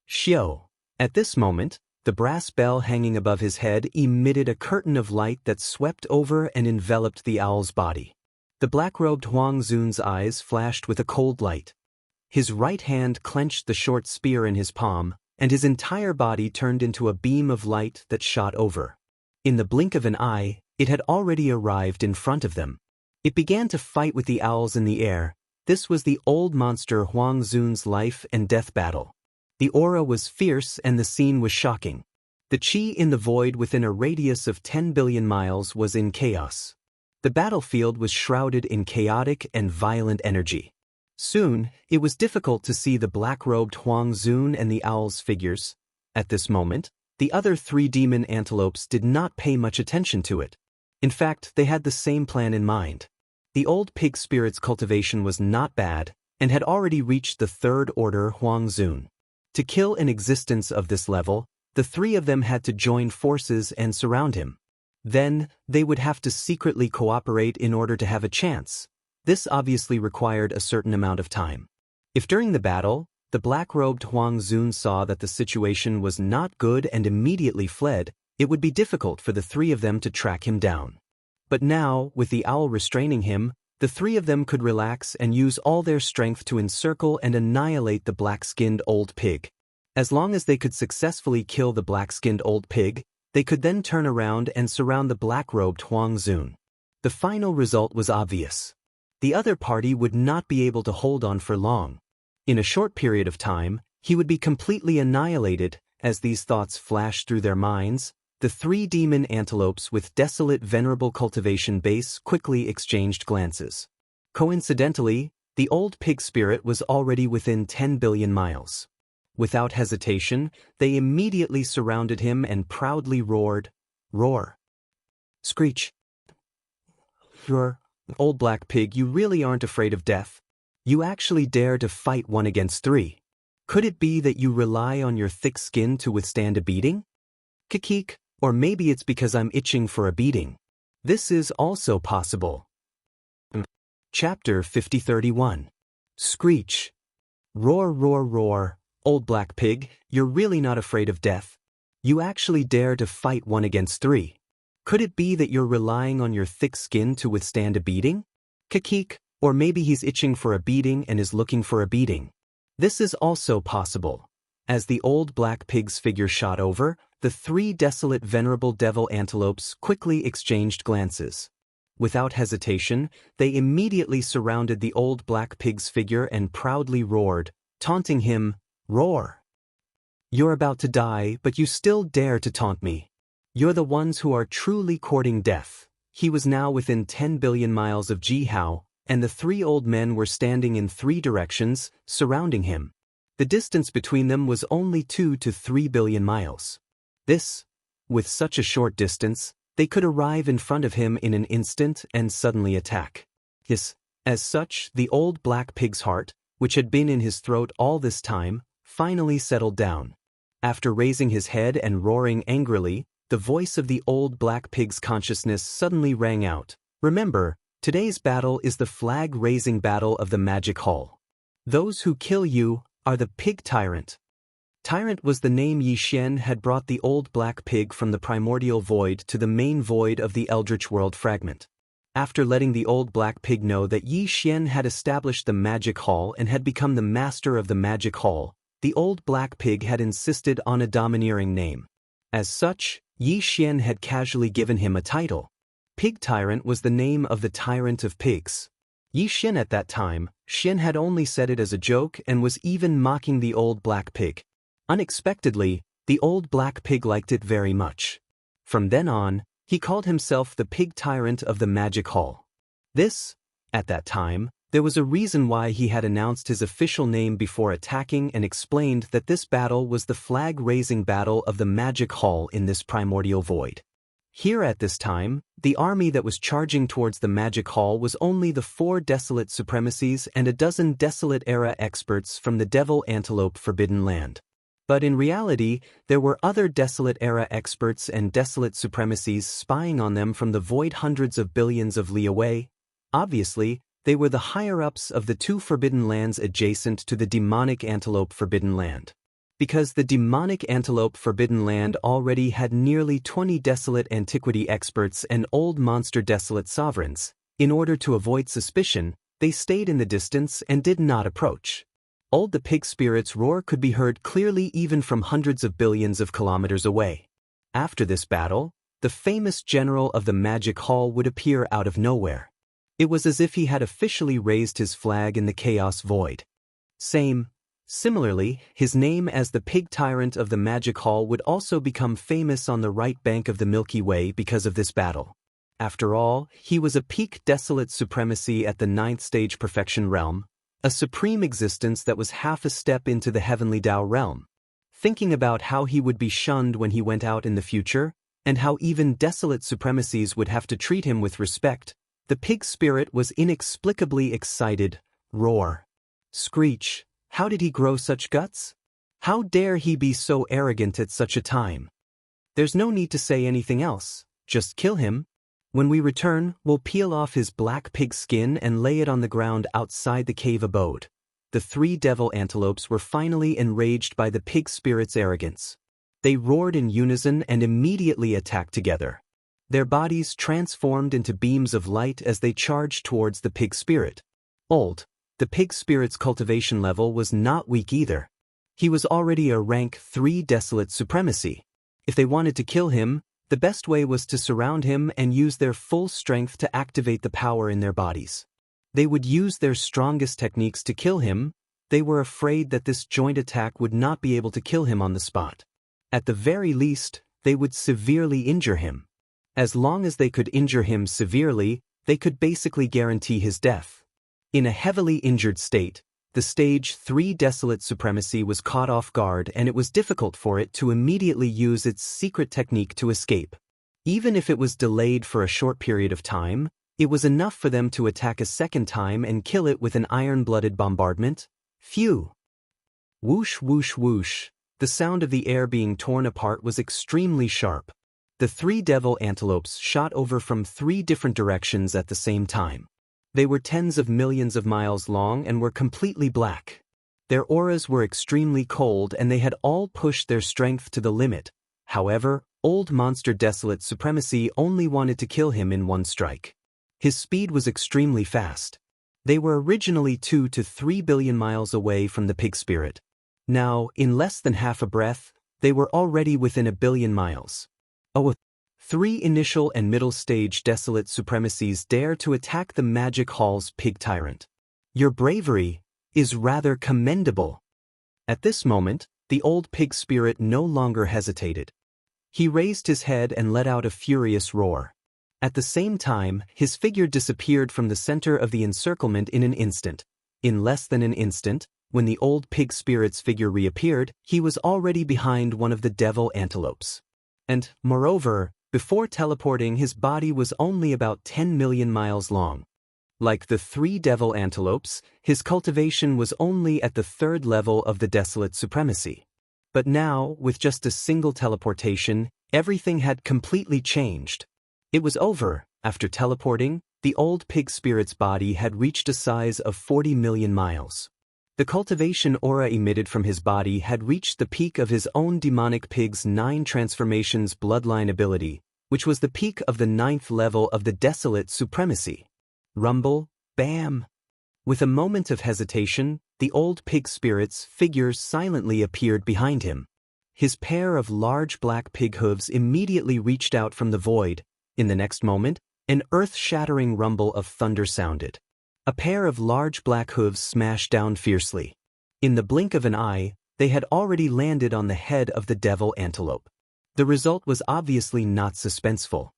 Xiao. At this moment, the brass bell hanging above his head emitted a curtain of light that swept over and enveloped the owl's body. The black-robed Huang Zun's eyes flashed with a cold light. His right hand clenched the short spear in his palm, and his entire body turned into a beam of light that shot over. In the blink of an eye, it had already arrived in front of them. It began to fight with the owls in the air. This was the old monster Huang Zun's life and death battle. The aura was fierce and the scene was shocking. The chi in the void within a radius of 10 billion miles was in chaos. The battlefield was shrouded in chaotic and violent energy. Soon, it was difficult to see the black-robed Huang Zun and the owl's figures. At this moment, the other 3 demon antelopes did not pay much attention to it. In fact, they had the same plan in mind. The old pig spirit's cultivation was not bad, and had already reached the 3rd order Huang Zun. To kill an existence of this level, the 3 of them had to join forces and surround him. Then, they would have to secretly cooperate in order to have a chance. This obviously required a certain amount of time. If during the battle, the black-robed Huang Zun saw that the situation was not good and immediately fled, it would be difficult for the 3 of them to track him down. But now, with the owl restraining him, the 3 of them could relax and use all their strength to encircle and annihilate the black-skinned old pig. As long as they could successfully kill the black-skinned old pig, they could then turn around and surround the black-robed Huang Zun. The final result was obvious. The other party would not be able to hold on for long. In a short period of time, he would be completely annihilated. As these thoughts flashed through their minds, the 3 demon antelopes with desolate venerable cultivation base quickly exchanged glances. Coincidentally, the old pig spirit was already within 10 billion miles. Without hesitation, they immediately surrounded him and proudly roared, "Roar! Screech! Roar! Old black pig, you really aren't afraid of death. You actually dare to fight 1 against 3. Could it be that you rely on your thick skin to withstand a beating? Kikik, or maybe it's because I'm itching for a beating. This is also possible." Chapter 50:31. Screech. Roar, roar, roar. Old black pig, you're really not afraid of death. You actually dare to fight 1 against 3. Could it be that you're relying on your thick skin to withstand a beating? Kikik, or maybe he's itching for a beating and is looking for a beating. This is also possible. As the old black pig's figure shot over, the 3 desolate venerable devil antelopes quickly exchanged glances. Without hesitation, they immediately surrounded the old black pig's figure and proudly roared, taunting him, "Roar! You're about to die, but you still dare to taunt me. You're the ones who are truly courting death." He was now within 10 billion miles of Jihao, and the three old men were standing in three directions, surrounding him. The distance between them was only 2 to 3 billion miles. With such a short distance, they could arrive in front of him in an instant and suddenly attack. As such, the old black pig's heart, which had been in his throat all this time, finally settled down. After raising his head and roaring angrily, the voice of the old black pig's consciousness suddenly rang out. Remember, today's battle is the flag-raising battle of the Magic Hall. Those who kill you are the Pig Tyrant. Tyrant was the name Yi Xian had brought the old black pig from the primordial void to the main void of the Eldritch World fragment. After letting the old black pig know that Yi Xian had established the Magic Hall and had become the master of the Magic Hall, the old black pig had insisted on a domineering name. As such, Yi Xian had casually given him a title. Pig Tyrant was the name of the tyrant of pigs. Yi Xian at that time, Xian had only said it as a joke and was even mocking the old black pig. Unexpectedly, the old black pig liked it very much. From then on, he called himself the Pig Tyrant of the Magic Hall. At that time, there was a reason why he had announced his official name before attacking and explained that this battle was the flag-raising battle of the Magic Hall in this primordial void. Here at this time, the army that was charging towards the Magic Hall was only the 4 Desolate Supremacies and a dozen Desolate-era experts from the Devil Antelope Forbidden Land. But in reality, there were other Desolate-era experts and Desolate Supremacies spying on them from the void hundreds of billions of li away. Obviously, they were the higher-ups of the 2 Forbidden Lands adjacent to the Demonic Antelope Forbidden Land. Because the Demonic Antelope Forbidden Land already had nearly 20 Desolate Antiquity experts and Old Monster Desolate Sovereigns, in order to avoid suspicion, they stayed in the distance and did not approach. Old the pig spirit's roar could be heard clearly even from hundreds of billions of kilometers away. After this battle, the famous general of the Magic Hall would appear out of nowhere. It was as if he had officially raised his flag in the chaos void. Similarly, his name as the Pig Tyrant of the Magic Hall would also become famous on the right bank of the Milky Way because of this battle. After all, he was a peak Desolate Supremacy at the 9th stage Perfection realm, a supreme existence that was half a step into the Heavenly Tao realm. Thinking about how he would be shunned when he went out in the future, and how even Desolate Supremacies would have to treat him with respect, the pig spirit was inexplicably excited. Roar. Screech. How did he grow such guts? How dare he be so arrogant at such a time? There's no need to say anything else, just kill him. When we return, we'll peel off his black pig skin and lay it on the ground outside the cave abode. The 3 devil antelopes were finally enraged by the pig spirit's arrogance. They roared in unison and immediately attacked together. Their bodies transformed into beams of light as they charged towards the pig spirit. The pig spirit's cultivation level was not weak either. He was already a rank 3 Desolate Supremacy. If they wanted to kill him, the best way was to surround him and use their full strength to activate the power in their bodies. They would use their strongest techniques to kill him. They were afraid that this joint attack would not be able to kill him on the spot. At the very least, they would severely injure him. As long as they could injure him severely, they could basically guarantee his death. In a heavily injured state, the Stage 3 Desolate Supremacy was caught off guard and it was difficult for it to immediately use its secret technique to escape. Even if it was delayed for a short period of time, it was enough for them to attack a second time and kill it with an iron-blooded bombardment. Phew! Whoosh whoosh whoosh. The sound of the air being torn apart was extremely sharp. The 3 devil antelopes shot over from 3 different directions at the same time. They were tens of millions of miles long and were completely black. Their auras were extremely cold and they had all pushed their strength to the limit. However, Old Monster Desolate Supremacy only wanted to kill him in one strike. His speed was extremely fast. They were originally 2 to 3 billion miles away from the pig spirit. Now, in less than half a breath, they were already within 1 billion miles. 3 initial and middle stage Desolate Supremacies dare to attack the Magic Hall's Pig Tyrant. Your bravery is rather commendable. At this moment, the old pig spirit no longer hesitated. He raised his head and let out a furious roar. At the same time, his figure disappeared from the center of the encirclement in an instant. In less than an instant, when the old pig spirit's figure reappeared, he was already behind one of the devil antelopes. And, moreover, before teleporting, his body was only about 10 million miles long. Like the 3 devil antelopes, his cultivation was only at the 3rd level of the desolate supremacy. But now, with just a single teleportation, everything had completely changed. It was over. After teleporting, the old pig spirit's body had reached a size of 40 million miles. The cultivation aura emitted from his body had reached the peak of his own demonic pig's 9 transformations bloodline ability, which was the peak of the 9th level of the desolate supremacy. Rumble, bam! With a moment of hesitation, the old pig spirit's figure silently appeared behind him. His pair of large black pig hooves immediately reached out from the void. In the next moment, an earth-shattering rumble of thunder sounded. A pair of large black hooves smashed down fiercely. In the blink of an eye, they had already landed on the head of the devil antelope. The result was obviously not suspenseful.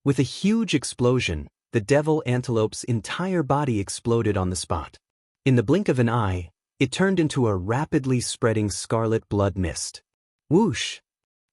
With a huge explosion, the devil antelope's entire body exploded on the spot. In the blink of an eye, it turned into a rapidly spreading scarlet blood mist. Whoosh!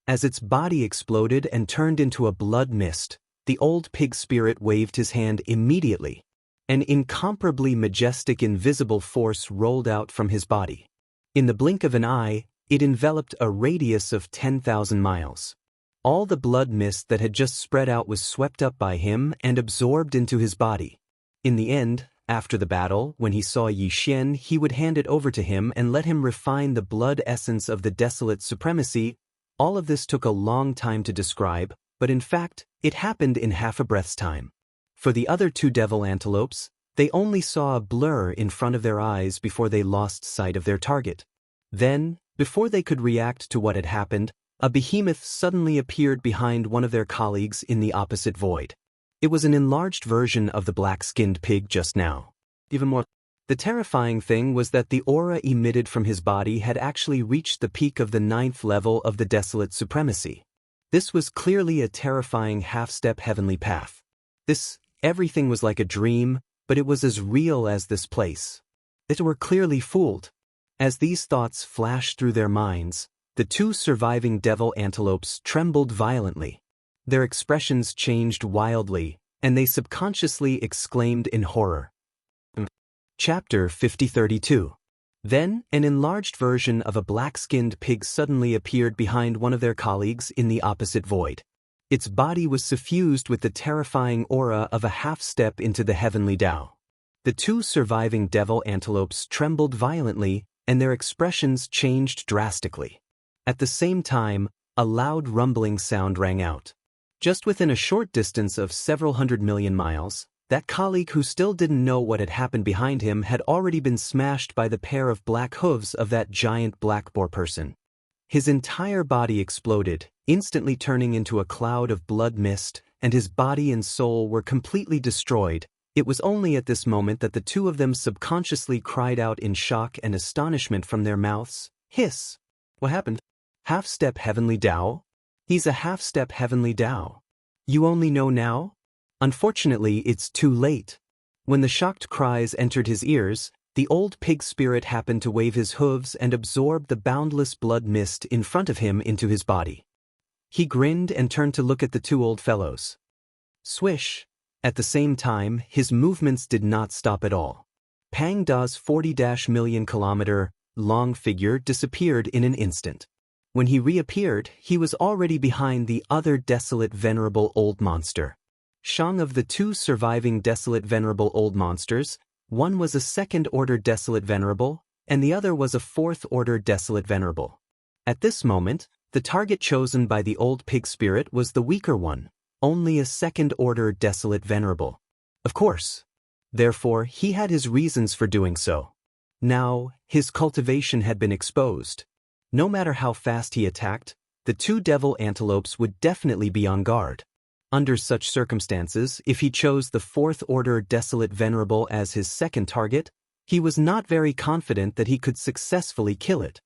As its body exploded and turned into a blood mist, the old pig spirit waved his hand immediately. An incomparably majestic invisible force rolled out from his body. In the blink of an eye, it enveloped a radius of 10,000 miles. All the blood mist that had just spread out was swept up by him and absorbed into his body. In the end, after the battle, when he saw Yi Xian, he would hand it over to him and let him refine the blood essence of the desolate supremacy. All of this took a long time to describe, but in fact, it happened in half a breath's time. For the other 2 devil antelopes, they only saw a blur in front of their eyes before they lost sight of their target. Then, before they could react to what had happened, a behemoth suddenly appeared behind one of their colleagues in the opposite void. It was an enlarged version of the black-skinned pig just now. Even more, the terrifying thing was that the aura emitted from his body had actually reached the peak of the 9th level of the desolate supremacy. This was clearly a terrifying half-step heavenly path. Everything was like a dream, but it was as real as this place. They were clearly fooled. As these thoughts flashed through their minds, the 2 surviving devil antelopes trembled violently. Their expressions changed wildly, and they subconsciously exclaimed in horror. Chapter 5032. Then, an enlarged version of a black-skinned pig suddenly appeared behind one of their colleagues in the opposite void. Its body was suffused with the terrifying aura of a half-step into the heavenly Tao. The 2 surviving devil antelopes trembled violently, and their expressions changed drastically. At the same time, a loud rumbling sound rang out. Just within a short distance of several 100 million miles, that colleague who still didn't know what had happened behind him had already been smashed by the pair of black hooves of that giant black boar person. His entire body exploded, instantly turning into a cloud of blood mist, and his body and soul were completely destroyed. It was only at this moment that the 2 of them subconsciously cried out in shock and astonishment from their mouths. Hiss! What happened? Half-step heavenly Tao? He's a half-step heavenly Tao. You only know now? Unfortunately, it's too late. When the shocked cries entered his ears, the old pig spirit happened to wave his hooves and absorb the boundless blood mist in front of him into his body. He grinned and turned to look at the 2 old fellows. Swish! At the same time, his movements did not stop at all. Pang Da's 40-million-kilometer-long figure disappeared in an instant. When he reappeared, he was already behind the other desolate venerable old monster. Shang of the 2 surviving desolate venerable old monsters, one was a 2nd-order desolate venerable, and the other was a 4th-order desolate venerable. At this moment, the target chosen by the old pig spirit was the weaker one, only a 2nd-order desolate venerable. Of course. Therefore, he had his reasons for doing so. Now, his cultivation had been exposed. No matter how fast he attacked, the 2 devil antelopes would definitely be on guard. Under such circumstances, if he chose the 4th-order desolate venerable as his 2nd target, he was not very confident that he could successfully kill it.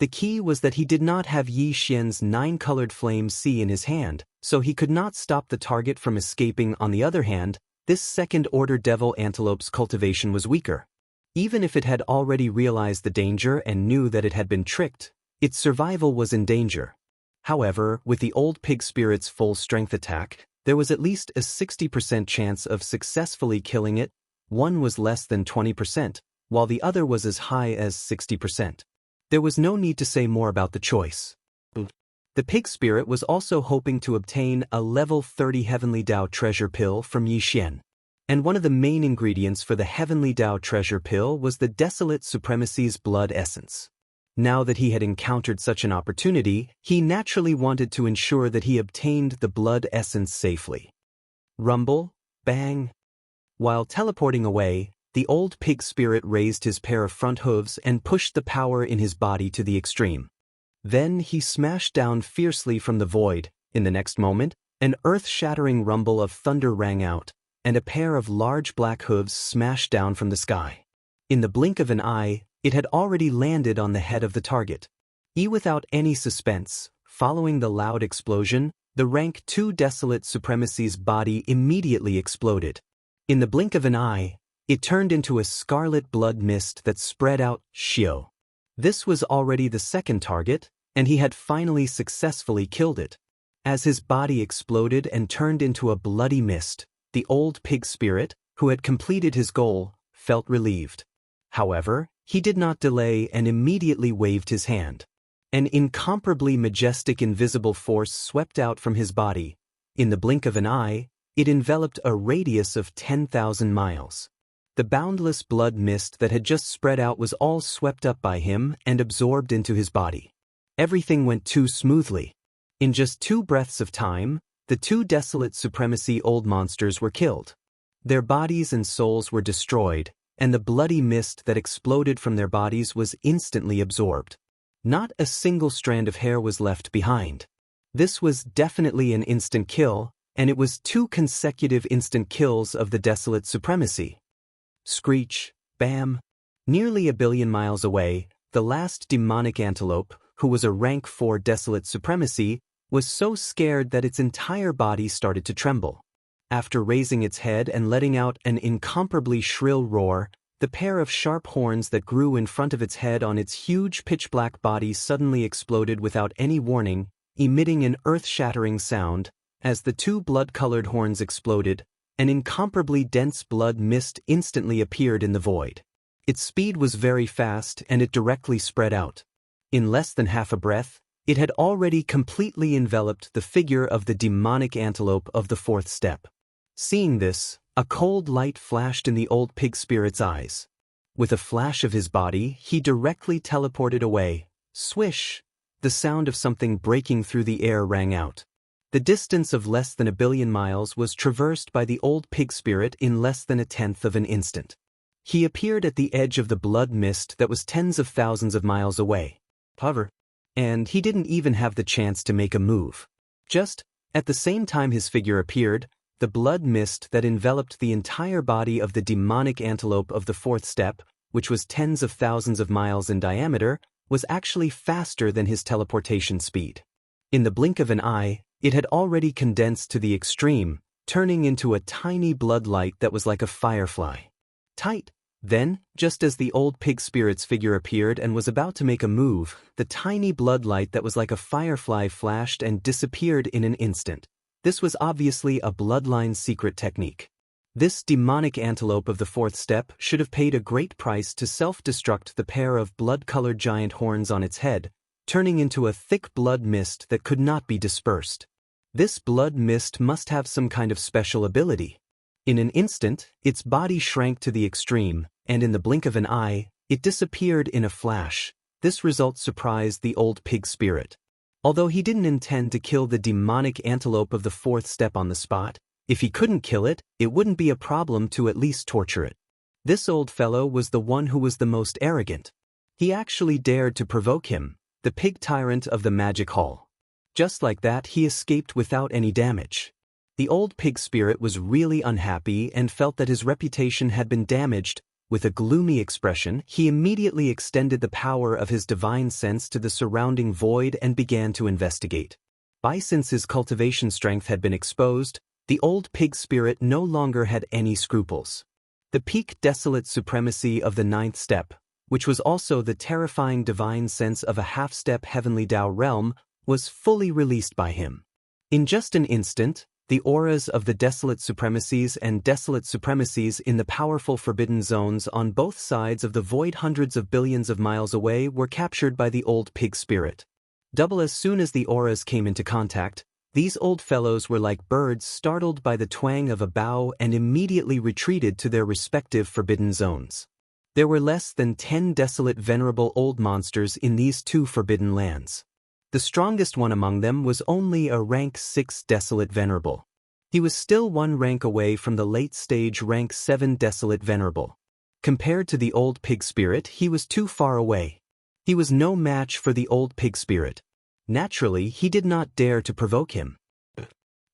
The key was that he did not have Yi Xian's 9-colored flame sea in his hand, so he could not stop the target from escaping. On the other hand, this second-order devil antelope's cultivation was weaker. Even if it had already realized the danger and knew that it had been tricked, its survival was in danger. However, with the old pig spirit's full-strength attack, there was at least a 60% chance of successfully killing it. One was less than 20%, while the other was as high as 60%. There was no need to say more about the choice. The pig spirit was also hoping to obtain a level 30 Heavenly Dao treasure pill from Yi Xian. And one of the main ingredients for the Heavenly Dao treasure pill was the Desolate Supremacy's blood essence. Now that he had encountered such an opportunity, he naturally wanted to ensure that he obtained the blood essence safely. Rumble, bang. While teleporting away, the old pig spirit raised his pair of front hooves and pushed the power in his body to the extreme. Then he smashed down fiercely from the void. In the next moment, an earth-shattering rumble of thunder rang out, and a pair of large black hooves smashed down from the sky. In the blink of an eye, it had already landed on the head of the target. Without any suspense, following the loud explosion, the rank 2 Desolate Supremacy's body immediately exploded. In the blink of an eye, it turned into a scarlet blood mist that spread out. Xiao. This was already the second target, and he had finally successfully killed it. As his body exploded and turned into a bloody mist, the old pig spirit, who had completed his goal, felt relieved. However, he did not delay and immediately waved his hand. An incomparably majestic invisible force swept out from his body. In the blink of an eye, it enveloped a radius of 10,000 miles. The boundless blood mist that had just spread out was all swept up by him and absorbed into his body. Everything went too smoothly. In just 2 breaths of time, the 2 Desolate Supremacy old monsters were killed. Their bodies and souls were destroyed, and the bloody mist that exploded from their bodies was instantly absorbed. Not a single strand of hair was left behind. This was definitely an instant kill, and it was 2 consecutive instant kills of the Desolate Supremacy. Screech, bam. Nearly a billion miles away, the last demonic antelope, who was a rank 4 Desolate Supremacy, was so scared that its entire body started to tremble. After raising its head and letting out an incomparably shrill roar, the pair of sharp horns that grew in front of its head on its huge pitch-black body suddenly exploded without any warning, emitting an earth-shattering sound. As the 2 blood-colored horns exploded, an incomparably dense blood mist instantly appeared in the void. Its speed was very fast and it directly spread out. In less than half a breath, it had already completely enveloped the figure of the demonic antelope of the 4th step. Seeing this, a cold light flashed in the old pig spirit's eyes. With a flash of his body, he directly teleported away. Swish! The sound of something breaking through the air rang out. The distance of less than a billion miles was traversed by the old pig spirit in less than a tenth of an instant. He appeared at the edge of the blood mist that was tens of thousands of miles away. Hover. And he didn't even have the chance to make a move. Just at the same time his figure appeared, the blood mist that enveloped the entire body of the demonic antelope of the 4th step, which was tens of thousands of miles in diameter, was actually faster than his teleportation speed. In the blink of an eye, it had already condensed to the extreme, turning into a tiny blood light that was like a firefly. Tight. Then, just as the old pig spirit's figure appeared and was about to make a move, the tiny blood light that was like a firefly flashed and disappeared in an instant. This was obviously a bloodline secret technique. This demonic antelope of the 4th step should have paid a great price to self-destruct the pair of blood-colored giant horns on its head, turning into a thick blood mist that could not be dispersed. This blood mist must have some kind of special ability. In an instant, its body shrank to the extreme, and in the blink of an eye, it disappeared in a flash. This result surprised the old pig spirit. Although he didn't intend to kill the demonic antelope of the 4th step on the spot, if he couldn't kill it, it wouldn't be a problem to at least torture it. This old fellow was the one who was the most arrogant. He actually dared to provoke him, the pig tyrant of the magic hall. Just like that, he escaped without any damage. The old pig spirit was really unhappy and felt that his reputation had been damaged. With a gloomy expression, he immediately extended the power of his divine sense to the surrounding void and began to investigate. Since his cultivation strength had been exposed, the old pig spirit no longer had any scruples. The peak desolate supremacy of the ninth step, which was also the terrifying divine sense of a half-step heavenly Tao realm, was fully released by him. In just an instant, the auras of the desolate supremacies and desolate supremacies in the powerful forbidden zones on both sides of the void hundreds of billions of miles away were captured by the old pig spirit. As soon as the auras came into contact, these old fellows were like birds startled by the twang of a bow and immediately retreated to their respective forbidden zones. There were less than 10 desolate venerable old monsters in these two forbidden lands. The strongest one among them was only a rank 6 desolate venerable. He was still one rank away from the late-stage rank 7 desolate venerable. Compared to the old pig spirit, he was too far away. He was no match for the old pig spirit. Naturally, he did not dare to provoke him.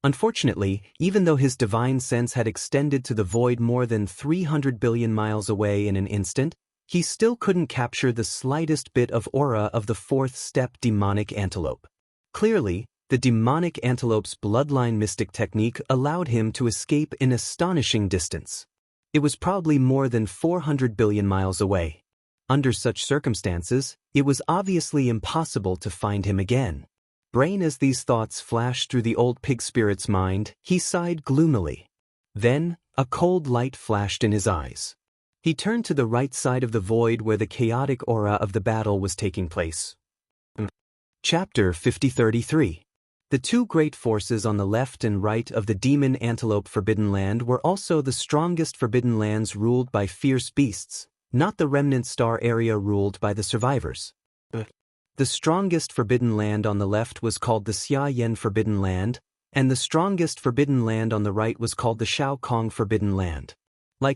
Unfortunately, even though his divine sense had extended to the void more than 300 billion miles away in an instant, he still couldn't capture the slightest bit of aura of the fourth step demonic antelope. Clearly, the demonic antelope's bloodline mystic technique allowed him to escape in astonishing distance. It was probably more than 400 billion miles away. Under such circumstances, it was obviously impossible to find him again. As these thoughts flashed through the old pig spirit's mind, he sighed gloomily. Then, a cold light flashed in his eyes. He turned to the right side of the void where the chaotic aura of the battle was taking place. Chapter 50-33. The two great forces on the left and right of the demon antelope forbidden land were also the strongest forbidden lands ruled by fierce beasts, not the remnant star area ruled by the survivors. The strongest forbidden land on the left was called the Xia Yan Forbidden Land, and the strongest forbidden land on the right was called the Shao Kong Forbidden Land.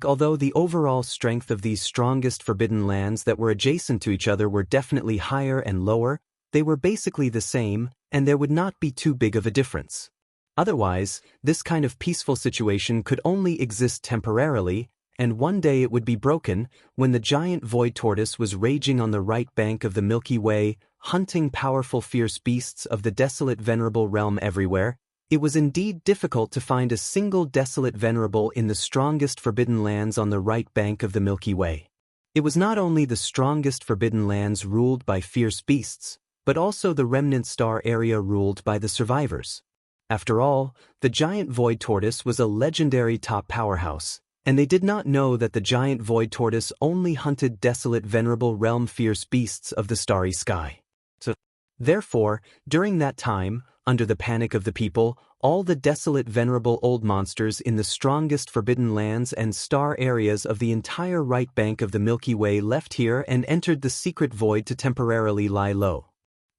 Although the overall strength of these strongest forbidden lands that were adjacent to each other were definitely higher and lower, they were basically the same, and there would not be too big of a difference. Otherwise, this kind of peaceful situation could only exist temporarily, and one day it would be broken when the giant void tortoise was raging on the right bank of the Milky Way, hunting powerful fierce beasts of the desolate venerable realm everywhere. It was indeed difficult to find a single desolate venerable in the strongest forbidden lands on the right bank of the Milky Way. It was not only the strongest forbidden lands ruled by fierce beasts, but also the remnant star area ruled by the survivors. After all, the giant void tortoise was a legendary top powerhouse, and they did not know that the giant void tortoise only hunted desolate venerable realm fierce beasts of the starry sky. Therefore, during that time, under the panic of the people, all the desolate venerable old monsters in the strongest forbidden lands and star areas of the entire right bank of the Milky Way left here and entered the secret void to temporarily lie low.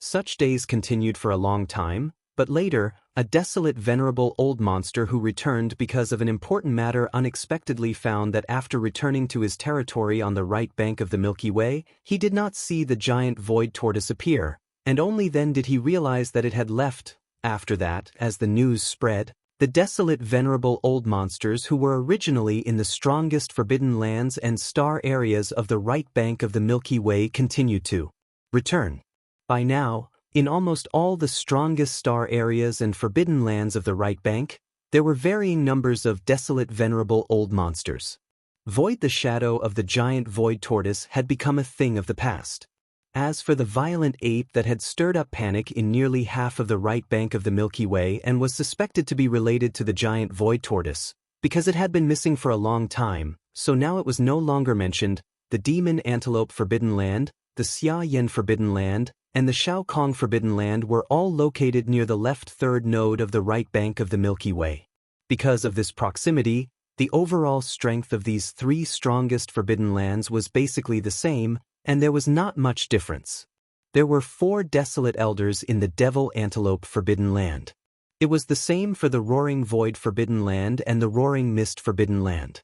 Such days continued for a long time, but later, a desolate venerable old monster who returned because of an important matter unexpectedly found that after returning to his territory on the right bank of the Milky Way, he did not see the giant void tortoise appear, and only then did he realize that it had left. After that, as the news spread, the desolate venerable old monsters who were originally in the strongest forbidden lands and star areas of the right bank of the Milky Way continued to return. By now, in almost all the strongest star areas and forbidden lands of the right bank, there were varying numbers of desolate venerable old monsters. The shadow of the giant void tortoise had become a thing of the past. As for the violent ape that had stirred up panic in nearly half of the right bank of the Milky Way and was suspected to be related to the giant void tortoise, because it had been missing for a long time, so now it was no longer mentioned, the demon antelope forbidden land, the Xia Yan forbidden land, and the Shao Kong forbidden land were all located near the left third node of the right bank of the Milky Way. Because of this proximity, the overall strength of these three strongest forbidden lands was basically the same, and there was not much difference. There were 4 desolate elders in the Devil Antelope Forbidden Land. It was the same for the Roaring Void Forbidden Land and the Roaring Mist Forbidden Land.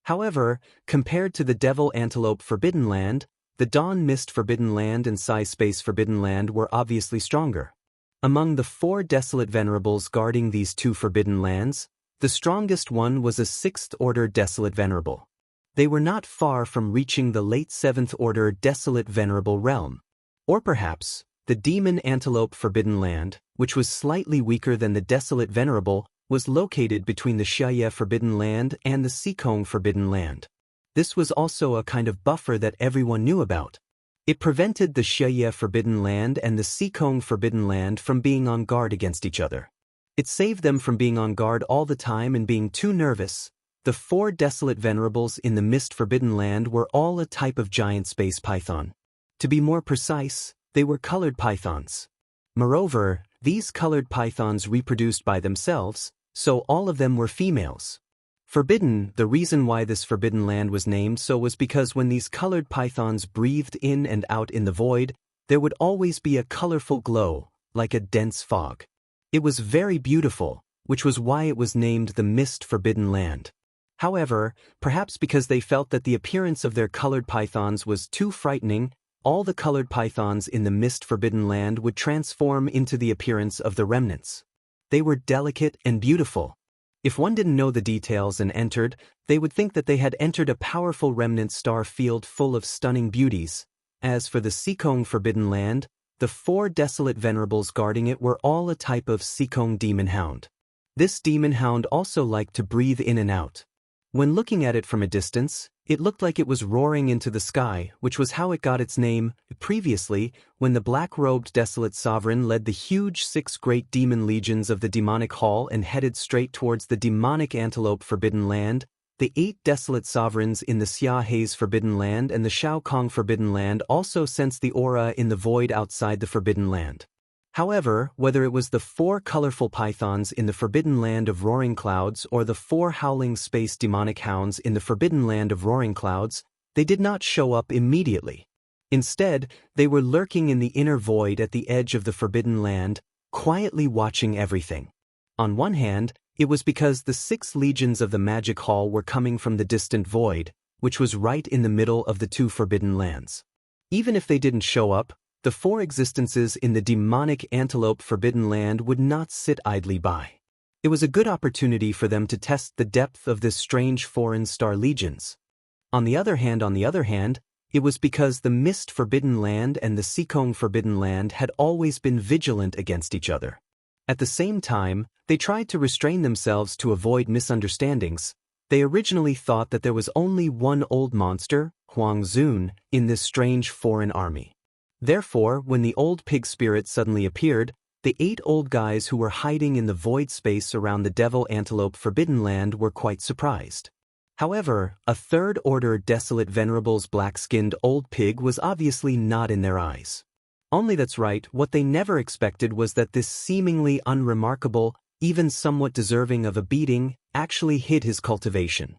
However, compared to the Devil Antelope Forbidden Land, the Dawn Mist Forbidden Land and Psi Space Forbidden Land were obviously stronger. Among the 4 desolate venerables guarding these 2 forbidden lands, the strongest one was a 6th-order desolate venerable. They were not far from reaching the late 7th Order Desolate Venerable Realm. Or perhaps, the Demon Antelope Forbidden Land, which was slightly weaker than the Desolate Venerable, was located between the Xiaye Forbidden Land and the Sikong Forbidden Land. This was also a kind of buffer that everyone knew about. It prevented the Xiaye Forbidden Land and the Sikong Forbidden Land from being on guard against each other. It saved them from being on guard all the time and being too nervous. The 4 Desolate Venerables in the Mist Forbidden Land were all a type of giant space python. To be more precise, they were colored pythons. Moreover, these colored pythons reproduced by themselves, so all of them were females. Forbidden, the reason why this forbidden land was named so was because when these colored pythons breathed in and out in the void, there would always be a colorful glow, like a dense fog. It was very beautiful, which was why it was named the Mist Forbidden Land. However, perhaps because they felt that the appearance of their colored pythons was too frightening, all the colored pythons in the Mist Forbidden Land would transform into the appearance of the remnants. They were delicate and beautiful. If one didn't know the details and entered, they would think that they had entered a powerful remnant star field full of stunning beauties. As for the Sikong Forbidden Land, the 4 desolate venerables guarding it were all a type of Sikong demon hound. This demon hound also liked to breathe in and out. When looking at it from a distance, it looked like it was roaring into the sky, which was how it got its name. Previously, when the black-robed desolate sovereign led the huge 6 great demon legions of the demonic hall and headed straight towards the demonic antelope forbidden land, the 8 desolate sovereigns in the Xiahe's forbidden land and the Shaokong forbidden land also sensed the aura in the void outside the forbidden land. However, whether it was the 4 colorful pythons in the forbidden land of roaring clouds or the 4 howling space demonic hounds in the forbidden land of roaring clouds, they did not show up immediately. Instead, they were lurking in the inner void at the edge of the forbidden land, quietly watching everything. On one hand, it was because the 6 legions of the magic hall were coming from the distant void, which was right in the middle of the 2 forbidden lands. Even if they didn't show up, the 4 existences in the demonic antelope forbidden land would not sit idly by. It was a good opportunity for them to test the depth of this strange foreign star legions. On the other hand, it was because the Mist Forbidden Land and the Sikong Forbidden Land had always been vigilant against each other. At the same time, they tried to restrain themselves to avoid misunderstandings. They originally thought that there was only one old monster, Huang Zun, in this strange foreign army. Therefore, when the old pig spirit suddenly appeared, the 8 old guys who were hiding in the void space around the Devil Antelope Forbidden Land were quite surprised. However, a 3rd Order Desolate Venerable's black-skinned old pig was obviously not in their eyes. Only that's right, what they never expected was that this seemingly unremarkable, even somewhat deserving of a beating, actually hid his cultivation.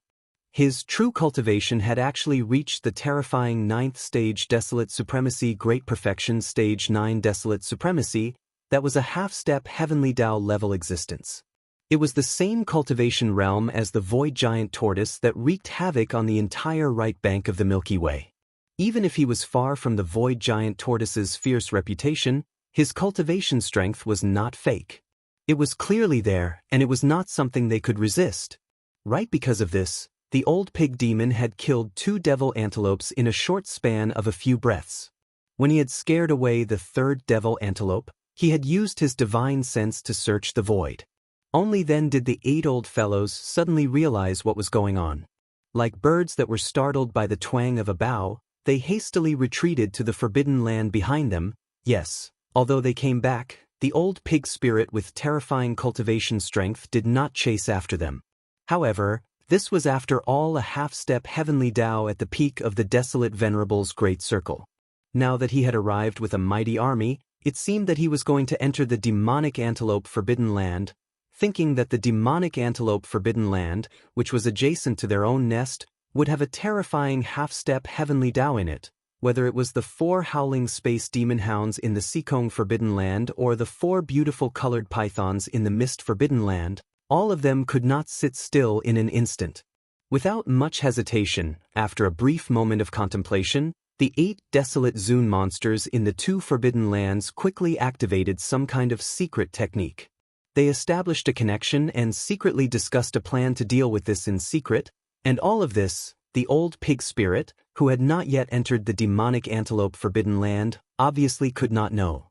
His true cultivation had actually reached the terrifying 9th stage Desolate Supremacy Great Perfection Stage 9 Desolate Supremacy, that was a half-step Heavenly Tao level existence. It was the same cultivation realm as the Void Giant Tortoise that wreaked havoc on the entire right bank of the Milky Way. Even if he was far from the Void Giant Tortoise's fierce reputation, his cultivation strength was not fake. It was clearly there, and it was not something they could resist. Right because of this, the old pig demon had killed 2 devil antelopes in a short span of a few breaths. When he had scared away the 3rd devil antelope, he had used his divine sense to search the void. Only then did the 8 old fellows suddenly realize what was going on. Like birds that were startled by the twang of a bough, they hastily retreated to the forbidden land behind them. Yes, although they came back, the old pig spirit with terrifying cultivation strength did not chase after them. However, this was after all a half-step Heavenly Tao at the peak of the Desolate Venerable's great circle. Now that he had arrived with a mighty army, it seemed that he was going to enter the demonic antelope forbidden land, thinking that the demonic antelope forbidden land, which was adjacent to their own nest, would have a terrifying half-step Heavenly Tao in it. Whether it was the 4 howling space demon hounds in the Sikong Forbidden Land or the 4 beautiful colored pythons in the Mist Forbidden Land, all of them could not sit still in an instant. Without much hesitation, after a brief moment of contemplation, the 8 desolate Zun monsters in the 2 forbidden lands quickly activated some kind of secret technique. They established a connection and secretly discussed a plan to deal with this in secret, and all of this, The old pig spirit, who had not yet entered the demonic antelope forbidden land, obviously could not know.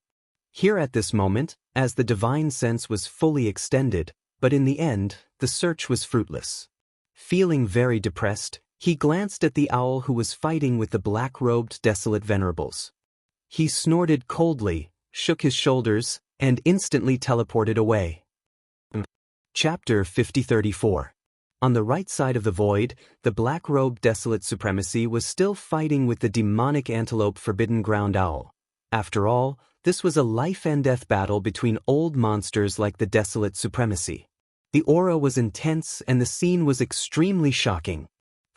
Here at this moment, as the divine sense was fully extended, but in the end, the search was fruitless. Feeling very depressed, he glanced at the owl who was fighting with the black-robed desolate venerables. He snorted coldly, shook his shoulders, and instantly teleported away. Chapter 5034. On the right side of the void, the black-robed desolate supremacy was still fighting with the demonic antelope forbidden ground owl. After all, this was a life-and-death battle between old monsters like the desolate supremacy. The aura was intense and the scene was extremely shocking.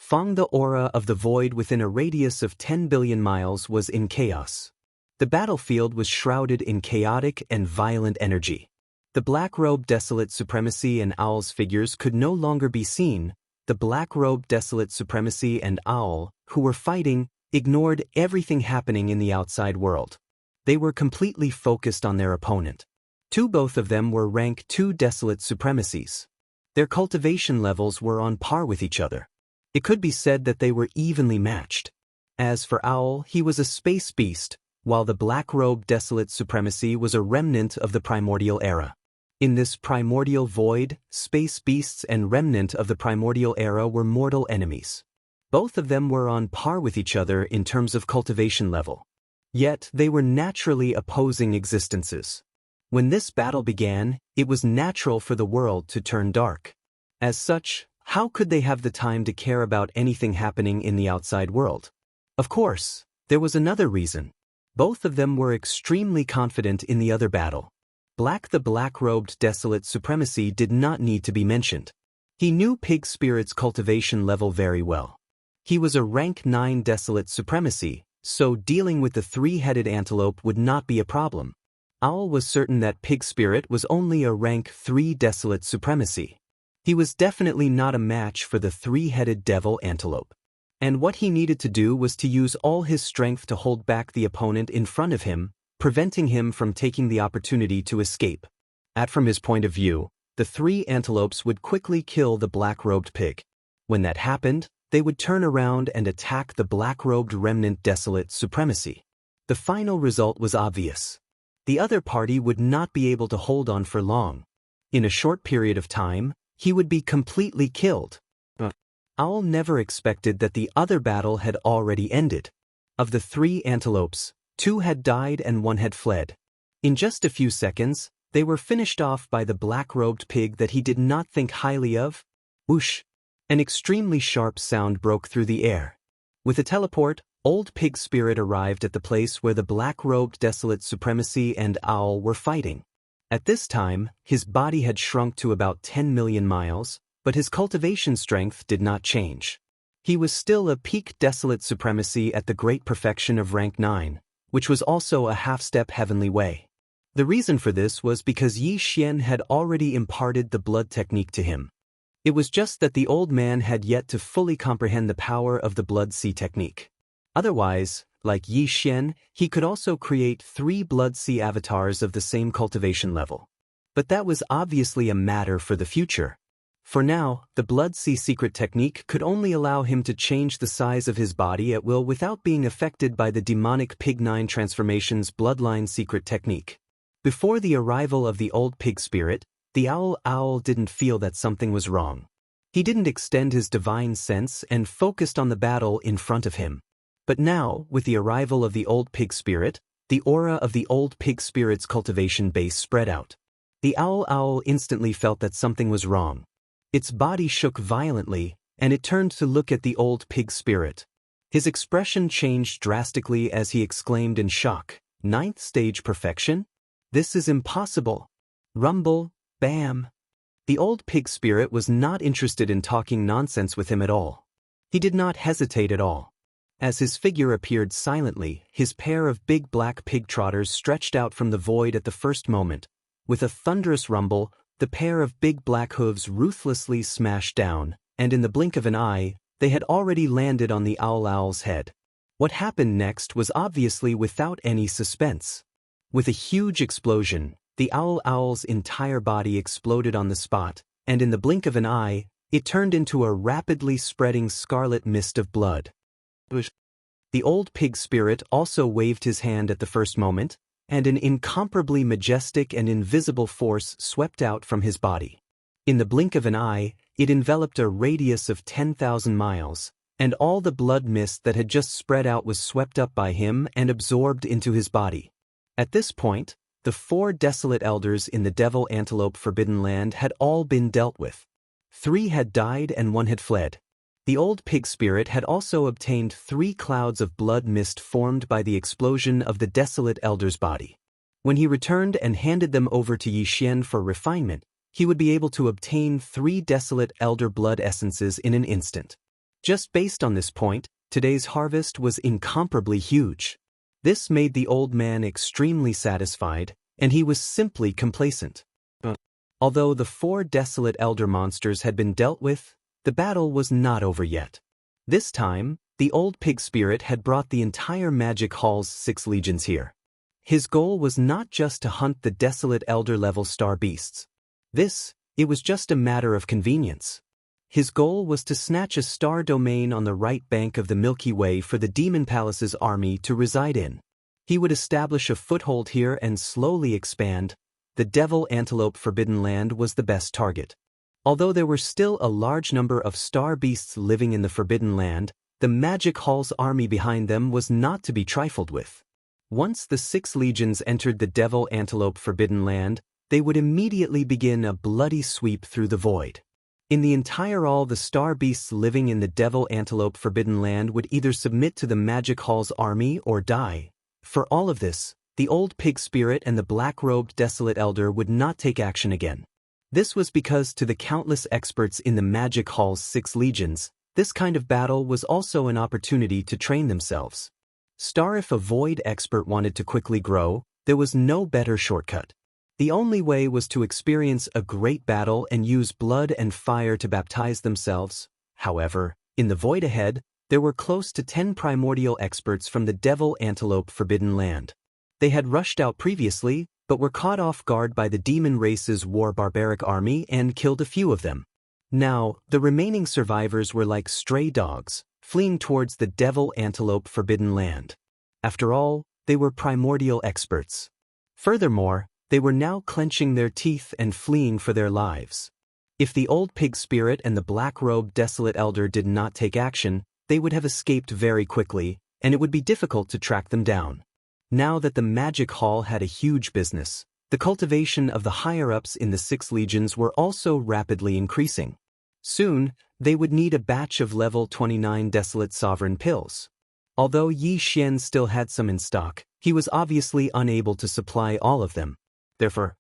The aura of the void within a radius of 10 billion miles was in chaos. The battlefield was shrouded in chaotic and violent energy. The black-robed desolate supremacy and owl's figures could no longer be seen. The black-robed desolate supremacy and owl, who were fighting, ignored everything happening in the outside world. They were completely focused on their opponent. Both of them were rank 2 desolate supremacies. Their cultivation levels were on par with each other. It could be said that they were evenly matched. As for Owl, he was a space beast, while the black-robed desolate supremacy was a remnant of the primordial era. In this primordial void, space beasts and remnant of the primordial era were mortal enemies. Both of them were on par with each other in terms of cultivation level. Yet they were naturally opposing existences. When this battle began, it was natural for the world to turn dark. As such, how could they have the time to care about anything happening in the outside world? Of course, there was another reason. Both of them were extremely confident in the other battle. The black-robed desolate supremacy did not need to be mentioned. He knew Pig Spirit's cultivation level very well. He was a rank 9 desolate supremacy, so dealing with the 3-headed antelope would not be a problem. Owl was certain that Pig Spirit was only a rank 3 desolate supremacy. He was definitely not a match for the 3-headed devil antelope. And what he needed to do was to use all his strength to hold back the opponent in front of him, preventing him from taking the opportunity to escape. From his point of view, the 3 antelopes would quickly kill the black-robed pig. When that happened, they would turn around and attack the black-robed remnant desolate supremacy. The final result was obvious. The other party would not be able to hold on for long. In a short period of time, he would be completely killed. Owl never expected that the other battle had already ended. Of the 3 antelopes, 2 had died and 1 had fled. In just a few seconds, they were finished off by the black-robed pig that he did not think highly of. Whoosh! An extremely sharp sound broke through the air. With a teleport, old Pig Spirit arrived at the place where the black-robed desolate supremacy and Owl were fighting. At this time, his body had shrunk to about 10 million miles, but his cultivation strength did not change. He was still a peak desolate supremacy at the great perfection of rank 9, which was also a half-step heavenly way. The reason for this was because Yi Xian had already imparted the blood technique to him. It was just that the old man had yet to fully comprehend the power of the blood sea technique. Otherwise, like Yi Xian, he could also create 3 blood sea avatars of the same cultivation level. But that was obviously a matter for the future. For now, the blood sea secret technique could only allow him to change the size of his body at will without being affected by the demonic Pig 9 transformation's bloodline secret technique. Before the arrival of the old Pig Spirit, the Owl didn't feel that something was wrong. He didn't extend his divine sense and focused on the battle in front of him. But now, with the arrival of the old Pig Spirit, the aura of the old Pig Spirit's cultivation base spread out. The Owl instantly felt that something was wrong. Its body shook violently, and it turned to look at the old Pig Spirit. His expression changed drastically as he exclaimed in shock, "9th stage perfection? This is impossible." Rumble, bam. The old Pig Spirit was not interested in talking nonsense with him at all. He did not hesitate at all. As his figure appeared silently, his pair of big black pig trotters stretched out from the void at the first moment. With a thunderous rumble, the pair of big black hooves ruthlessly smashed down, and in the blink of an eye, they had already landed on the Owl's head. What happened next was obviously without any suspense. With a huge explosion, the Owl's entire body exploded on the spot, and in the blink of an eye, it turned into a rapidly spreading scarlet mist of blood. The old pig spirit also waved his hand at the first moment, and an incomparably majestic and invisible force swept out from his body. In the blink of an eye, it enveloped a radius of 10,000 miles, and all the blood mist that had just spread out was swept up by him and absorbed into his body. At this point, the 4 desolate elders in the Devil Antelope Forbidden Land had all been dealt with. 3 had died and 1 had fled. The old pig spirit had also obtained 3 clouds of blood mist formed by the explosion of the desolate elder's body. When he returned and handed them over to Yixian for refinement, he would be able to obtain 3 desolate elder blood essences in an instant. Just based on this point, today's harvest was incomparably huge. This made the old man extremely satisfied, and he was simply complacent. Although the 4 desolate elder monsters had been dealt with, the battle was not over yet. This time, the old pig spirit had brought the entire Magic Hall's 6 legions here. His goal was not just to hunt the desolate elder-level star beasts. It was just a matter of convenience. His goal was to snatch a star domain on the right bank of the Milky Way for the Demon Palace's army to reside in. He would establish a foothold here and slowly expand. The Devil Antelope Forbidden Land was the best target. Although there were still a large number of star beasts living in the Forbidden Land, the Magic Hall's army behind them was not to be trifled with. Once the 6 legions entered the Devil Antelope Forbidden Land, they would immediately begin a bloody sweep through the void. In the entire all the star beasts living in the Devil Antelope Forbidden Land would either submit to the Magic Hall's army or die. For all of this, the old pig spirit and the black-robed desolate elder would not take action again. This was because to the countless experts in the Magic Hall's 6 legions, this kind of battle was also an opportunity to train themselves. If a void expert wanted to quickly grow, there was no better shortcut. The only way was to experience a great battle and use blood and fire to baptize themselves. However, in the void ahead, there were close to 10 primordial experts from the Devil Antelope Forbidden Land. They had rushed out previously, but were caught off guard by the demon race's war barbaric army and killed a few of them. Now, the remaining survivors were like stray dogs, fleeing towards the Devil Antelope Forbidden Land. After all, they were primordial experts. Furthermore, they were now clenching their teeth and fleeing for their lives. If the old pig spirit and the black-robed desolate elder did not take action, they would have escaped very quickly, and it would be difficult to track them down. Now that the Magic Hall had a huge business, the cultivation of the higher-ups in the 6 legions were also rapidly increasing. Soon, they would need a batch of level 29 desolate sovereign pills. Although Yi Xian still had some in stock, he was obviously unable to supply all of them. Therefore,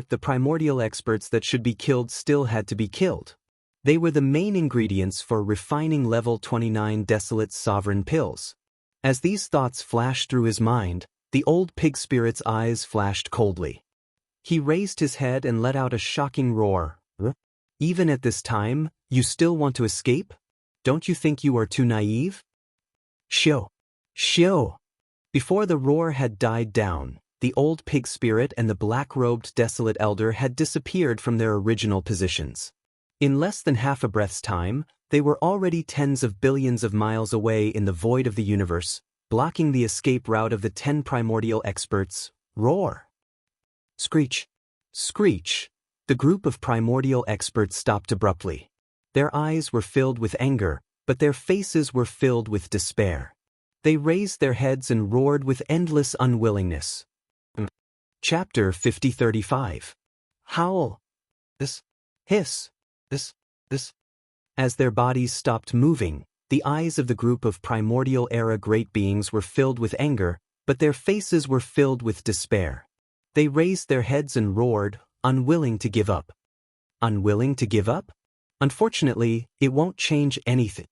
the primordial experts that should be killed still had to be killed. They were the main ingredients for refining level 29 desolate sovereign pills. As these thoughts flashed through his mind, the old pig spirit's eyes flashed coldly. He raised his head and let out a shocking roar. Even at this time, you still want to escape? Don't you think you are too naive? Shio! Shio! Before the roar had died down, the old pig spirit and the black-robed desolate elder had disappeared from their original positions. In less than half a breath's time, they were already tens of billions of miles away in the void of the universe, blocking the escape route of the 10 primordial experts. Roar! Screech! Screech! The group of primordial experts stopped abruptly. Their eyes were filled with anger, but their faces were filled with despair. They raised their heads and roared with endless unwillingness. Chapter 50-35. Howl. Hiss. As their bodies stopped moving, the eyes of the group of primordial era great beings were filled with anger, but their faces were filled with despair. They raised their heads and roared, unwilling to give up. Unwilling to give up? Unfortunately, it won't change anything.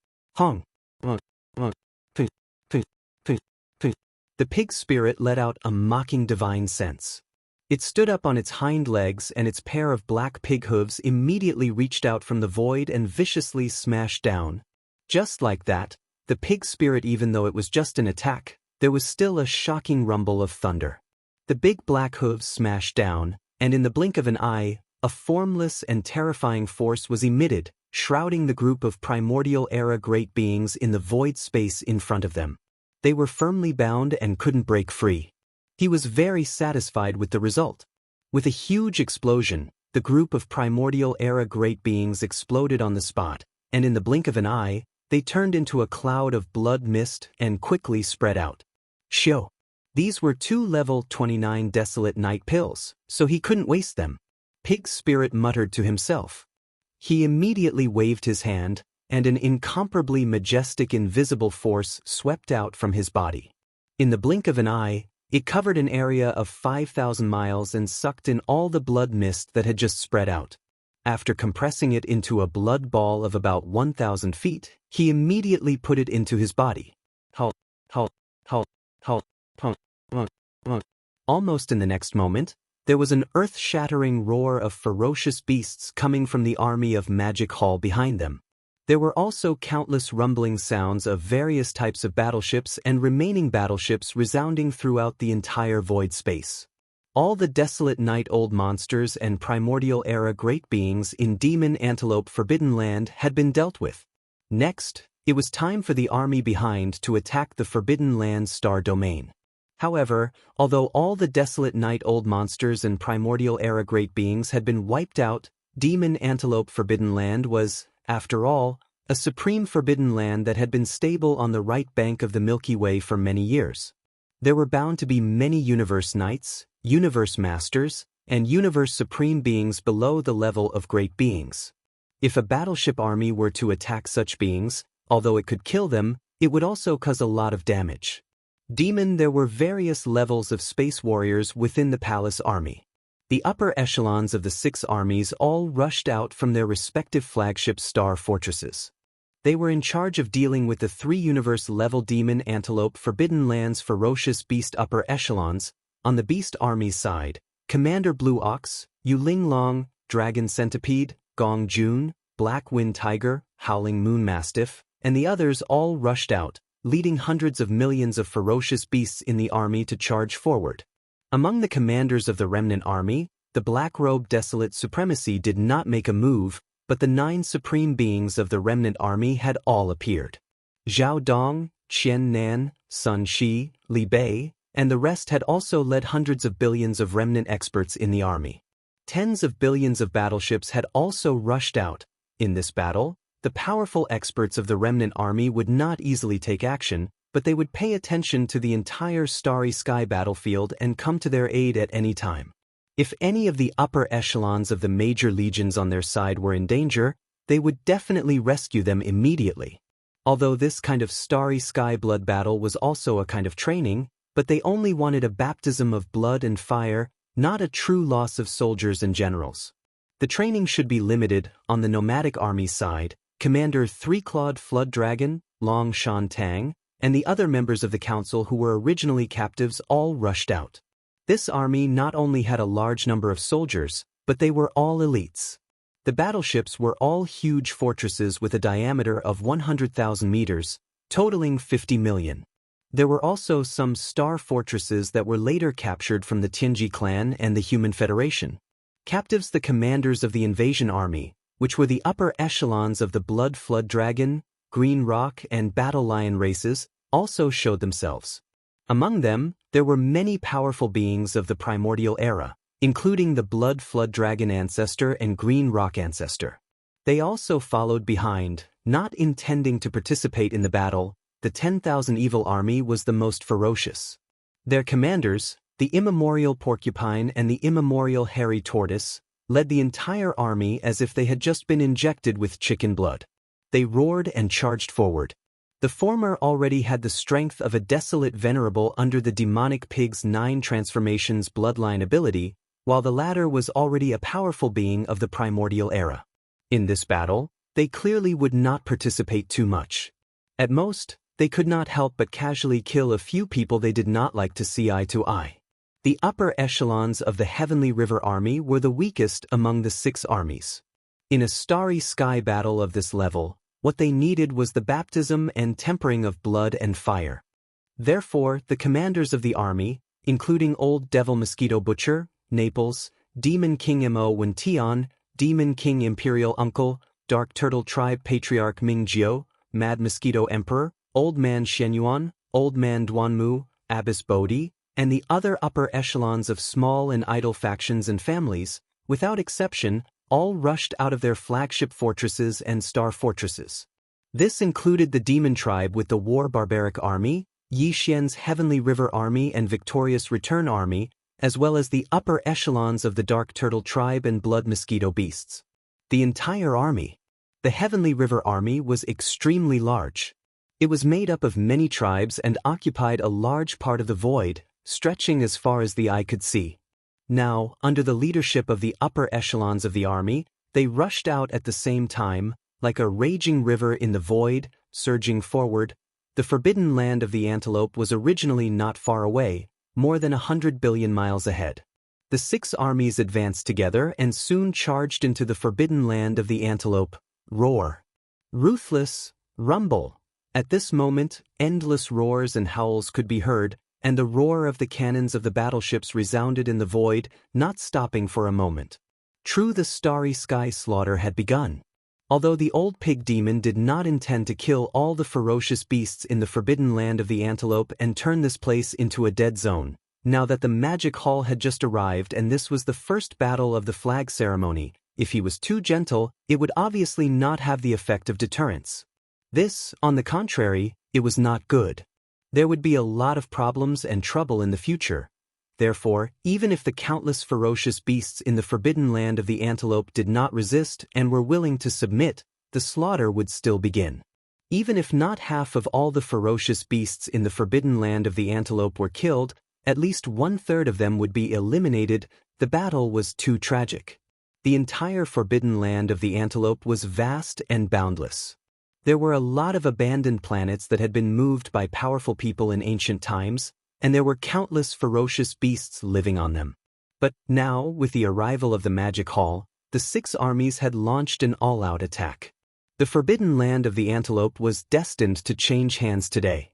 The pig spirit let out a mocking divine sense. It stood up on its hind legs and its pair of black pig hooves immediately reached out from the void and viciously smashed down. Just like that, the pig spirit, even though it was just an attack, there was still a shocking rumble of thunder. The big black hooves smashed down, and in the blink of an eye, a formless and terrifying force was emitted, shrouding the group of primordial-era great beings in the void space in front of them. They were firmly bound and couldn't break free. He was very satisfied with the result. With a huge explosion, the group of primordial-era great beings exploded on the spot, and in the blink of an eye, they turned into a cloud of blood mist and quickly spread out. Shio. These were 2 level 29 desolate night pills, so he couldn't waste them. Pig's spirit muttered to himself. He immediately waved his hand, and an incomparably majestic invisible force swept out from his body. In the blink of an eye, it covered an area of 5,000 miles and sucked in all the blood mist that had just spread out. After compressing it into a blood ball of about 1,000 feet, he immediately put it into his body. Almost in the next moment, there was an earth-shattering roar of ferocious beasts coming from the army of Magic Hall behind them. There were also countless rumbling sounds of various types of battleships and remaining battleships resounding throughout the entire void space. All the desolate night-old monsters and primordial-era great beings in Demon Antelope Forbidden Land had been dealt with. Next, it was time for the army behind to attack the Forbidden Land star domain. However, although all the desolate night-old monsters and primordial-era great beings had been wiped out, Demon Antelope Forbidden Land was, after all, a supreme forbidden land that had been stable on the right bank of the Milky Way for many years. There were bound to be many universe knights, universe masters, and universe supreme beings below the level of great beings. If a battleship army were to attack such beings, although it could kill them, it would also cause a lot of damage. There were various levels of space warriors within the palace army. The upper echelons of the 6 armies all rushed out from their respective flagship star fortresses. They were in charge of dealing with the 3 universe-level Demon Antelope Forbidden Land's ferocious beast upper echelons. On the beast army side, Commander Blue Ox, Yuling Long, Dragon Centipede, Gong Jun, Black Wind Tiger, Howling Moon Mastiff, and the others all rushed out, leading hundreds of millions of ferocious beasts in the army to charge forward. Among the commanders of the Remnant Army, the Black-Robe Desolate Supremacy did not make a move, but the 9 supreme beings of the Remnant Army had all appeared. Zhao Dong, Qian Nan, Sun Shi, Li Bei, and the rest had also led hundreds of billions of Remnant experts in the army. Tens of billions of battleships had also rushed out. In this battle, the powerful experts of the Remnant Army would not easily take action, but they would pay attention to the entire starry sky battlefield and come to their aid at any time. If any of the upper echelons of the major legions on their side were in danger, they would definitely rescue them immediately. Although this kind of starry sky blood battle was also a kind of training, but they only wanted a baptism of blood and fire, not a true loss of soldiers and generals. The training should be limited. On the nomadic army side, Commander 3-Clawed Flood Dragon, Long Shan Tang, and the other members of the council who were originally captives all rushed out. This army not only had a large number of soldiers, but they were all elites. The battleships were all huge fortresses with a diameter of 100,000 meters, totaling 50 million. There were also some star fortresses that were later captured from the Tianji clan and the Human Federation. Captives, the commanders of the invasion army, which were the upper echelons of the Blood Flood Dragon, Green Rock, and Battle Lion races, also showed themselves. Among them, there were many powerful beings of the primordial era, including the Blood Flood Dragon ancestor and Green Rock ancestor. They also followed behind, not intending to participate in the battle. The 10,000 Evil Army was the most ferocious. Their commanders, the Immemorial Porcupine and the Immemorial Hairy Tortoise, led the entire army as if they had just been injected with chicken blood. They roared and charged forward. The former already had the strength of a desolate venerable under the demonic pig's 9 transformations bloodline ability, while the latter was already a powerful being of the primordial era. In this battle, they clearly would not participate too much. At most, they could not help but casually kill a few people they did not like to see eye to eye. The upper echelons of the Heavenly River Army were the weakest among the 6 armies. In a starry sky battle of this level, what they needed was the baptism and tempering of blood and fire. Therefore, the commanders of the army, including Old Devil Mosquito Butcher, Naples, Demon King Mo Wen Tian, Demon King Imperial Uncle, Dark Turtle Tribe Patriarch Ming Jiao, Mad Mosquito Emperor, Old Man Shenyuan, Old Man Duanmu, Abbess Bodhi, and the other upper echelons of small and idle factions and families, without exception, all rushed out of their flagship fortresses and star fortresses. This included the Demon Tribe with the War Barbaric Army, Yi Xian's Heavenly River Army and Victorious Return Army, as well as the upper echelons of the Dark Turtle Tribe and Blood Mosquito Beasts. The entire army. The Heavenly River Army was extremely large. It was made up of many tribes and occupied a large part of the void, stretching as far as the eye could see. Now, under the leadership of the upper echelons of the army, they rushed out at the same time, like a raging river in the void, surging forward. The forbidden land of the antelope was originally not far away, more than 100 billion miles ahead. The 6 armies advanced together and soon charged into the forbidden land of the antelope. Roar. Ruthless. Rumble. At this moment, endless roars and howls could be heard, and the roar of the cannons of the battleships resounded in the void, not stopping for a moment. True, the starry sky slaughter had begun. Although the old pig demon did not intend to kill all the ferocious beasts in the forbidden land of the antelope and turn this place into a dead zone, now that the magic hall had just arrived and this was the first battle of the flag ceremony, if he was too gentle, it would obviously not have the effect of deterrence. This, on the contrary, it was not good. There would be a lot of problems and trouble in the future. Therefore, even if the countless ferocious beasts in the forbidden land of the antelope did not resist and were willing to submit, the slaughter would still begin. Even if not half of all the ferocious beasts in the forbidden land of the antelope were killed, at least 1/3 of them would be eliminated. The battle was too tragic. The entire forbidden land of the antelope was vast and boundless. There were a lot of abandoned planets that had been moved by powerful people in ancient times, and there were countless ferocious beasts living on them. But now, with the arrival of the Magic Hall, the 6 armies had launched an all-out attack. The forbidden land of the antelope was destined to change hands today.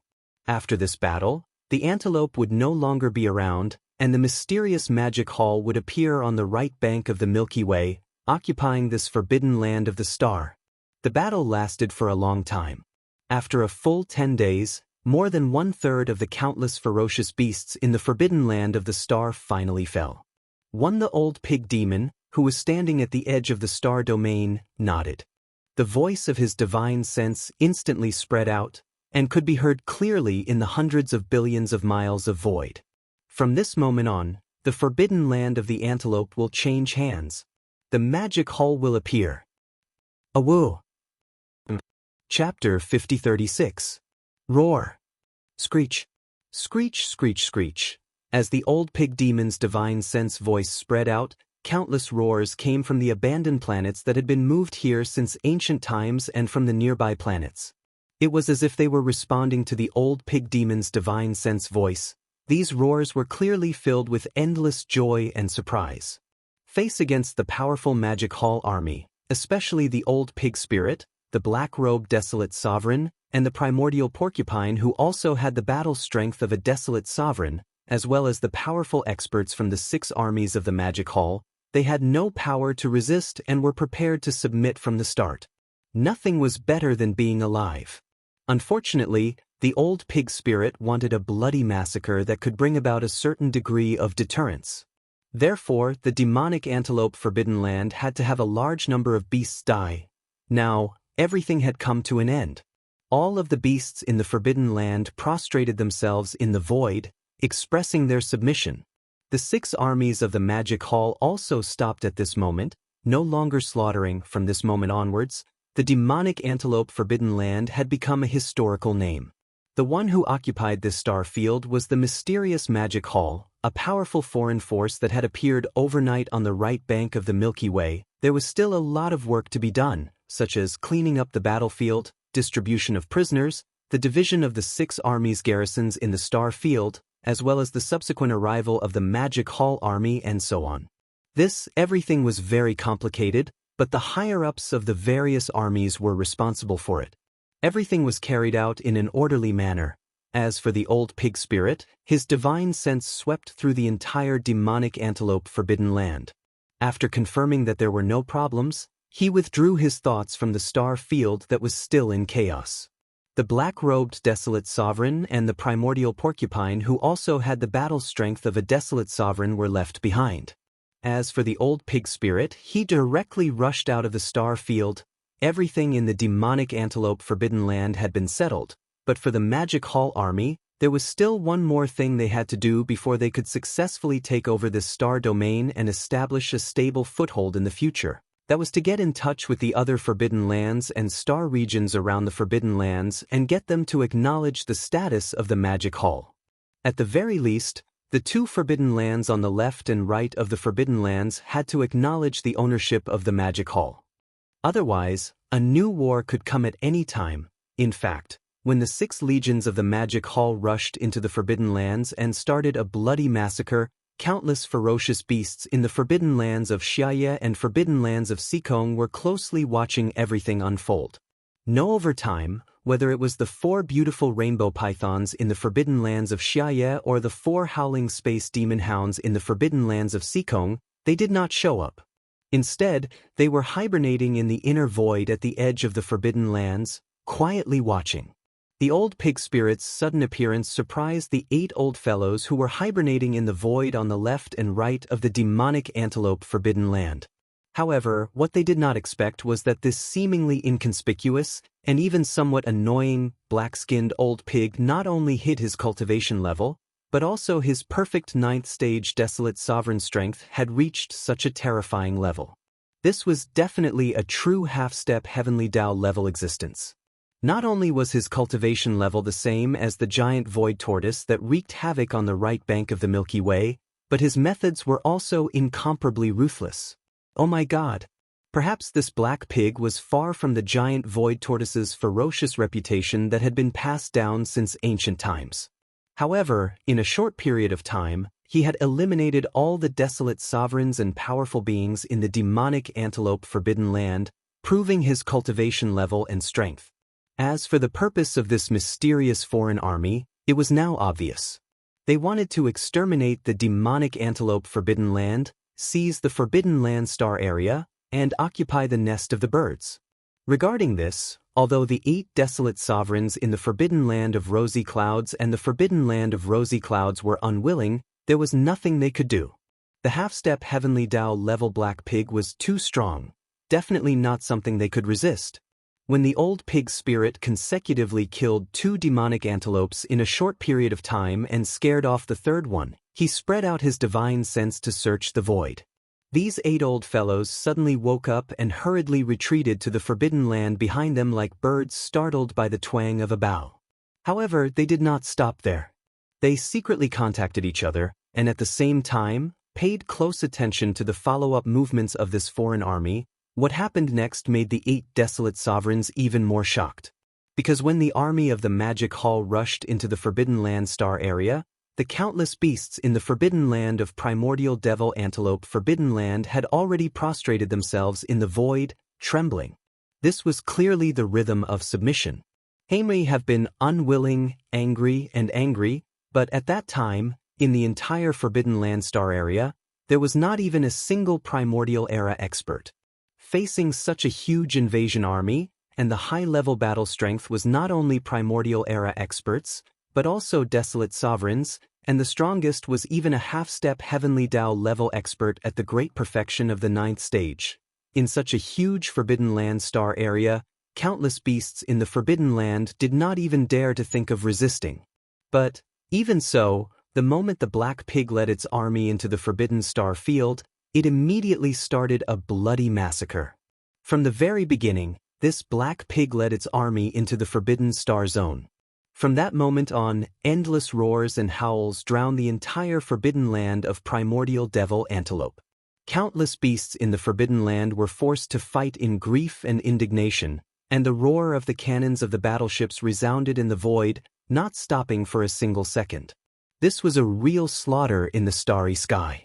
After this battle, the antelope would no longer be around, and the mysterious Magic Hall would appear on the right bank of the Milky Way, occupying this forbidden land of the star. The battle lasted for a long time. After a full 10 days, more than 1/3 of the countless ferocious beasts in the forbidden land of the star finally fell. The old pig demon, who was standing at the edge of the star domain, nodded. The voice of his divine sense instantly spread out, and could be heard clearly in the hundreds of billions of miles of void. From this moment on, the forbidden land of the antelope will change hands. The Magic Hall will appear. Awoo! Chapter 5036. Roar. Screech. Screech, screech, screech. As the old pig demon's divine sense voice spread out, countless roars came from the abandoned planets that had been moved here since ancient times and from the nearby planets. It was as if they were responding to the old pig demon's divine sense voice. These roars were clearly filled with endless joy and surprise. Face against the powerful Magic Hall army, especially the old pig spirit, the black-robed desolate sovereign, and the primordial porcupine who also had the battle strength of a desolate sovereign, as well as the powerful experts from the 6 armies of the Magic Hall, they had no power to resist and were prepared to submit from the start. Nothing was better than being alive. Unfortunately, the old pig spirit wanted a bloody massacre that could bring about a certain degree of deterrence. Therefore, the demonic antelope forbidden land had to have a large number of beasts die. Now, everything had come to an end. All of the beasts in the forbidden land prostrated themselves in the void, expressing their submission. The 6 armies of the Magic Hall also stopped at this moment, no longer slaughtering. From this moment onwards, the demonic antelope forbidden land had become a historical name. The one who occupied this star field was the mysterious Magic Hall, a powerful foreign force that had appeared overnight on the right bank of the Milky Way. There was still a lot of work to be done, such as cleaning up the battlefield, distribution of prisoners, the division of the 6 armies' garrisons in the star field, as well as the subsequent arrival of the Magic Hall army and so on. Everything was very complicated, but the higher-ups of the various armies were responsible for it. Everything was carried out in an orderly manner. As for the old pig spirit, his divine sense swept through the entire demonic antelope forbidden land. After confirming that there were no problems, he withdrew his thoughts from the star field that was still in chaos. The black-robed desolate sovereign and the primordial porcupine, who also had the battle strength of a desolate sovereign, were left behind. As for the old pig spirit, he directly rushed out of the star field. Everything in the demonic antelope forbidden land had been settled, but for the Magic Hall army, there was still one more thing they had to do before they could successfully take over this star domain and establish a stable foothold in the future. That was to get in touch with the other forbidden lands and star regions around the forbidden lands and get them to acknowledge the status of the Magic Hall. At the very least, the two forbidden lands on the left and right of the forbidden lands had to acknowledge the ownership of the Magic Hall. Otherwise, a new war could come at any time. In fact, when the 6 legions of the Magic Hall rushed into the forbidden lands and started a bloody massacre, countless ferocious beasts in the forbidden lands of Xiaye and forbidden lands of Sikong were closely watching everything unfold. Know over time, whether it was the 4 beautiful rainbow pythons in the forbidden lands of Xiaye or the 4 howling space demon hounds in the forbidden lands of Sikong, they did not show up. Instead, they were hibernating in the inner void at the edge of the forbidden lands, quietly watching. The old pig spirit's sudden appearance surprised the 8 old fellows who were hibernating in the void on the left and right of the demonic antelope forbidden land. However, what they did not expect was that this seemingly inconspicuous and even somewhat annoying, black-skinned old pig not only hit his cultivation level, but also his perfect 9th stage desolate sovereign strength had reached such a terrifying level. This was definitely a true half-step heavenly Tao level existence. Not only was his cultivation level the same as the giant void tortoise that wreaked havoc on the right bank of the Milky Way, but his methods were also incomparably ruthless. Oh my God! Perhaps this black pig was far from the giant void tortoise's ferocious reputation that had been passed down since ancient times. However, in a short period of time, he had eliminated all the desolate sovereigns and powerful beings in the demonic antelope forbidden land, proving his cultivation level and strength. As for the purpose of this mysterious foreign army, it was now obvious. They wanted to exterminate the demonic antelope forbidden land, seize the forbidden land star area, and occupy the nest of the birds. Regarding this, although the 8 desolate sovereigns in the forbidden land of rosy clouds and the forbidden land of rosy clouds were unwilling, there was nothing they could do. The half-step heavenly Tao level black pig was too strong, definitely not something they could resist. When the old pig spirit consecutively killed 2 demonic antelopes in a short period of time and scared off the 3rd one, he spread out his divine sense to search the void. These 8 old fellows suddenly woke up and hurriedly retreated to the forbidden land behind them like birds startled by the twang of a bow. However, they did not stop there. They secretly contacted each other, and at the same time, paid close attention to the follow-up movements of this foreign army. What happened next made the 8 desolate sovereigns even more shocked. Because when the army of the Magic Hall rushed into the Forbidden Land star area, the countless beasts in the Forbidden Land of Primordial Devil Antelope Forbidden Land had already prostrated themselves in the void, trembling. This was clearly the rhythm of submission. They may have been unwilling, angry, but at that time, in the entire Forbidden Land star area, there was not even a single Primordial Era expert. Facing such a huge invasion army, and the high-level battle strength was not only Primordial Era experts, but also desolate sovereigns, and the strongest was even a half-step heavenly Tao level expert at the great perfection of the 9th stage. In such a huge Forbidden Land star area, countless beasts in the Forbidden Land did not even dare to think of resisting. But, even so, the moment the black pig led its army into the Forbidden Star field, it immediately started a bloody massacre. From the very beginning, this black pig led its army into the Forbidden Star zone. From that moment on, endless roars and howls drowned the entire Forbidden Land of Primordial Devil Antelope. Countless beasts in the Forbidden Land were forced to fight in grief and indignation, and the roar of the cannons of the battleships resounded in the void, not stopping for a single second. This was a real slaughter in the starry sky.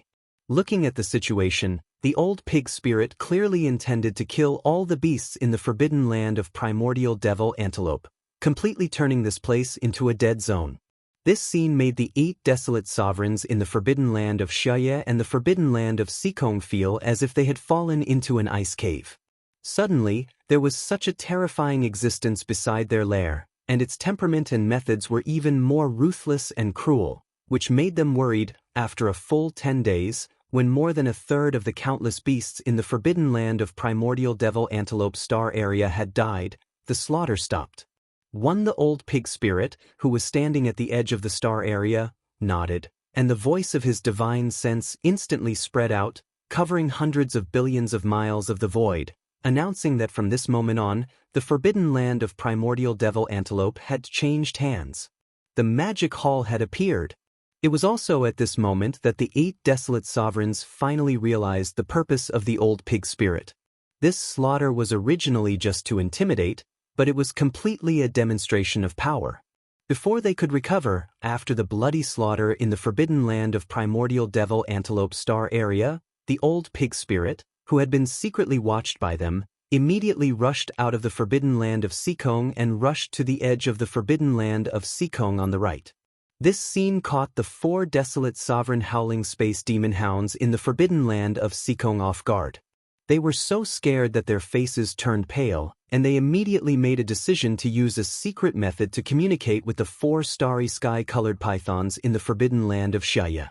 Looking at the situation, the old pig spirit clearly intended to kill all the beasts in the Forbidden Land of Primordial Devil Antelope, completely turning this place into a dead zone. This scene made the 8 desolate sovereigns in the forbidden land of Xiaye and the forbidden land of Sikong feel as if they had fallen into an ice cave. Suddenly, there was such a terrifying existence beside their lair, and its temperament and methods were even more ruthless and cruel, which made them worried. After a full 10 days, when more than a third of the countless beasts in the forbidden land of primordial devil antelope star area had died, the slaughter stopped. The old pig spirit, who was standing at the edge of the star area, nodded, and the voice of his divine sense instantly spread out, covering hundreds of billions of miles of the void, announcing that from this moment on, the forbidden land of primordial devil antelope had changed hands. The magic hall had appeared. It was also at this moment that the 8 desolate sovereigns finally realized the purpose of the old pig spirit. This slaughter was originally just to intimidate, but it was completely a demonstration of power. Before they could recover, after the bloody slaughter in the forbidden land of primordial devil antelope star area, the old pig spirit, who had been secretly watched by them, immediately rushed out of the forbidden land of Sikong and rushed to the edge of the forbidden land of Sikong on the right. This scene caught the 4 desolate sovereign howling space demon hounds in the forbidden land of Sikong off guard. They were so scared that their faces turned pale, and they immediately made a decision to use a secret method to communicate with the 4 starry sky-colored pythons in the forbidden land of Xiaye.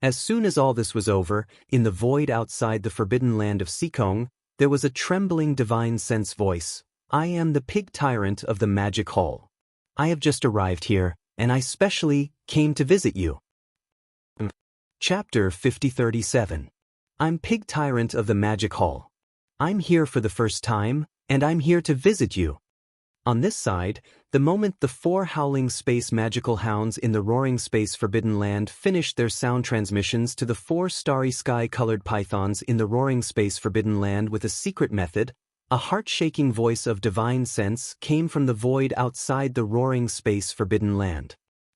As soon as all this was over, in the void outside the forbidden land of Sikong, there was a trembling divine sense voice. I am the pig tyrant of the magic hall. I have just arrived here, and I specially came to visit you. Chapter 5037. I'm Pig Tyrant of the Magic Hall. I'm here for the first time, and I'm here to visit you. On this side, the moment the 4 howling space magical hounds in the roaring space forbidden land finished their sound transmissions to the 4 starry sky-colored pythons in the roaring space forbidden land with a secret method, a heart-shaking voice of divine sense came from the void outside the roaring space forbidden land.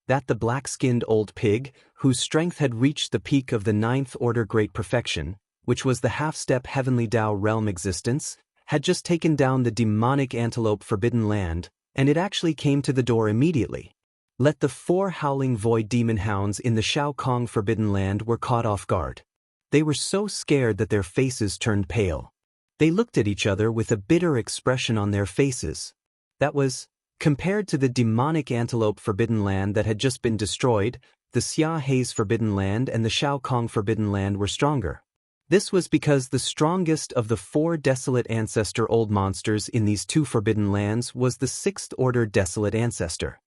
That the black-skinned old pig, whose strength had reached the peak of the 9th order great perfection, which was the half-step heavenly Tao realm existence, had just taken down the demonic antelope forbidden land, and it actually came to the door immediately. Let the 4 howling void demon hounds in the Shao Kong forbidden land were caught off guard. They were so scared that their faces turned pale. They looked at each other with a bitter expression on their faces. That was, compared to the demonic antelope forbidden land that had just been destroyed, the Xia Hei's forbidden land and the Shao Kong forbidden land were stronger. This was because the strongest of the 4 desolate ancestor old monsters in these 2 forbidden lands was the 6th order desolate ancestor.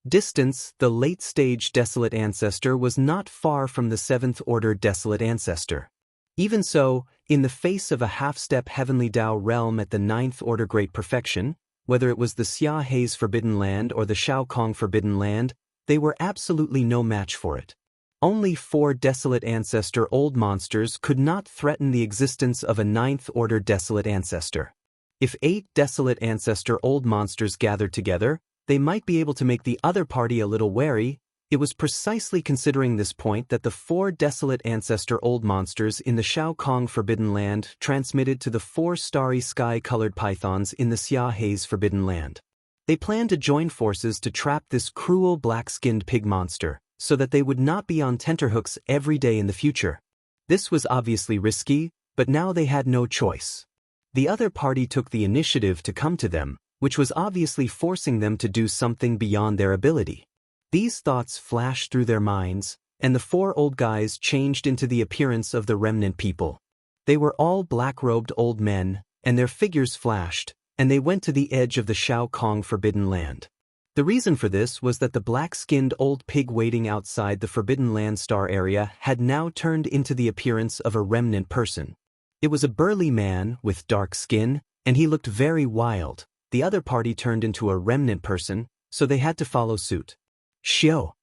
Distance, the late-stage desolate ancestor was not far from the 7th order desolate ancestor. Even so, in the face of a half-step heavenly Tao realm at the 9th order great perfection, whether it was the Xia Hei's forbidden land or the Shao Kong forbidden land, they were absolutely no match for it. Only 4 desolate ancestor old monsters could not threaten the existence of a 9th order desolate ancestor. If 8 desolate ancestor old monsters gathered together, they might be able to make the other party a little wary. It was precisely considering this point that the 4 desolate ancestor old monsters in the Shao Kong forbidden land transmitted to the 4 starry sky-colored pythons in the Xia Hei's forbidden land. They planned to join forces to trap this cruel black-skinned pig monster, so that they would not be on tenterhooks every day in the future. This was obviously risky, but now they had no choice. The other party took the initiative to come to them, which was obviously forcing them to do something beyond their ability. These thoughts flashed through their minds, and the 4 old guys changed into the appearance of the remnant people. They were all black-robed old men, and their figures flashed, and they went to the edge of the Shao Kong forbidden land. The reason for this was that the black-skinned old pig waiting outside the Forbidden Land star area had now turned into the appearance of a remnant person. It was a burly man with dark skin, and he looked very wild. The other party turned into a remnant person, so they had to follow suit. Shio!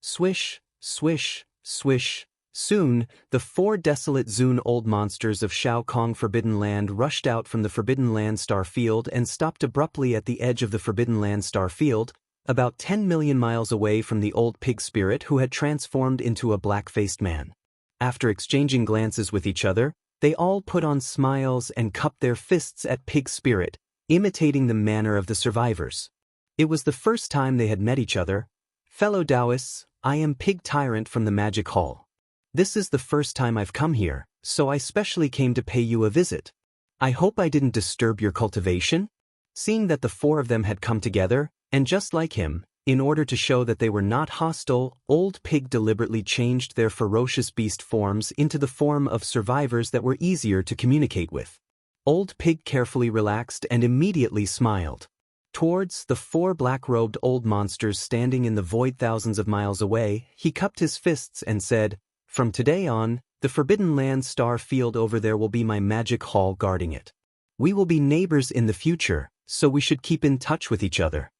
Swish, swish, swish. Soon, the 4 desolate Zun old monsters of Shao Kong Forbidden Land rushed out from the Forbidden Land star field and stopped abruptly at the edge of the Forbidden Land star field, about 10 million miles away from the old pig spirit who had transformed into a black-faced man. After exchanging glances with each other, they all put on smiles and cupped their fists at pig spirit, imitating the manner of the survivors. It was the first time they had met each other. Fellow Taoists, I am Pig Tyrant from the Magic Hall. This is the first time I've come here, so I specially came to pay you a visit. I hope I didn't disturb your cultivation? Seeing that the four of them had come together, and just like him, in order to show that they were not hostile, Old Pig deliberately changed their ferocious beast forms into the form of survivors that were easier to communicate with. Old Pig carefully relaxed and immediately smiled. Towards the four black-robed old monsters standing in the void thousands of miles away, he cupped his fists and said, "From today on, the Forbidden Land star field over there will be my magic hall guarding it. We will be neighbors in the future, so we should keep in touch with each other."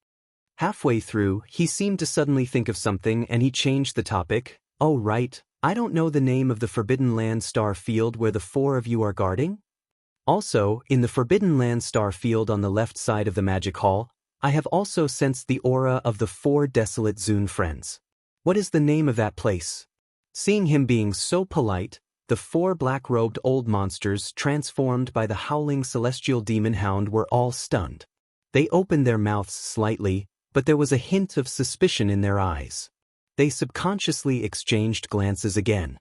Halfway through, he seemed to suddenly think of something and he changed the topic. "Oh right, I don't know the name of the Forbidden Land star field where the four of you are guarding? Also, in the Forbidden Land star field on the left side of the magic hall, I have also sensed the aura of the four desolate Zune friends. What is the name of that place?" Seeing him being so polite, the four black-robed old monsters transformed by the howling celestial demon hound were all stunned. They opened their mouths slightly, but there was a hint of suspicion in their eyes. They subconsciously exchanged glances again.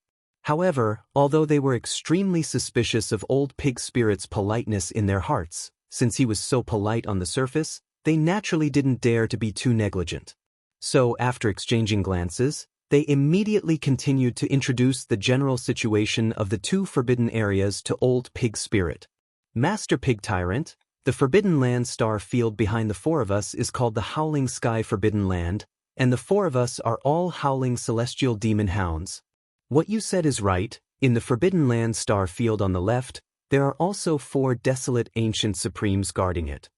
However, although they were extremely suspicious of Old Pig Spirit's politeness in their hearts, since he was so polite on the surface, they naturally didn't dare to be too negligent. So, after exchanging glances, they immediately continued to introduce the general situation of the two forbidden areas to Old Pig Spirit. "Master Pig Tyrant, the Forbidden Land star field behind the four of us is called the Howling Sky Forbidden Land, and the four of us are all howling celestial demon hounds. What you said is right. In the Forbidden Land star field on the left, there are also four desolate ancient supremes guarding it.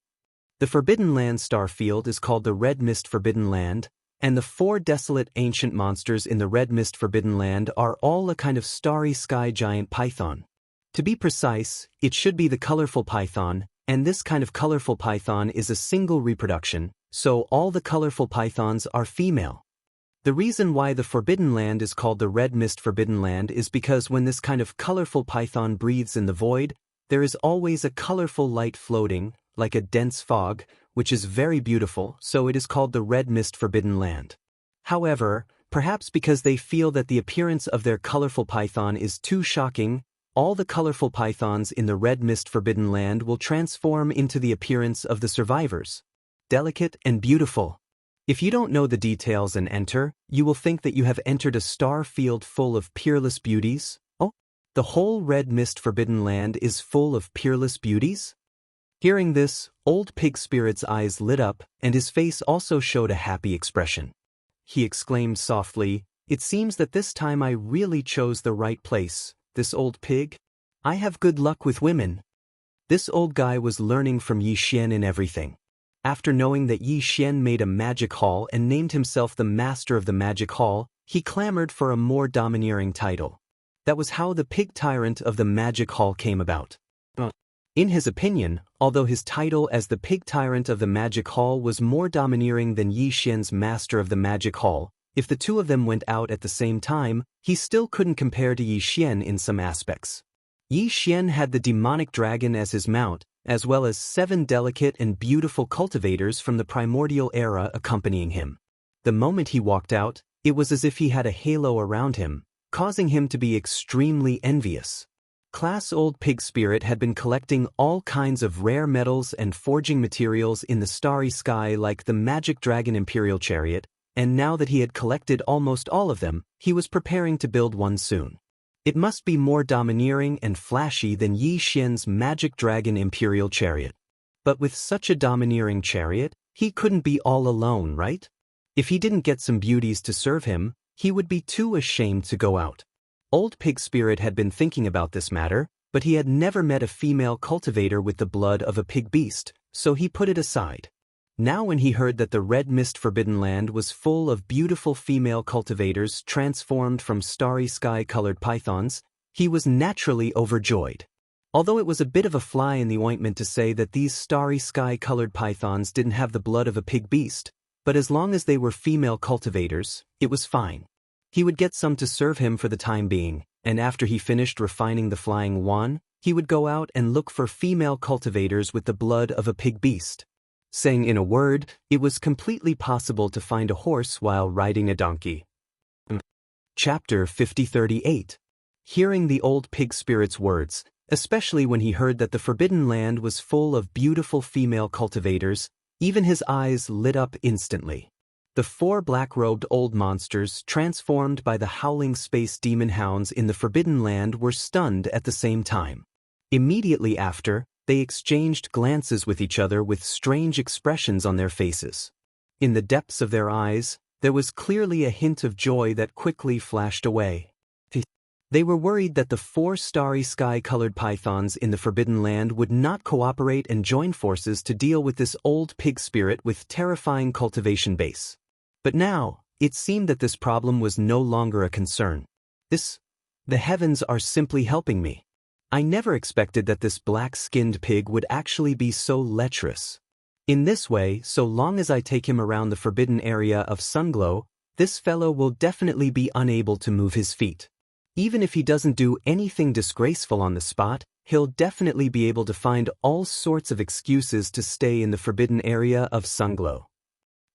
The Forbidden Land star field is called the Red Mist Forbidden Land, and the four desolate ancient monsters in the Red Mist Forbidden Land are all a kind of starry sky giant python. To be precise, it should be the colorful python, and this kind of colorful python is a single reproduction, so all the colorful pythons are female. The reason why the Forbidden Land is called the Red Mist Forbidden Land is because when this kind of colorful python breathes in the void, there is always a colorful light floating, like a dense fog, which is very beautiful, so it is called the Red Mist Forbidden Land. However, perhaps because they feel that the appearance of their colorful python is too shocking, all the colorful pythons in the Red Mist Forbidden Land will transform into the appearance of the survivors. Delicate and beautiful. If you don't know the details and enter, you will think that you have entered a star field full of peerless beauties. Oh, the whole Red Mist Forbidden Land is full of peerless beauties? Hearing this, Old Pig Spirit's eyes lit up, and his face also showed a happy expression. He exclaimed softly, "It seems that this time I really chose the right place. This old pig? I have good luck with women." This old guy was learning from Yi Xian in everything. After knowing that Yi Xian made a magic hall and named himself the master of the magic hall, he clamored for a more domineering title. That was how the Pig Tyrant of the magic hall came about. In his opinion, although his title as the Pig Tyrant of the magic hall was more domineering than Yi Xian's master of the magic hall, if the two of them went out at the same time, he still couldn't compare to Yi Xian in some aspects. Yi Xian had the demonic dragon as his mount, as well as 7 delicate and beautiful cultivators from the primordial era accompanying him. The moment he walked out, it was as if he had a halo around him, causing him to be extremely envious. Class Old Pig Spirit had been collecting all kinds of rare metals and forging materials in the starry sky like the magic dragon imperial chariot, and now that he had collected almost all of them, he was preparing to build one soon. It must be more domineering and flashy than Yi Xian's magic dragon imperial chariot. But with such a domineering chariot, he couldn't be all alone, right? If he didn't get some beauties to serve him, he would be too ashamed to go out. Old Pig Spirit had been thinking about this matter, but he had never met a female cultivator with the blood of a pig beast, so he put it aside. Now when he heard that the Red Mist Forbidden Land was full of beautiful female cultivators transformed from starry sky-colored pythons, he was naturally overjoyed. Although it was a bit of a fly in the ointment to say that these starry sky-colored pythons didn't have the blood of a pig beast, but as long as they were female cultivators, it was fine. He would get some to serve him for the time being, and after he finished refining the flying wand, he would go out and look for female cultivators with the blood of a pig beast. saying in a word, it was completely possible to find a horse while riding a donkey. Chapter 5038. Hearing the old pig spirit's words, especially when he heard that the forbidden land was full of beautiful female cultivators, even his eyes lit up instantly. The 4 black-robed old monsters transformed by the howling space demon hounds in the forbidden land were stunned at the same time. Immediately after, they exchanged glances with each other with strange expressions on their faces. In the depths of their eyes, there was clearly a hint of joy that quickly flashed away. They were worried that the 4 starry sky-colored pythons in the forbidden land would not cooperate and join forces to deal with this old pig spirit with terrifying cultivation base. But now, it seemed that this problem was no longer a concern. The heavens are simply helping me. I never expected that this black-skinned pig would actually be so lecherous. In this way, so long as I take him around the forbidden area of Sunglow, this fellow will definitely be unable to move his feet. Even if he doesn't do anything disgraceful on the spot, he'll definitely be able to find all sorts of excuses to stay in the forbidden area of Sunglow.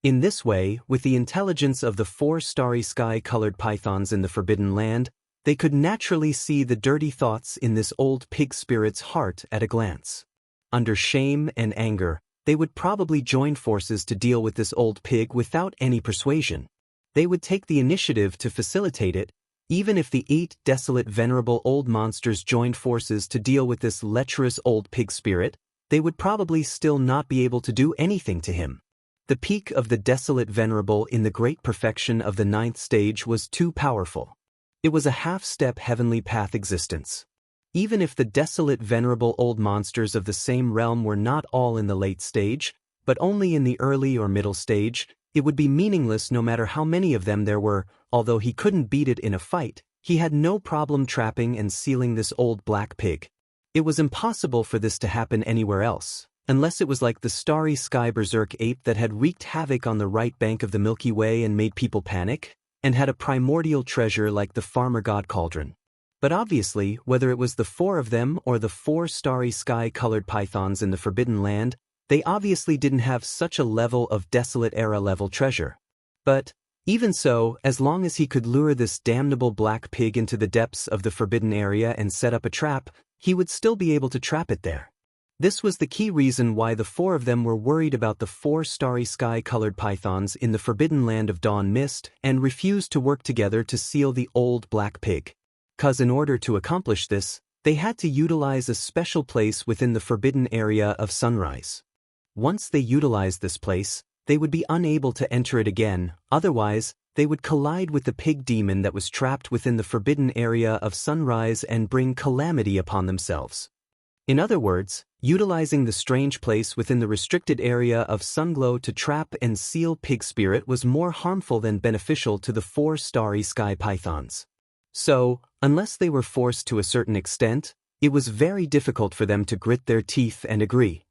In this way, with the intelligence of the 4 starry sky-colored pythons in the forbidden land, they could naturally see the dirty thoughts in this old pig spirit's heart at a glance. Under shame and anger, they would probably join forces to deal with this old pig without any persuasion. They would take the initiative to facilitate it. Even if the 8 desolate venerable old monsters joined forces to deal with this lecherous old pig spirit, they would probably still not be able to do anything to him. The peak of the desolate venerable in the great perfection of the 9th stage was too powerful. It was a half-step heavenly path existence. Even if the desolate venerable old monsters of the same realm were not all in the late stage, but only in the early or middle stage, it would be meaningless no matter how many of them there were. Although he couldn't beat it in a fight, he had no problem trapping and sealing this old black pig. It was impossible for this to happen anywhere else, unless it was like the starry sky berserk ape that had wreaked havoc on the right bank of the Milky Way and made people panic, and had a primordial treasure like the farmer god cauldron. But obviously, whether it was the 4 of them or the 4 starry sky-colored pythons in the forbidden land, they obviously didn't have such a level of desolate era-level treasure. But even so, as long as he could lure this damnable black pig into the depths of the forbidden area and set up a trap, he would still be able to trap it there. This was the key reason why the 4 of them were worried about the 4 starry sky-colored pythons in the forbidden land of Dawn Mist and refused to work together to seal the old black pig. 'Cause in order to accomplish this, they had to utilize a special place within the forbidden area of Sunrise. Once they utilized this place, they would be unable to enter it again, otherwise, they would collide with the pig demon that was trapped within the forbidden area of Sunrise and bring calamity upon themselves. In other words, utilizing the strange place within the restricted area of Sunglow to trap and seal pig spirit was more harmful than beneficial to the 4 starry sky pythons. So, unless they were forced to a certain extent, it was very difficult for them to grit their teeth and agree.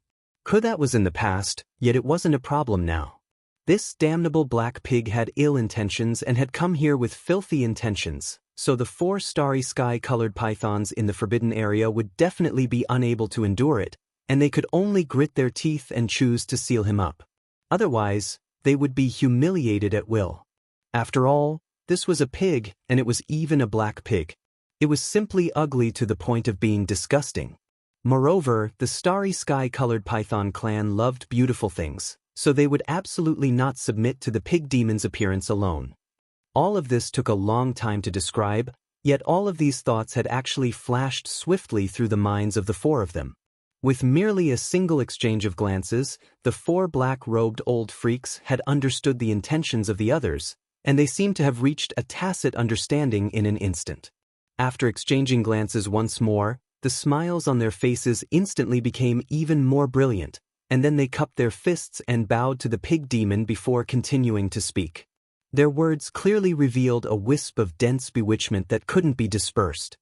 That was in the past, yet it wasn't a problem now. This damnable black pig had ill intentions and had come here with filthy intentions, so the 4 starry sky-colored pythons in the forbidden area would definitely be unable to endure it, and they could only grit their teeth and choose to seal him up. Otherwise, they would be humiliated at will. After all, this was a pig, and it was even a black pig. It was simply ugly to the point of being disgusting. Moreover, the starry sky-colored python clan loved beautiful things, so they would absolutely not submit to the pig demon's appearance alone. All of this took a long time to describe, yet all of these thoughts had actually flashed swiftly through the minds of the 4 of them. With merely a single exchange of glances, the 4 black-robed old freaks had understood the intentions of the others, and they seemed to have reached a tacit understanding in an instant. After exchanging glances once more, the smiles on their faces instantly became even more brilliant, and then they cupped their fists and bowed to the pig demon before continuing to speak. Their words clearly revealed a wisp of dense bewitchment that couldn't be dispersed.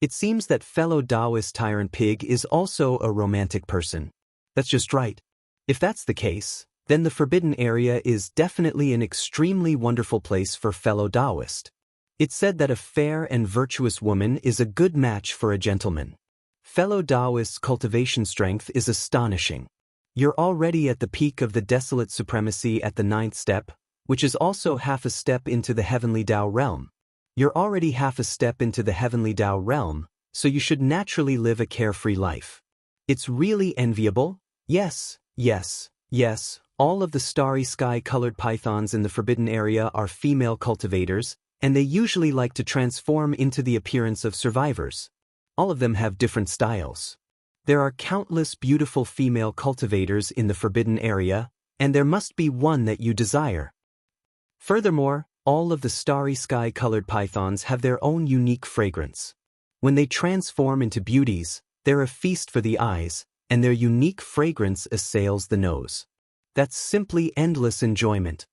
It seems that fellow Taoist tyrant pig is also a romantic person. That's just right. If that's the case, then the forbidden area is definitely an extremely wonderful place for fellow Taoist. It's said that a fair and virtuous woman is a good match for a gentleman. Fellow Taoist's cultivation strength is astonishing. You're already at the peak of the desolate supremacy at the 9th step, which is also half a step into the heavenly Tao realm. You're already half a step into the heavenly Tao realm, so you should naturally live a carefree life. It's really enviable. Yes, yes, yes, all of the starry sky-colored pythons in the forbidden area are female cultivators, and they usually like to transform into the appearance of survivors. All of them have different styles. There are countless beautiful female cultivators in the forbidden area, and there must be one that you desire. Furthermore, all of the starry sky-colored pythons have their own unique fragrance. When they transform into beauties, they're a feast for the eyes, and their unique fragrance assails the nose. That's simply endless enjoyment.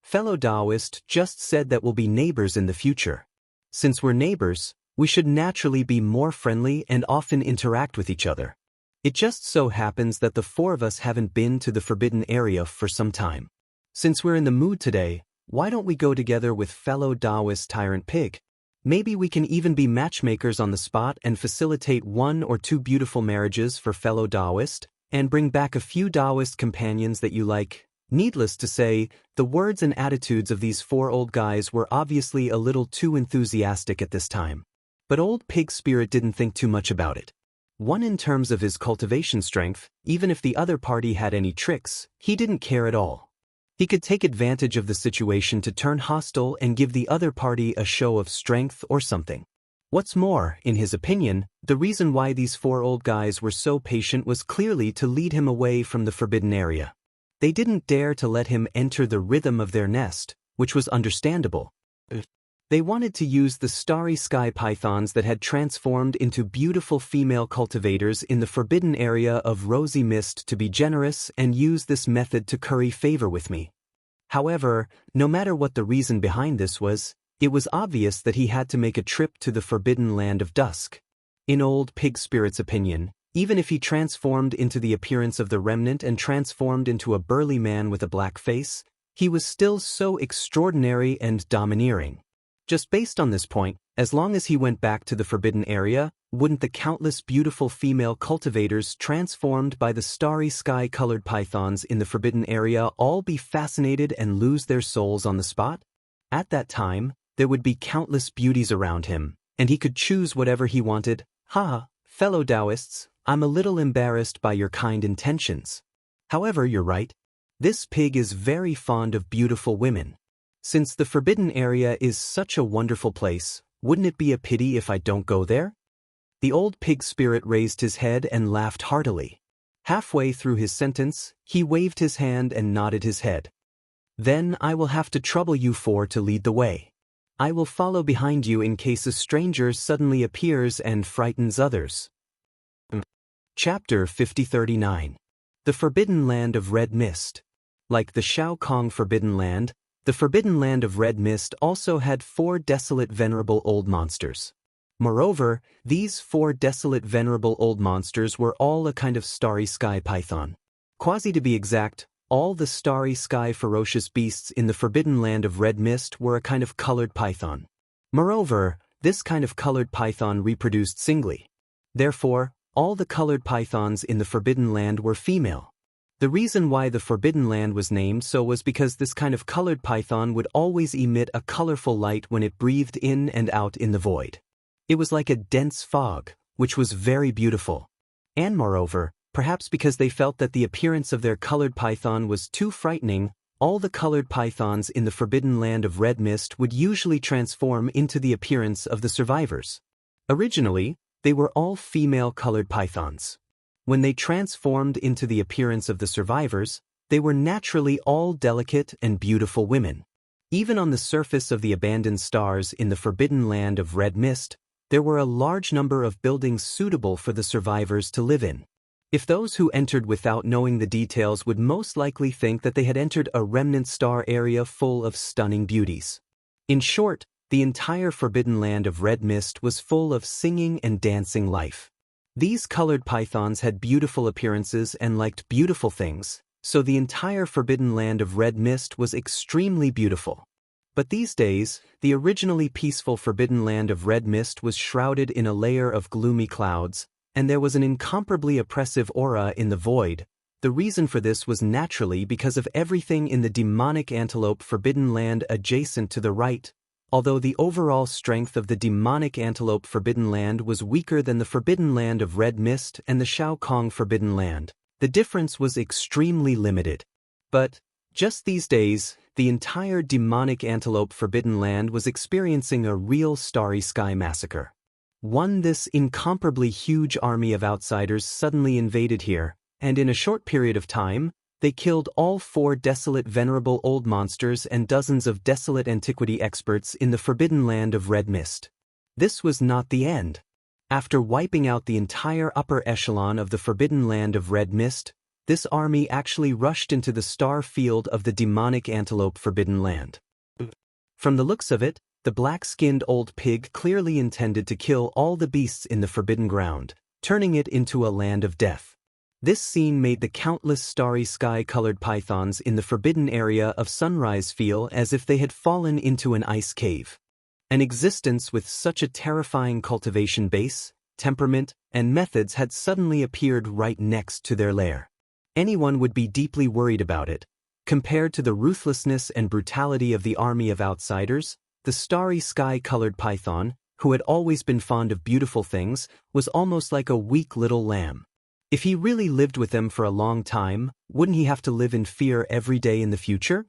Fellow Taoist just said that we'll be neighbors in the future. Since we're neighbors, we should naturally be more friendly and often interact with each other. It just so happens that the four of us haven't been to the forbidden area for some time. Since we're in the mood today, why don't we go together with fellow Taoist Tyrant Pig? Maybe we can even be matchmakers on the spot and facilitate 1 or 2 beautiful marriages for fellow Taoist, and bring back a few Taoist companions that you like. Needless to say, the words and attitudes of these 4 old guys were obviously a little too enthusiastic at this time. But old Pig Spirit didn't think too much about it. One, in terms of his cultivation strength, even if the other party had any tricks, he didn't care at all. He could take advantage of the situation to turn hostile and give the other party a show of strength or something. What's more, in his opinion, the reason why these 4 old guys were so patient was clearly to lead him away from the forbidden area. They didn't dare to let him enter the rhythm of their nest, which was understandable. They wanted to use the starry sky pythons that had transformed into beautiful female cultivators in the forbidden area of rosy mist to be generous and use this method to curry favor with me. However, no matter what the reason behind this was, it was obvious that he had to make a trip to the forbidden land of dusk. In old Pig Spirit's opinion, even if he transformed into the appearance of the remnant and transformed into a burly man with a black face, he was still so extraordinary and domineering. Just based on this point, as long as he went back to the forbidden area, wouldn't the countless beautiful female cultivators transformed by the starry sky-colored pythons in the forbidden area all be fascinated and lose their souls on the spot? At that time, there would be countless beauties around him, and he could choose whatever he wanted. Ha, fellow Taoists, I'm a little embarrassed by your kind intentions. However, you're right. This pig is very fond of beautiful women. Since the forbidden area is such a wonderful place, wouldn't it be a pity if I don't go there? The old Pig Spirit raised his head and laughed heartily. Halfway through his sentence, he waved his hand and nodded his head. Then I will have to trouble you 4 to lead the way. I will follow behind you in case a stranger suddenly appears and frightens others. Chapter 5039. The Forbidden Land of Red Mist. Like the Shao Kong Forbidden Land, the Forbidden Land of Red Mist also had 4 desolate venerable old monsters. Moreover, these 4 desolate venerable old monsters were all a kind of starry sky python. Quasi to be exact, all the starry sky ferocious beasts in the Forbidden Land of Red Mist were a kind of colored python. Moreover, this kind of colored python reproduced singly. Therefore, all the colored pythons in the Forbidden Land were female. The reason why the Forbidden Land was named so was because this kind of colored python would always emit a colorful light when it breathed in and out in the void. It was like a dense fog, which was very beautiful. And moreover, perhaps because they felt that the appearance of their colored python was too frightening, all the colored pythons in the Forbidden Land of Red Mist would usually transform into the appearance of the survivors. Originally, they were all female colored pythons. When they transformed into the appearance of the survivors, they were naturally all delicate and beautiful women. Even on the surface of the abandoned stars in the Forbidden Land of Red Mist, there were a large number of buildings suitable for the survivors to live in. If those who entered without knowing the details would most likely think that they had entered a remnant star area full of stunning beauties. In short, the entire Forbidden Land of Red Mist was full of singing and dancing life. These colored pythons had beautiful appearances and liked beautiful things, so the entire Forbidden Land of Red Mist was extremely beautiful. But these days, the originally peaceful Forbidden Land of Red Mist was shrouded in a layer of gloomy clouds, and there was an incomparably oppressive aura in the void. The reason for this was naturally because of everything in the demonic Antelope Forbidden Land adjacent to the right. Although the overall strength of the demonic Antelope Forbidden Land was weaker than the Forbidden Land of Red Mist and the Shao Kong Forbidden Land, the difference was extremely limited. But, just these days, the entire demonic Antelope Forbidden Land was experiencing a real Starry Sky massacre. This incomparably huge army of outsiders suddenly invaded here, and in a short period of time, they killed all 4 desolate venerable old monsters and dozens of desolate antiquity experts in the Forbidden Land of Red Mist. This was not the end. After wiping out the entire upper echelon of the Forbidden Land of Red Mist, this army actually rushed into the star field of the demonic Antelope Forbidden Land. From the looks of it, the black-skinned old pig clearly intended to kill all the beasts in the Forbidden Ground, turning it into a land of death. This scene made the countless starry sky-colored pythons in the forbidden area of Sunrise feel as if they had fallen into an ice cave. An existence with such a terrifying cultivation base, temperament, and methods had suddenly appeared right next to their lair. Anyone would be deeply worried about it. Compared to the ruthlessness and brutality of the army of outsiders, the starry sky-colored python, who had always been fond of beautiful things, was almost like a weak little lamb. If he really lived with them for a long time, wouldn't he have to live in fear every day in the future?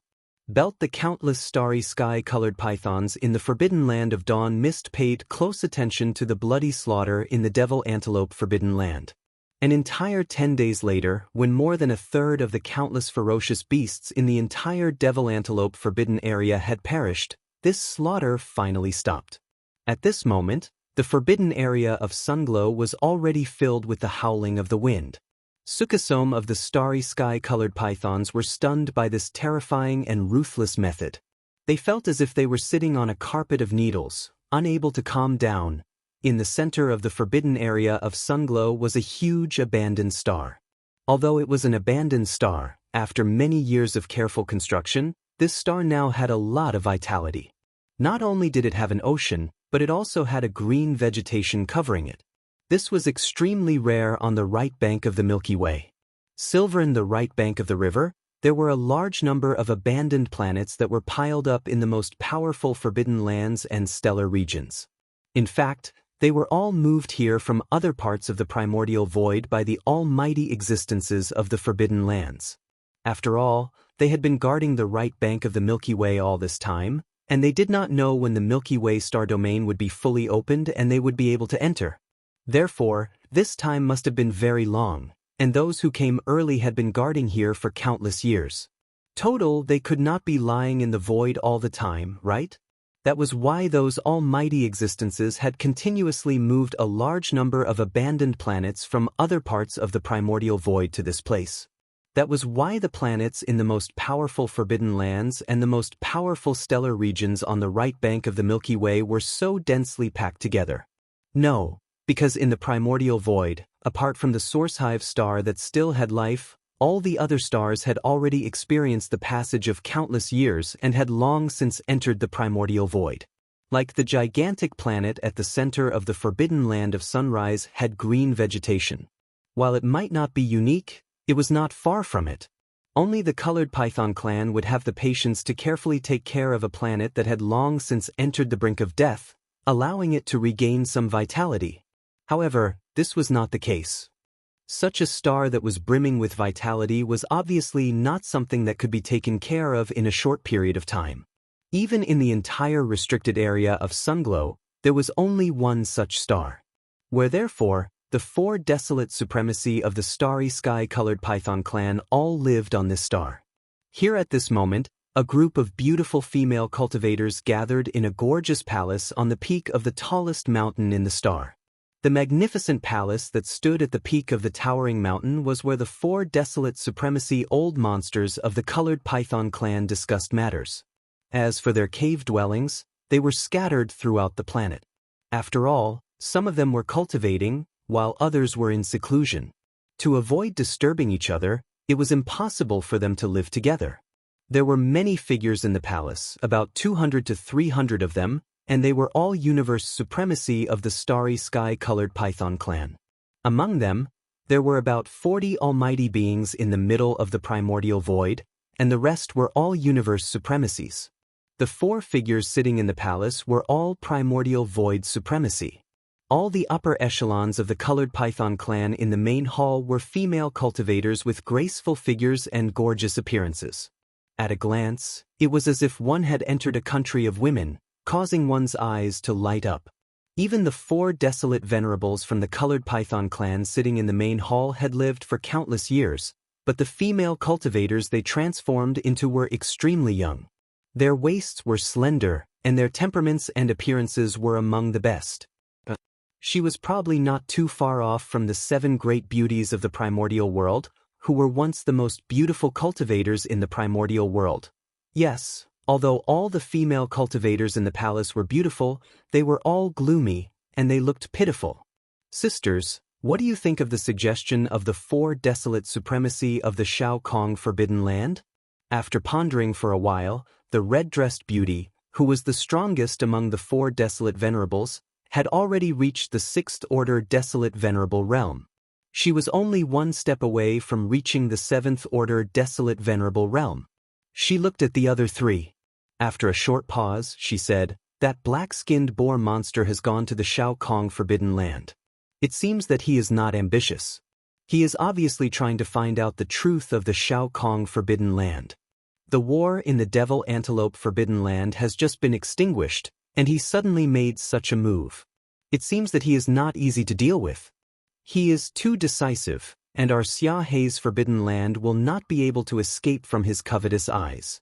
The countless starry sky-colored pythons in the Forbidden Land of Dawn Mist paid close attention to the bloody slaughter in the Devil Antelope Forbidden Land. An entire 10 days later, when more than a third of the countless ferocious beasts in the entire Devil Antelope Forbidden area had perished, this slaughter finally stopped. At this moment, the forbidden area of Sunglow was already filled with the howling of the wind. Sukhasome of the starry sky-colored pythons were stunned by this terrifying and ruthless method. They felt as if they were sitting on a carpet of needles, unable to calm down. In the center of the forbidden area of Sunglow was a huge abandoned star. Although it was an abandoned star, after many years of careful construction, this star now had a lot of vitality. Not only did it have an ocean, but it also had a green vegetation covering it. This was extremely rare on the right bank of the Milky Way. Silvering the right bank of the river, there were a large number of abandoned planets that were piled up in the most powerful forbidden lands and stellar regions. In fact, they were all moved here from other parts of the primordial void by the almighty existences of the forbidden lands. After all, they had been guarding the right bank of the Milky Way all this time, and they did not know when the Milky Way star domain would be fully opened and they would be able to enter. Therefore, this time must have been very long, and those who came early had been guarding here for countless years. Total, they could not be lying in the void all the time, right? That was why those almighty existences had continuously moved a large number of abandoned planets from other parts of the primordial void to this place. That was why the planets in the most powerful forbidden lands and the most powerful stellar regions on the right bank of the Milky Way were so densely packed together. No, because in the primordial void, apart from the source hive star that still had life, all the other stars had already experienced the passage of countless years and had long since entered the primordial void. Like the gigantic planet at the center of the forbidden land of Sunrise had green vegetation. While it might not be unique, it was not far from it. Only the colored python clan would have the patience to carefully take care of a planet that had long since entered the brink of death, allowing it to regain some vitality. However, this was not the case. Such a star that was brimming with vitality was obviously not something that could be taken care of in a short period of time. Even in the entire restricted area of Sunglow, there was only one such star. Where therefore, the 4 desolate supremacy of the starry sky-colored python clan all lived on this star. Here at this moment, a group of beautiful female cultivators gathered in a gorgeous palace on the peak of the tallest mountain in the star. The magnificent palace that stood at the peak of the towering mountain was where the 4 desolate supremacy old monsters of the colored python clan discussed matters. As for their cave dwellings, they were scattered throughout the planet. After all, some of them were cultivating, while others were in seclusion. To avoid disturbing each other, it was impossible for them to live together. There were many figures in the palace, about 200 to 300 of them, and they were all universe supremacy of the starry sky-colored python clan. Among them, There were about 40 almighty beings in the middle of the primordial void, and the rest were all universe supremacies. The 4 figures sitting in the palace were all primordial void supremacy. All the upper echelons of the colored python clan in the main hall were female cultivators with graceful figures and gorgeous appearances. At a glance, it was as if one had entered a country of women, causing one's eyes to light up. Even the 4 desolate venerables from the colored python clan sitting in the main hall had lived for countless years, but the female cultivators they transformed into were extremely young. Their waists were slender, and their temperaments and appearances were among the best. She was probably not too far off from the 7 great beauties of the primordial world, who were once the most beautiful cultivators in the primordial world. Yes, although all the female cultivators in the palace were beautiful, they were all gloomy, and they looked pitiful. Sisters, what do you think of the suggestion of the 4 desolate supremacy of the Shao Kong Forbidden Land? After pondering for a while, the red-dressed beauty, who was the strongest among the 4 desolate venerables, had already reached the 6th order desolate venerable realm. She was only 1 step away from reaching the 7th order desolate venerable realm. She looked at the other 3. After a short pause, she said, "That black-skinned boar monster has gone to the Shao Kong Forbidden Land. It seems that he is not ambitious. He is obviously trying to find out the truth of the Shao Kong Forbidden Land. The war in the Devil Antelope Forbidden Land has just been extinguished, and he suddenly made such a move. It seems that he is not easy to deal with. He is too decisive, and our Xia Hei's Forbidden Land will not be able to escape from his covetous eyes."